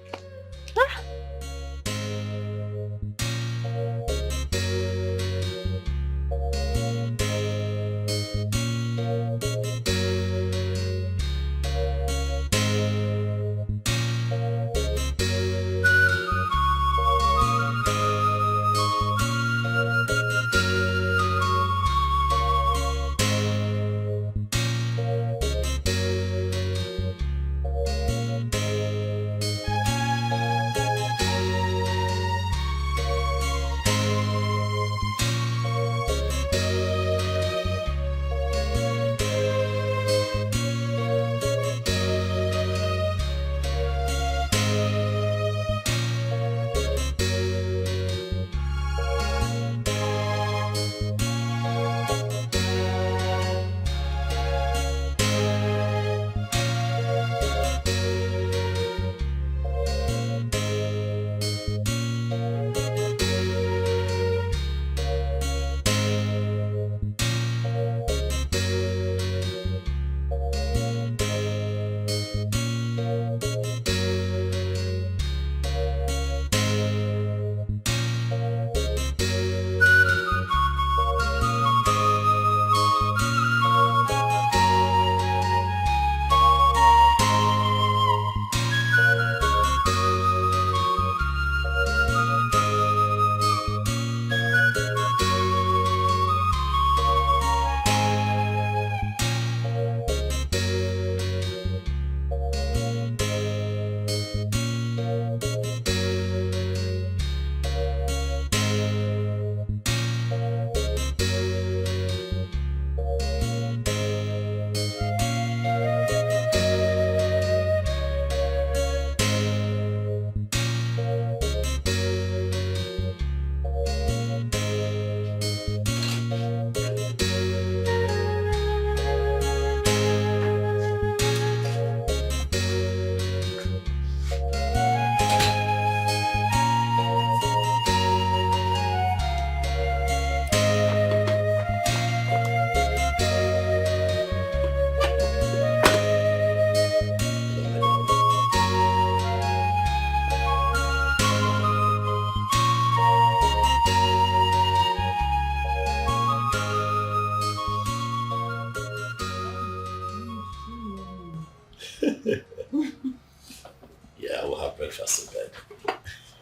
Yeah, we'll have breakfast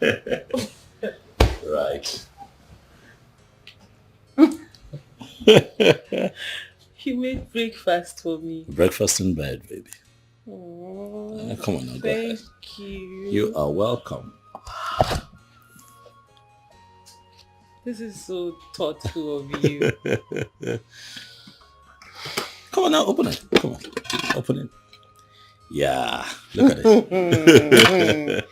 in bed. Right. You made breakfast for me. Breakfast in bed, baby. Oh, Come on now, go ahead. thank you. You are welcome. This is so thoughtful of you. Come on now, open it. Come on, open it. Yeah, look at it.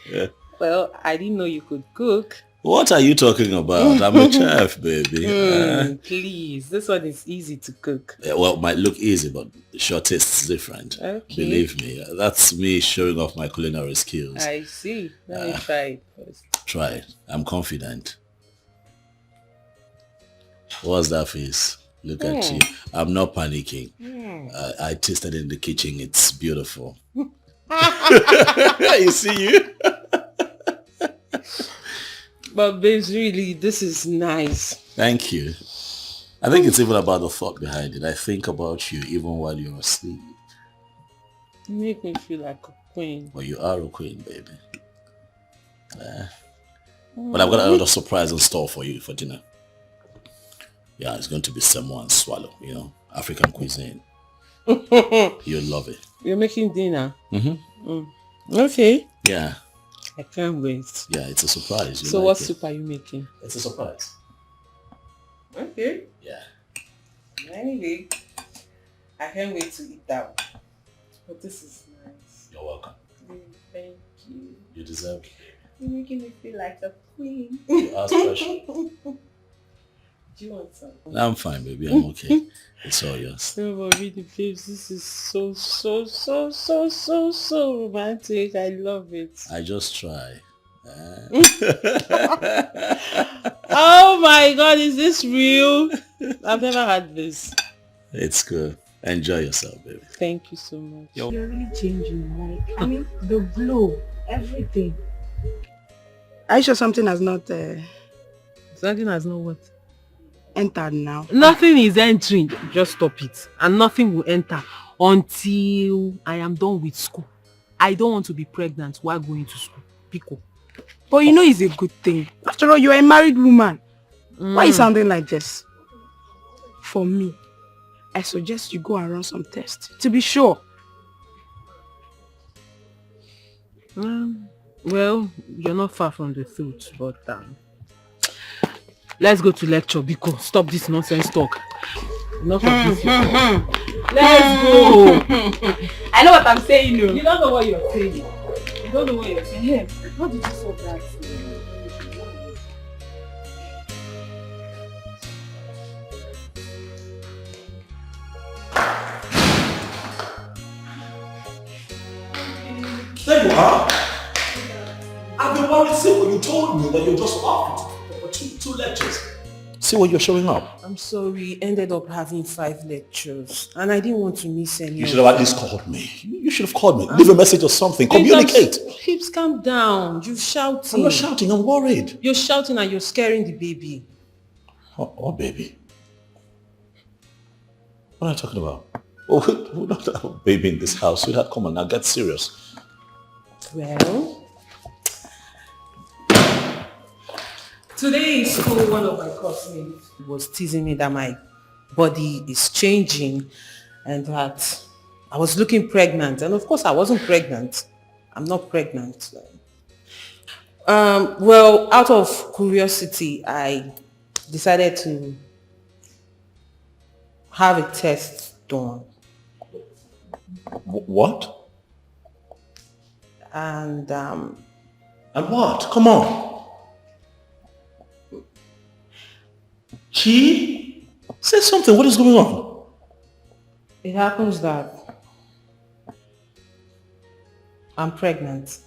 Well, I didn't know you could cook. What are you talking about? I'm a chef, baby. Please, this one is easy to cook. Well, it might look easy, but the sure taste is different. Okay. Believe me, that's me showing off my culinary skills. I see. Let me try it first. Try it. I'm confident. What's that face? Look at you. I'm not panicking. I tasted in the kitchen. It's beautiful. You see you? But babes, really, this is nice. Thank you. I think it's even about the thought behind it. I think about you even while you're asleep. You make me feel like a queen. Well, you are a queen, baby. But I've got another surprise in store for you for dinner. Yeah, it's going to be semo and swallow, you know, African cuisine. You'll love it. You're making dinner? Mm-hmm. Okay. Yeah. I can't wait. Yeah, it's a surprise. So what soup are you making? It's a surprise. Okay. Yeah. Anyway, I can't wait to eat that one. But this is nice. You're welcome. Thank you. You deserve it. You're making me feel like a queen. You are special. Do you want some? I'm fine, baby. I'm okay. It's all yours. No, but really, babes, this is so romantic. I love it. I just try. Oh my God, is this real? I've never had this. It's good. Enjoy yourself, baby. Thank you so much. You're really changing, like, I mean, the glow, everything. Are you sure something has not... Something has not what? Entered now. Nothing is entering. Just stop it. And nothing will enter until I am done with school. I don't want to be pregnant while going to school. Pico. But you know it's a good thing. After all, you're a married woman. Why are you sounding like this? For me, I suggest you go and run some tests to be sure. Well, you're not far from the truth, but let's go to lecture because stop this nonsense talk. Enough of this. Let's go. I know what I'm saying. You don't know what you're saying. You don't know what you're saying. Hey, how did you solve that? There you are. I've been worried since when you told me that you're just off for two lectures. See what you're showing up. I'm sorry, ended up having 5 lectures and I didn't want to miss any. You should have at least called me. You should have called me. Leave a message or something. Communicate. Hips, calm down. You're shouting. I'm not shouting. I'm worried. You're shouting and you're scaring the baby. Oh, baby. What are you talking about? Oh, we don't have a baby in this house. Sweetheart, come on now. Get serious. Well, today in school, one of my classmates was teasing me that my body is changing and that I was looking pregnant. And of course, I wasn't pregnant. I'm not pregnant. Well, out of curiosity, I decided to have a test done. What? And what? Come on. Chi? Say something. What is going on? It happens that I'm pregnant.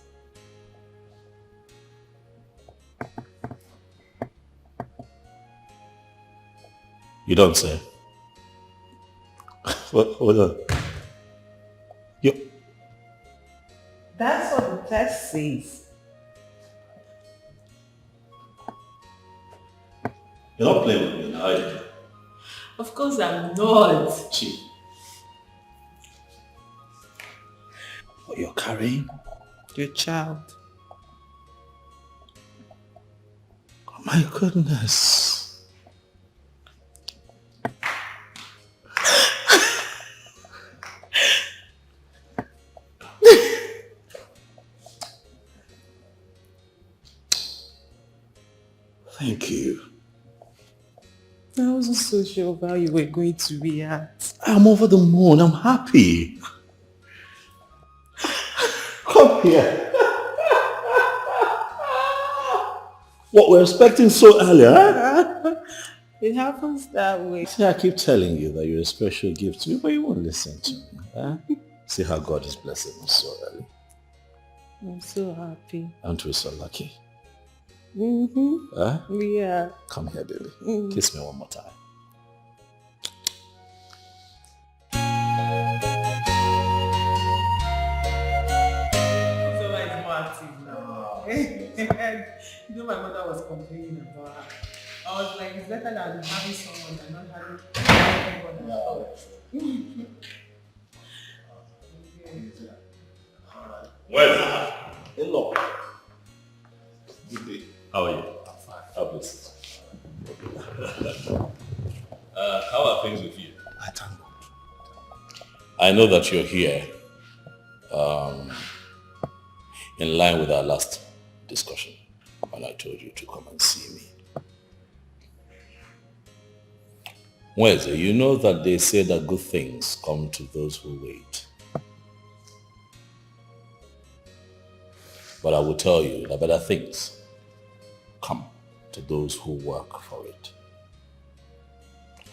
You don't say. Hold on. That's what the test says. You're not playing with me now, are you? Of course I'm not. Chi. What you're carrying? Your child. Oh my goodness. Thank you. I wasn't so sure of how you were going to react. I'm over the moon. I'm happy. Come here. What we're expecting so early, huh? It happens that way. See, I keep telling you that you're a special gift to me, but you won't listen to me. Huh? See how God is blessing us so early. I'm so happy. Aren't we so lucky? Mm-hmm. Huh? Yeah. Come here, baby. Kiss me one more time. So much more active now. You know, my mother was complaining about her. I was like, it's better than having someone than not having anyone at all. Well, hello. Good day. How are you? I'm fine. How blessed. How are things with you? I thank God. I know that you're here in line with our last discussion when I told you to come and see me. Wednesday, you know that they say that good things come to those who wait. But I will tell you that better things come to those who work for it.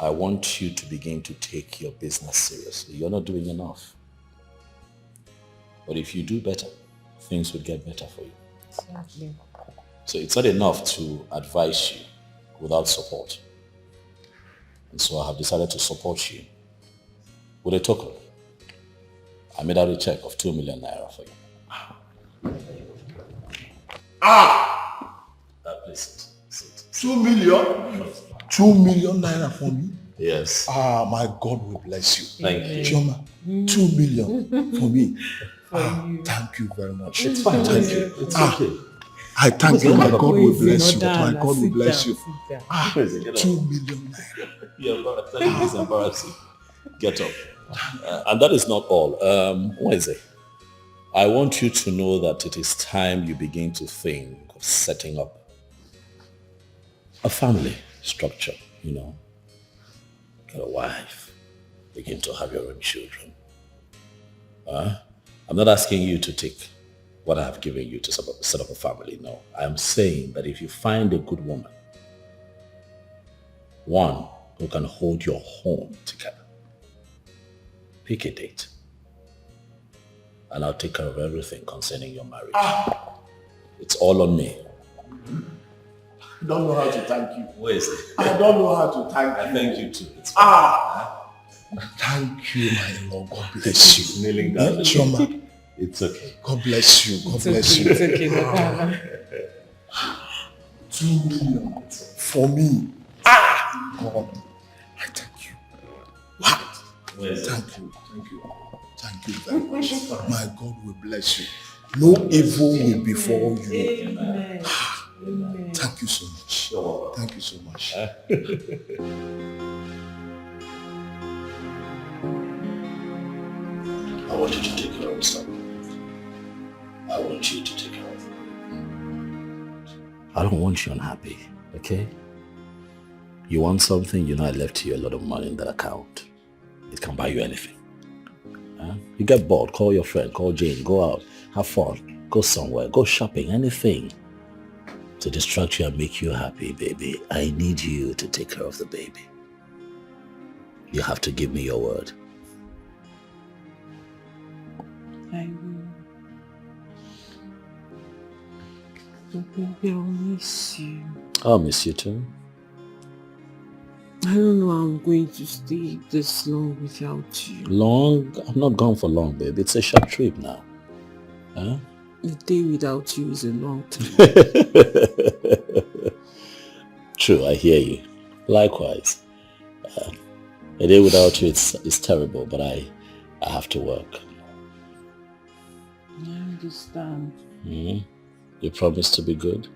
I want you to begin to take your business seriously. You're not doing enough. But if you do better, things will get better for you. Exactly. So it's not enough to advise you without support. And so I have decided to support you with a token. I made out a check of 2 million naira for you. Please sit. 2 million? 2 million naira for me? Yes. My God will bless you. Thank you. Chioma, 2 million for me. Thank you very much. It's fine. Thank you. It's okay. I thank you. My God will bless you. Down, My God will bless you. 2 2 million naira. Yeah, it's embarrassing. Get up. And that is not all. Wednesday, I want you to know that it is time you begin to think of setting up a family structure, you know. Get a wife. Begin to have your own children. I'm not asking you to take what I have given you to set up a family, no. I'm saying that if you find a good woman, one who can hold your home together, pick a date. And I'll take care of everything concerning your marriage. It's all on me. I don't know how to thank you. Where is it? I don't know how to thank you. I thank you too. It's fine. Thank you, my Lord. God bless you. Kneeling down. Chioma. It's okay. God bless you. God bless you. It's okay. 2 million for me. God, I thank you. Wow. Thank you. Thank you. Thank you very much. My God will bless you. No evil will befall you. Amen. Thank you so much. Thank you so much. I want you to take care of yourself. I want you to take care of it. I don't want you unhappy, okay? You want something, you know I left you a lot of money in that account. It can buy you anything. You get bored, call your friend, call Jane, go out, have fun, go somewhere, go shopping, anything to distract you and make you happy, baby. I need you to take care of the baby. You have to give me your word. I will. Baby, I'll miss you. I'll miss you too. I don't know how I'm going to stay this long without you. Long? I'm not gone for long, babe. It's a short trip now. A day without you is a long time. True, I hear you. Likewise. A day without you is terrible, but I have to work. I understand. You promise to be good?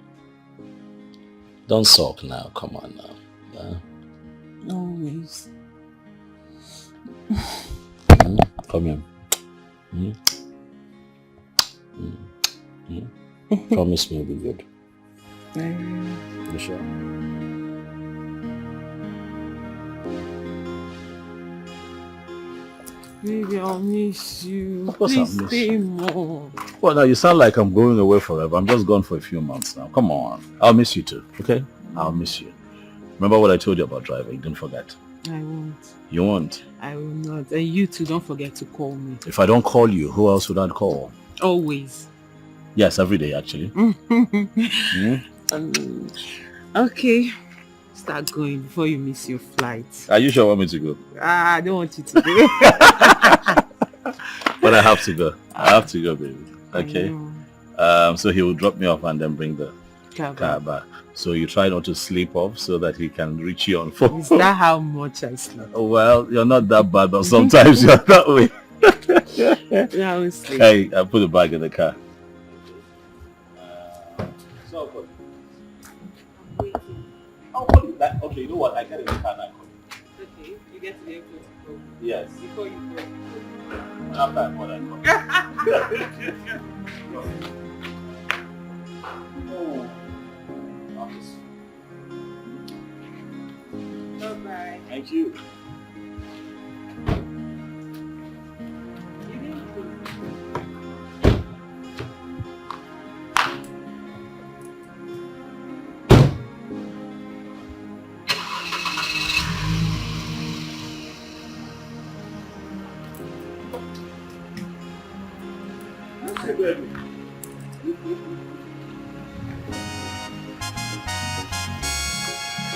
Don't sulk now. Come on now. Always. Come here. Promise me you'll be good. I will. You sure? Baby, I'll miss you. Of course Please I'll miss stay you. more. Well, now you sound like I'm going away forever. I'm just gone for a few months now. Come on. I'll miss you too, okay? I'll miss you. Remember what I told you about driving? Don't forget. I won't. You won't? I will not. And you too, don't forget to call me. If I don't call you, who else would I call? Always. Yes, every day actually. Okay. Start going before you miss your flight. Are you sure you want me to go? I don't want you to go. But I have to go. I have to go, baby. Okay? So he will drop me off and then bring the Kaba. So you try not to sleep off so that he can reach you on phone. Is that how much I sleep? Well, you're not that bad, but sometimes you're that way. Yeah, I will sleep. Hey, I'll put the bag in the car. Okay, you know what? I get in the car now. Okay, you get to the airport. Yes. Before you go. After I call, I call. Bye-bye. Thank you.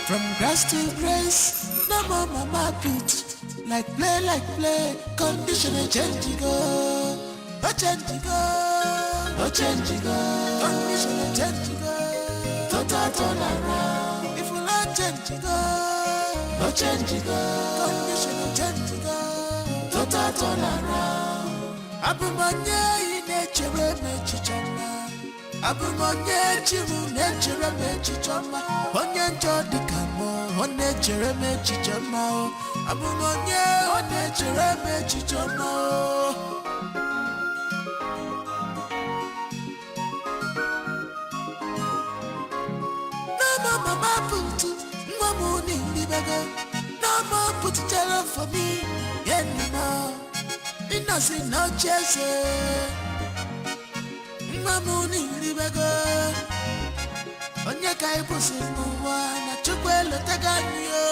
From grass to grace, no more mama put. Like play, condition a change go. A change go, a change go. Condition a change go. Total turn around. If we like change go, a change go. Condition a change go. Total turn around. Abumanye nature me chichama. Abumanye chiru nature me chichama. Onye njodi kamo, onye chere me chichama. Abumanye, onye chere me chichama. No mama put, no money in the bag. No more put it down for me anymore. Innocent no chase. No money in the bag. Onye kai pussy mwa na chukwelo taganyo.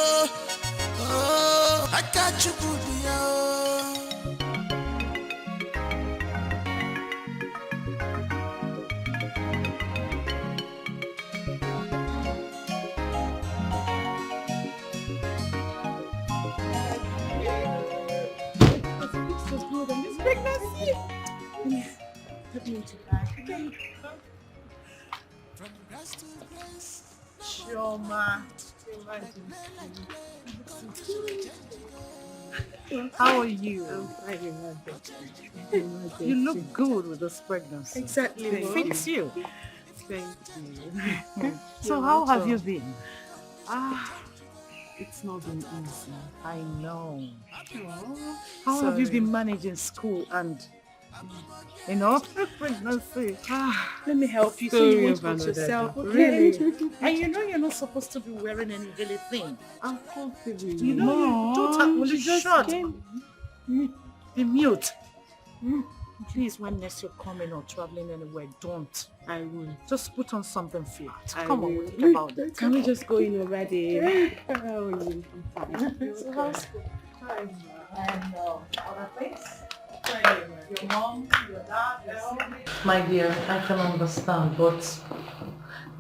Oh, I got you good yo. Chioma. How are you? I'm fine. You look good with this pregnancy. Exactly. It fits you. Thank you. So how have you been? It's not been easy. I know. Aww. How have you been managing school and, pregnancy? Let me help you so you won't hurt yourself. Really? And you're not supposed to be wearing any really thing. I'm comfortable. You don't have to shut. Be mute. Please, when next you're coming or traveling anywhere, don't. I will. Just put on something flat. Come on, we'll think about that. Can we just go in already? How are you? I'm fine. So how's school? Hi. And other things? Your mom, your dad, your siblings? My dear, I can understand, but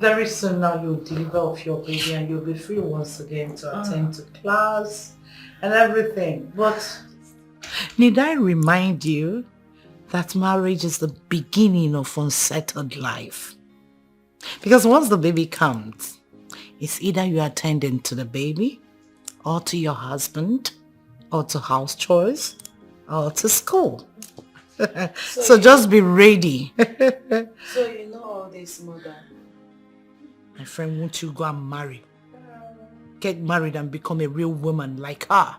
very soon now you'll deliver off your baby and you'll be free once again to attend to class and everything. But need I remind you that marriage is the beginning of unsettled life? Because once the baby comes, it's either you attending to the baby or to your husband or to house chores or to school. So just be ready. So you know all this, mother? My friend, won't you go and marry? Get married and become a real woman like her.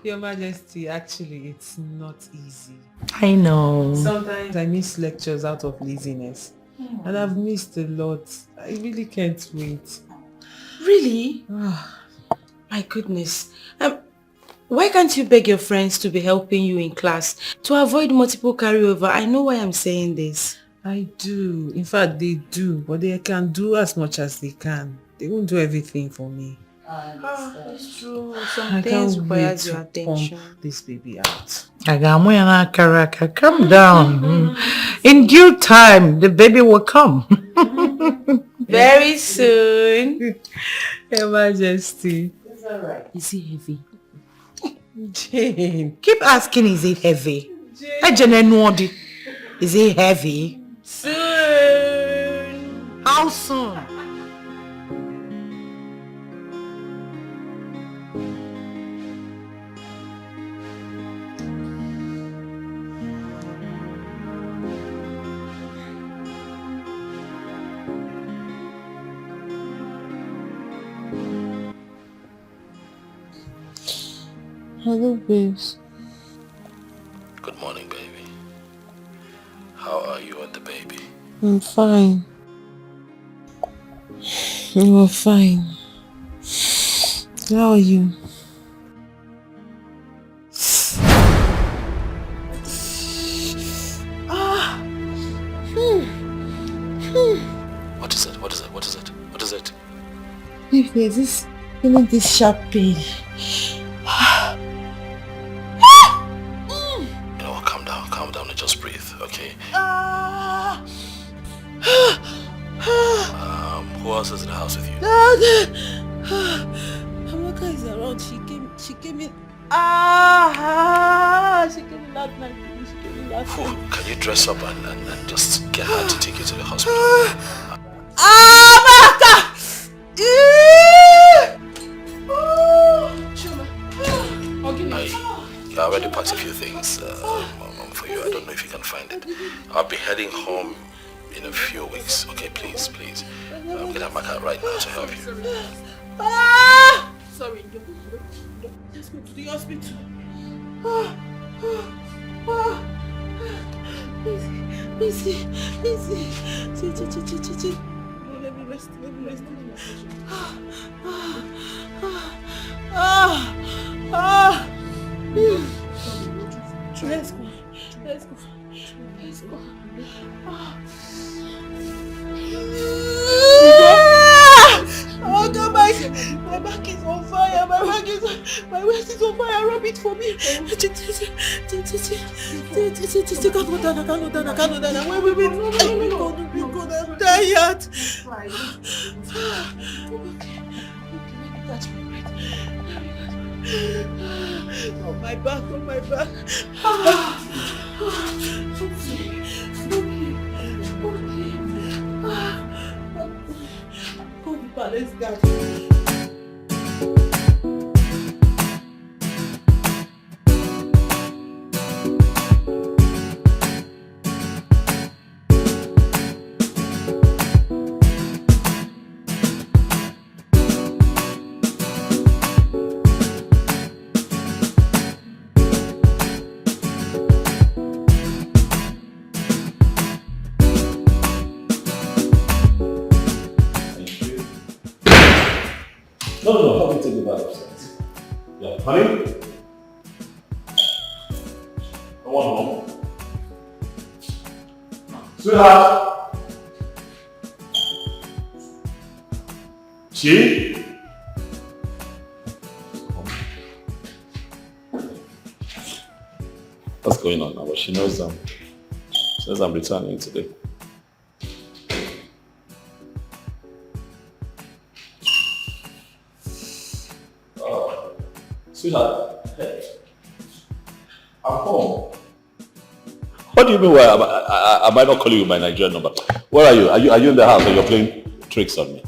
Your Majesty, actually, it's not easy. I know. Sometimes I miss lectures out of laziness. And I've missed a lot. I really can't wait. Really? My goodness. Why can't you beg your friends to be helping you in class to avoid multiple carryover? I know why I'm saying this. I do. In fact, they do. But they can do as much as they can. They won't do everything for me. It's true. I Some things can't wait require to your attention. pump this baby out. Calm down. In due time, the baby will come. Very soon. Your Majesty. It's alright. Is he heavy? Jane. Keep asking, is it heavy? Jane. Is it heavy? Soon. How soon? Hello, babes. Good morning, baby. How are you and the baby? I'm fine. You are fine. How are you? What is it? What is it? What is it? What is it? If there's this, this sharp pain. You know what? Calm down and just breathe, okay? Who else is in the house with you? Amaka is around. She came in. She came in last night. Can you dress up and just get her to take you to the hospital? Amaka! I already packed a few things for you. I don't know if you can find it. I'll be heading home in a few weeks. Okay, please. I'm gonna mark out right now to help you. Sorry, don't. Let's go to the hospital. Easy. Let me rest. Let's go. Oh God, my back is on fire. My waist is on fire. Rub it for me. I can't go down. Wait. I'm tired. Oh my back. Let's go. No, help me take the bag upstairs. Yeah, honey? I want home. Sweetheart? She? What's going on now? But she knows I'm returning today. Sweetheart, hey. I'm home. What do you mean where I might not call you with my Nigerian number? Where are you? Are you in the house or you're playing tricks on me?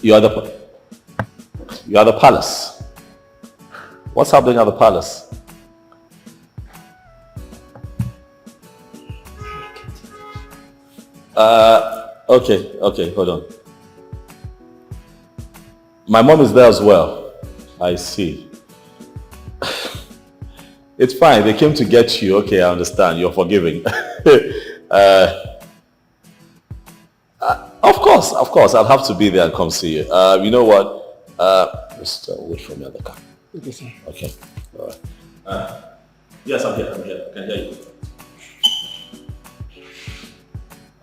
You are the palace. What's happening at the palace? Okay, hold on. My mom is there as well. I see. It's fine. They came to get you. Okay, I understand. You're forgiving. Of course. I'll have to be there and come see you. You know what? Just wait for me at the car. Okay, sir. Okay. All right. Yes, I'm here. I can hear you.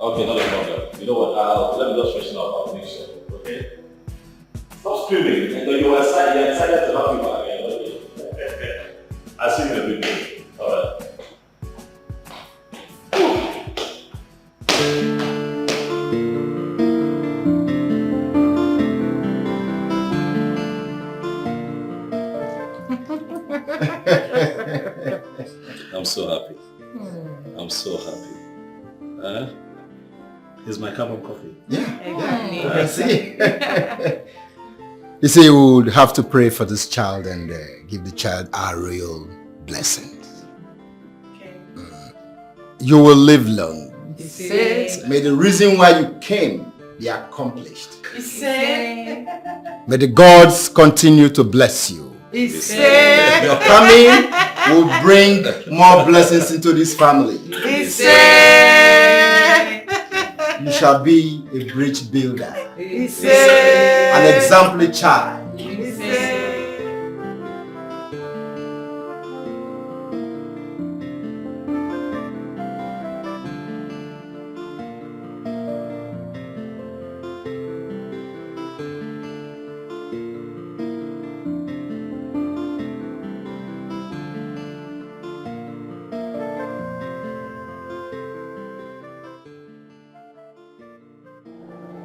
Okay, not a problem. You know what? Let me just freshen up. I'll make sure. Okay? Stop screaming. You were excited to have you back again. Okay? I'll see you in a bit. Alright. I'm so happy. I'm so happy. Here's my cup of coffee. Yeah. See? You see, we would have to pray for this child and give the child our royal blessings. Okay. You will live long. May the reason why you came be accomplished. Ise. May the gods continue to bless you. Ise. Your coming will bring more blessings into this family. Ise. You shall be a bridge builder. Ise. An exemplary child.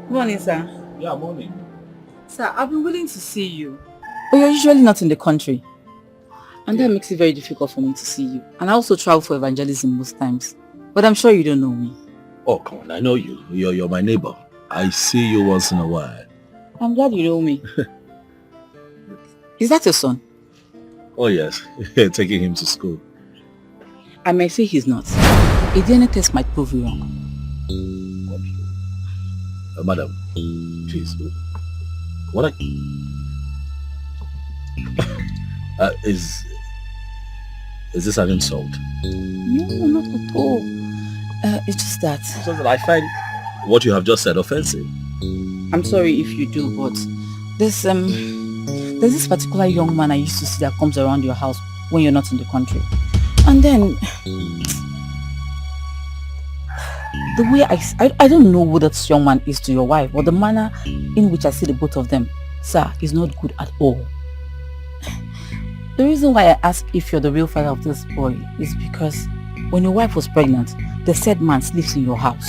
Morning, sir. Yeah, morning. Sir, I've been willing to see you. But you're usually not in the country. And that makes it very difficult for me to see you. And I also travel for evangelism most times. But I'm sure you don't know me. Oh, come on, I know you. You're my neighbor. I see you once in a while. I'm glad you know me. Is that your son? Oh, yes. Taking him to school. I may say he's not. A DNA test might prove you wrong. Madam, please. What is this an insult? No, not at all. It's just that. So that I find what you have just said offensive. I'm sorry if you do, but there's this particular young man I used to see that comes around your house when you're not in the country. And then the way I don't know who that young man is to your wife, but the manner in which I see the both of them, sir, is not good at all. The reason why I ask if you're the real father of this boy is because when your wife was pregnant, the said man sleeps in your house.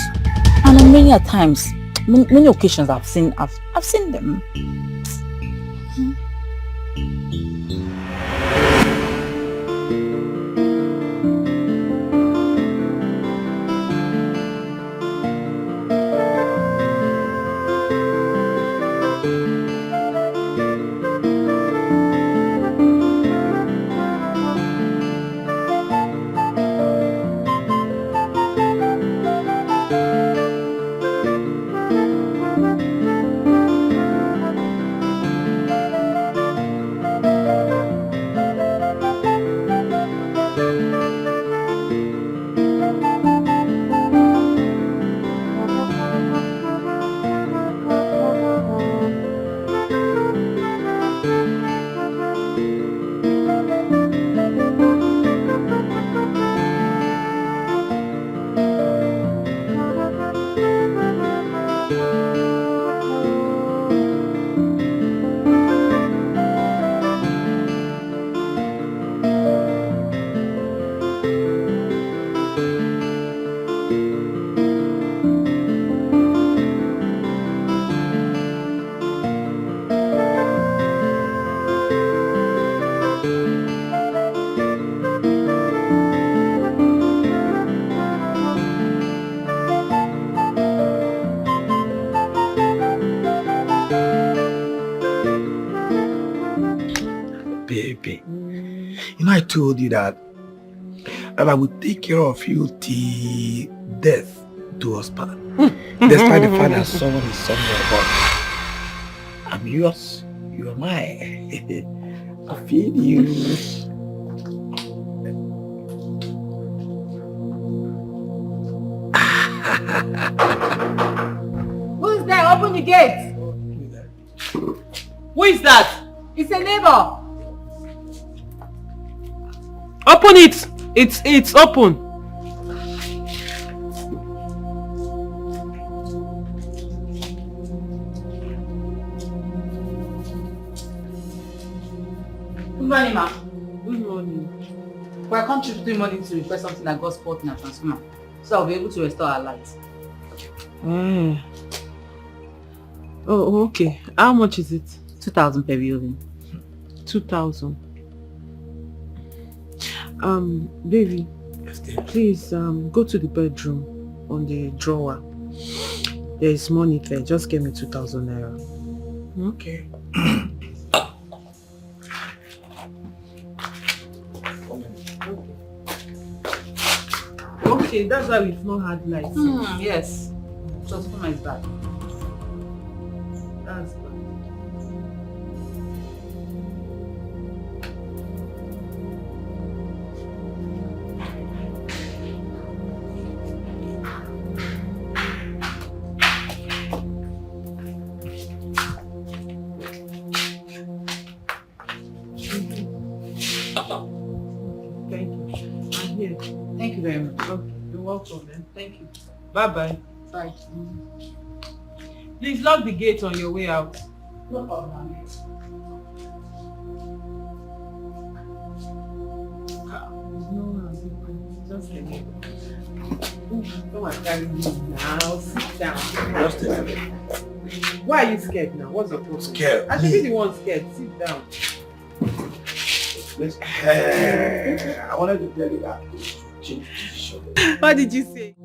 And on many occasions I've seen them. I told you that I would take care of you till death do us part. Despite the fact that someone is somewhere, but I'm yours, you are mine. I feel you. Who is there? Open the gate. Who is that? It's a neighbor. Open it! It's open. Good morning, ma. Good morning. We're contributing money to repair something that got spoiled in our transformer, so I'll be able to restore our lights. Oh, okay. How much is it? 2,000 per building. 2,000. Baby, please go to the bedroom on the drawer. There is money there. Just give me 2,000 naira. Okay. Okay, that's why we've not had lights. Yes. Transformer is bad. That's bad. Thank you. I'm here. Thank you very much. Okay, you're welcome, man. Thank you. Bye-bye. Bye. Please lock the gate on your way out. No problem. Just a minute. Come and carry me now. Sit down. Just a minute. Why are you scared now? What's your problem? Scared. I should be the one scared. Sit down. I wanted to tell you that. What did you say?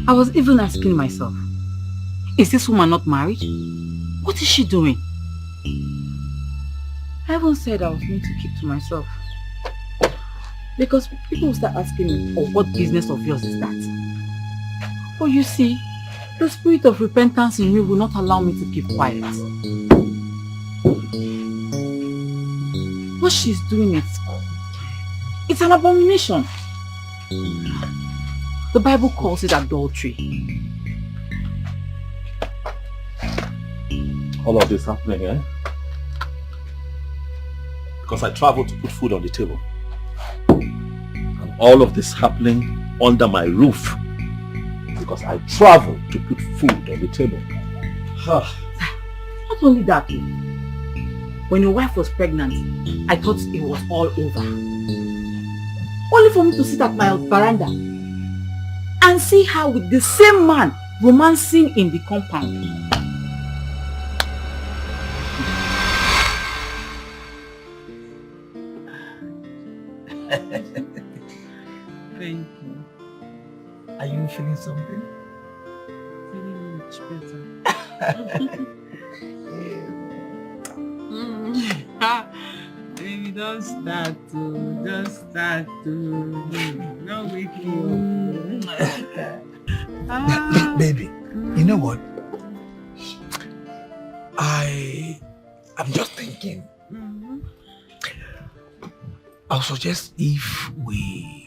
I was even asking myself, is this woman not married? What is she doing? I even said I was going to keep to myself. Because people will start asking me, oh, what business of yours is that? Oh, you see, the spirit of repentance in me will not allow me to keep quiet. What she's doing it's an abomination. The Bible calls it adultery. All of this happening, eh? Because I traveled to put food on the table. And all of this happening under my roof. Because I traveled to put food on the table. Not only that, when your wife was pregnant, I thought it was all over. Only for me to sit at my veranda and see her with the same man romancing in the compound. Thank you. Are you feeling something? Feeling much better. Baby, don't start to, just start to. Don't wake me up. Baby, you know what? I'm just thinking. I'll suggest if we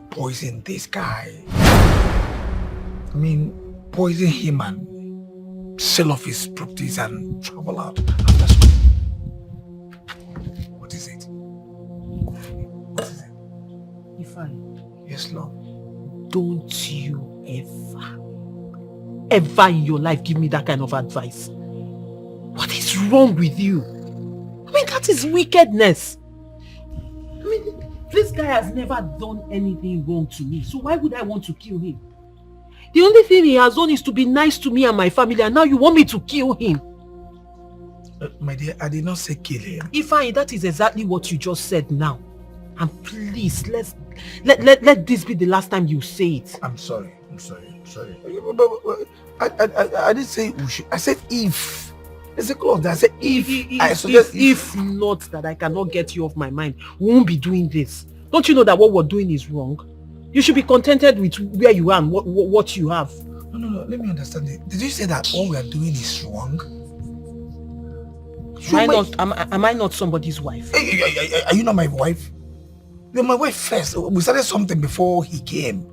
poison this guy. I mean, poison him and sell off his properties and travel out after school. What is it? What is it? You fine? Yes, Lord. Don't you ever in your life give me that kind of advice? What is wrong with you? I mean, that is wickedness. I mean, this guy has never done anything wrong to me, so why would I want to kill him? The only thing he has done is to be nice to me and my family, and now you want me to kill him? My dear, I did not say kill him. Ifeanyi, that is exactly what you just said now. And please, let this be the last time you say it. I'm sorry. I didn't say we should. I said if. It's a clause that I said if not that I cannot get you off my mind, we won't be doing this. Don't you know that what we're doing is wrong? You should be contented with where you are and what you have. No. Let me understand it. Did you say that what we are doing is wrong? Am I not somebody's wife? Are you not my wife? You're my wife first. We started something before he came.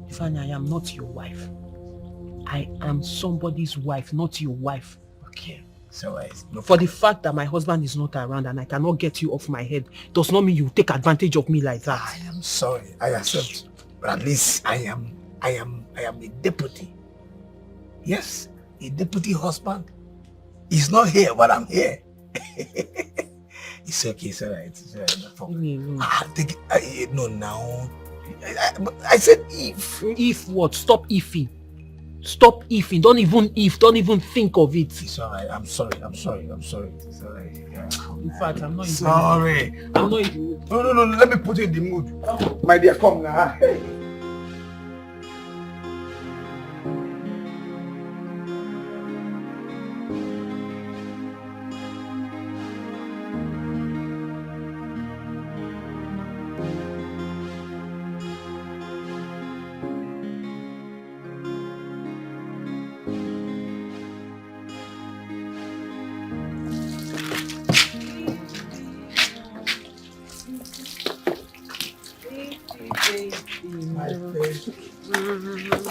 Ifeanyi, I am not your wife. I am somebody's wife, not your wife. Okay. So for the fact that my husband is not around and I cannot get you off my head does not mean you take advantage of me like that. I am sorry. I accept. But at least I am a deputy. Yes, a deputy husband. He's not here, but I'm here. It's okay, it's alright. It's alright. No, now. I said if. If what? Stop ifing. Stop ifing. Don't even think of it. It's alright. I'm sorry. It's alright. Yeah. In fact, I'm not even. Sorry. I'm not even. No. Let me put you in the mood. My dear, come now.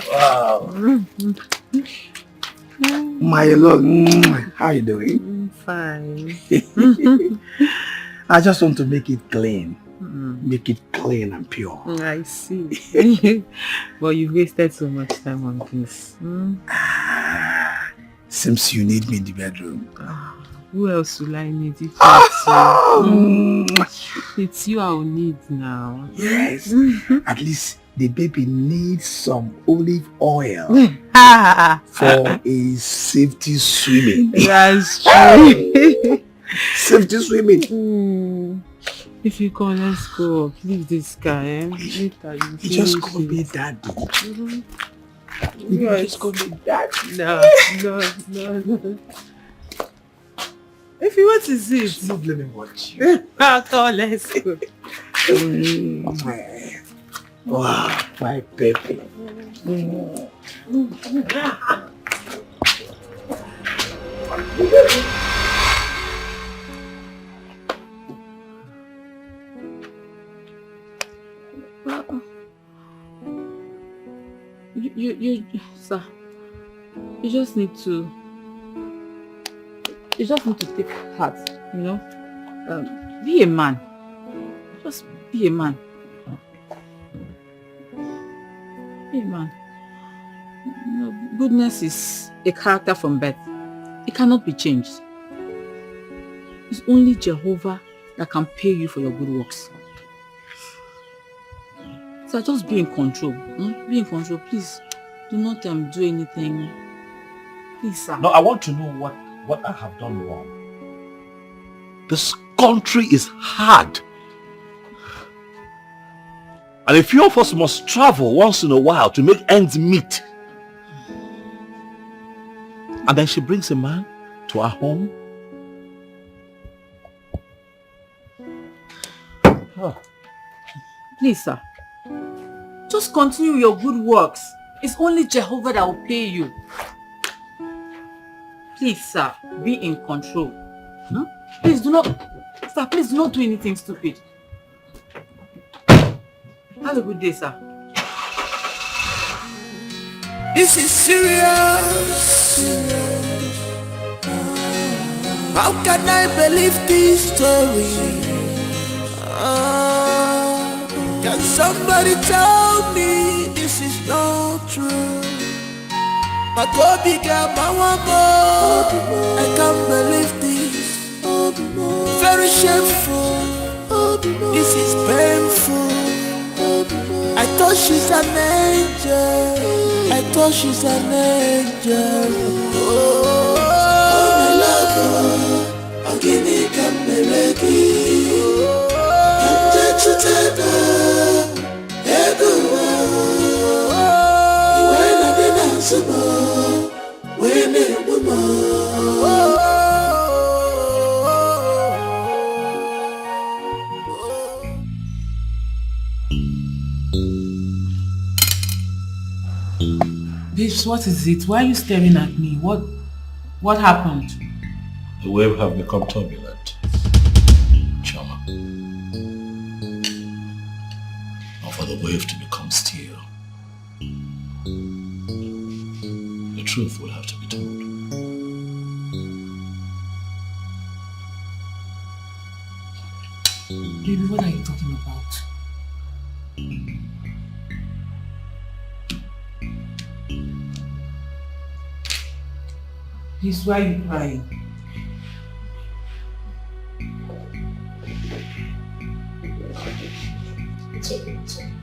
Wow. My lord, how you doing? Fine. I just want to make it clean. Make it clean and pure. I see. But you wasted so much time on this. Seems you need me in the bedroom. Who else will I need? It's you I will need now. Yes. At least the baby needs some olive oil for a safety swimming. That's true. Safety swimming. If you come, let's go. Leave this guy. Later you just call me daddy. You just call me daddy. No. If you want to see it, stop let me watch you. Come, let's go. Wow, my baby. You, sir, you just need to take heart, you know. Be a man. Just be a man. Be a man. You know, goodness is a character from birth. It cannot be changed. It's only Jehovah that can pay you for your good works. So just be in control. Be in control. Please do not do anything. Please, sir. No, I want to know what I have done wrong. This country is hard. And a few of us must travel once in a while to make ends meet. And then she brings a man to our home. Please, sir. Just continue your good works. It's only Jehovah that will pay you. Please, sir, be in control. Please do not, sir, please do not do anything stupid. Have a good day, sir. This is serious. How can I believe this story? Can somebody tell me this is not true? My baby girl, my woman, I can't believe this. Very shameful. This is painful. I thought she's an angel. I thought she's an angel. Oh, my love, I'm giving Kameleki. I'm just to when I didn't answer, when it was Babes, what is it? Why are you staring at me? What happened? The wave have become turbulent, Chama. Now for the wave to become still, the truth will have to be told. Baby, what are you talking about? Please, why are you crying? It's okay, it's okay.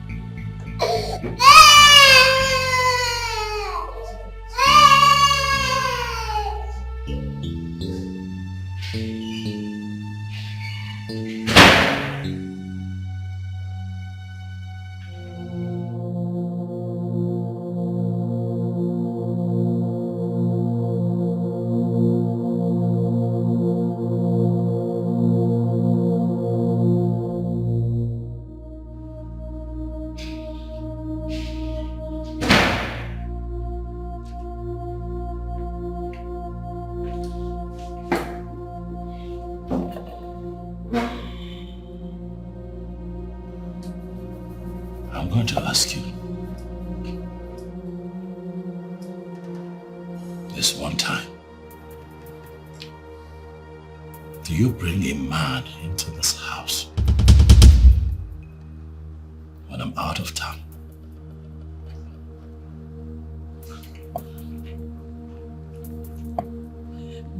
I'm going to ask you this one time. Do you bring a man into this house when I'm out of town?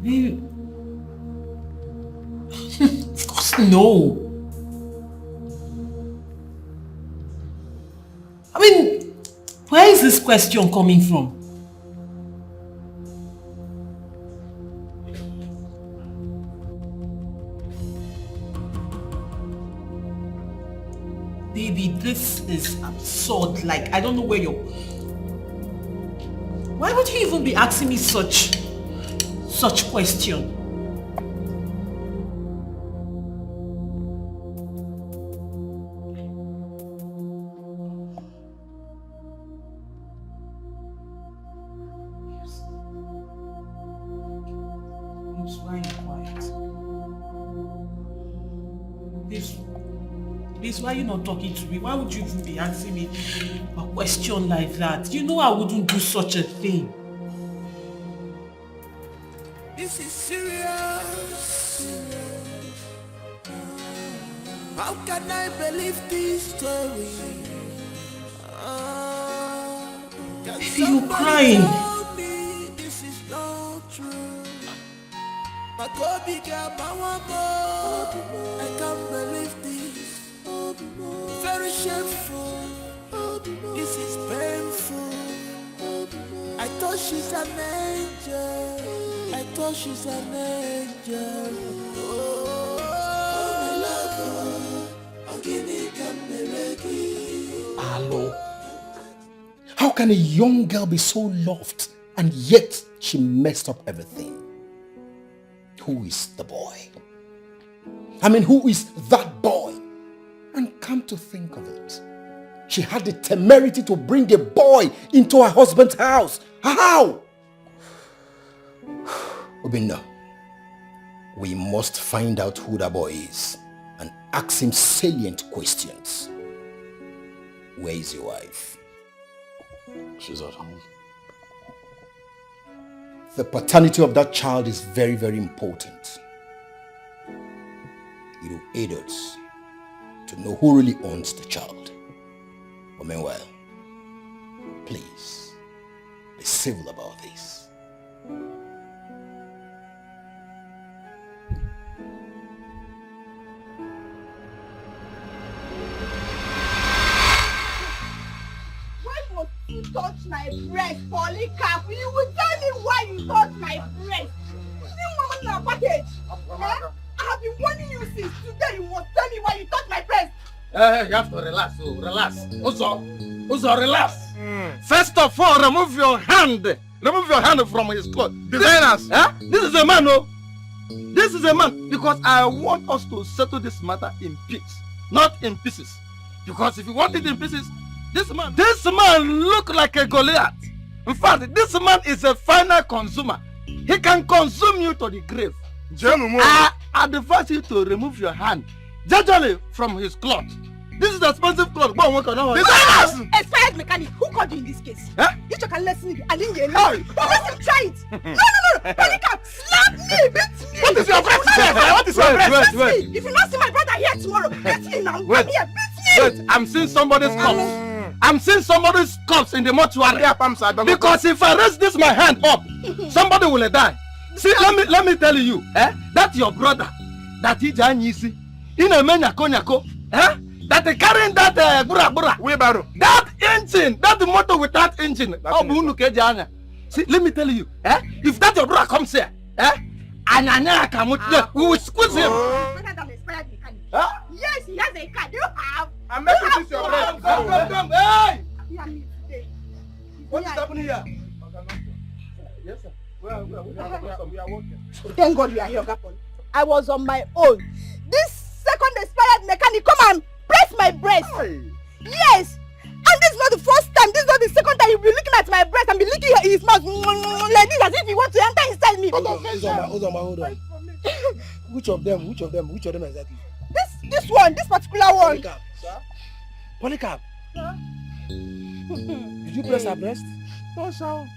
Babe, of course no. I mean, where is this question coming from? Baby, this is absurd. Like, I don't know where you're... Why would you even be asking me such question? Please, why are you not talking to me? Why would you even be asking me a question like that? You know I wouldn't do such a thing. This is serious. How can I believe this story? Baby, you're crying. This is not true. My baby girl, my woman, I can't believe this. Very shameful. This is painful. I thought she's an angel. I thought she's an angel. Oh, my love, I'm giving Kameleki. Hello. How can a young girl be so loved and yet she messed up everything? Who is the boy? I mean, who is that boy? And come to think of it, she had the temerity to bring a boy into her husband's house. How? Obinna, we must find out who that boy is and ask him salient questions. Where is your wife? She's at home. The paternity of that child is very, very important. It will aid us to know who really owns the child. But meanwhile, please, be civil about this. Why must you touch my breast, Polycarp? You will tell me why you touch my breast. New woman in a package. I have been warning you since today. You must tell me why you touch my breast. You have to relax, relax. Also, relax. First of all, remove your hand. Remove your hand from his clothes. Designers. This is a man, oh. This is a man. Because I want us to settle this matter in peace, not in pieces. Because if you want it in pieces, this man look like a Goliath. In fact, this man is a final consumer. He can consume you to the grave. I advise you to remove your hand gradually from his cloth. This is expensive cloth. Expired mechanic. Who called you in this case? You can listen. I didn't hear you. Let him try it. No. Polycarp, slap me, beat me. What is your breast? What is your breast? Wait. If you not see my brother here tomorrow, beat me now. Wait. Come here, beat me. Wait, I'm seeing somebody's corpse. I'm seeing somebody's corpse in the mortuary. Because if I raise this my hand up, somebody will die. See, let me tell you, that's your brother. That is Janyisi. In a nyako, that carrying that wheelbarrow. That engine, that motor with that engine. See, let me tell you, if that your brother comes here, we will squeeze him. Yes, he has a car. Do you have? I'm making this your breast. Come, hey! What is happening here? Yes, sir. We are working. Thank God you are here, Gapon. I was on my own. This second expired mechanic come and press my breast. Yes. And this is not the first time. This is not the second time you'll be looking at my breast and be looking at his mouth like this as if you want to enter inside me. Hold on. Which of them exactly? This one, this particular one. Polycarp. Sir? Did you press her breast? No, sir.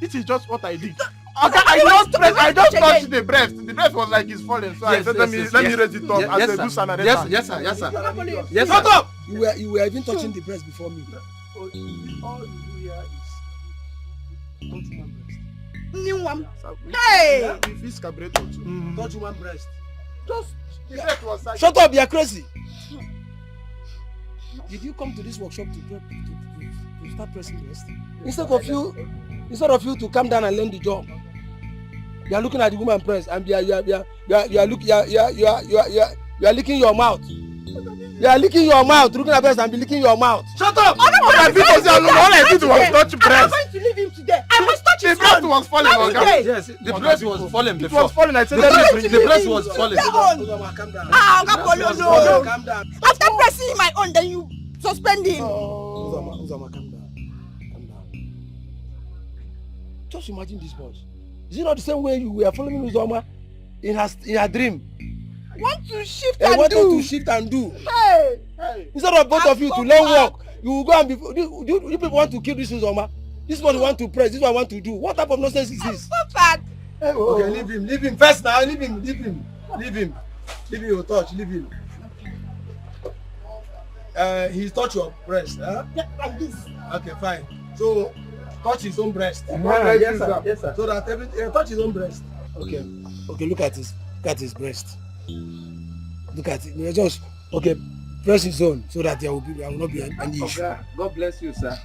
This is just what I did. I just touched the breast. The breast was like it's falling, so I said let me raise it up as a good Samaritan. Yes, sir. Shut up! You were even touching the breast before me. All you do here is touch one breast. New one. Hey! If it's carburetor too. Touch one breast. Just the breast was like. Shut up, you're crazy. Did you come to this workshop to start pressing breast? Instead of you to come down and learn the job, you are looking at the woman breast and you are licking your mouth. You are licking your mouth, looking at breast and be licking your mouth. Shut up! All I did was touch breast. I'm going to leave him today. I must touch his breast was falling. Yes, the breast was falling before. It was falling. I said the breast was falling. Calm down. Calm down. After pressing my own, then you suspend him. Uzama, calm down. Just imagine this boss. Is it not the same way you were following Uzama in her dream? Want to shift I and wanted do. to shift and do. Hey. Instead of both of you to learn work, you will go and be. You people want to kill this Uzama. This one want to press. This one want to do. What type of nonsense is this? Stop that. Okay, leave him first now. Leave him. Your touch. Leave him. He's touch your breast, huh? Yeah, like this. Okay, fine. So touch his own breast. Yes, sir. So that everything touch his own breast. Okay, look at his breast. Look at it. Just press his own so that there will not be any issue. God bless you, sir.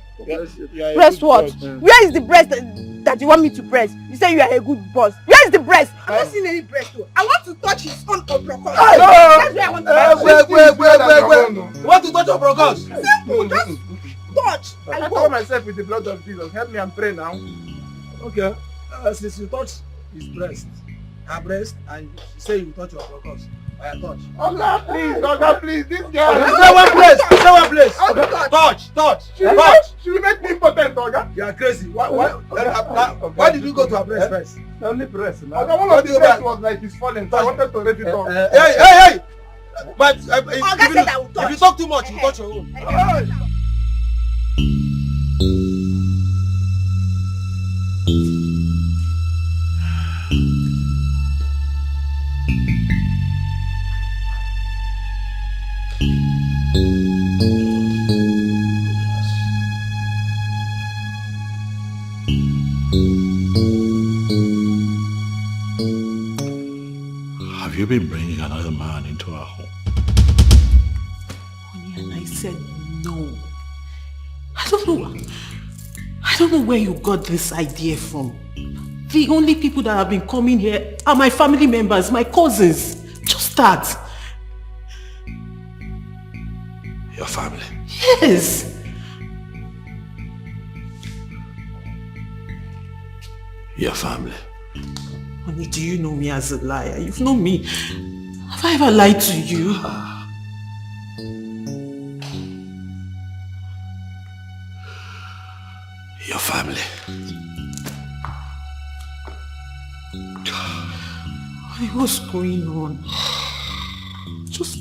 Press what? Where is the breast that you want me to press? You say you are a good boss. Where is the breast? I'm not seeing any breast though. I want to touch his own obrocos. That's where I want to touch. Wait. You want to touch obrocos? Simple, just touch. I cover myself with the blood of Jesus. Help me and pray now. Okay. Since you touch his breast, her breast, and you say you touch your obrocos, I touch. Oga, please, this girl. Stay one place. Touch. She will make me impotent, Oga. You are crazy. Why did you go to her breast first? Only breast. Oga, one of the breast was like it's falling, so I wanted to raise it up. Hey! But Oga said I will touch. If you talk too much, you touch your own. you been bringing another man into our home? Honey, and I said no. I don't know where you got this idea from. The only people that have been coming here are my family members, my cousins. Just that. Your family? Yes. Your family? Honey, do you know me as a liar? You've known me. Have I ever lied to you? Your family? Honey, what's going on? Just...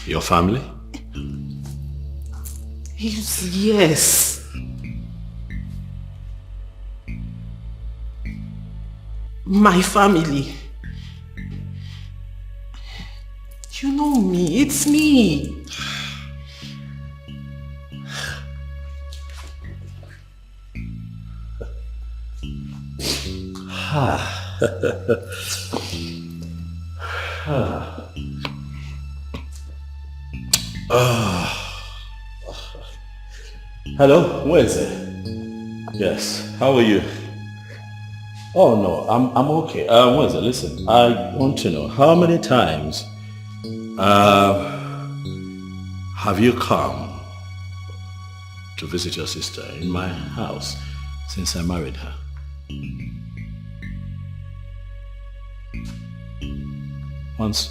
Your family? Yes. My family. You know me, it's me. Hello, where is it? Yes, how are you? Oh no, I'm okay. What is it? Listen, I want to know how many times have you come to visit your sister in my house since I married her? Once?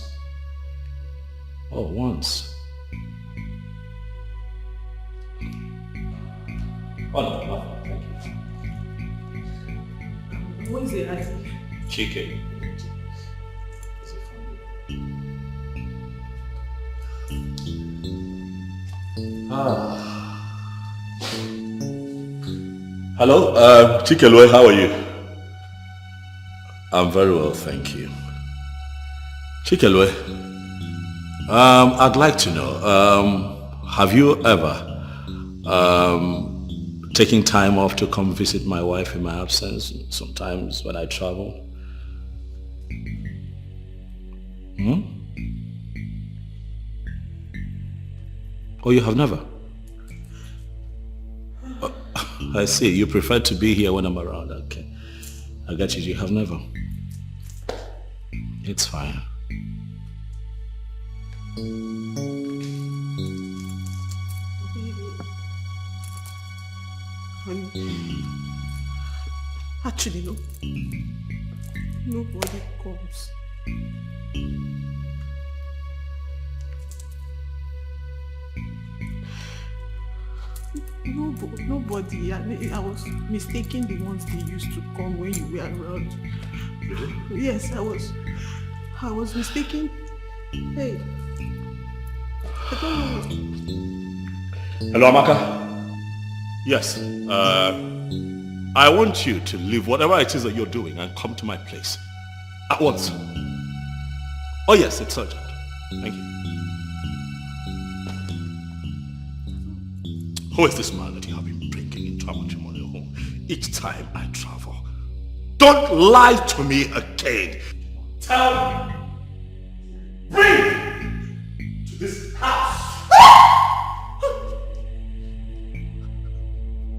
Oh, once. Oh no, nothing, thank you. What is it? Chicken. Hello, Chikelwe, how are you? I'm very well, thank you. Chikelwe, I'd like to know, have you ever taking time off to come visit my wife in my absence, sometimes when I travel? Oh, you have never? I see, you prefer to be here when I'm around. Okay, I got you, you have never. It's fine. Actually, no. Nobody comes. Nobody. I was mistaking the ones they used to come when you were around. Really? Yes, I was mistaken. Hey, I don't know. Hello, Amaka. Yes, I want you to leave whatever it is that you're doing and come to my place at once. Oh yes, it's urgent. Thank you. Who is this man that you have been bringing into our matrimonial home each time I travel? Don't lie to me again. Tell me. Bring me to this house.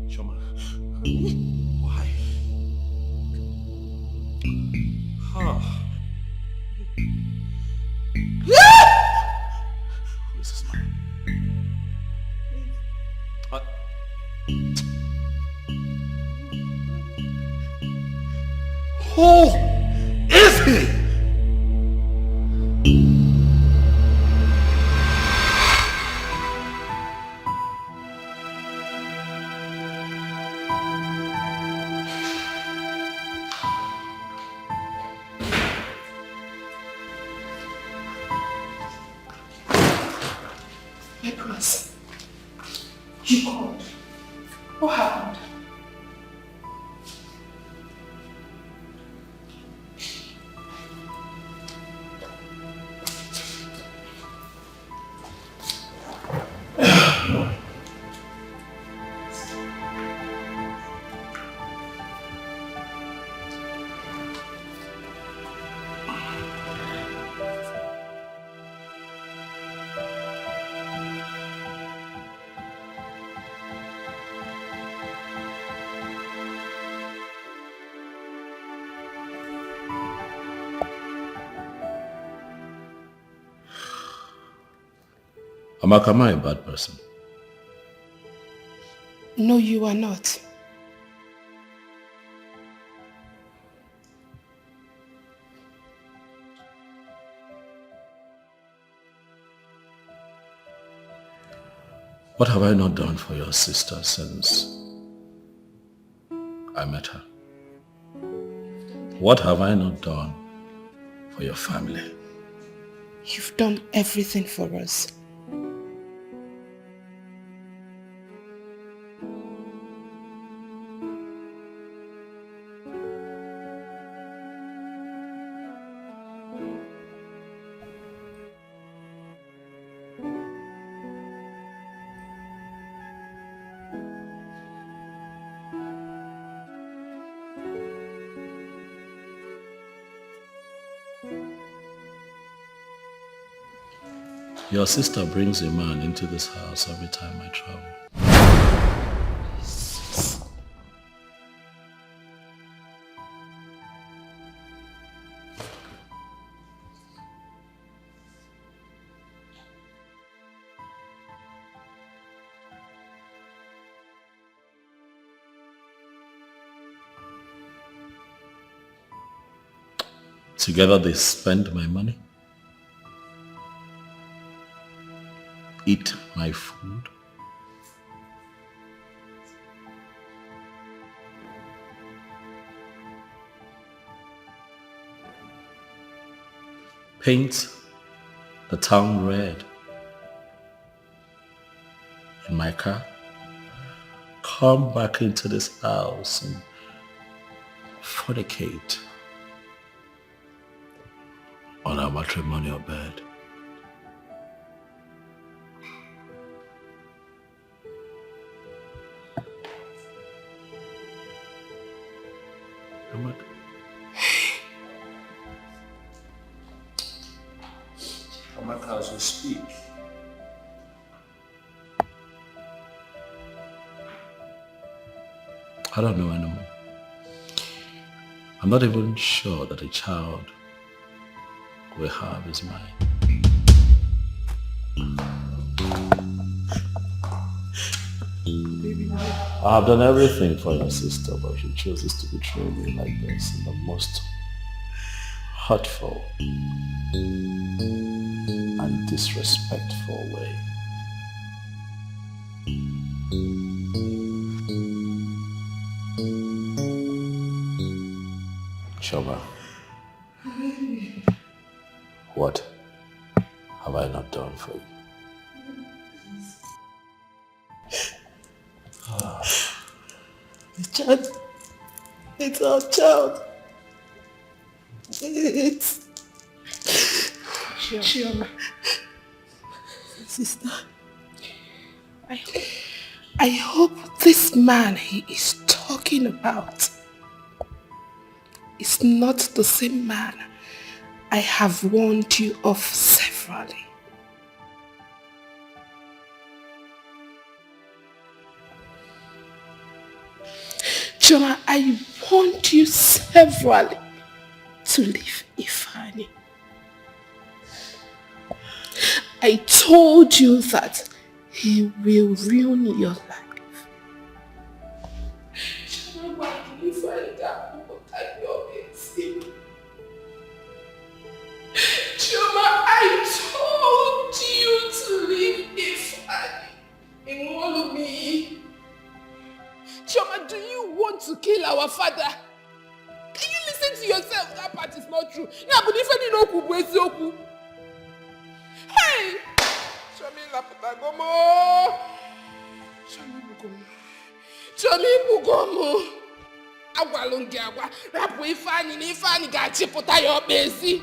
Chama. Why? Who is this man? Who is he? Nicholas, you called. What happened? Amaka, am I a bad person? No, you are not. What have I not done for your sister since I met her? What have I not done for your family? You've done everything for us. Your sister brings a man into this house every time I travel. Together they spend my money, eat my food, paint the town red in my car, come back into this house and fornicate on our matrimonial bed. Amaka, as we speak, I don't know anymore. I'm not even sure that a child we have is mine. I have done everything for your sister, but she chooses to betray me like this in the most hurtful and disrespectful way. Chama, what have I not done for you? The child, it's our child. It's Chioma. Sister, I hope this man he is talking about is not the same man I have warned you of severally. Chioma, I warned you severally to leave Ifani. I told you that he will ruin your life. Chioma, why did you find out what you're getting? Chioma, I told you to leave Ifani in Olumi. Chioma, do you want to kill our father? Can you listen to yourself? That part is not true. Yeah, but if you know Kubu, hey! Chomi Laputagomo! Chomi Bugomo! Chomi Bugomo! Agwalungiagwa! Rapu Ifani Gachiputa your basi!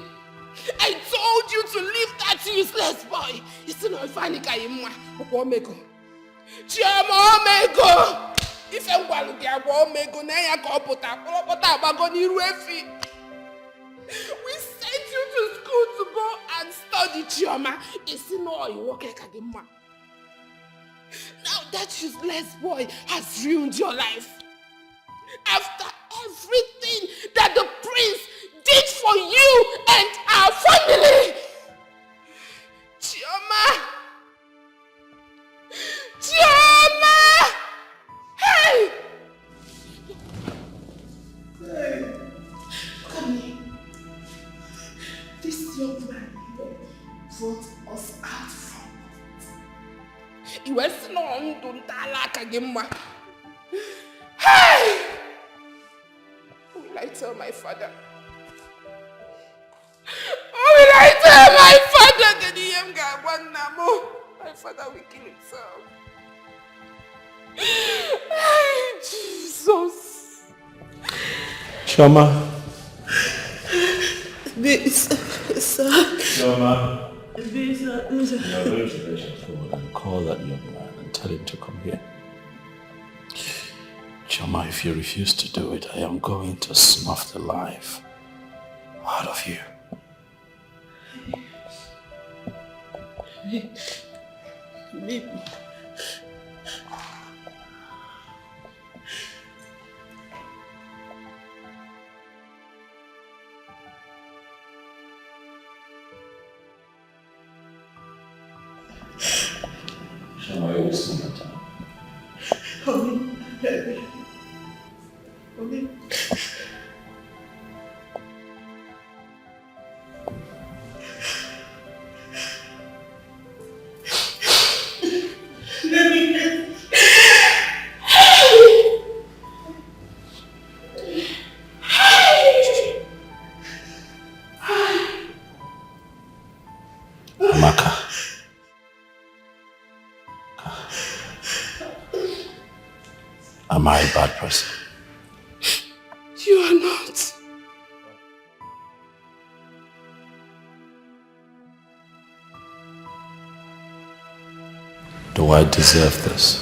I told you to leave that useless boy! It's not Ifani Kayimwa! Omego! Chioma Omego! If I'm going to Omego, Naya Kopota, Bagoni Refi. We sent you to school to go and study, Chioma. It's not you work like a man. Now that useless boy has ruined your life. After everything that the prince did for you and our family. Chioma, sort us out from it. You were snoring, don't talk again, ma. Hey! Who will I tell my father? Who will I tell my father that he am got one namo? My father will kill himself. Hey, Jesus. Chama. Chama. You're going to fetch your phone and call that young man and tell him to come here. Chama, if you refuse to do it, I am going to snuff the life out of you. Chama, eu ouço matar. Am I a bad person? You are not. Do I deserve this?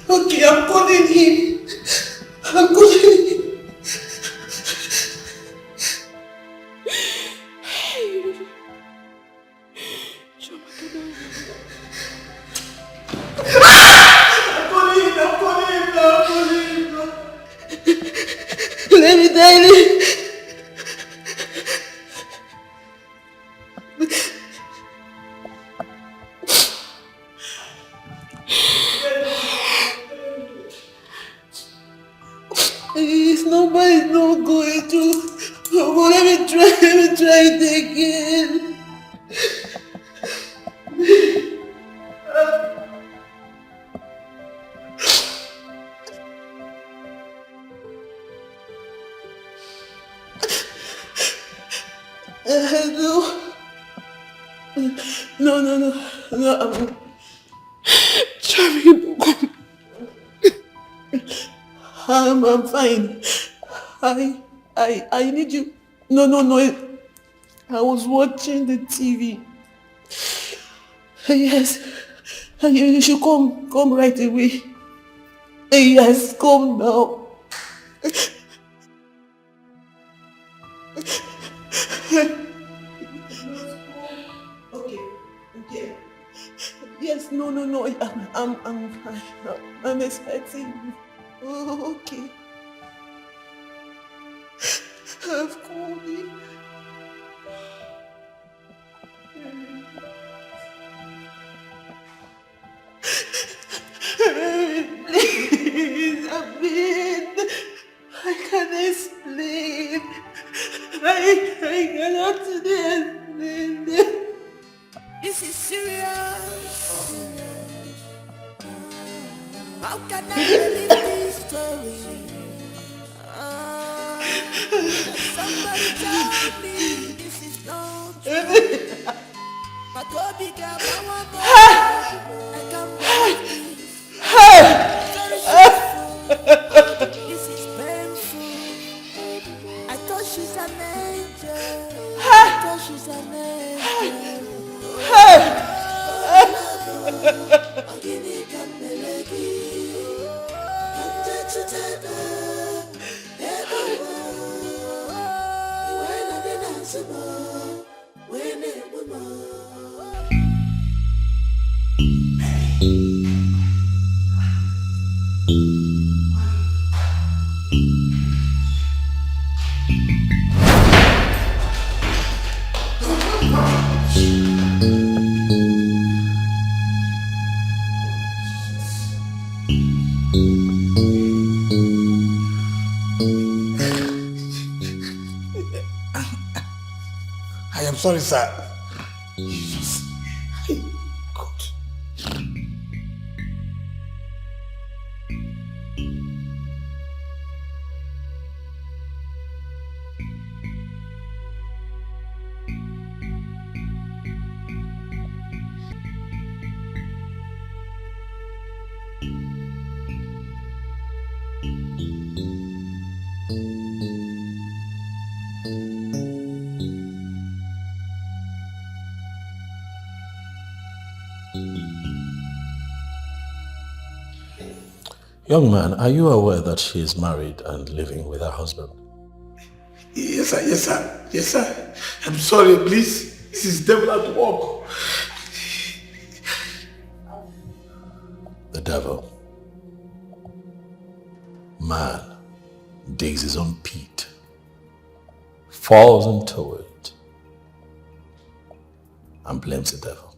Okay, I'm calling him. I'm calling him. Hey. I'm calling him. Let me die. Nobody's not going to. Oh, let me try it again. No. I'm fine. I need you. No. I was watching the TV. Yes. You should come right away. Yes, come now. Okay. Yes, no. I'm fine. I'm expecting you. Oh, okay. I've called you. Please, I can't explain. I cannot explain. This is serious. How can I believe this story? Somebody tell me this is not true. My baby girl, I can't believe this. This is painful. I thought she's an angel. I am sorry, sir. Jesus. God. Young man, are you aware that she is married and living with her husband? Yes, sir. Yes, sir. Yes, sir. I'm sorry, please. This is devil at work. The devil. Man digs his own pit, falls into it, and blames the devil.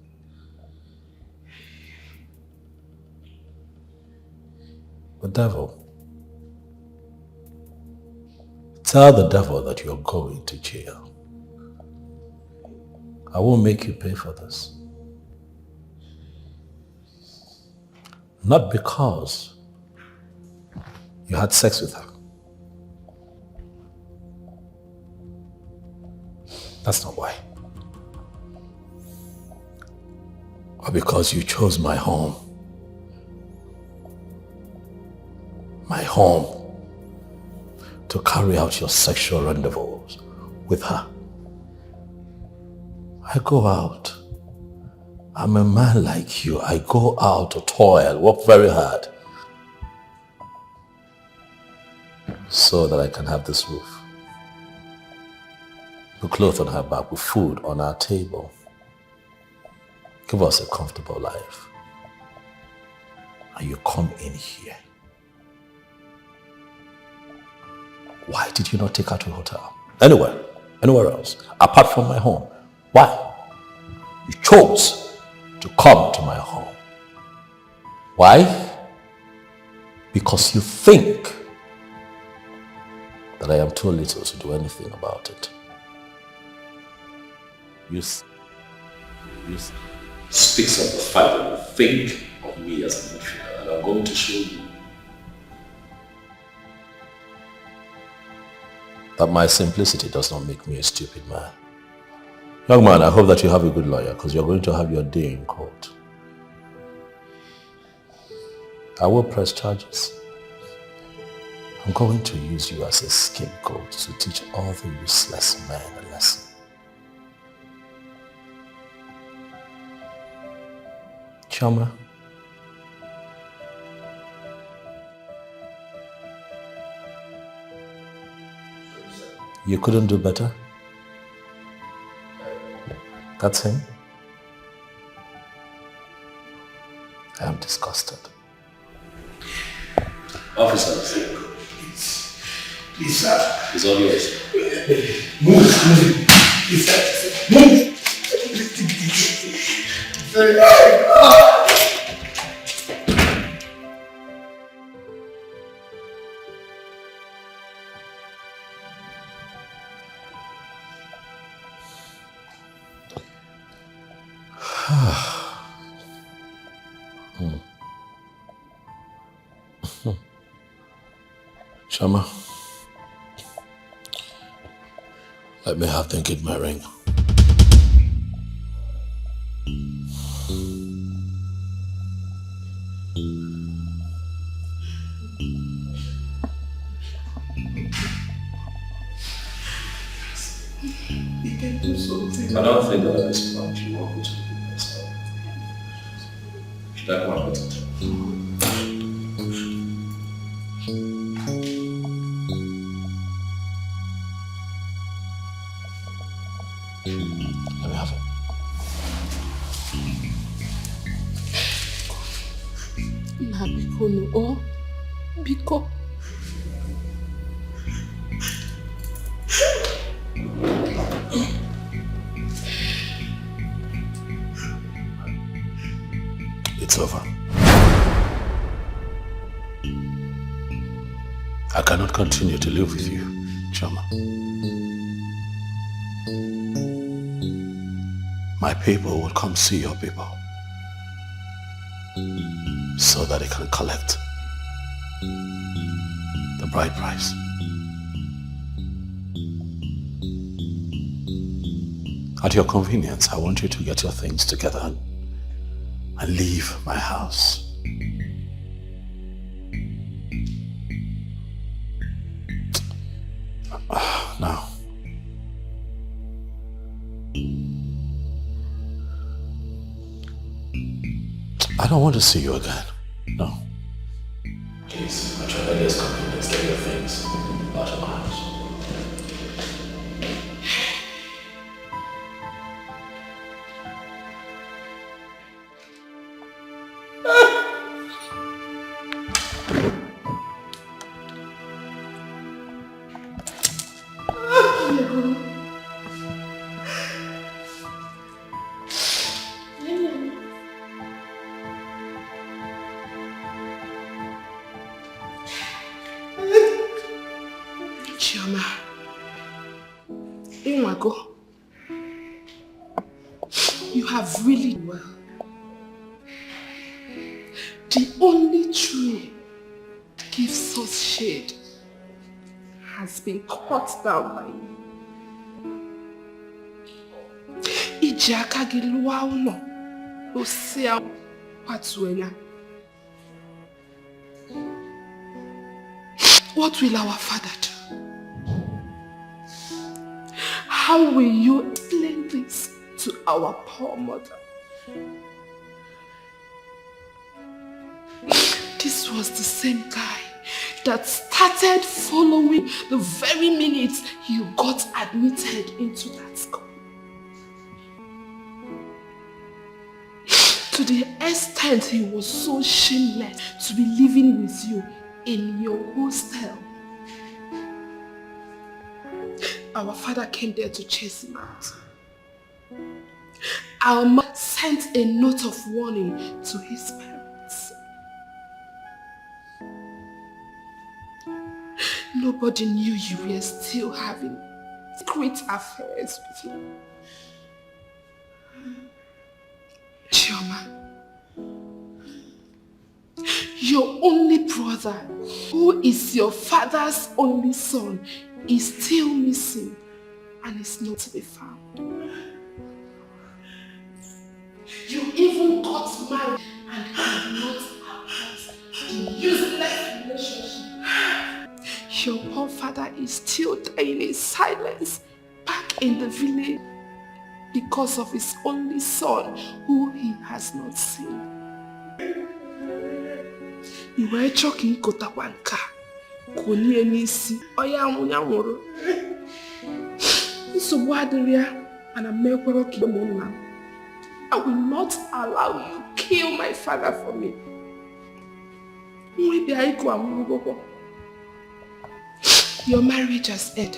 The devil. Tell the devil that you're going to jail. I won't make you pay for this. Not because you had sex with her. That's not why. Or because you chose my home. My home to carry out your sexual rendezvous with her. I go out. I'm a man like you. I go out to toil, work very hard so that I can have this roof, the clothes on her back, with food on our table. Give us a comfortable life. And you come in here. Why did you not take her to a hotel? Anywhere else, apart from my home? Why? You chose to come to my home. Why? Because you think that I am too little to do anything about it. You speaks of the fact that you think of me as an inferior, and I'm going to show you that my simplicity does not make me a stupid man. Young man, I hope that you have a good lawyer, because you're going to have your day in court. I will press charges. I'm going to use you as a scapegoat to teach all the useless men a lesson. Chama, you couldn't do better? That's him? I am disgusted. Officers. Please, sir. It's all yours. Move. Please, sir. Move. Chama, let me have them get my ring. You can do something. I don't think that at this point you want me to do myself. Should I come up with it? Let me have it. Na biko no o biko. It's over. I cannot continue to live with you, Chama. my people would come see your people so that they can collect the bride price. At your convenience, I want you to get your things together and leave my house. Now, I don't want to see you again. No. Please, at your earliest convenience, get your things out of my house. Chioma, Inwago, you have really well. The only tree that gives us shade has been cut down by you. Ijaka gilua ulo, osea patuenya. What will our father do? How will you explain this to our poor mother? This was the same guy that started following the very minute you got admitted into that school. To the extent he was so shameless to be living with you in your hostel. Our father came there to chase him out. Our mother sent a note of warning to his parents. Nobody knew you were still having secret affairs with him. Chioma, your only brother, who is your father's only son, is still missing and is not to be found. You even got married and have not abort the useless relationship. Your poor father is still dying in silence back in the village because of his only son who he has not seen. You were choking Kotawanka. Konye nisi oya munyamuru. So and I will not allow you to kill my father for me. Your marriage has ended.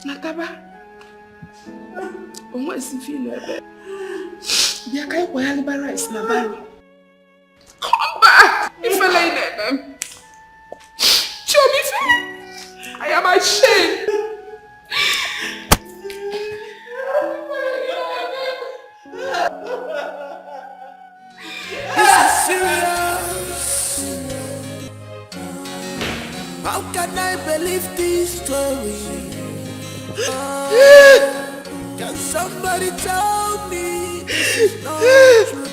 Nataba. Come back! If I lay them. I am ashamed. This is serious. How can I believe this story? Can somebody tell me this is not true?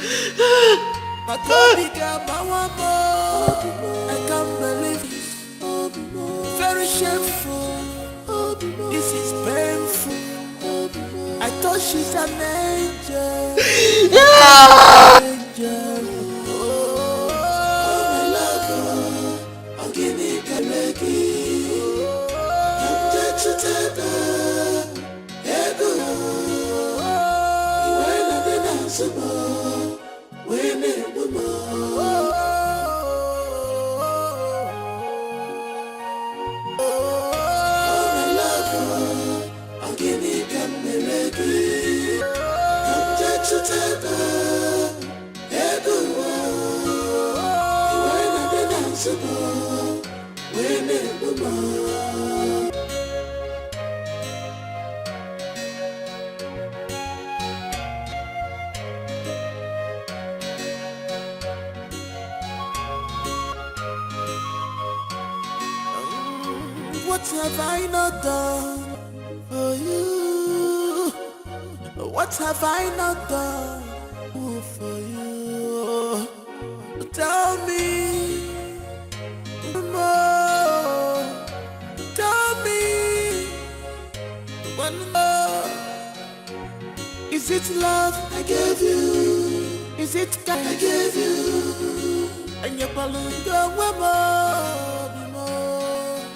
My baby got my one more. I can't believe this. Very shameful. This is painful. I thought she's an angel. Angel. Oh, my love. I'm getting galegi. I'm just a tether. Ego. When I dance more. When I do more. What have I not done for you? What have I not done for you? Tell me more. Tell me one more. Is it love I gave you? Is it God I gave you? And your balloon go more.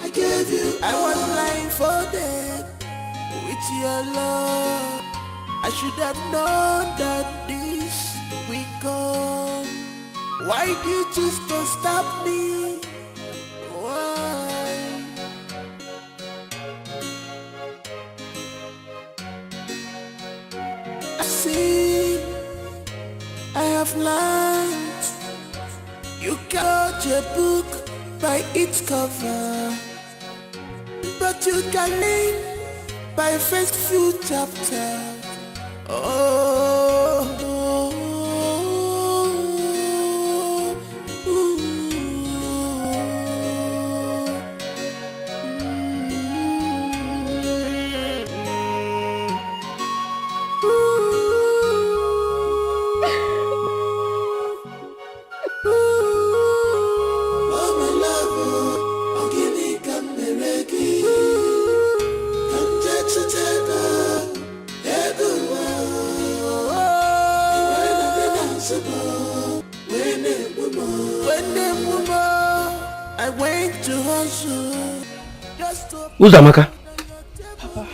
I gave you. I was blindfolded with your love. I should have known that this will come. Why did you choose to stop me? Why? I see, I have learned. You can't judge a book by its cover, but you can live by first few chapters. Uzamaka. Papa.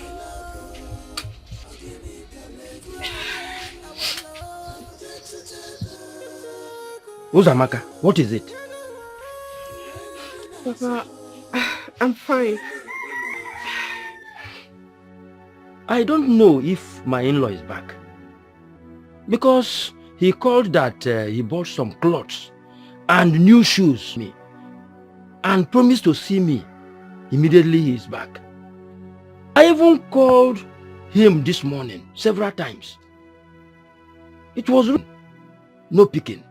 Uzamaka, what is it? Papa, I'm fine. I don't know if my in-law is back. Because he called that he bought some clothes and new shoes me and promised to see me immediately he is back. I even called him this morning several times. It was no picking.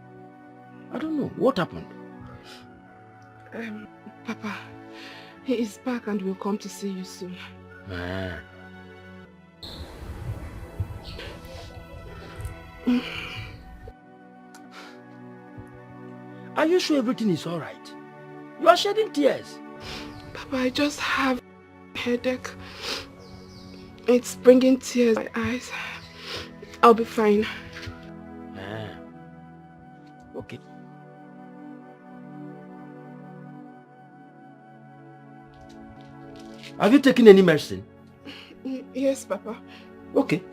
I don't know what happened. Papa, he is back and will come to see you soon. Ah. Are you sure everything is all right? You are shedding tears. Papa, I just have a headache. It's bringing tears in my eyes. I'll be fine. Ah. Okay. Have you taken any medicine? Yes, Papa. Okay.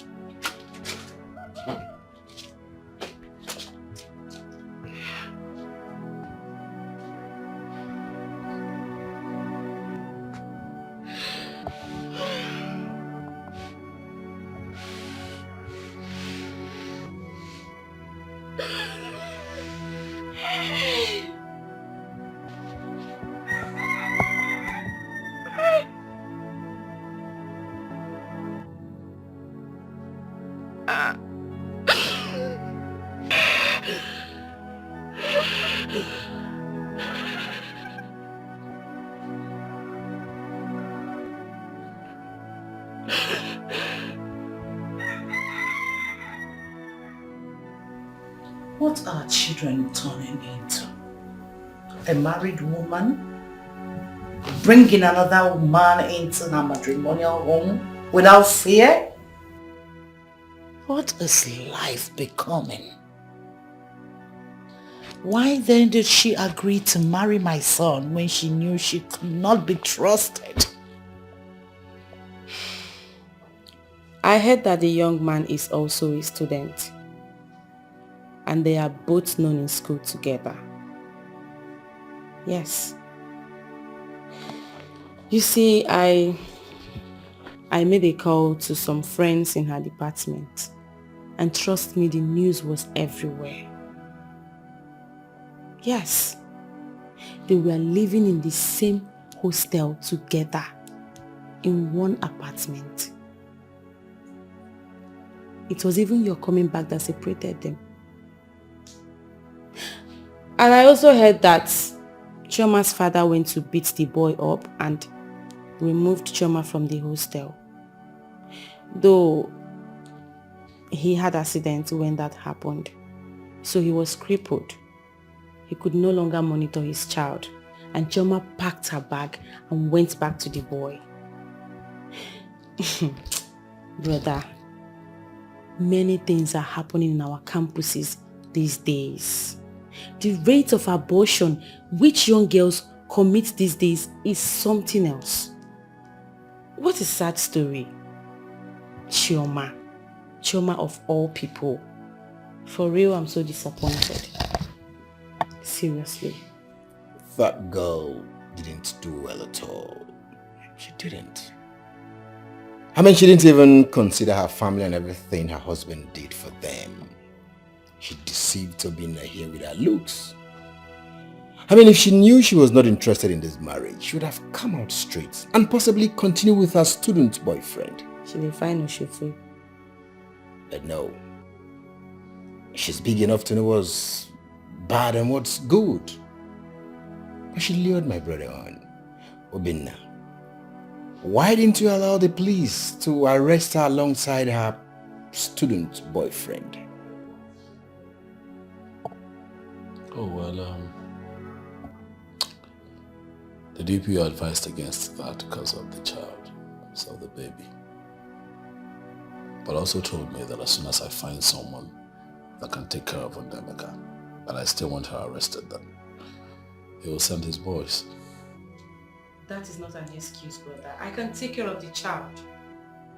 What are children turning into? A married woman bringing another man into her matrimonial home without fear? What is life becoming? Why then did she agree to marry my son when she knew she could not be trusted? I heard that the young man is also a student. And they are both known in school together. Yes. You see, I made a call to some friends in her department. And trust me, the news was everywhere. Yes. They were living in the same hostel together in one apartment. It was even your coming back that separated them. And I also heard that Chioma's father went to beat the boy up and removed Chama from the hostel. Though he had accident when that happened, so he was crippled. He could no longer monitor his child, and Chama packed her bag and went back to the boy. Brother, many things are happening in our campuses these days. The rate of abortion which young girls commit these days is something else. What a sad story. Chioma of all people. For real, I'm so disappointed. Seriously. That girl didn't do well at all. She didn't. I mean, she didn't even consider her family and everything her husband did for them. She deceived Tobina here with her looks. I mean, if she knew she was not interested in this marriage, she would have come out straight and possibly continue with her student boyfriend. She will find Oshofu. But no. She's big enough to know what's bad and what's good. But she lured my brother on. Obinna, why didn't you allow the police to arrest her alongside her student boyfriend? Oh, well, the DPO advised against that because of the child, so the baby. But also told me that as soon as I find someone that can take care of Ondemeka, and I still want her arrested, then he will send his boys. That is not an excuse, brother. I can take care of the child.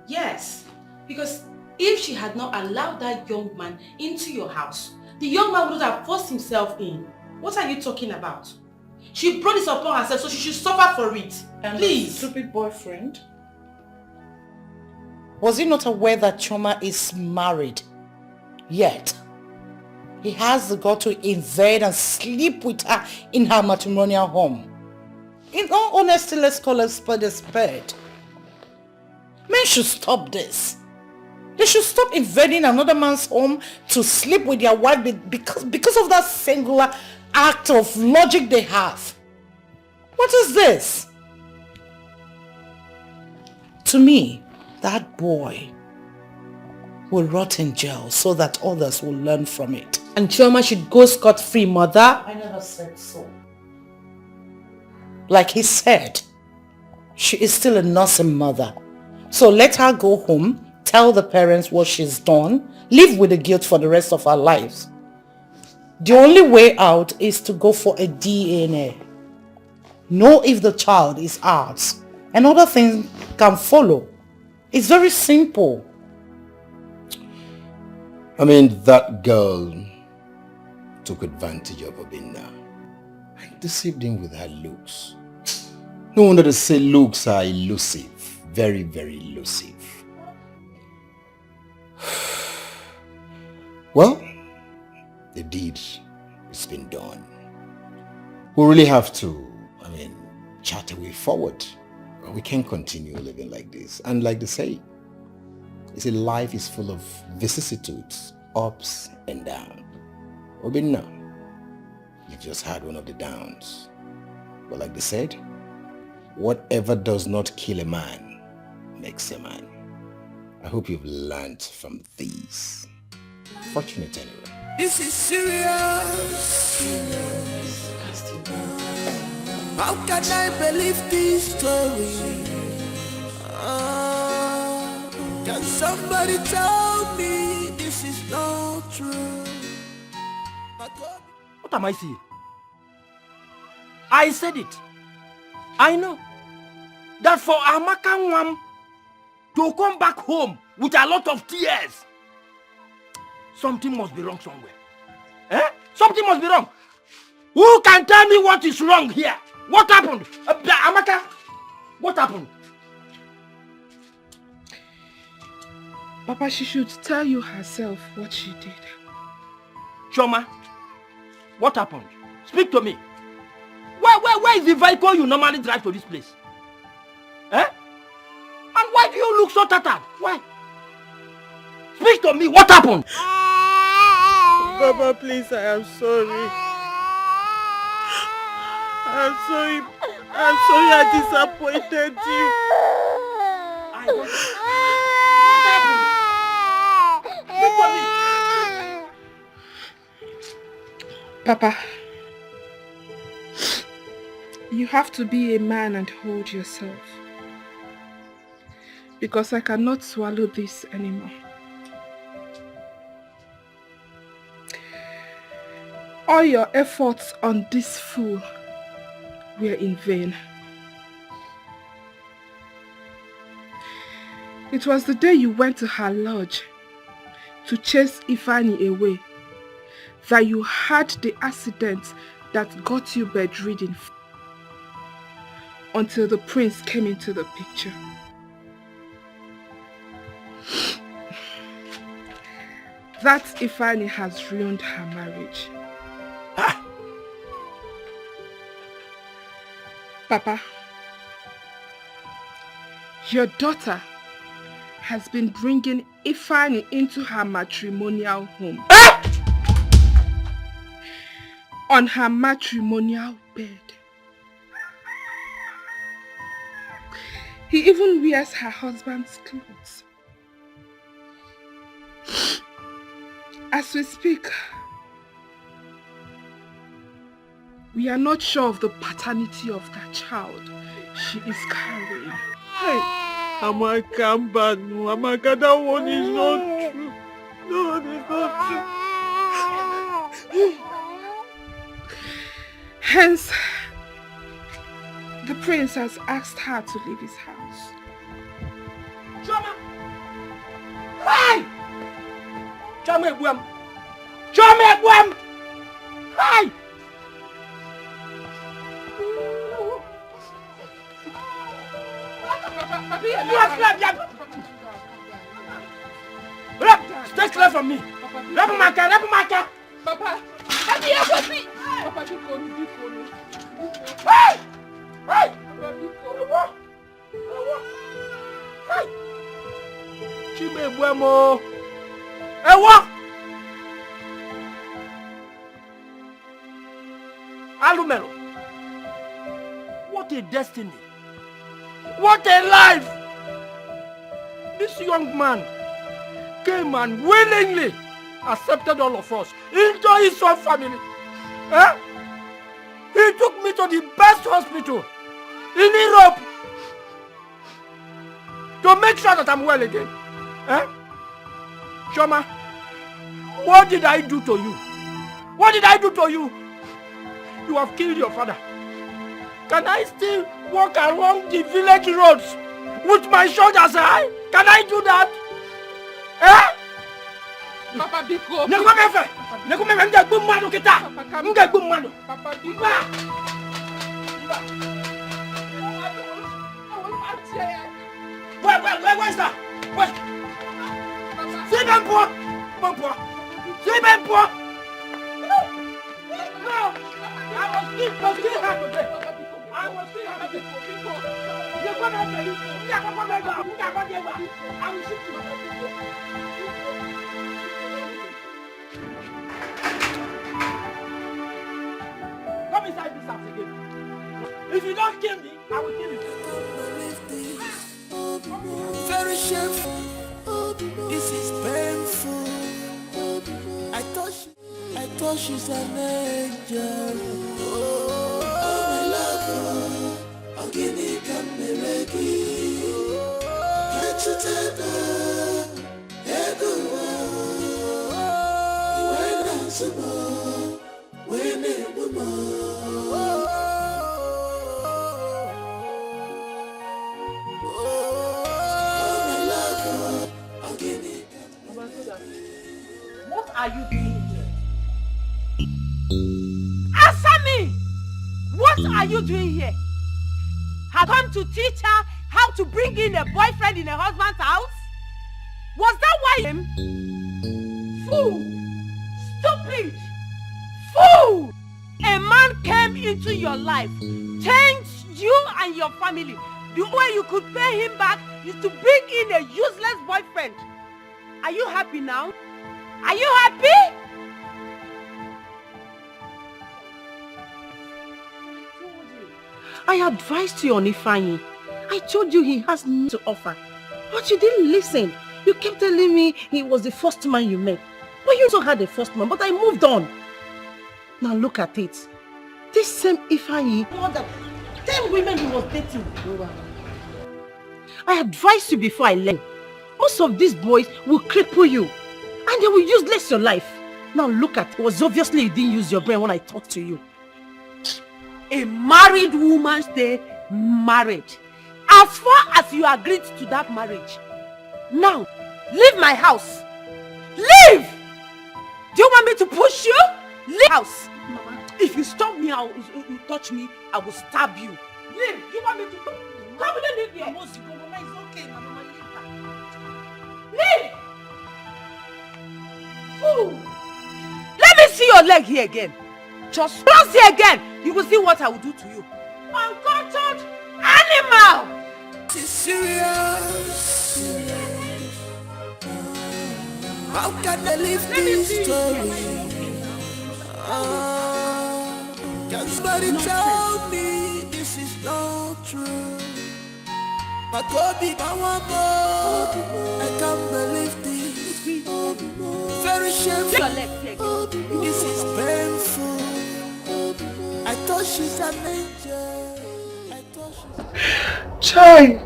Yes, because if she had not allowed that young man into your house, the young man would have forced himself in. What are you talking about? She brought this upon herself, so she should suffer for it. And please. Stupid boyfriend. Was he not aware that Choma is married? Yet, he has the gut to invade and sleep with her in her matrimonial home. In all honesty, let's call a spade a spade. Men should stop this. They should stop invading another man's home to sleep with their wife because of that singular act of logic they have. What is this? To me, that boy will rot in jail so that others will learn from it. And Chioma should go scot-free, mother. I never said so. Like he said, she is still a nursing mother. So let her go home, tell the parents what she's done, live with the guilt for the rest of her lives. The only way out is to go for a DNA. Know if the child is ours, and other things can follow. It's very simple. I mean, that girl took advantage of Obinna and deceived him with her looks. No wonder they say looks are elusive. Very, very elusive. Well, the deed has been done. We really have to, chart a way forward. We can't continue living like this. And like they say, life is full of vicissitudes, ups and downs. Obinna, you've just had one of the downs. But like they said, whatever does not kill a man makes a man. I hope you've learned from these. Fortunate anyway. This is serious. How can I believe this story? Can somebody tell me this is not true? What am I seeing? I said it. I know that for Amaka Nwam to come back home with a lot of tears, something must be wrong somewhere. Something must be wrong. Who can tell me what is wrong here? What happened? Amaka, what happened? Papa, she should tell you herself what she did. Choma, what happened? Speak to me. Where is the vehicle you normally drive to this place? And why do you look so tattered? Why? Speak to me. What happened? Papa, please, I am sorry. I'm sorry. I'm sorry I disappointed you. Papa, you have to be a man and hold yourself. Because I cannot swallow this anymore. All your efforts on this fool were in vain. It was the day you went to her lodge to chase Ifeanyi away that you had the accident that got you bedridden until the prince came into the picture. That Ifeanyi has ruined her marriage. Papa, your daughter has been bringing Ifeanyi into her matrimonial home. On her matrimonial bed. He even wears her husband's clothes. As we speak, we are not sure of the paternity of that child she is carrying. Hey, Amaka, Mbanu, Amaka, that one is not true. No, it's not true. Hence, the prince has asked her to leave his house. Chama! Hey! Chama Ebuam! Chama Ebuam! Hey! Stay clear from me! Maka! Papa! Papa, Hey! Hey! Hey! Chima Ebuam! Ewa! Alumelo! What a destiny! What a life! This young man came and willingly accepted all of us into his own family. Eh? He took me to the best hospital in Europe to make sure that I'm well again. Eh? Choma, what did I do to you? What did I do to you? You have killed your father. Can I still walk along the village roads with my shoulders high? Can I do that? Eh? Papa Biko. Nekumefe mga gumano kita. Mga gumano. Papa Biko. Where's that? Where? C'est même pas. C'est même pas. No. I was still happy. I was still happy. You're going to tell you. I will shoot you. Come inside this house again. If you don't kill me, I will kill you. Very shameful. This is painful. I thought she's an angel. Oh, my love, I'm gonna come mereki. Get you together, when I'm so when it What are you doing here? Answer me! What are you doing here? Have come to teach her how to bring in a boyfriend in a husband's house? Was that why him? Fool! Stupid! Fool! A man came into your life, changed you and your family. The way you could pay him back is to bring in a useless boyfriend. Are you happy now? Are you happy? I advised you on Ifeanyi. I told you he has nothing to offer. But you didn't listen. You kept telling me he was the first man you met. But you also had a first man, but I moved on. Now look at it. This same Ifeanyi, more than 10 women he was dating. I advised you before I left. Most of these boys will cripple you. And they will useless your life. Now look at it. It was obviously you didn't use your brain when I talked to you. A married woman stay married. As far as you agreed to that marriage. Now, leave my house. Leave! Do you want me to push you? Leave house. Mama, if you stop me, you touch me, I will stab you. Leave! You want me to come? Come and leave here. Mama, it's okay, Mama. Leave! Fool! Let me see your leg here again. Just cross here again. You will see what I will do to you. Uncultured animal! It's serious. How can I live this story? Can somebody tell me this is not true? But Kobe, I can't believe this. Very shameful. This is painful. I thought she's an angel. Chai!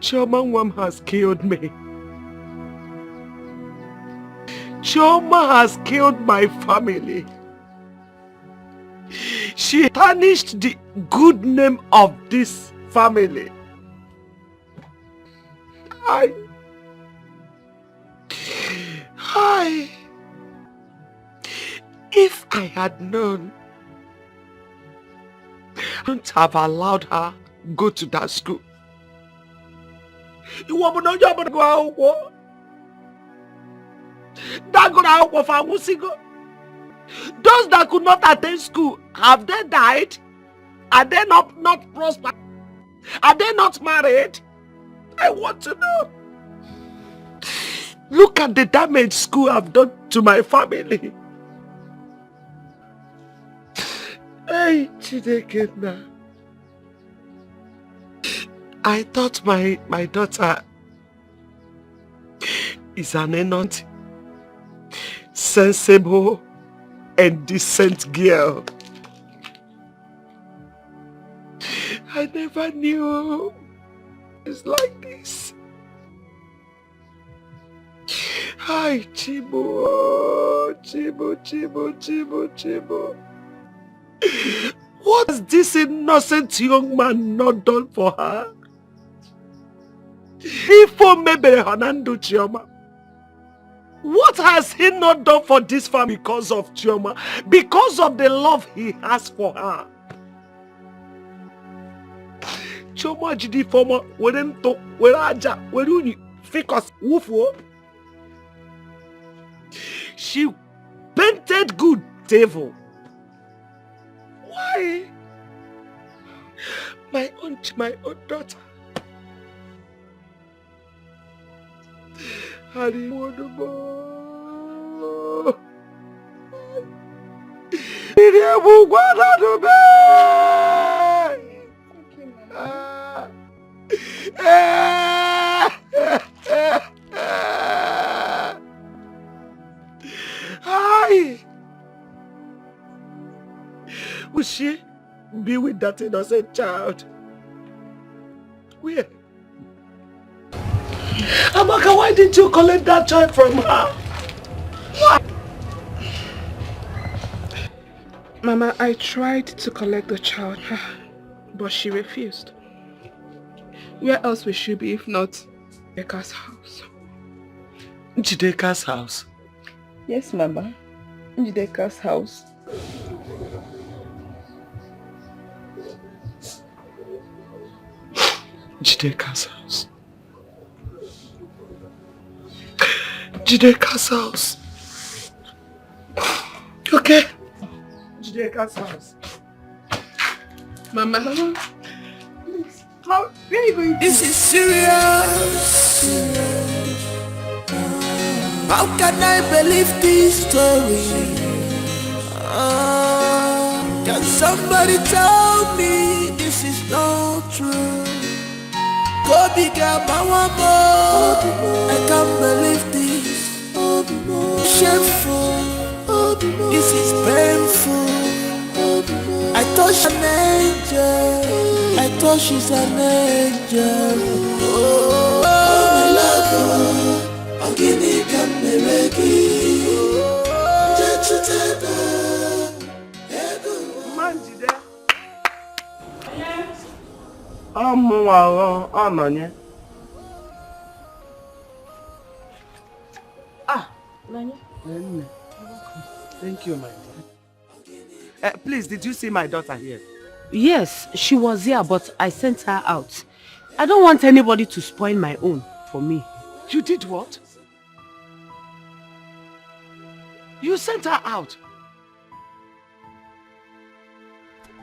Chioma Nwam has killed me. Chioma has killed my family. She tarnished the good name of this family. If I had known, I wouldn't have allowed her go to that school. Those that could not attend school, have they died? Are they not prosperous? Are they not married? I want to know. Look at the damage school have done to my family. Hey, Chidekena. I thought my daughter is an innocent, sensible, and decent girl. I never knew it's like this. Hi, Chibo. What has this innocent young man not done for her? What has he not done for this family because of Chioma? Because of the love he has for her. Chioma jidi former werento weraja weruni fikos wufo. She painted good devil. Why? My own daughter. Will she be with that innocent child? Where? Amaka, why didn't you collect that child from her? Why? Mama, I tried to collect the child, but she refused. Where else will she be if not Jideka's house? Jideka's house? Yes, Mama. Jideka's house. Jideka's house. Jideka's house. Okay. Jideka's house. Mama. Please. Where are you going to? This is serious. How can I believe this story? Can somebody tell me this is not true? Go bigger, Mawamo. I can't believe this. Shameful. This is painful. I thought she's an angel. I thought she's an angel. Oh, my love. I'm gonna come Thank you, my dear. Please, did you see my daughter here? Yes, she was here, but I sent her out. I don't want anybody to spoil my own for me. You did what? You sent her out.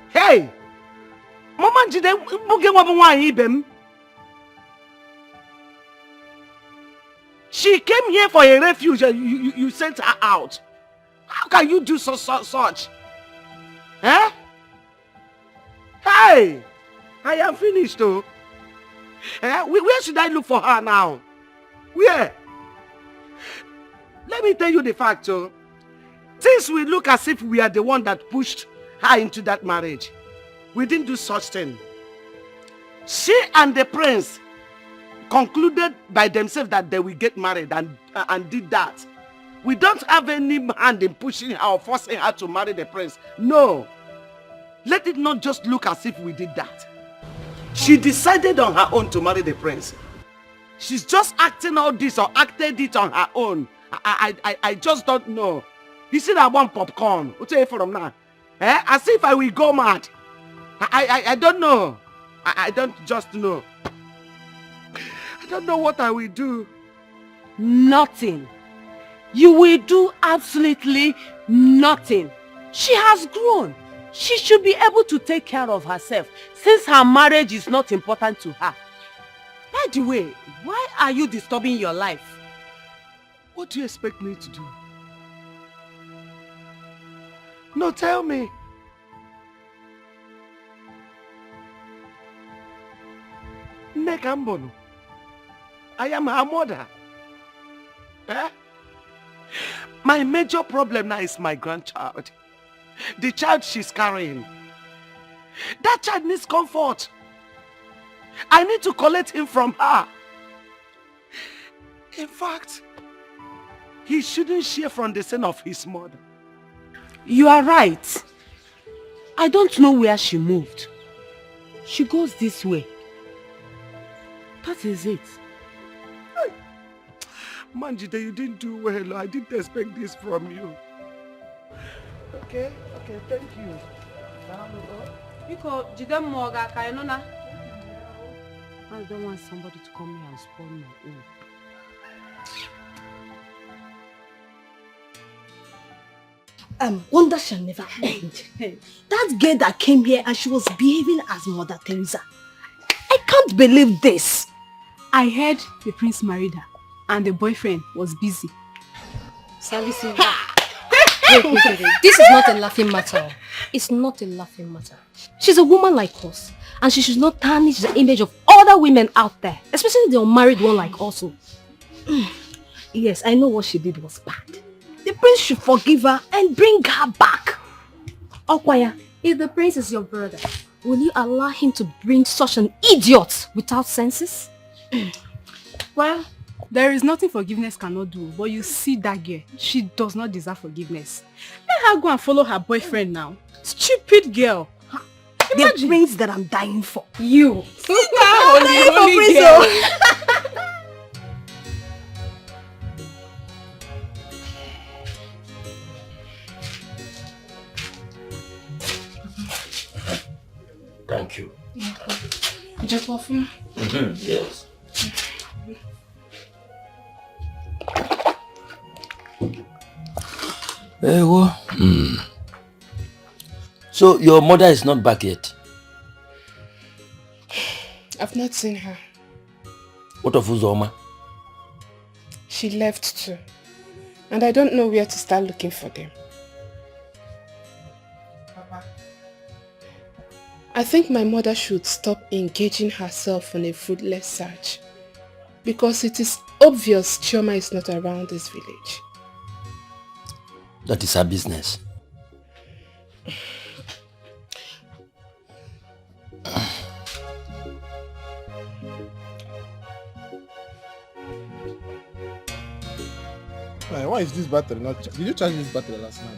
Hey! Mama Jide, she came here for a refuge and you sent her out. How can you do such? Huh? Hey! I am finished though. Where should I look for her now? Where? Let me tell you the fact, since we look as if we are the one that pushed her into that marriage, we didn't do such thing. She and the prince concluded by themselves that they will get married and did that. We don't have any hand in pushing her or forcing her to marry the prince. No. Let it not just look as if we did that. She decided on her own to marry the prince. She's just acting all this or acted it on her own. I just don't know. You see that one popcorn? What's it from now? As if I will go mad. I don't know. I don't just know. I don't know what I will do. Nothing. You will do absolutely nothing. She has grown. She should be able to take care of herself since her marriage is not important to her. By the way, why are you disturbing your life? What do you expect me to do? No, tell me. Nekambono. I am her mother. My major problem now is my grandchild. The child she's carrying. That child needs comfort. I need to collect him from her. In fact, he shouldn't share from the sin of his mother. You are right. I don't know where she moved. She goes this way. That is it. Manjide, you didn't do well. I didn't expect this from you. Okay, thank you. I don't want somebody to come here and spoil my own. Wonder shall never end. That girl that came here and she was behaving as Mother Teresa. I can't believe this. I heard the prince married her and the boyfriend was busy. Servicing her. Wait. This is not a laughing matter. It's not a laughing matter. She's a woman like us, and she should not tarnish the image of other women out there, especially the unmarried one like us. Yes, I know what she did was bad. The prince should forgive her and bring her back. Okwaya, if the prince is your brother, will you allow him to bring such an idiot without senses? Well, there is nothing forgiveness cannot do, but you see that girl, she does not deserve forgiveness. Let her go and follow her boyfriend now. Stupid girl. Imagine. The prince that I'm dying for. You. Holy girl. Thank you. Just laughing? Yes. So your mother is not back yet? I've not seen her. What of Uzoma? She left too. And I don't know where to start looking for them. Papa, I think my mother should stop engaging herself in a fruitless search. Because it is obvious Chioma is not around this village. That is her business. Why is this battery not charged? Did you charge this battery last night?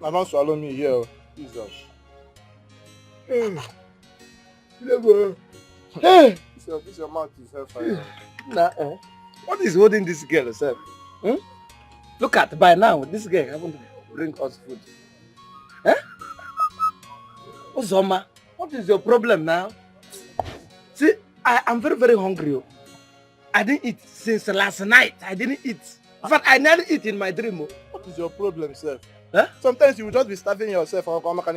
My mom swallow me here. Jesus. Hey. This your mouth is hellfire. What is holding this girl herself? Look at, by now, this girl haven't bring us food. Uzoma, what is your problem now? See, I am very, very hungry. I didn't eat since last night. I didn't eat. In fact, I nearly eat in my dream. What is your problem, sir? Sometimes you will just be starving yourself. How can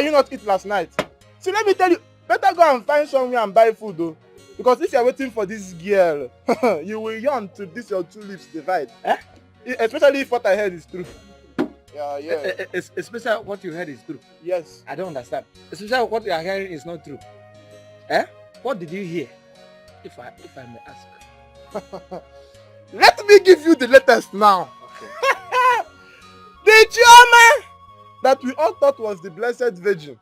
you not eat last night? See, let me tell you, better go and find somewhere and buy food though. Because if you are waiting for this girl, you will yawn till this your two lips divide. Especially if what I heard is true. Yeah. Especially what you heard is true. Yes. I don't understand. Especially what you are hearing is not true. What did you hear? If I may ask. Let me give you the latest now. Okay. The Chioma that we all thought was the Blessed Virgin.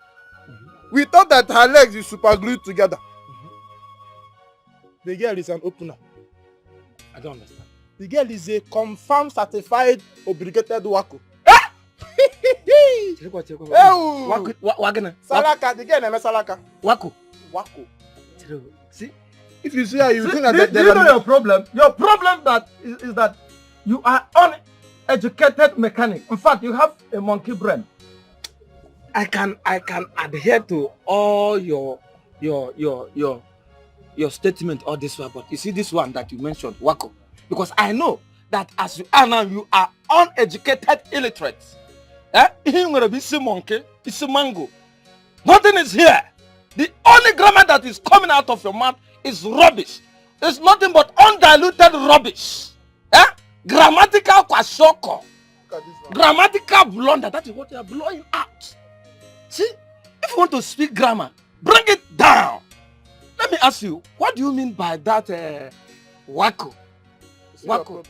We thought that her legs is super glued together. The girl is an opener. I don't understand. The girl is a confirmed certified obligated wako. Salaka, the girl name Salaka. Wako. See, if you see her, you think that do you know your problem? Your problem is that you are uneducated mechanic. In fact, you have a monkey brain. I can adhere to all your statement or this one, but you see this one that you mentioned, Wako, because I know that as you are now, you are uneducated illiterate. You're gonna be some monkey, it's a mango. Nothing is here. The only grammar that is coming out of your mouth is rubbish. It's nothing but undiluted rubbish. Grammatical kwashoko. Grammatical blunder. That is what you are blowing out. See, if you want to speak grammar, bring it down. Let me ask you, what do you mean by that wako? Wako.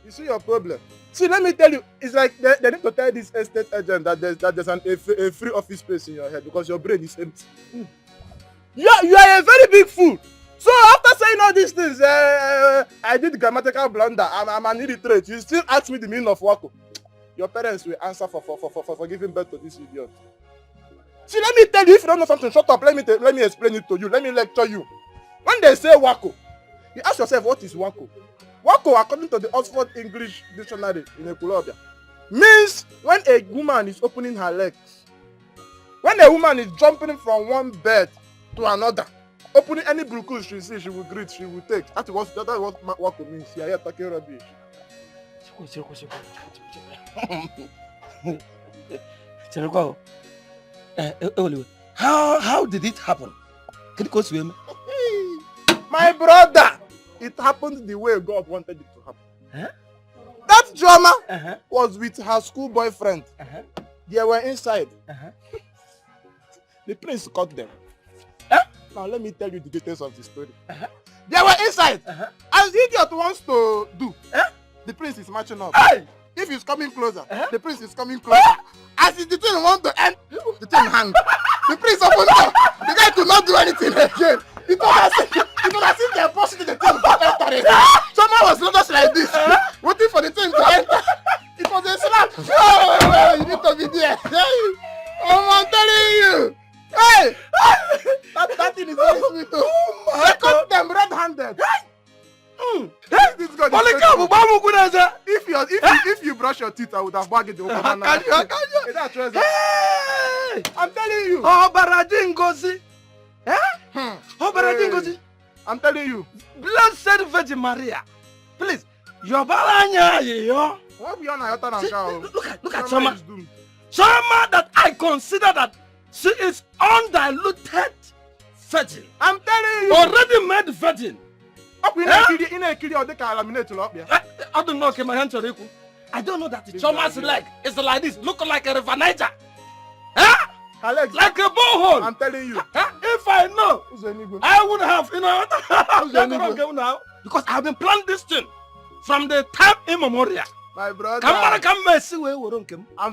You see your problem. See, let me tell you, it's like they need to tell this estate agent that there's a free office space in your head because your brain is empty. You are a very big fool. So after saying all these things, I did grammatical blunder. I'm an illiterate. You still ask me the meaning of wako. Your parents will answer for giving birth to this idiot. See, let me tell you, if you don't know something, shut up. Let me explain it to you. Let me lecture you. When they say wako, you ask yourself, what is wako? Wako, according to the Oxford English Dictionary in Ekulobia, means when a woman is opening her legs. When a woman is jumping from one bed to another, opening any brukus she sees, she will greet, she will take. That's what wako means. You are here talking rubbish. How did it happen? Can you go swim? My brother, it happened the way God wanted it to happen. That drama was with her school boyfriend. They were inside. The prince caught them. Now let me tell you the details of the story. They were inside. As the idiot wants to do, the prince is marching up. If he's coming closer, the prince is coming closer. As the thing wants to end, the thing hangs. The prince opened up. The guy could not do anything again. It was as if they are pushing the thing to enter it. Someone was not just like this, waiting for the thing to enter. It was a slap. Oh, you need to be there. I'm telling you. Hey! That thing is very sweet too. They caught them red-handed. If you brush your teeth, I would have bagged the I'm telling you. I'm telling you. Blessed Virgin Maria, please. Your balanya, yo. Look at Chama. Chama that I consider that she is undiluted, virgin. I'm telling you. Already made virgin. Up in a kid or the laminate to up here. I don't know, my hand to I don't know that the Choma's leg is like this, look like a river Niger. Huh? Alex, like a borehole. I'm telling you. If I know, I would have, now. Because I've been planning this thing from the time immemorial. My brother. I'm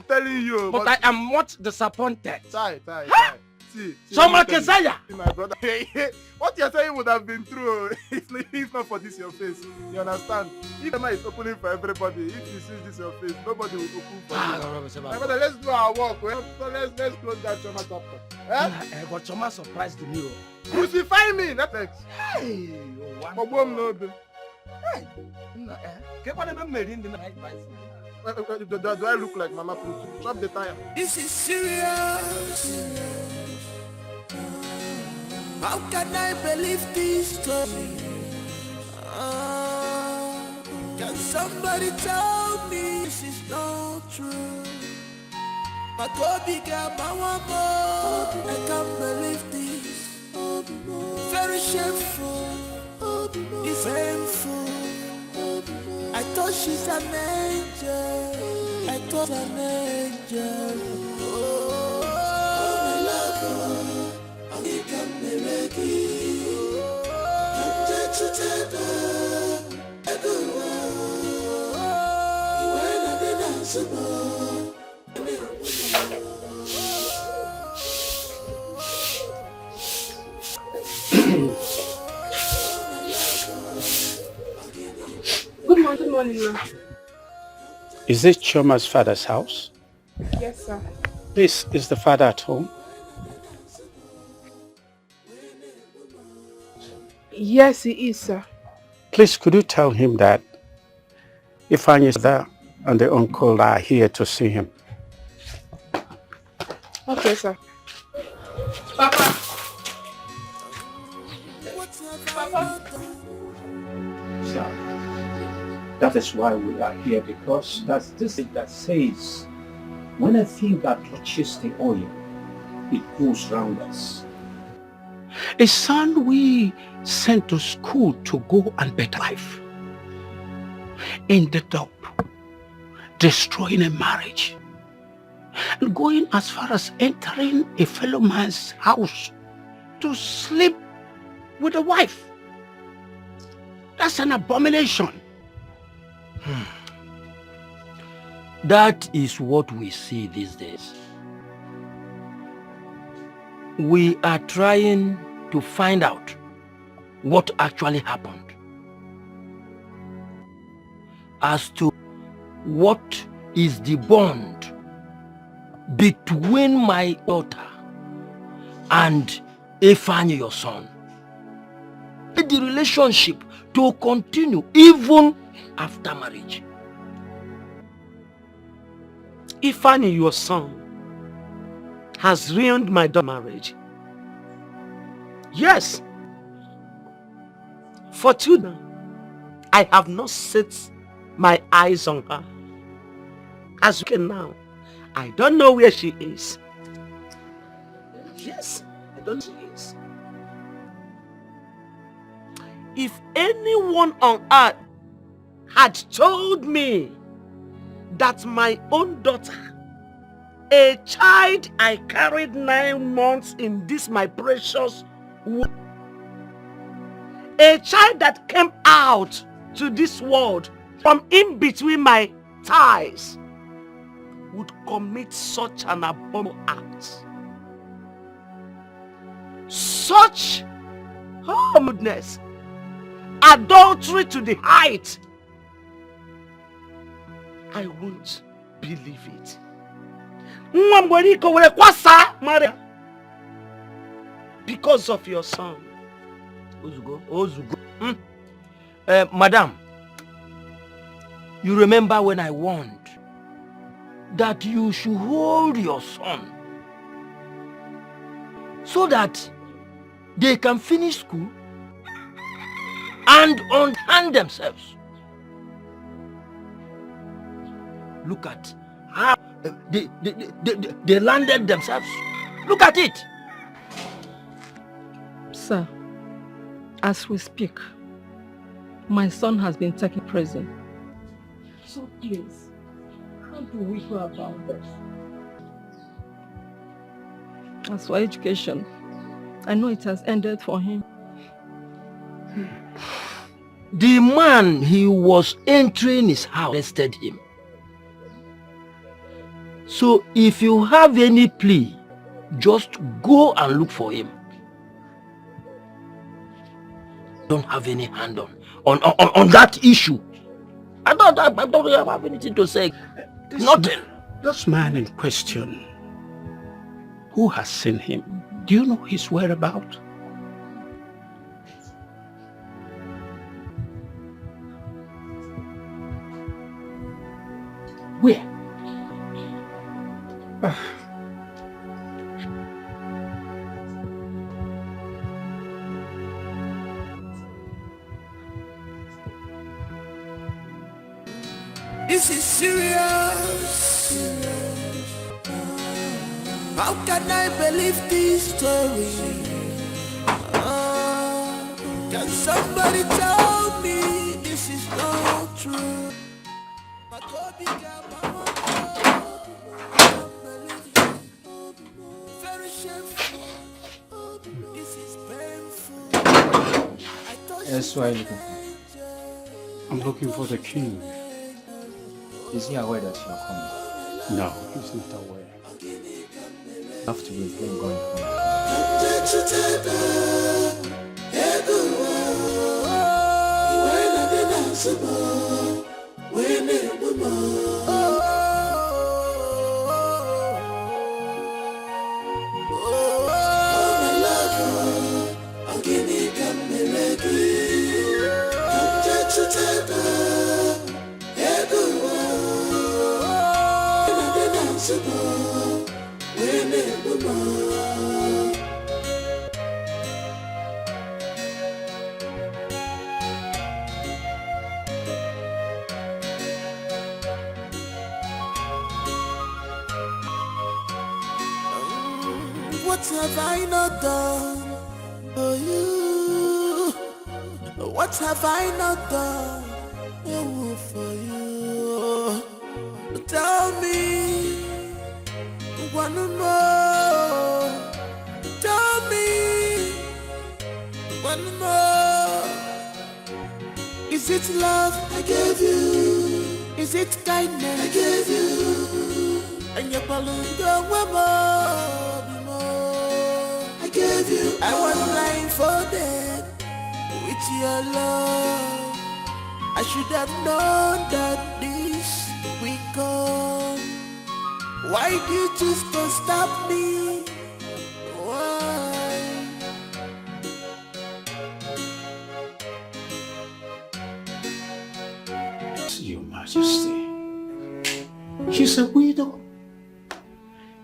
telling you. But I am not disappointed. Tie. See, Chama Kesaya. My brother. What you're saying would have been true if not for this your face. You understand? If the is opening for everybody, if you see this your face, nobody will open for you. My brother, let's do our work. So let's close that Chama chapter. But Chama surprised me. Crucify me, not next. Hey, do I look like Mama Put? Drop the tire. This is serious. How can I believe this story? Can somebody tell me this is not true? My Kobe got my one more. I can't believe this. Very shameful. It's painful. I thought she's an angel. I thought an angel. Oh, my love. I can't believe it. I'm dead to tether. I don't know. When I did answer more. Good morning, ma'am. Is this Choma's father's house? Yes, sir. Please, is the father at home? Yes, he is, sir. Please, could you tell him that Ifeanyi's father and the uncle are here to see him? Okay, sir. Papa. Sir, that is why we are here, because that's this thing that says, when a finger touches the oil, it goes round us. A son we sent to school to go and better life ended up destroying a marriage and going as far as entering a fellow man's house to sleep with a wife. That's an abomination. That is what we see these days. We are trying to find out what actually happened as to what is the bond between my daughter and Ifeanyi, your son. The relationship to continue even after marriage. Ifeanyi, your son, has ruined my daughter's marriage. Yes. For 2 now, I have not set my eyes on her. As you can now, I don't know where she is. Yes, I don't know where she is. If anyone on earth had told me that my own daughter, a child I carried 9 months in this my precious womb, a child that came out to this world from in between my thighs, would commit such an abominable act, such goodness, adultery to the height, I won't believe it. Because of your son. Madam, you remember when I warned that you should hold your son so that they can finish school and unhand themselves. Look at how they landed themselves. Look at it. Sir, as we speak, my son has been taken prison. So please, how do we go about this? As for education, I know it has ended for him. The man he was entering his house arrested him. So if you have any plea, just go and look for him. Don't have any hand on that issue. I don't have anything to say. Nothing. This man in question, who has seen him? Do you know his whereabouts? Where? This is serious. How can I believe this story? Can somebody tell me this is not true? Very shameful. This is painful. Yes, what are you looking for? I'm looking for the king. Is he aware that you're coming? No, he's not aware. Have to wait, get going What have I not done for you? What have I not done for you? Tell me one more. Tell me one more. Is it love I gave you? Is it kindness I gave you? And your balloon don't want more. I gave you. I was blindfolded with your love. I should have known that this will come. Why did you choose to stop me? Why? Your Majesty, she's a widow.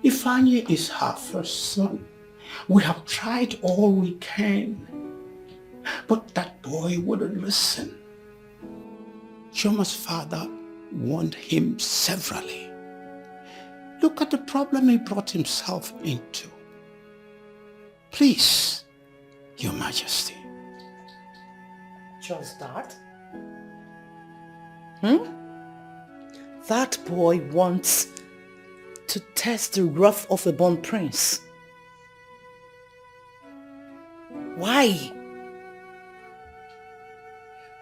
Ifeanyi is her first son. We have tried all we can, but that boy wouldn't listen. Chima's father warned him severally. Look at the problem he brought himself into. Please, Your Majesty. Just that? That boy wants to test the wrath of a born prince. Why?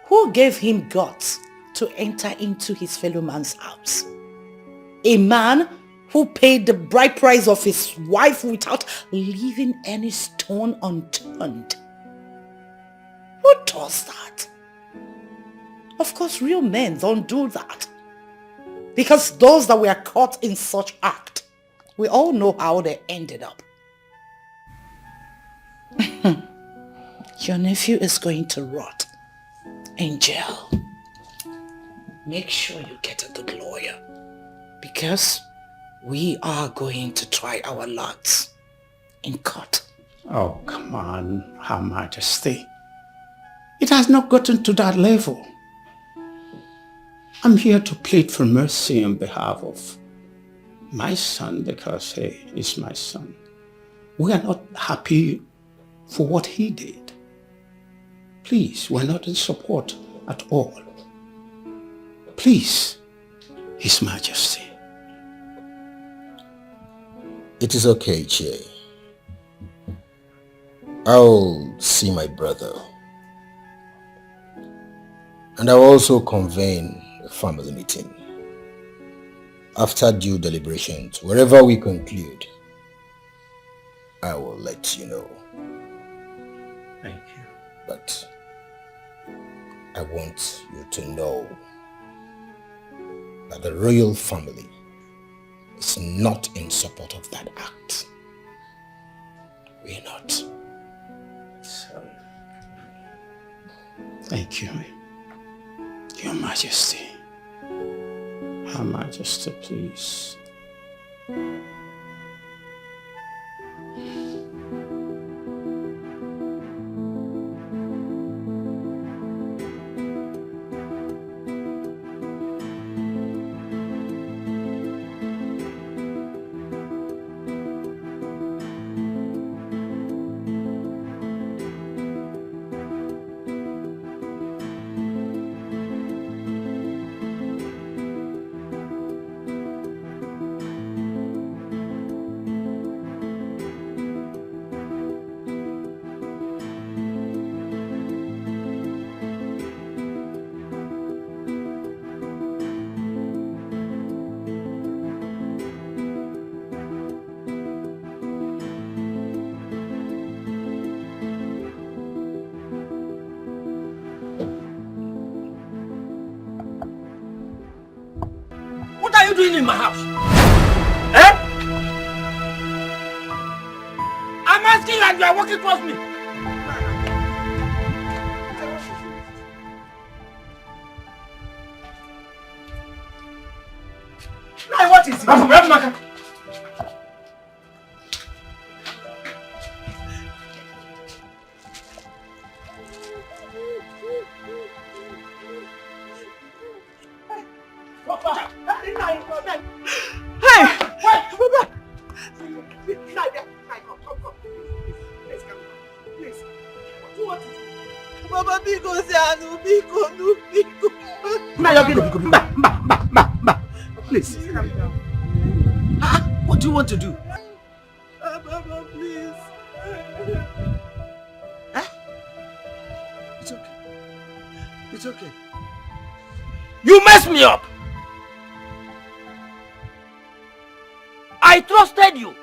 Who gave him guts to enter into his fellow man's house? A man who paid the bride price of his wife without leaving any stone unturned. Who does that? Of course, real men don't do that. Because those that were caught in such act, we all know how they ended up. Your nephew is going to rot in jail. Make sure you get a good lawyer, because we are going to try our luck in court. Oh, come on, Her Majesty. It has not gotten to that level. I'm here to plead for mercy on behalf of my son, because he is my son. We are not happy for what he did. Please, we're not in support at all. Please, His Majesty. It is okay, Che. I'll see my brother. And I'll also convene a family meeting. After due deliberations, wherever we conclude, I will let you know. Thank you. But I want you to know that the royal family is not in support of that act. We're not. So, thank you, Your Majesty. Her Majesty, please. What are you doing in my house? Eh? I'm asking you and you are walking towards me. Now what is it? Baba, because Biko. Please. What do you want to do? Baba, please. It's okay. It's okay. You messed me up. I trusted you.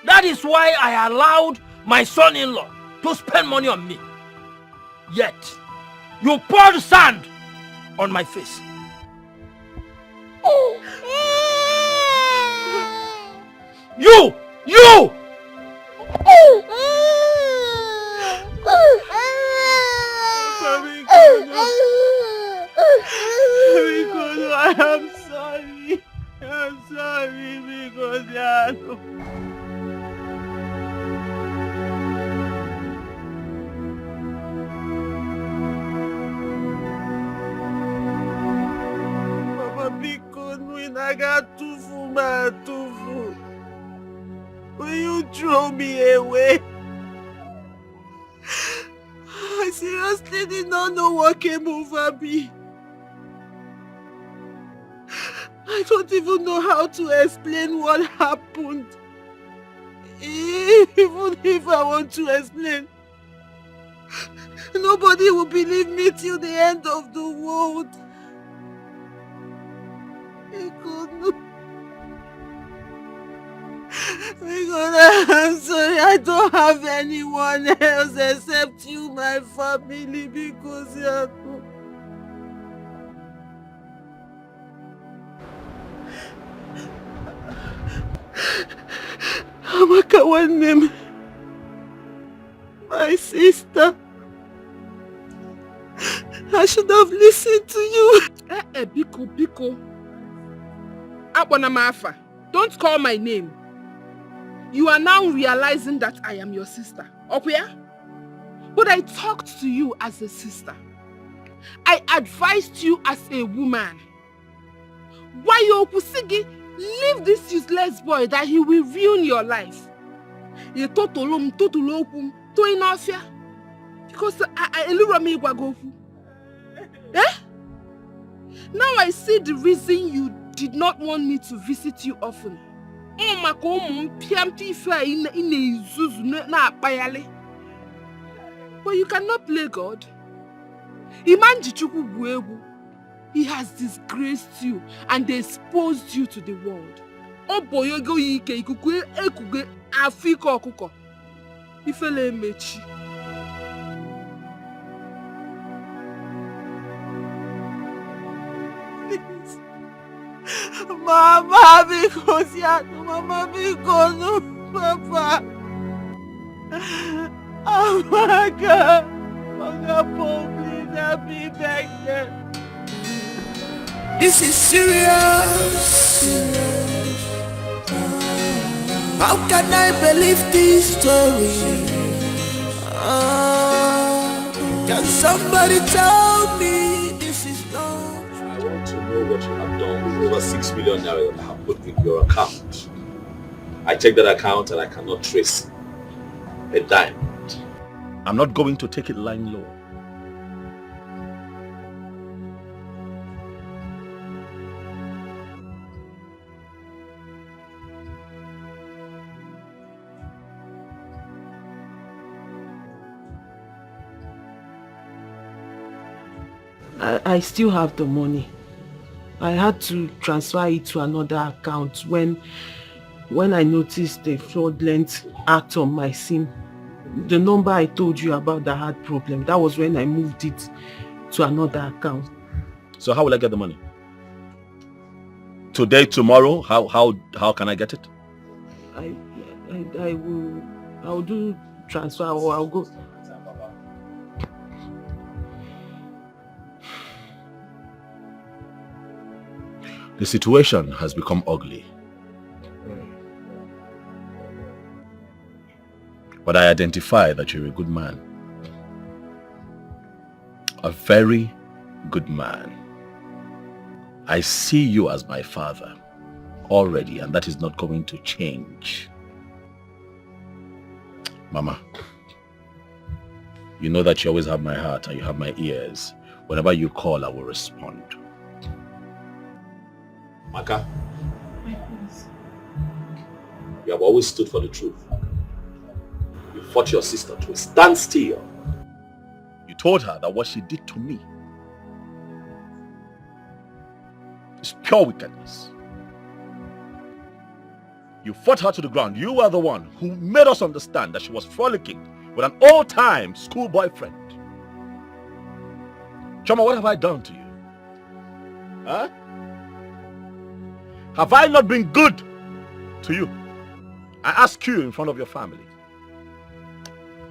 That is why I allowed my son-in-law to spend money on me. Yet, you poured sand on my face. You! I am sorry. I'm sorry because Papa Biko, I got tufu. Will you throw me away? I seriously did not know what came over me. I don't even know how to explain what happened. Even if I want to explain, nobody will believe me till the end of the world. I'm sorry, I don't have anyone else except you, my family, because you are... Amaka, one name. My sister. I should have listened to you. Biko. Abonamafa, don't call my name. You are now realizing that I am your sister. Okuya? But I talked to you as a sister. I advised you as a woman. Why you Okusigi? Leave this useless boy that he will ruin your life. To Inofia. Because I lure me Gwagofu. Eh? Now I see the reason you did not want me to visit you often. But you cannot play God. He has disgraced you and exposed you to the world. Mama, because Mama, because Papa. Oh my God. Mama, please help me back there. This is serious. How can I believe this story? Can somebody tell me this is not? I want to know what you have done with over 6 million naira that I have put in your account. I checked that account and I cannot trace a dime. I'm not going to take it lying low. I still have the money. I had to transfer it to another account when I noticed a fraudulent act on my SIM. The number I told you about that had problem, that was when I moved it to another account. So how will I get the money? Today, tomorrow? How can I get it? I'll do transfer or I'll go. The situation has become ugly. But I identify that you're a good man. A very good man. I see you as my father already, and that is not going to change. Mama, you know that you always have my heart and you have my ears. Whenever you call, I will respond. Maka, you have always stood for the truth. You fought your sister to a standstill. You told her that what she did to me is pure wickedness. You fought her to the ground. You were the one who made us understand that she was frolicking with an old-time school boyfriend. Chama, what have I done to you? Huh? Have I not been good to you? I ask you in front of your family.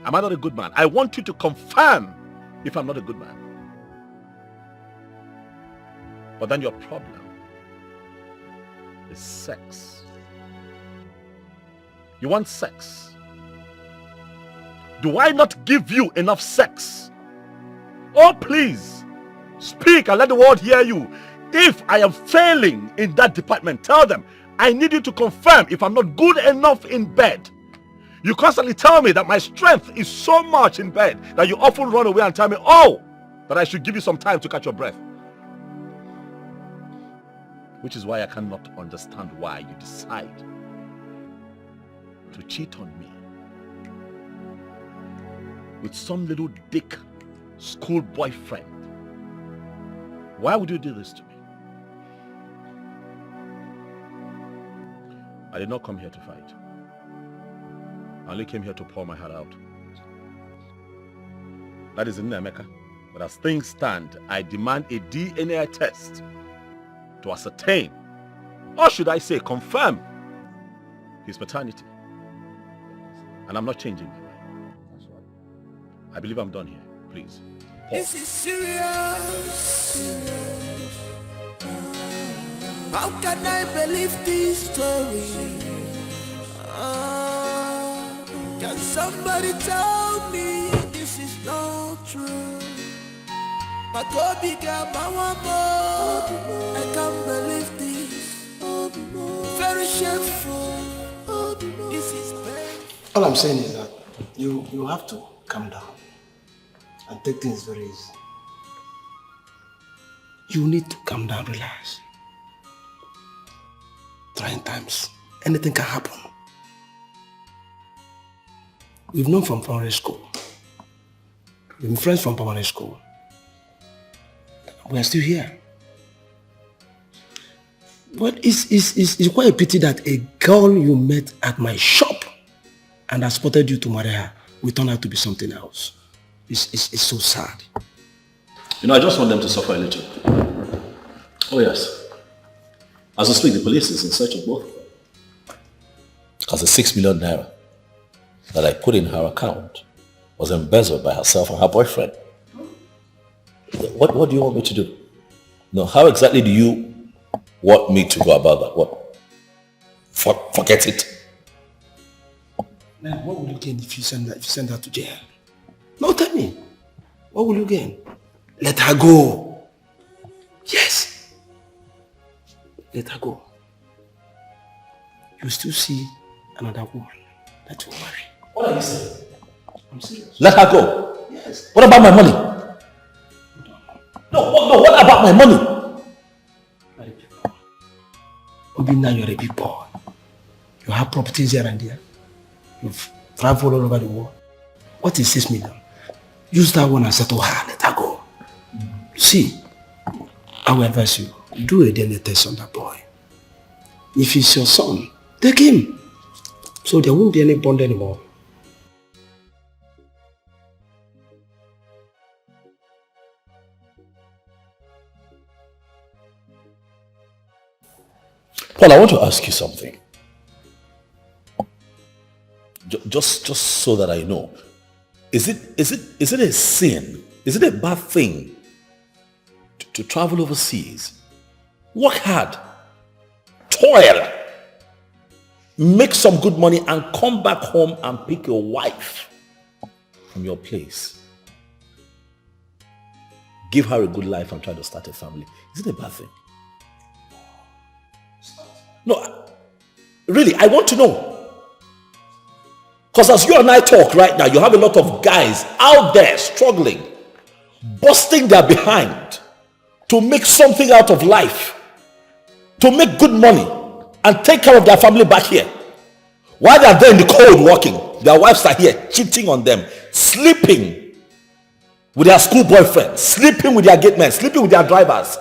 Am I not a good man? I want you to confirm if I'm not a good man. But then your problem is sex. You want sex. Do I not give you enough sex? Oh, please, speak and let the world hear you. If I am failing in that department, tell them I need you to confirm if I'm not good enough in bed. You constantly tell me that my strength is so much in bed that you often run away and tell me, oh, that I should give you some time to catch your breath. Which is why I cannot understand why you decide to cheat on me with some little dick school boyfriend. Why would you do this to me? I did not come here to fight. I only came here to pour my heart out. That is in America. But as things stand, I demand a DNA test to ascertain, or should I say confirm, his paternity. And I'm not changing my mind. I believe I'm done here. Please. This is serious. How can I believe this story? Can somebody tell me this is not true? My God began my one more. I can't believe this. Very shameful. This is pain. All I'm saying is that You have to calm down and take things very easy. You need to calm down, relax. Trying times, anything can happen. We've known from primary school. We've been friends from primary school. We are still here. But it's quite a pity that a girl you met at my shop and I spotted you to marry her will turn out to be something else. It's so sad. You know, I just want them to suffer a little. Oh yes. As I speak, the police is in search of both of them. Because the 6 million naira that I put in her account was embezzled by herself and her boyfriend. What do you want me to do? No, how exactly do you want me to go about that? What? Forget it. Man, what will you gain if you send her to jail? No, tell me. What will you gain? Let her go. Yes. Let her go. You still see another woman that will marry. What are you saying? I'm serious. Let her go? Yes. What about my money? No, what about my money? Now you're a big boy. You have properties here and there. You've traveled all over the world. What is 6 million? Use that one and settle her. Let her go. See, I will advise you, do a DNA test on that boy. If he's your son, take him. So there won't be any bond anymore. Paul, I want to ask you something. Just so that I know. Is it a sin? Is it a bad thing to travel overseas? Work hard. Toil. Make some good money and come back home and pick your wife from your place. Give her a good life and try to start a family. Is it a bad thing? No, really, I want to know. Because as you and I talk right now, you have a lot of guys out there struggling, busting their behind to make something out of life, to make good money and take care of their family back here. While they are there in the cold working, their wives are here cheating on them, sleeping with their school boyfriends, sleeping with their gate men, sleeping with their drivers,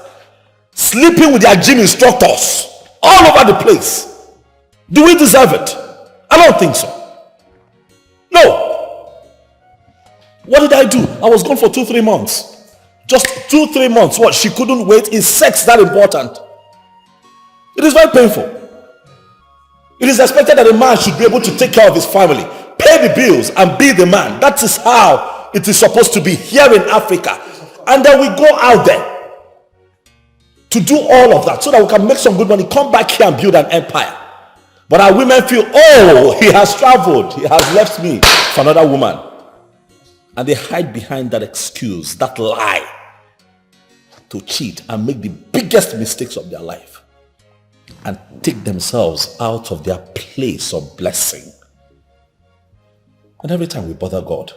sleeping with their gym instructors. All over the place. Do we deserve it? I don't think so. No. What did I do? I was gone for 2-3 months. Just 2-3 months. What? She couldn't wait? Is sex that important? It is very painful. It is expected that a man should be able to take care of his family, pay the bills and be the man. That is how it is supposed to be here in Africa. And then we go out there to do all of that so that we can make some good money, come back here and build an empire. But our women feel, oh, he has traveled, he has left me for another woman. And they hide behind that excuse, that lie, to cheat and make the biggest mistakes of their life and take themselves out of their place of blessing. And every time we bother God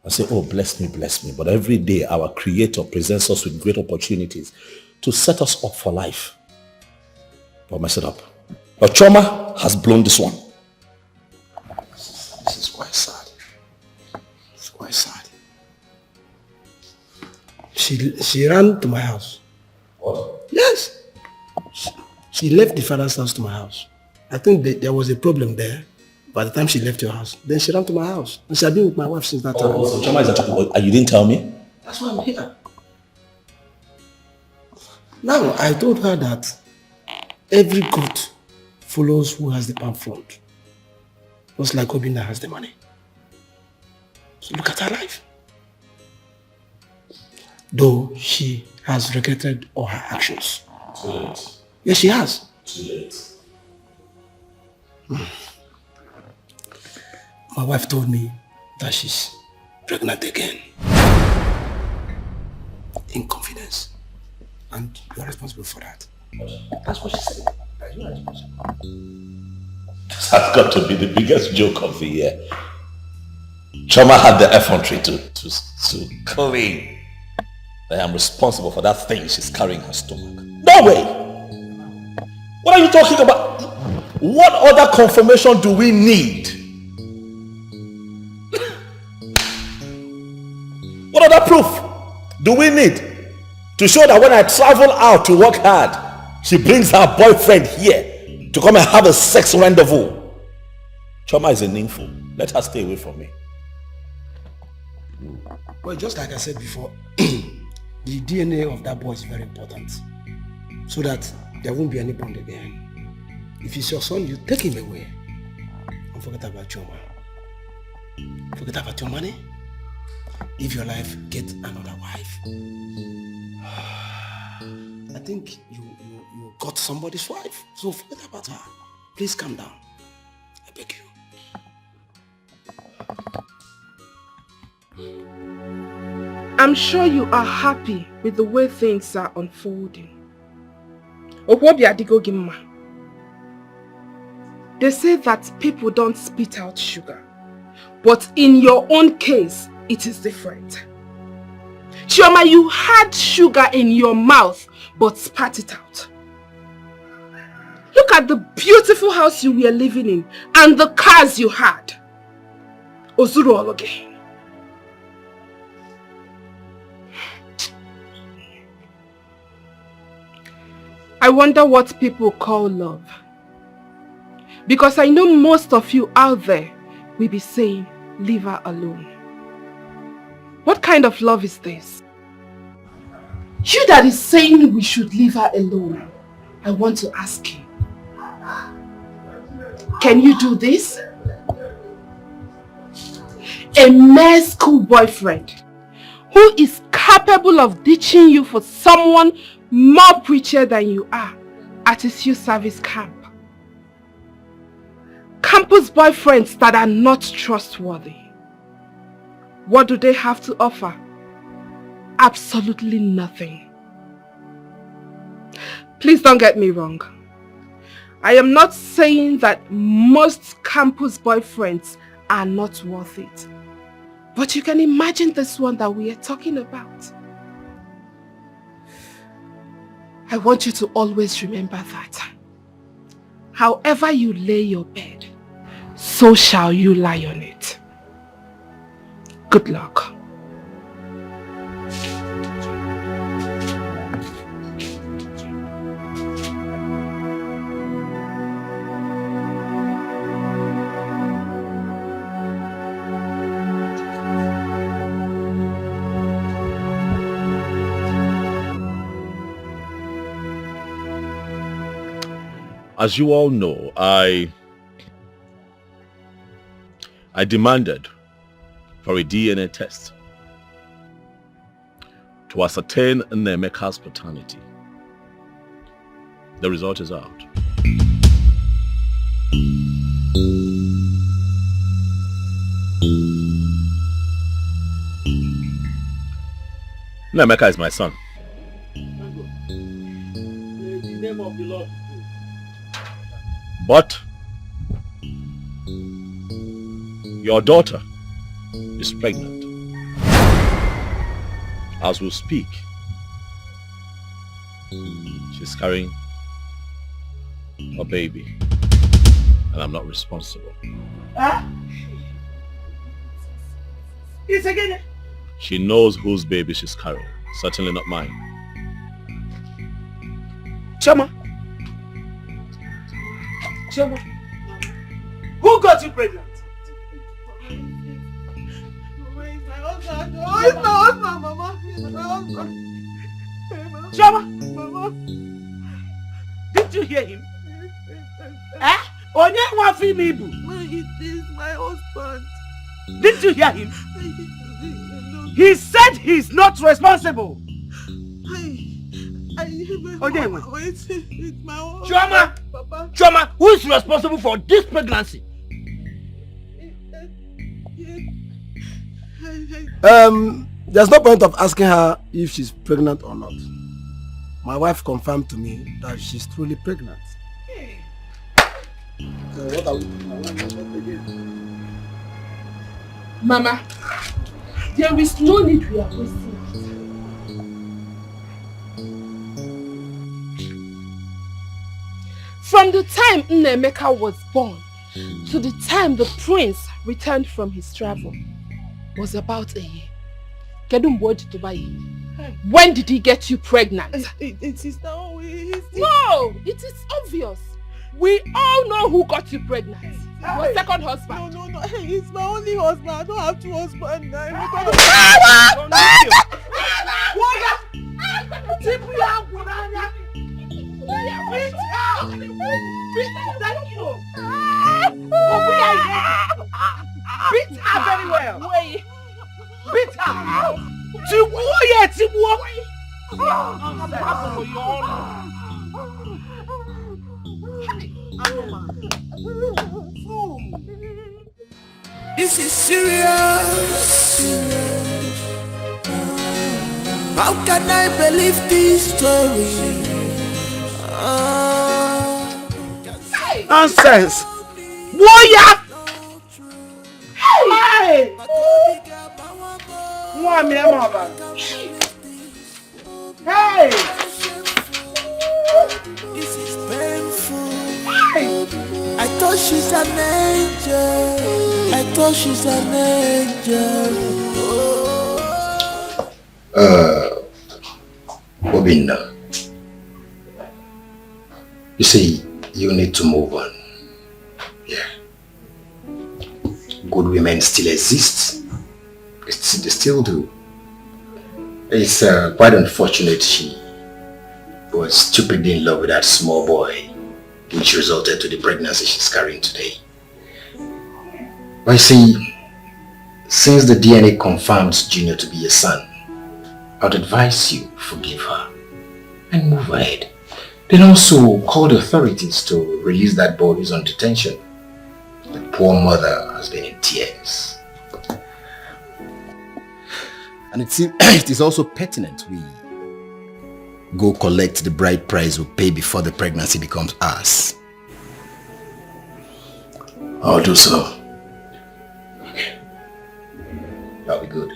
and say, oh, bless me, but every day our Creator presents us with great opportunities to set us up for life. But mess it up. But Chama has blown this one. This is quite sad. It's quite sad. She ran to my house. What? Yes. She left the father's house to my house. I think there was a problem there. By the time she left your house, then she ran to my house. And she had been with my wife since that time. So Chama is a and you didn't tell me? That's why I'm here. Now, I told her that every goat follows who has the palm front. Just like Obina has the money. So look at her life. Though she has regretted all her actions. Too late. Yes, she has. Too late. My wife told me that she's pregnant again. In confidence. And you're responsible for that. That's what she said. That you are responsible. This has got to be the biggest joke of the year. Chama had the effrontery to claim that I'm responsible for that thing she's carrying in her stomach. No way! What are you talking about? What other confirmation do we need? What other proof do we need to show that when I travel out to work hard, she brings her boyfriend here to come and have a sex rendezvous? Chama is a nympho. Let her stay away from me. Well, just like I said before, the DNA of that boy is very important, so that there won't be any bond again. If he's your son, you take him away and forget about Choma. Forget about your money. Live your life, get another wife. I think you got somebody's wife, so forget about her. Please calm down. I beg you. I'm sure you are happy with the way things are unfolding. They say that people don't spit out sugar, but in your own case, it is different. Chioma, you had sugar in your mouth, but spat it out. Look at the beautiful house you were living in and the cars you had. Ozuru Ologe. I wonder what people call love. Because I know most of you out there will be saying, leave her alone. What kind of love is this? You that is saying we should leave her alone, I want to ask you, can you do this? A mere school boyfriend who is capable of ditching you for someone more preacher than you are at his youth service camp. Campus boyfriends that are not trustworthy. What do they have to offer? Absolutely nothing. Please don't get me wrong. I am not saying that most campus boyfriends are not worth it. But you can imagine this one that we are talking about. I want you to always remember that. However you lay your bed, so shall you lie on it. Good luck. As you all know, I demanded for a DNA test to ascertain Nemeka's paternity. The result is out. Nemeka is my son. The name of the Lord. But your daughter is pregnant. As we speak, she's carrying a baby, and I'm not responsible. Huh? It's again. She knows whose baby she's carrying. Certainly not mine. Chama. Chama. Who got you pregnant? Oh, it's my husband, Mama. It's my husband. Chama. Mama. Did you hear him? Eh? Onye wafi mi bu. It is my husband. Did you hear him? He said he's not responsible. It's my husband. Chama! Papa. Chama, who is responsible for this pregnancy? There's no point of asking her if she's pregnant or not. My wife confirmed to me that she's truly pregnant. So what are we doing again? Mama, there is no need we are wasting. From the time Nnemeka was born to the time the prince returned from his travel was about a year. When did he get you pregnant? It is now. No, it is obvious. We all know who got you pregnant. Your second husband. No. It's my only husband. I don't have two husbands now. Beat her very well. Beat her. This is serious. How can I believe this story? Nonsense. Warrior. Hey. Hey. This is painful. I thought she's an angel. I thought she's an angel. Obinna, you see, you need to move on. Yeah. Good women still exist. They still do. It's quite unfortunate she was stupidly in love with that small boy, which resulted to the pregnancy she's carrying today. But you see, since the DNA confirms Junior to be a son, I would advise you forgive her and move ahead. Then also call the authorities to release that boy who's on detention. The poor mother has been in tears. And it is also pertinent we go collect the bride price we pay before the pregnancy becomes ours. I'll do so. Okay. That'll be good.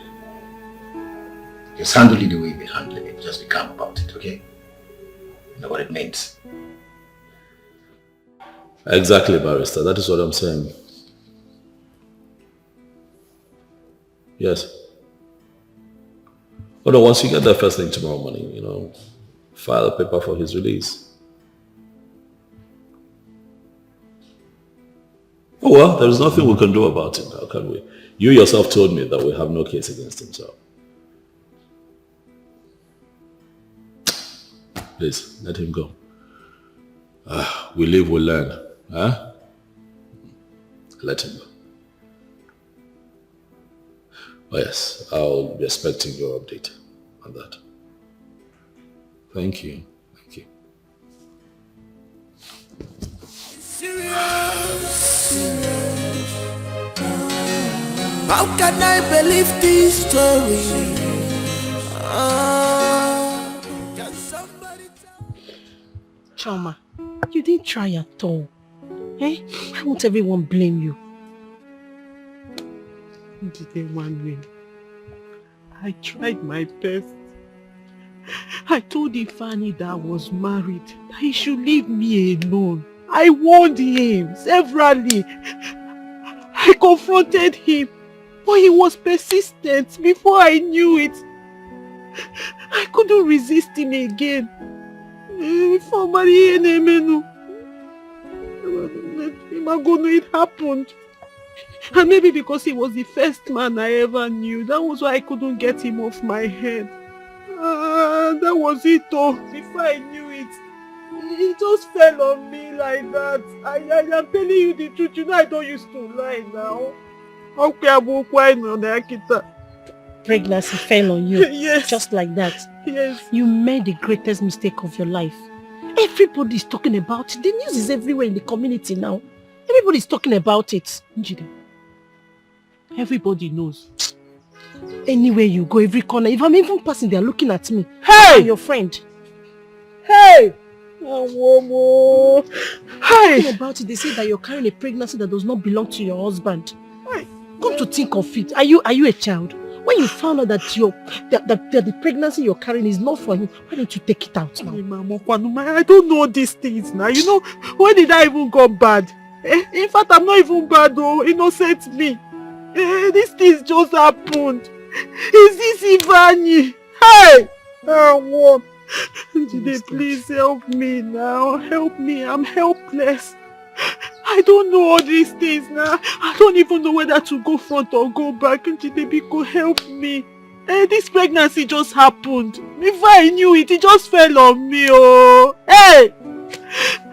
Just handle it the way you've been handling it. Just be calm about it, okay? You know what it means. Exactly, barrister. That is what I'm saying. Yes. Oh no, once you get that first thing tomorrow morning, file a paper for his release. Oh well, there's nothing we can do about it now, can we? You yourself told me that we have no case against him, so. Please, let him go. We live, we learn. Huh? Let him go. Oh yes, I'll be expecting your update on that. Thank you. Thank you. How can I believe this story? Chama, you didn't try at all. Eh? Why won't everyone blame you? I tried my best. I told Ifani that I was married, that he should leave me alone. I warned him severally. I confronted him, but he was persistent. Before I knew it, I couldn't resist him again. Before it happened. And maybe because he was the first man I ever knew, that was why I couldn't get him off my head. That was it though. Before I knew it, he just fell on me like that. I am telling you the truth. You know I don't used to lie now. Pregnancy fell on you. Yes. Just like that. Yes. You made the greatest mistake of your life. Everybody's talking about it. The news is everywhere in the community now. Everybody's talking about it. Njide. Everybody knows. Anywhere you go, every corner, if I'm even passing, they're looking at me. Hey! I'm your friend. Hey! Talking about it, they say that you're carrying a pregnancy that does not belong to your husband. Hey. Come to think of it, are you a child? When you found out that the pregnancy you're carrying is not for you, why don't you take it out now? I don't know these things now. You know, when did I even go bad? In fact, I'm not even bad though. Innocent me. These things just happened. Is this Ivani? Hey! What? Jide, please help me now. Help me. I'm helpless. I don't know all these things now. I don't even know whether to go front or go back. Jide, Biko, help me. This pregnancy just happened. Before I knew it, it just fell on me. Oh, hey!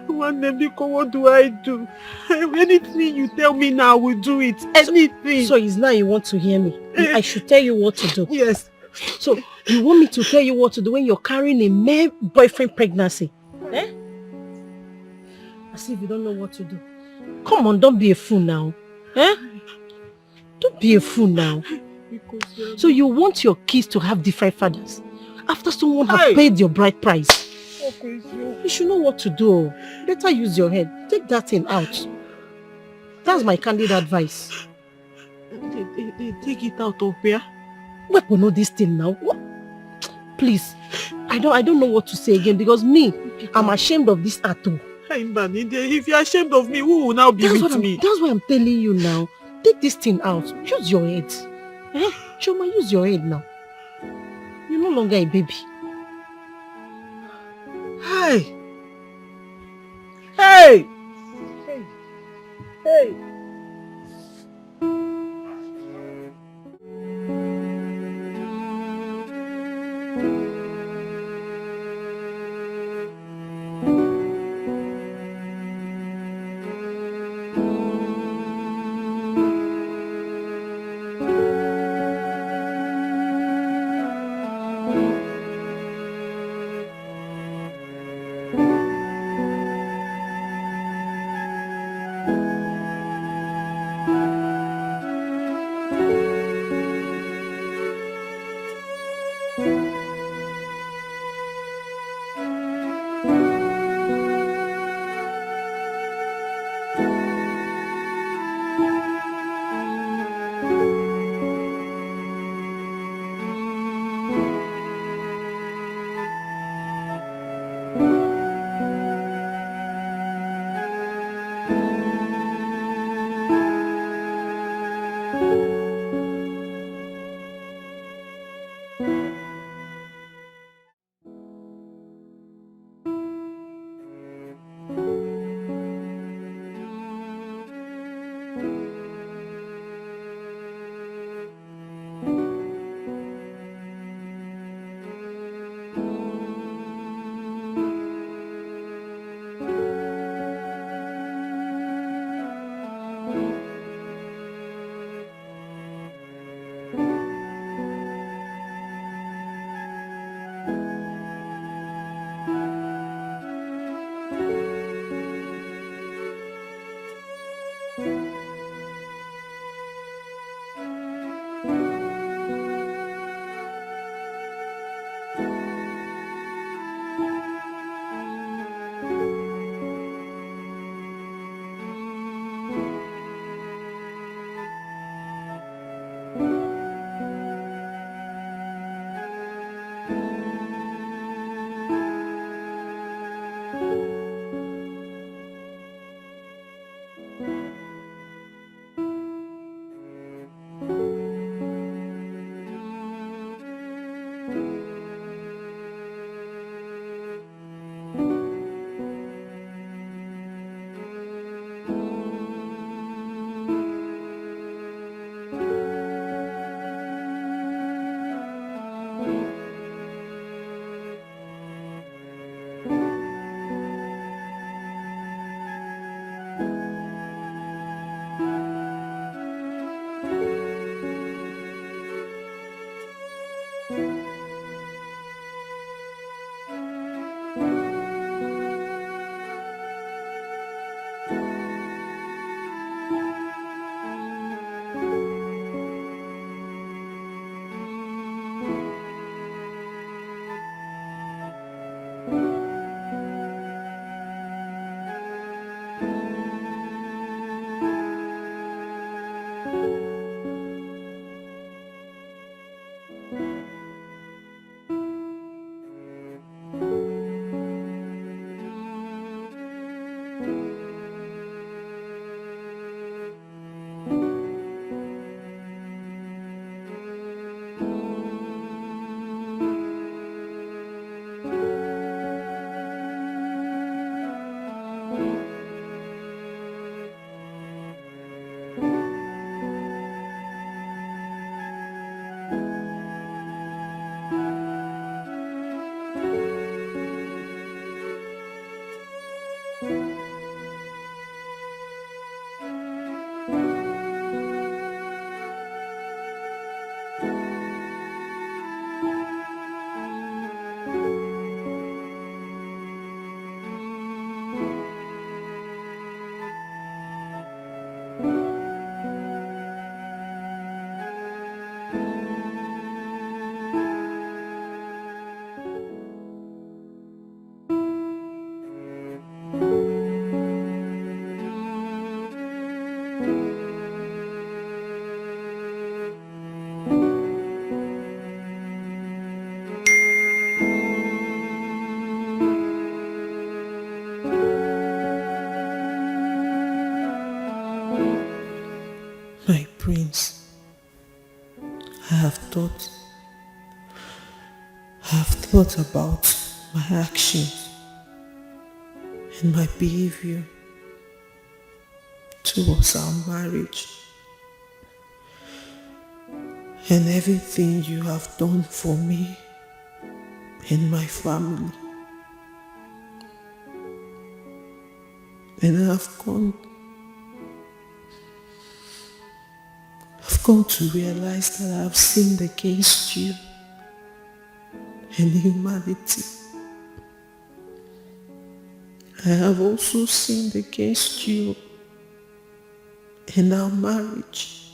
One name, Biko, what do I do? Anything you tell me now, I will do it. Anything. So it's now you want to hear me? I should tell you what to do. Yes. So you want me to tell you what to do when you're carrying a male boyfriend pregnancy? Eh? As if you don't know what to do. Come on, don't be a fool now. Eh? Don't be a fool now. So you want your kids to have different fathers after someone has paid your bride price? You should know what to do. Better use your head. Take that thing out. That's my candid advice. They take it out of here. We will know this thing now. What? Please, I don't know what to say again because me, I'm ashamed of this tattoo. If you're ashamed of me, who will now be with me? That's why I'm telling you now. Take this thing out. Use your head. Eh? Choma, use your head now. You're no longer a baby. Hey! Hey! Hey! Hey! My prince, I have thought about my actions and my behavior towards our marriage and everything you have done for me and my family. And I've come to realize that I've sinned against you and humanity. I have also sinned against you and our marriage.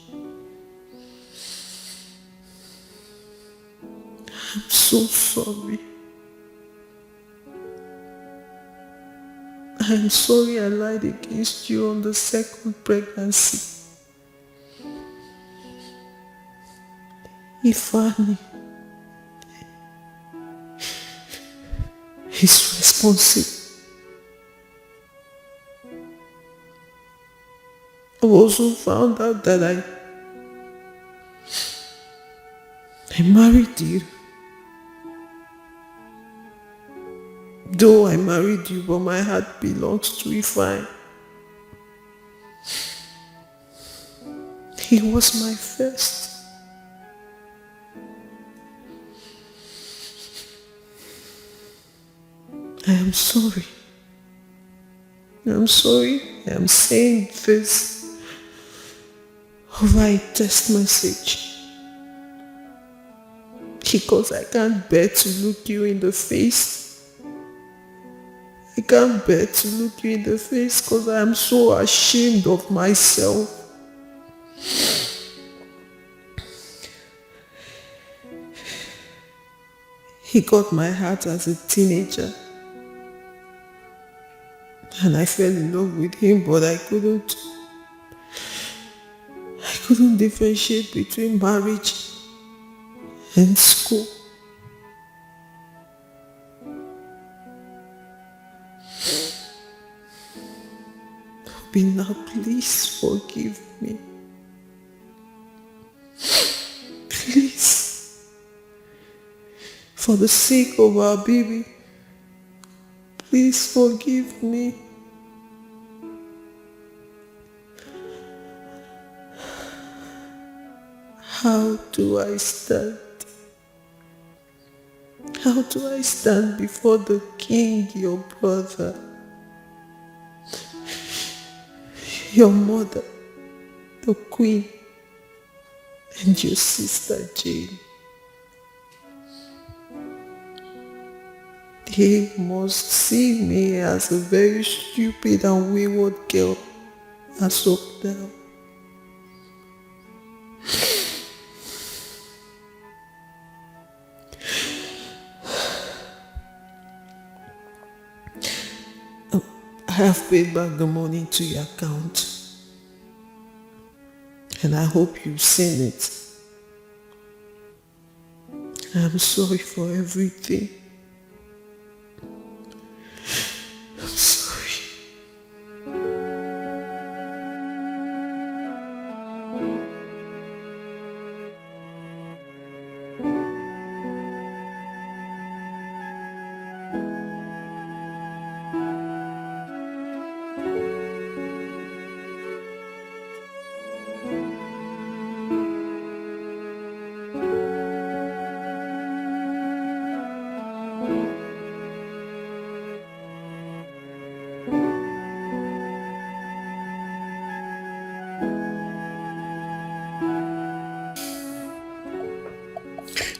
I'm so sorry. I'm sorry I lied against you on the second pregnancy. Ifani is responsible. I also found out that I married you. Though I married you, but my heart belongs to Ifani. He was my first. I am sorry. I'm sorry I am saying this over a text message because I can't bear to look you in the face. I can't bear to look you in the face because I am so ashamed of myself. He got my heart as a teenager. And I fell in love with him, but I couldn't differentiate between marriage and school. Obi, now please forgive me. Please. For the sake of our baby, please forgive me. How do I stand? How do I stand before the king, your brother, your mother, the queen, and your sister Jane? They must see me as a very stupid and wayward girl as of now. I have paid back the money to your account, and I hope you've seen it. I'm sorry for everything. I'm sorry.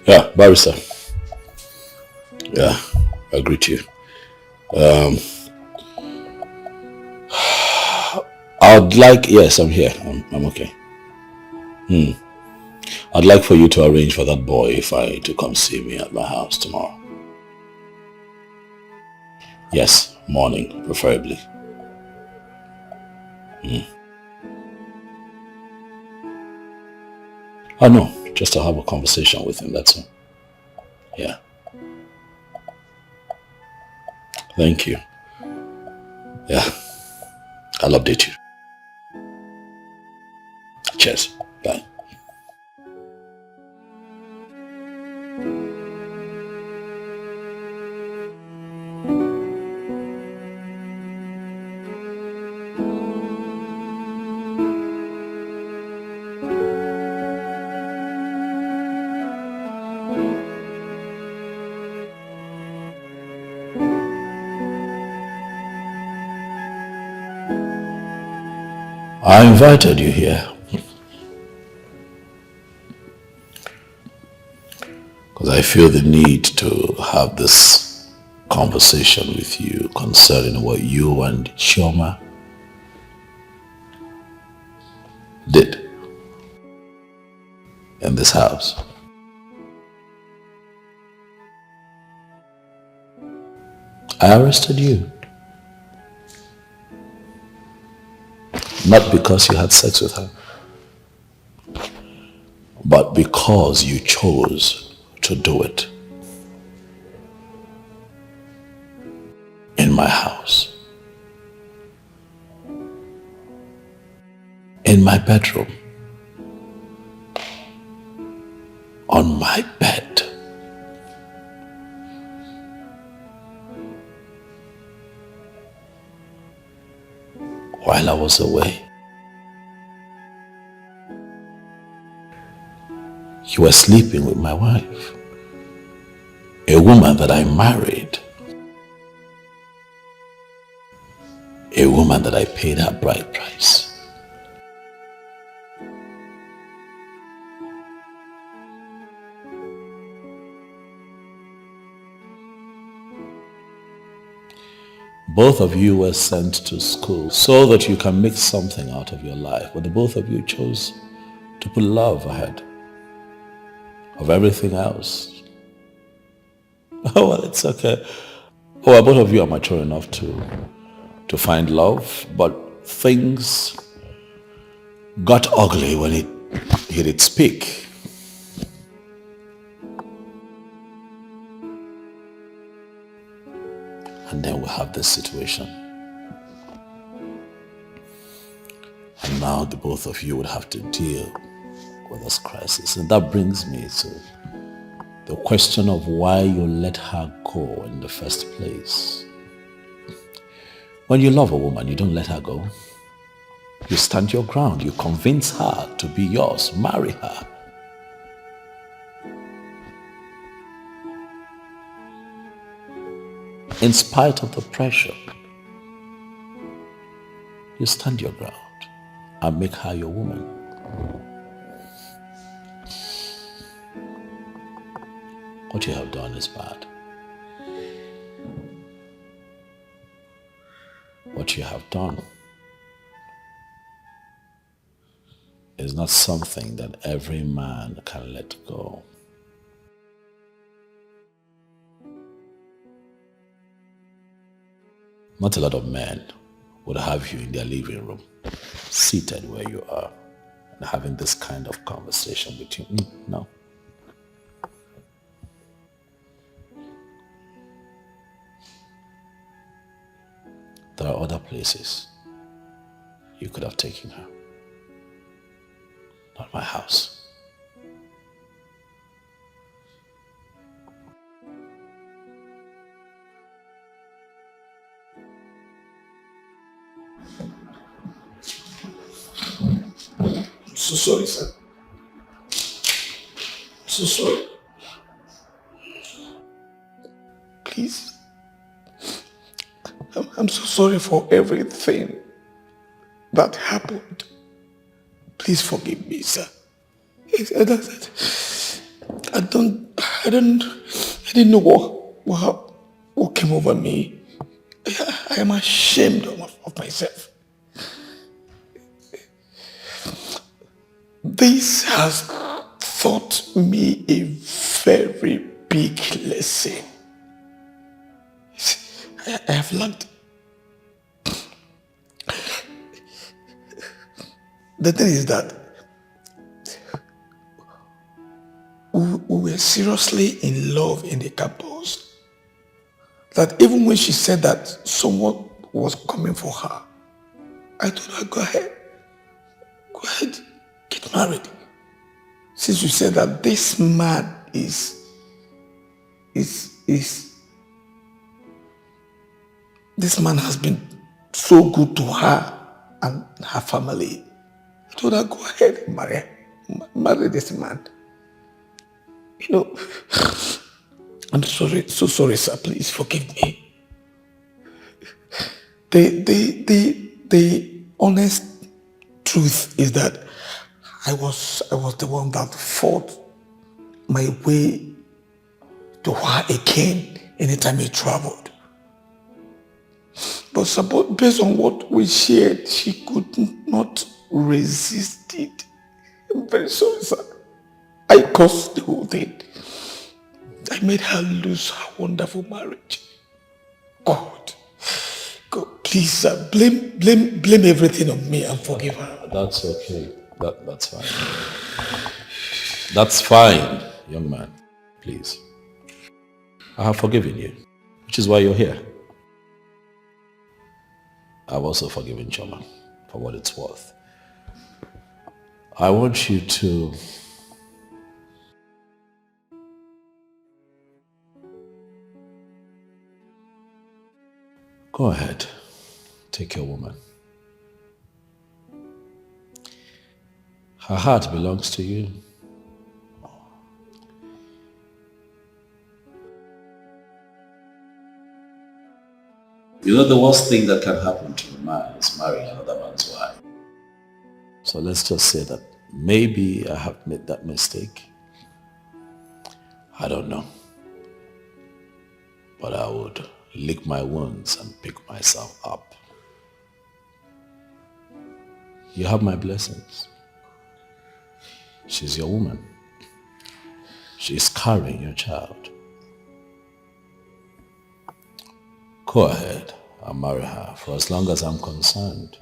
Yeah, barrister. Yeah, I agree to you. I'd like, yes, I'm here. I'm okay. I'd like for you to arrange for that boy to come see me at my house tomorrow. Yes, morning, preferably. Oh no, just to have a conversation with him, that's all. Yeah. Thank you. Yeah, I'll update you. Cheers. Bye. I invited you here because I feel the need to have this conversation with you concerning what you and Chama did in this house. I arrested you. Not because you had sex with her, but because you chose to do it in my house, in my bedroom, on my bed. While I was away. You were sleeping with my wife, a woman that I married, a woman that I paid her bride price. Both of you were sent to school so that you can make something out of your life, but the both of you chose to put love ahead of everything else. Oh, well, it's okay. Oh, well, both of you are mature enough to find love, but things got ugly when it hit its peak. And then we have this situation. And now the both of you would have to deal with this crisis. And that brings me to the question of why you let her go in the first place. When you love a woman, you don't let her go. You stand your ground. You convince her to be yours. Marry her. In spite of the pressure, you stand your ground and make her your woman. What you have done is bad. What you have done is not something that every man can let go. Not a lot of men would have you in their living room, seated where you are, and having this kind of conversation between you. No. There are other places you could have taken her. Not my house. I'm so sorry, sir. I'm so sorry. Please. I'm so sorry for everything that happened. Please forgive me, sir. I didn't know what came over me. I am ashamed of myself. This has taught me a very big lesson. I have learned. The thing is that we were seriously in love in the campus. That even when she said that someone was coming for her, I told her, go ahead. Go ahead. get married. Since you said that this man is this man has been so good to her and her family. I told her, go ahead and marry this man. You know, I'm sorry, so sorry, sir. Please forgive me. The honest truth is that I was the one that fought my way to her again anytime he traveled. But based on what we shared, she could not resist it. I'm very sorry, sir. I caused the whole thing. I made her lose her wonderful marriage. God, please, sir, blame everything on me and forgive her. That's okay. That's fine. That's fine, young man. Please. I have forgiven you, which is why you're here. I've also forgiven Chama for what it's worth. I want you to go ahead, take your woman. Her heart belongs to you. You know the worst thing that can happen to a man is marrying another man's wife. So let's just say that maybe I have made that mistake. I don't know. But I would lick my wounds and pick myself up. You have my blessings. She's your woman. She's carrying your child. Go ahead and marry her. For as long as I'm concerned,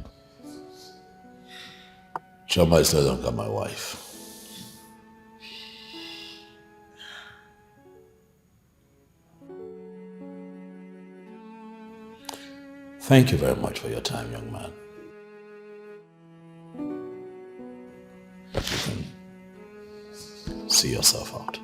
Chama is no longer my wife. Thank you very much for your time, young man. You can see yourself out.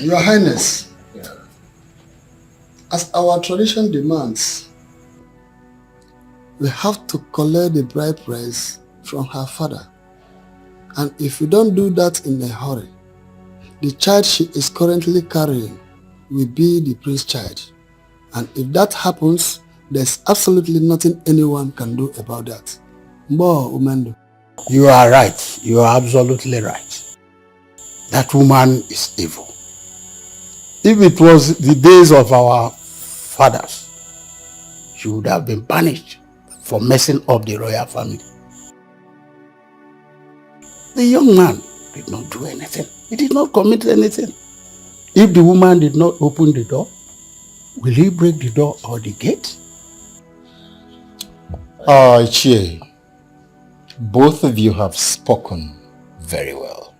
Your Highness, as our tradition demands, we have to collect the bride price from her father. And if we don't do that in a hurry, the child she is currently carrying will be the prince's child. And if that happens, there's absolutely nothing anyone can do about that. Mbo Umendo. You are right. You are absolutely right. That woman is evil. If it was the days of our fathers, she would have been punished for messing up the royal family. The young man did not do anything. He did not commit anything. If the woman did not open the door, will he break the door or the gate? Chie, both of you have spoken very well.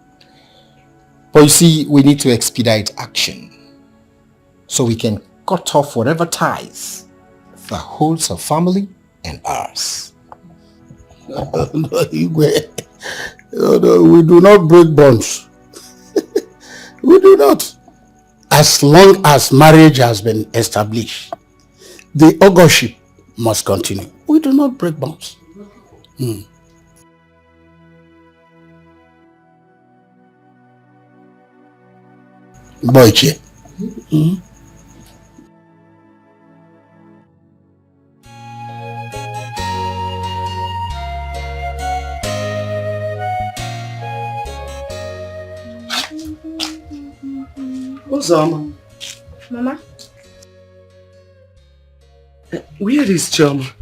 But you see, we need to expedite action so we can cut off whatever ties that holds our family and ours. No, we do not break bonds. We do not. As long as marriage has been established, the auguryship must continue. We do not break bonds. Boyche. Uzoma. Mama? Where is Chama?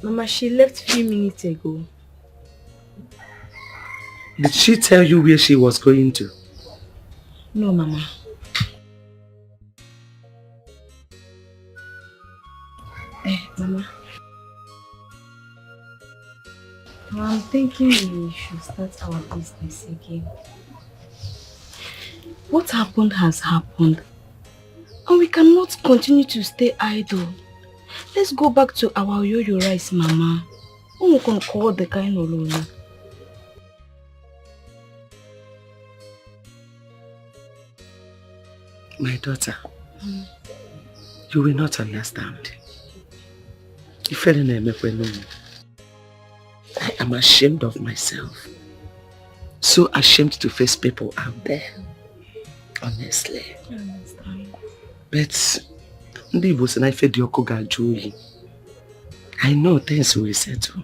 Mama, she left a few minutes ago. Did she tell you where she was going to? No, Mama. Mama. I'm thinking we should start our business again. What happened has happened. And we cannot continue to stay idle. Let's go back to our yo-yo rice, Mama. We can call the kind of Lolo. My daughter, you will not understand. I am ashamed of myself. So ashamed to face people out there. Honestly. I understand. But I know things will settle.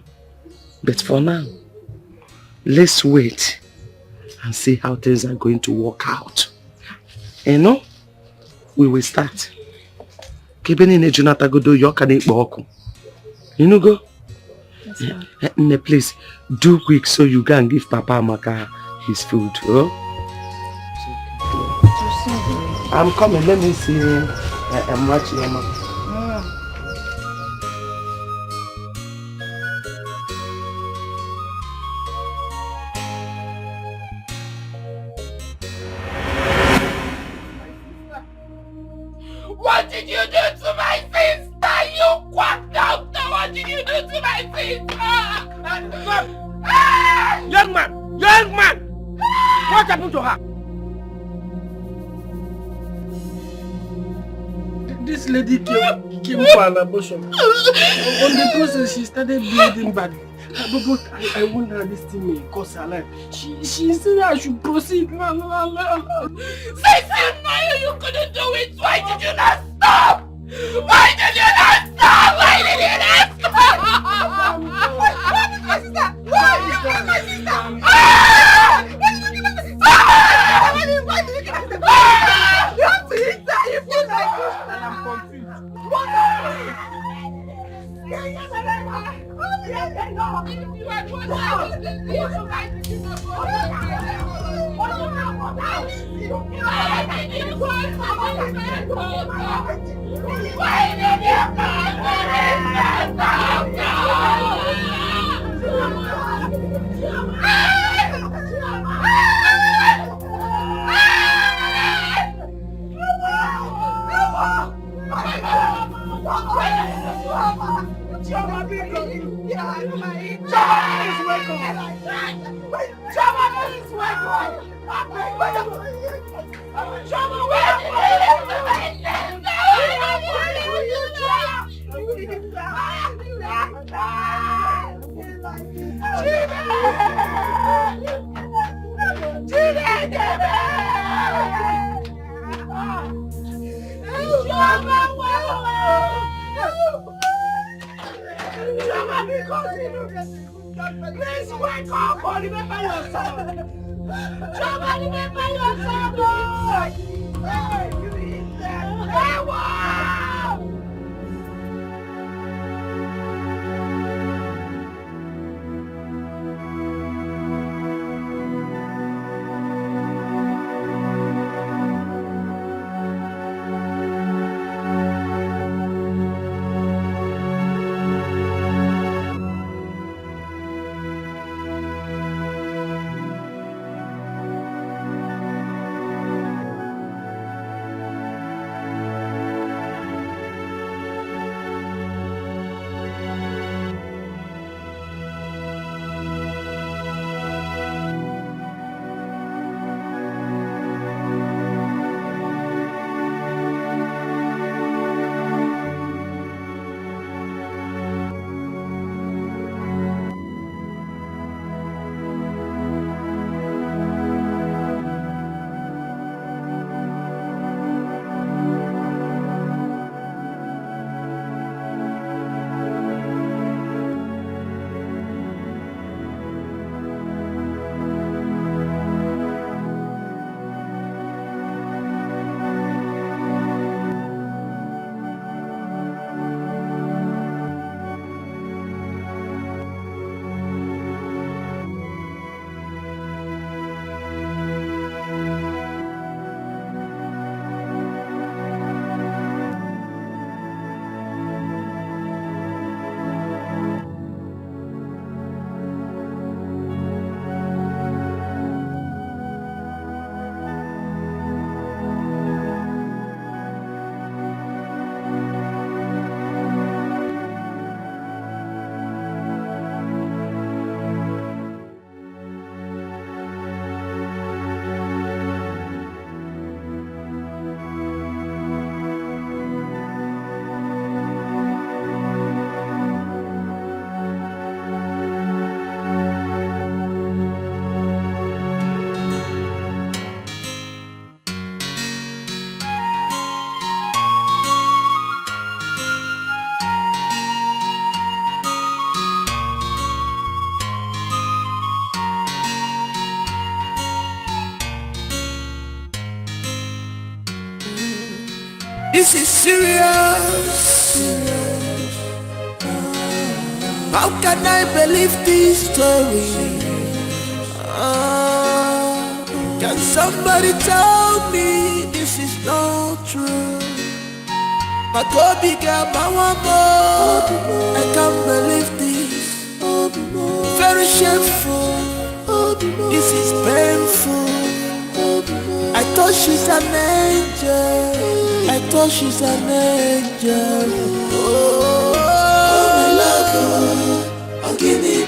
But for now, let's wait and see how things are going to work out. You know, we will start. You know, go? Please, do quick so you can give Papa Amaka his food. Oh? I'm coming, let me see I'm watching him. What did you do to my sister? You quack doctor! What did you do to my sister? Young man! Young man! What happened to her? This lady came for an abortion. On the process, she started bleeding badly. But I want her this thing may cost her life. She said I should proceed. Since you know you couldn't do it, why did you not stop? Why did you not stop? Why did you not stop? My sister! Why? My sister! You have to eat that! You feel like this! And I'm confused. What? Chama, please wake up! Chama, please wake up! Chama, wake Please wake up or remember yourself! Chama, remember yourself! Hey, you eat that! Hey, wow! This is serious. How can I believe this story? Can somebody tell me this is not true? But go bigger, I can't believe this. Very shameful. This is painful. I thought she's an angel. I thought she's an angel. Oh, my love, oh, give me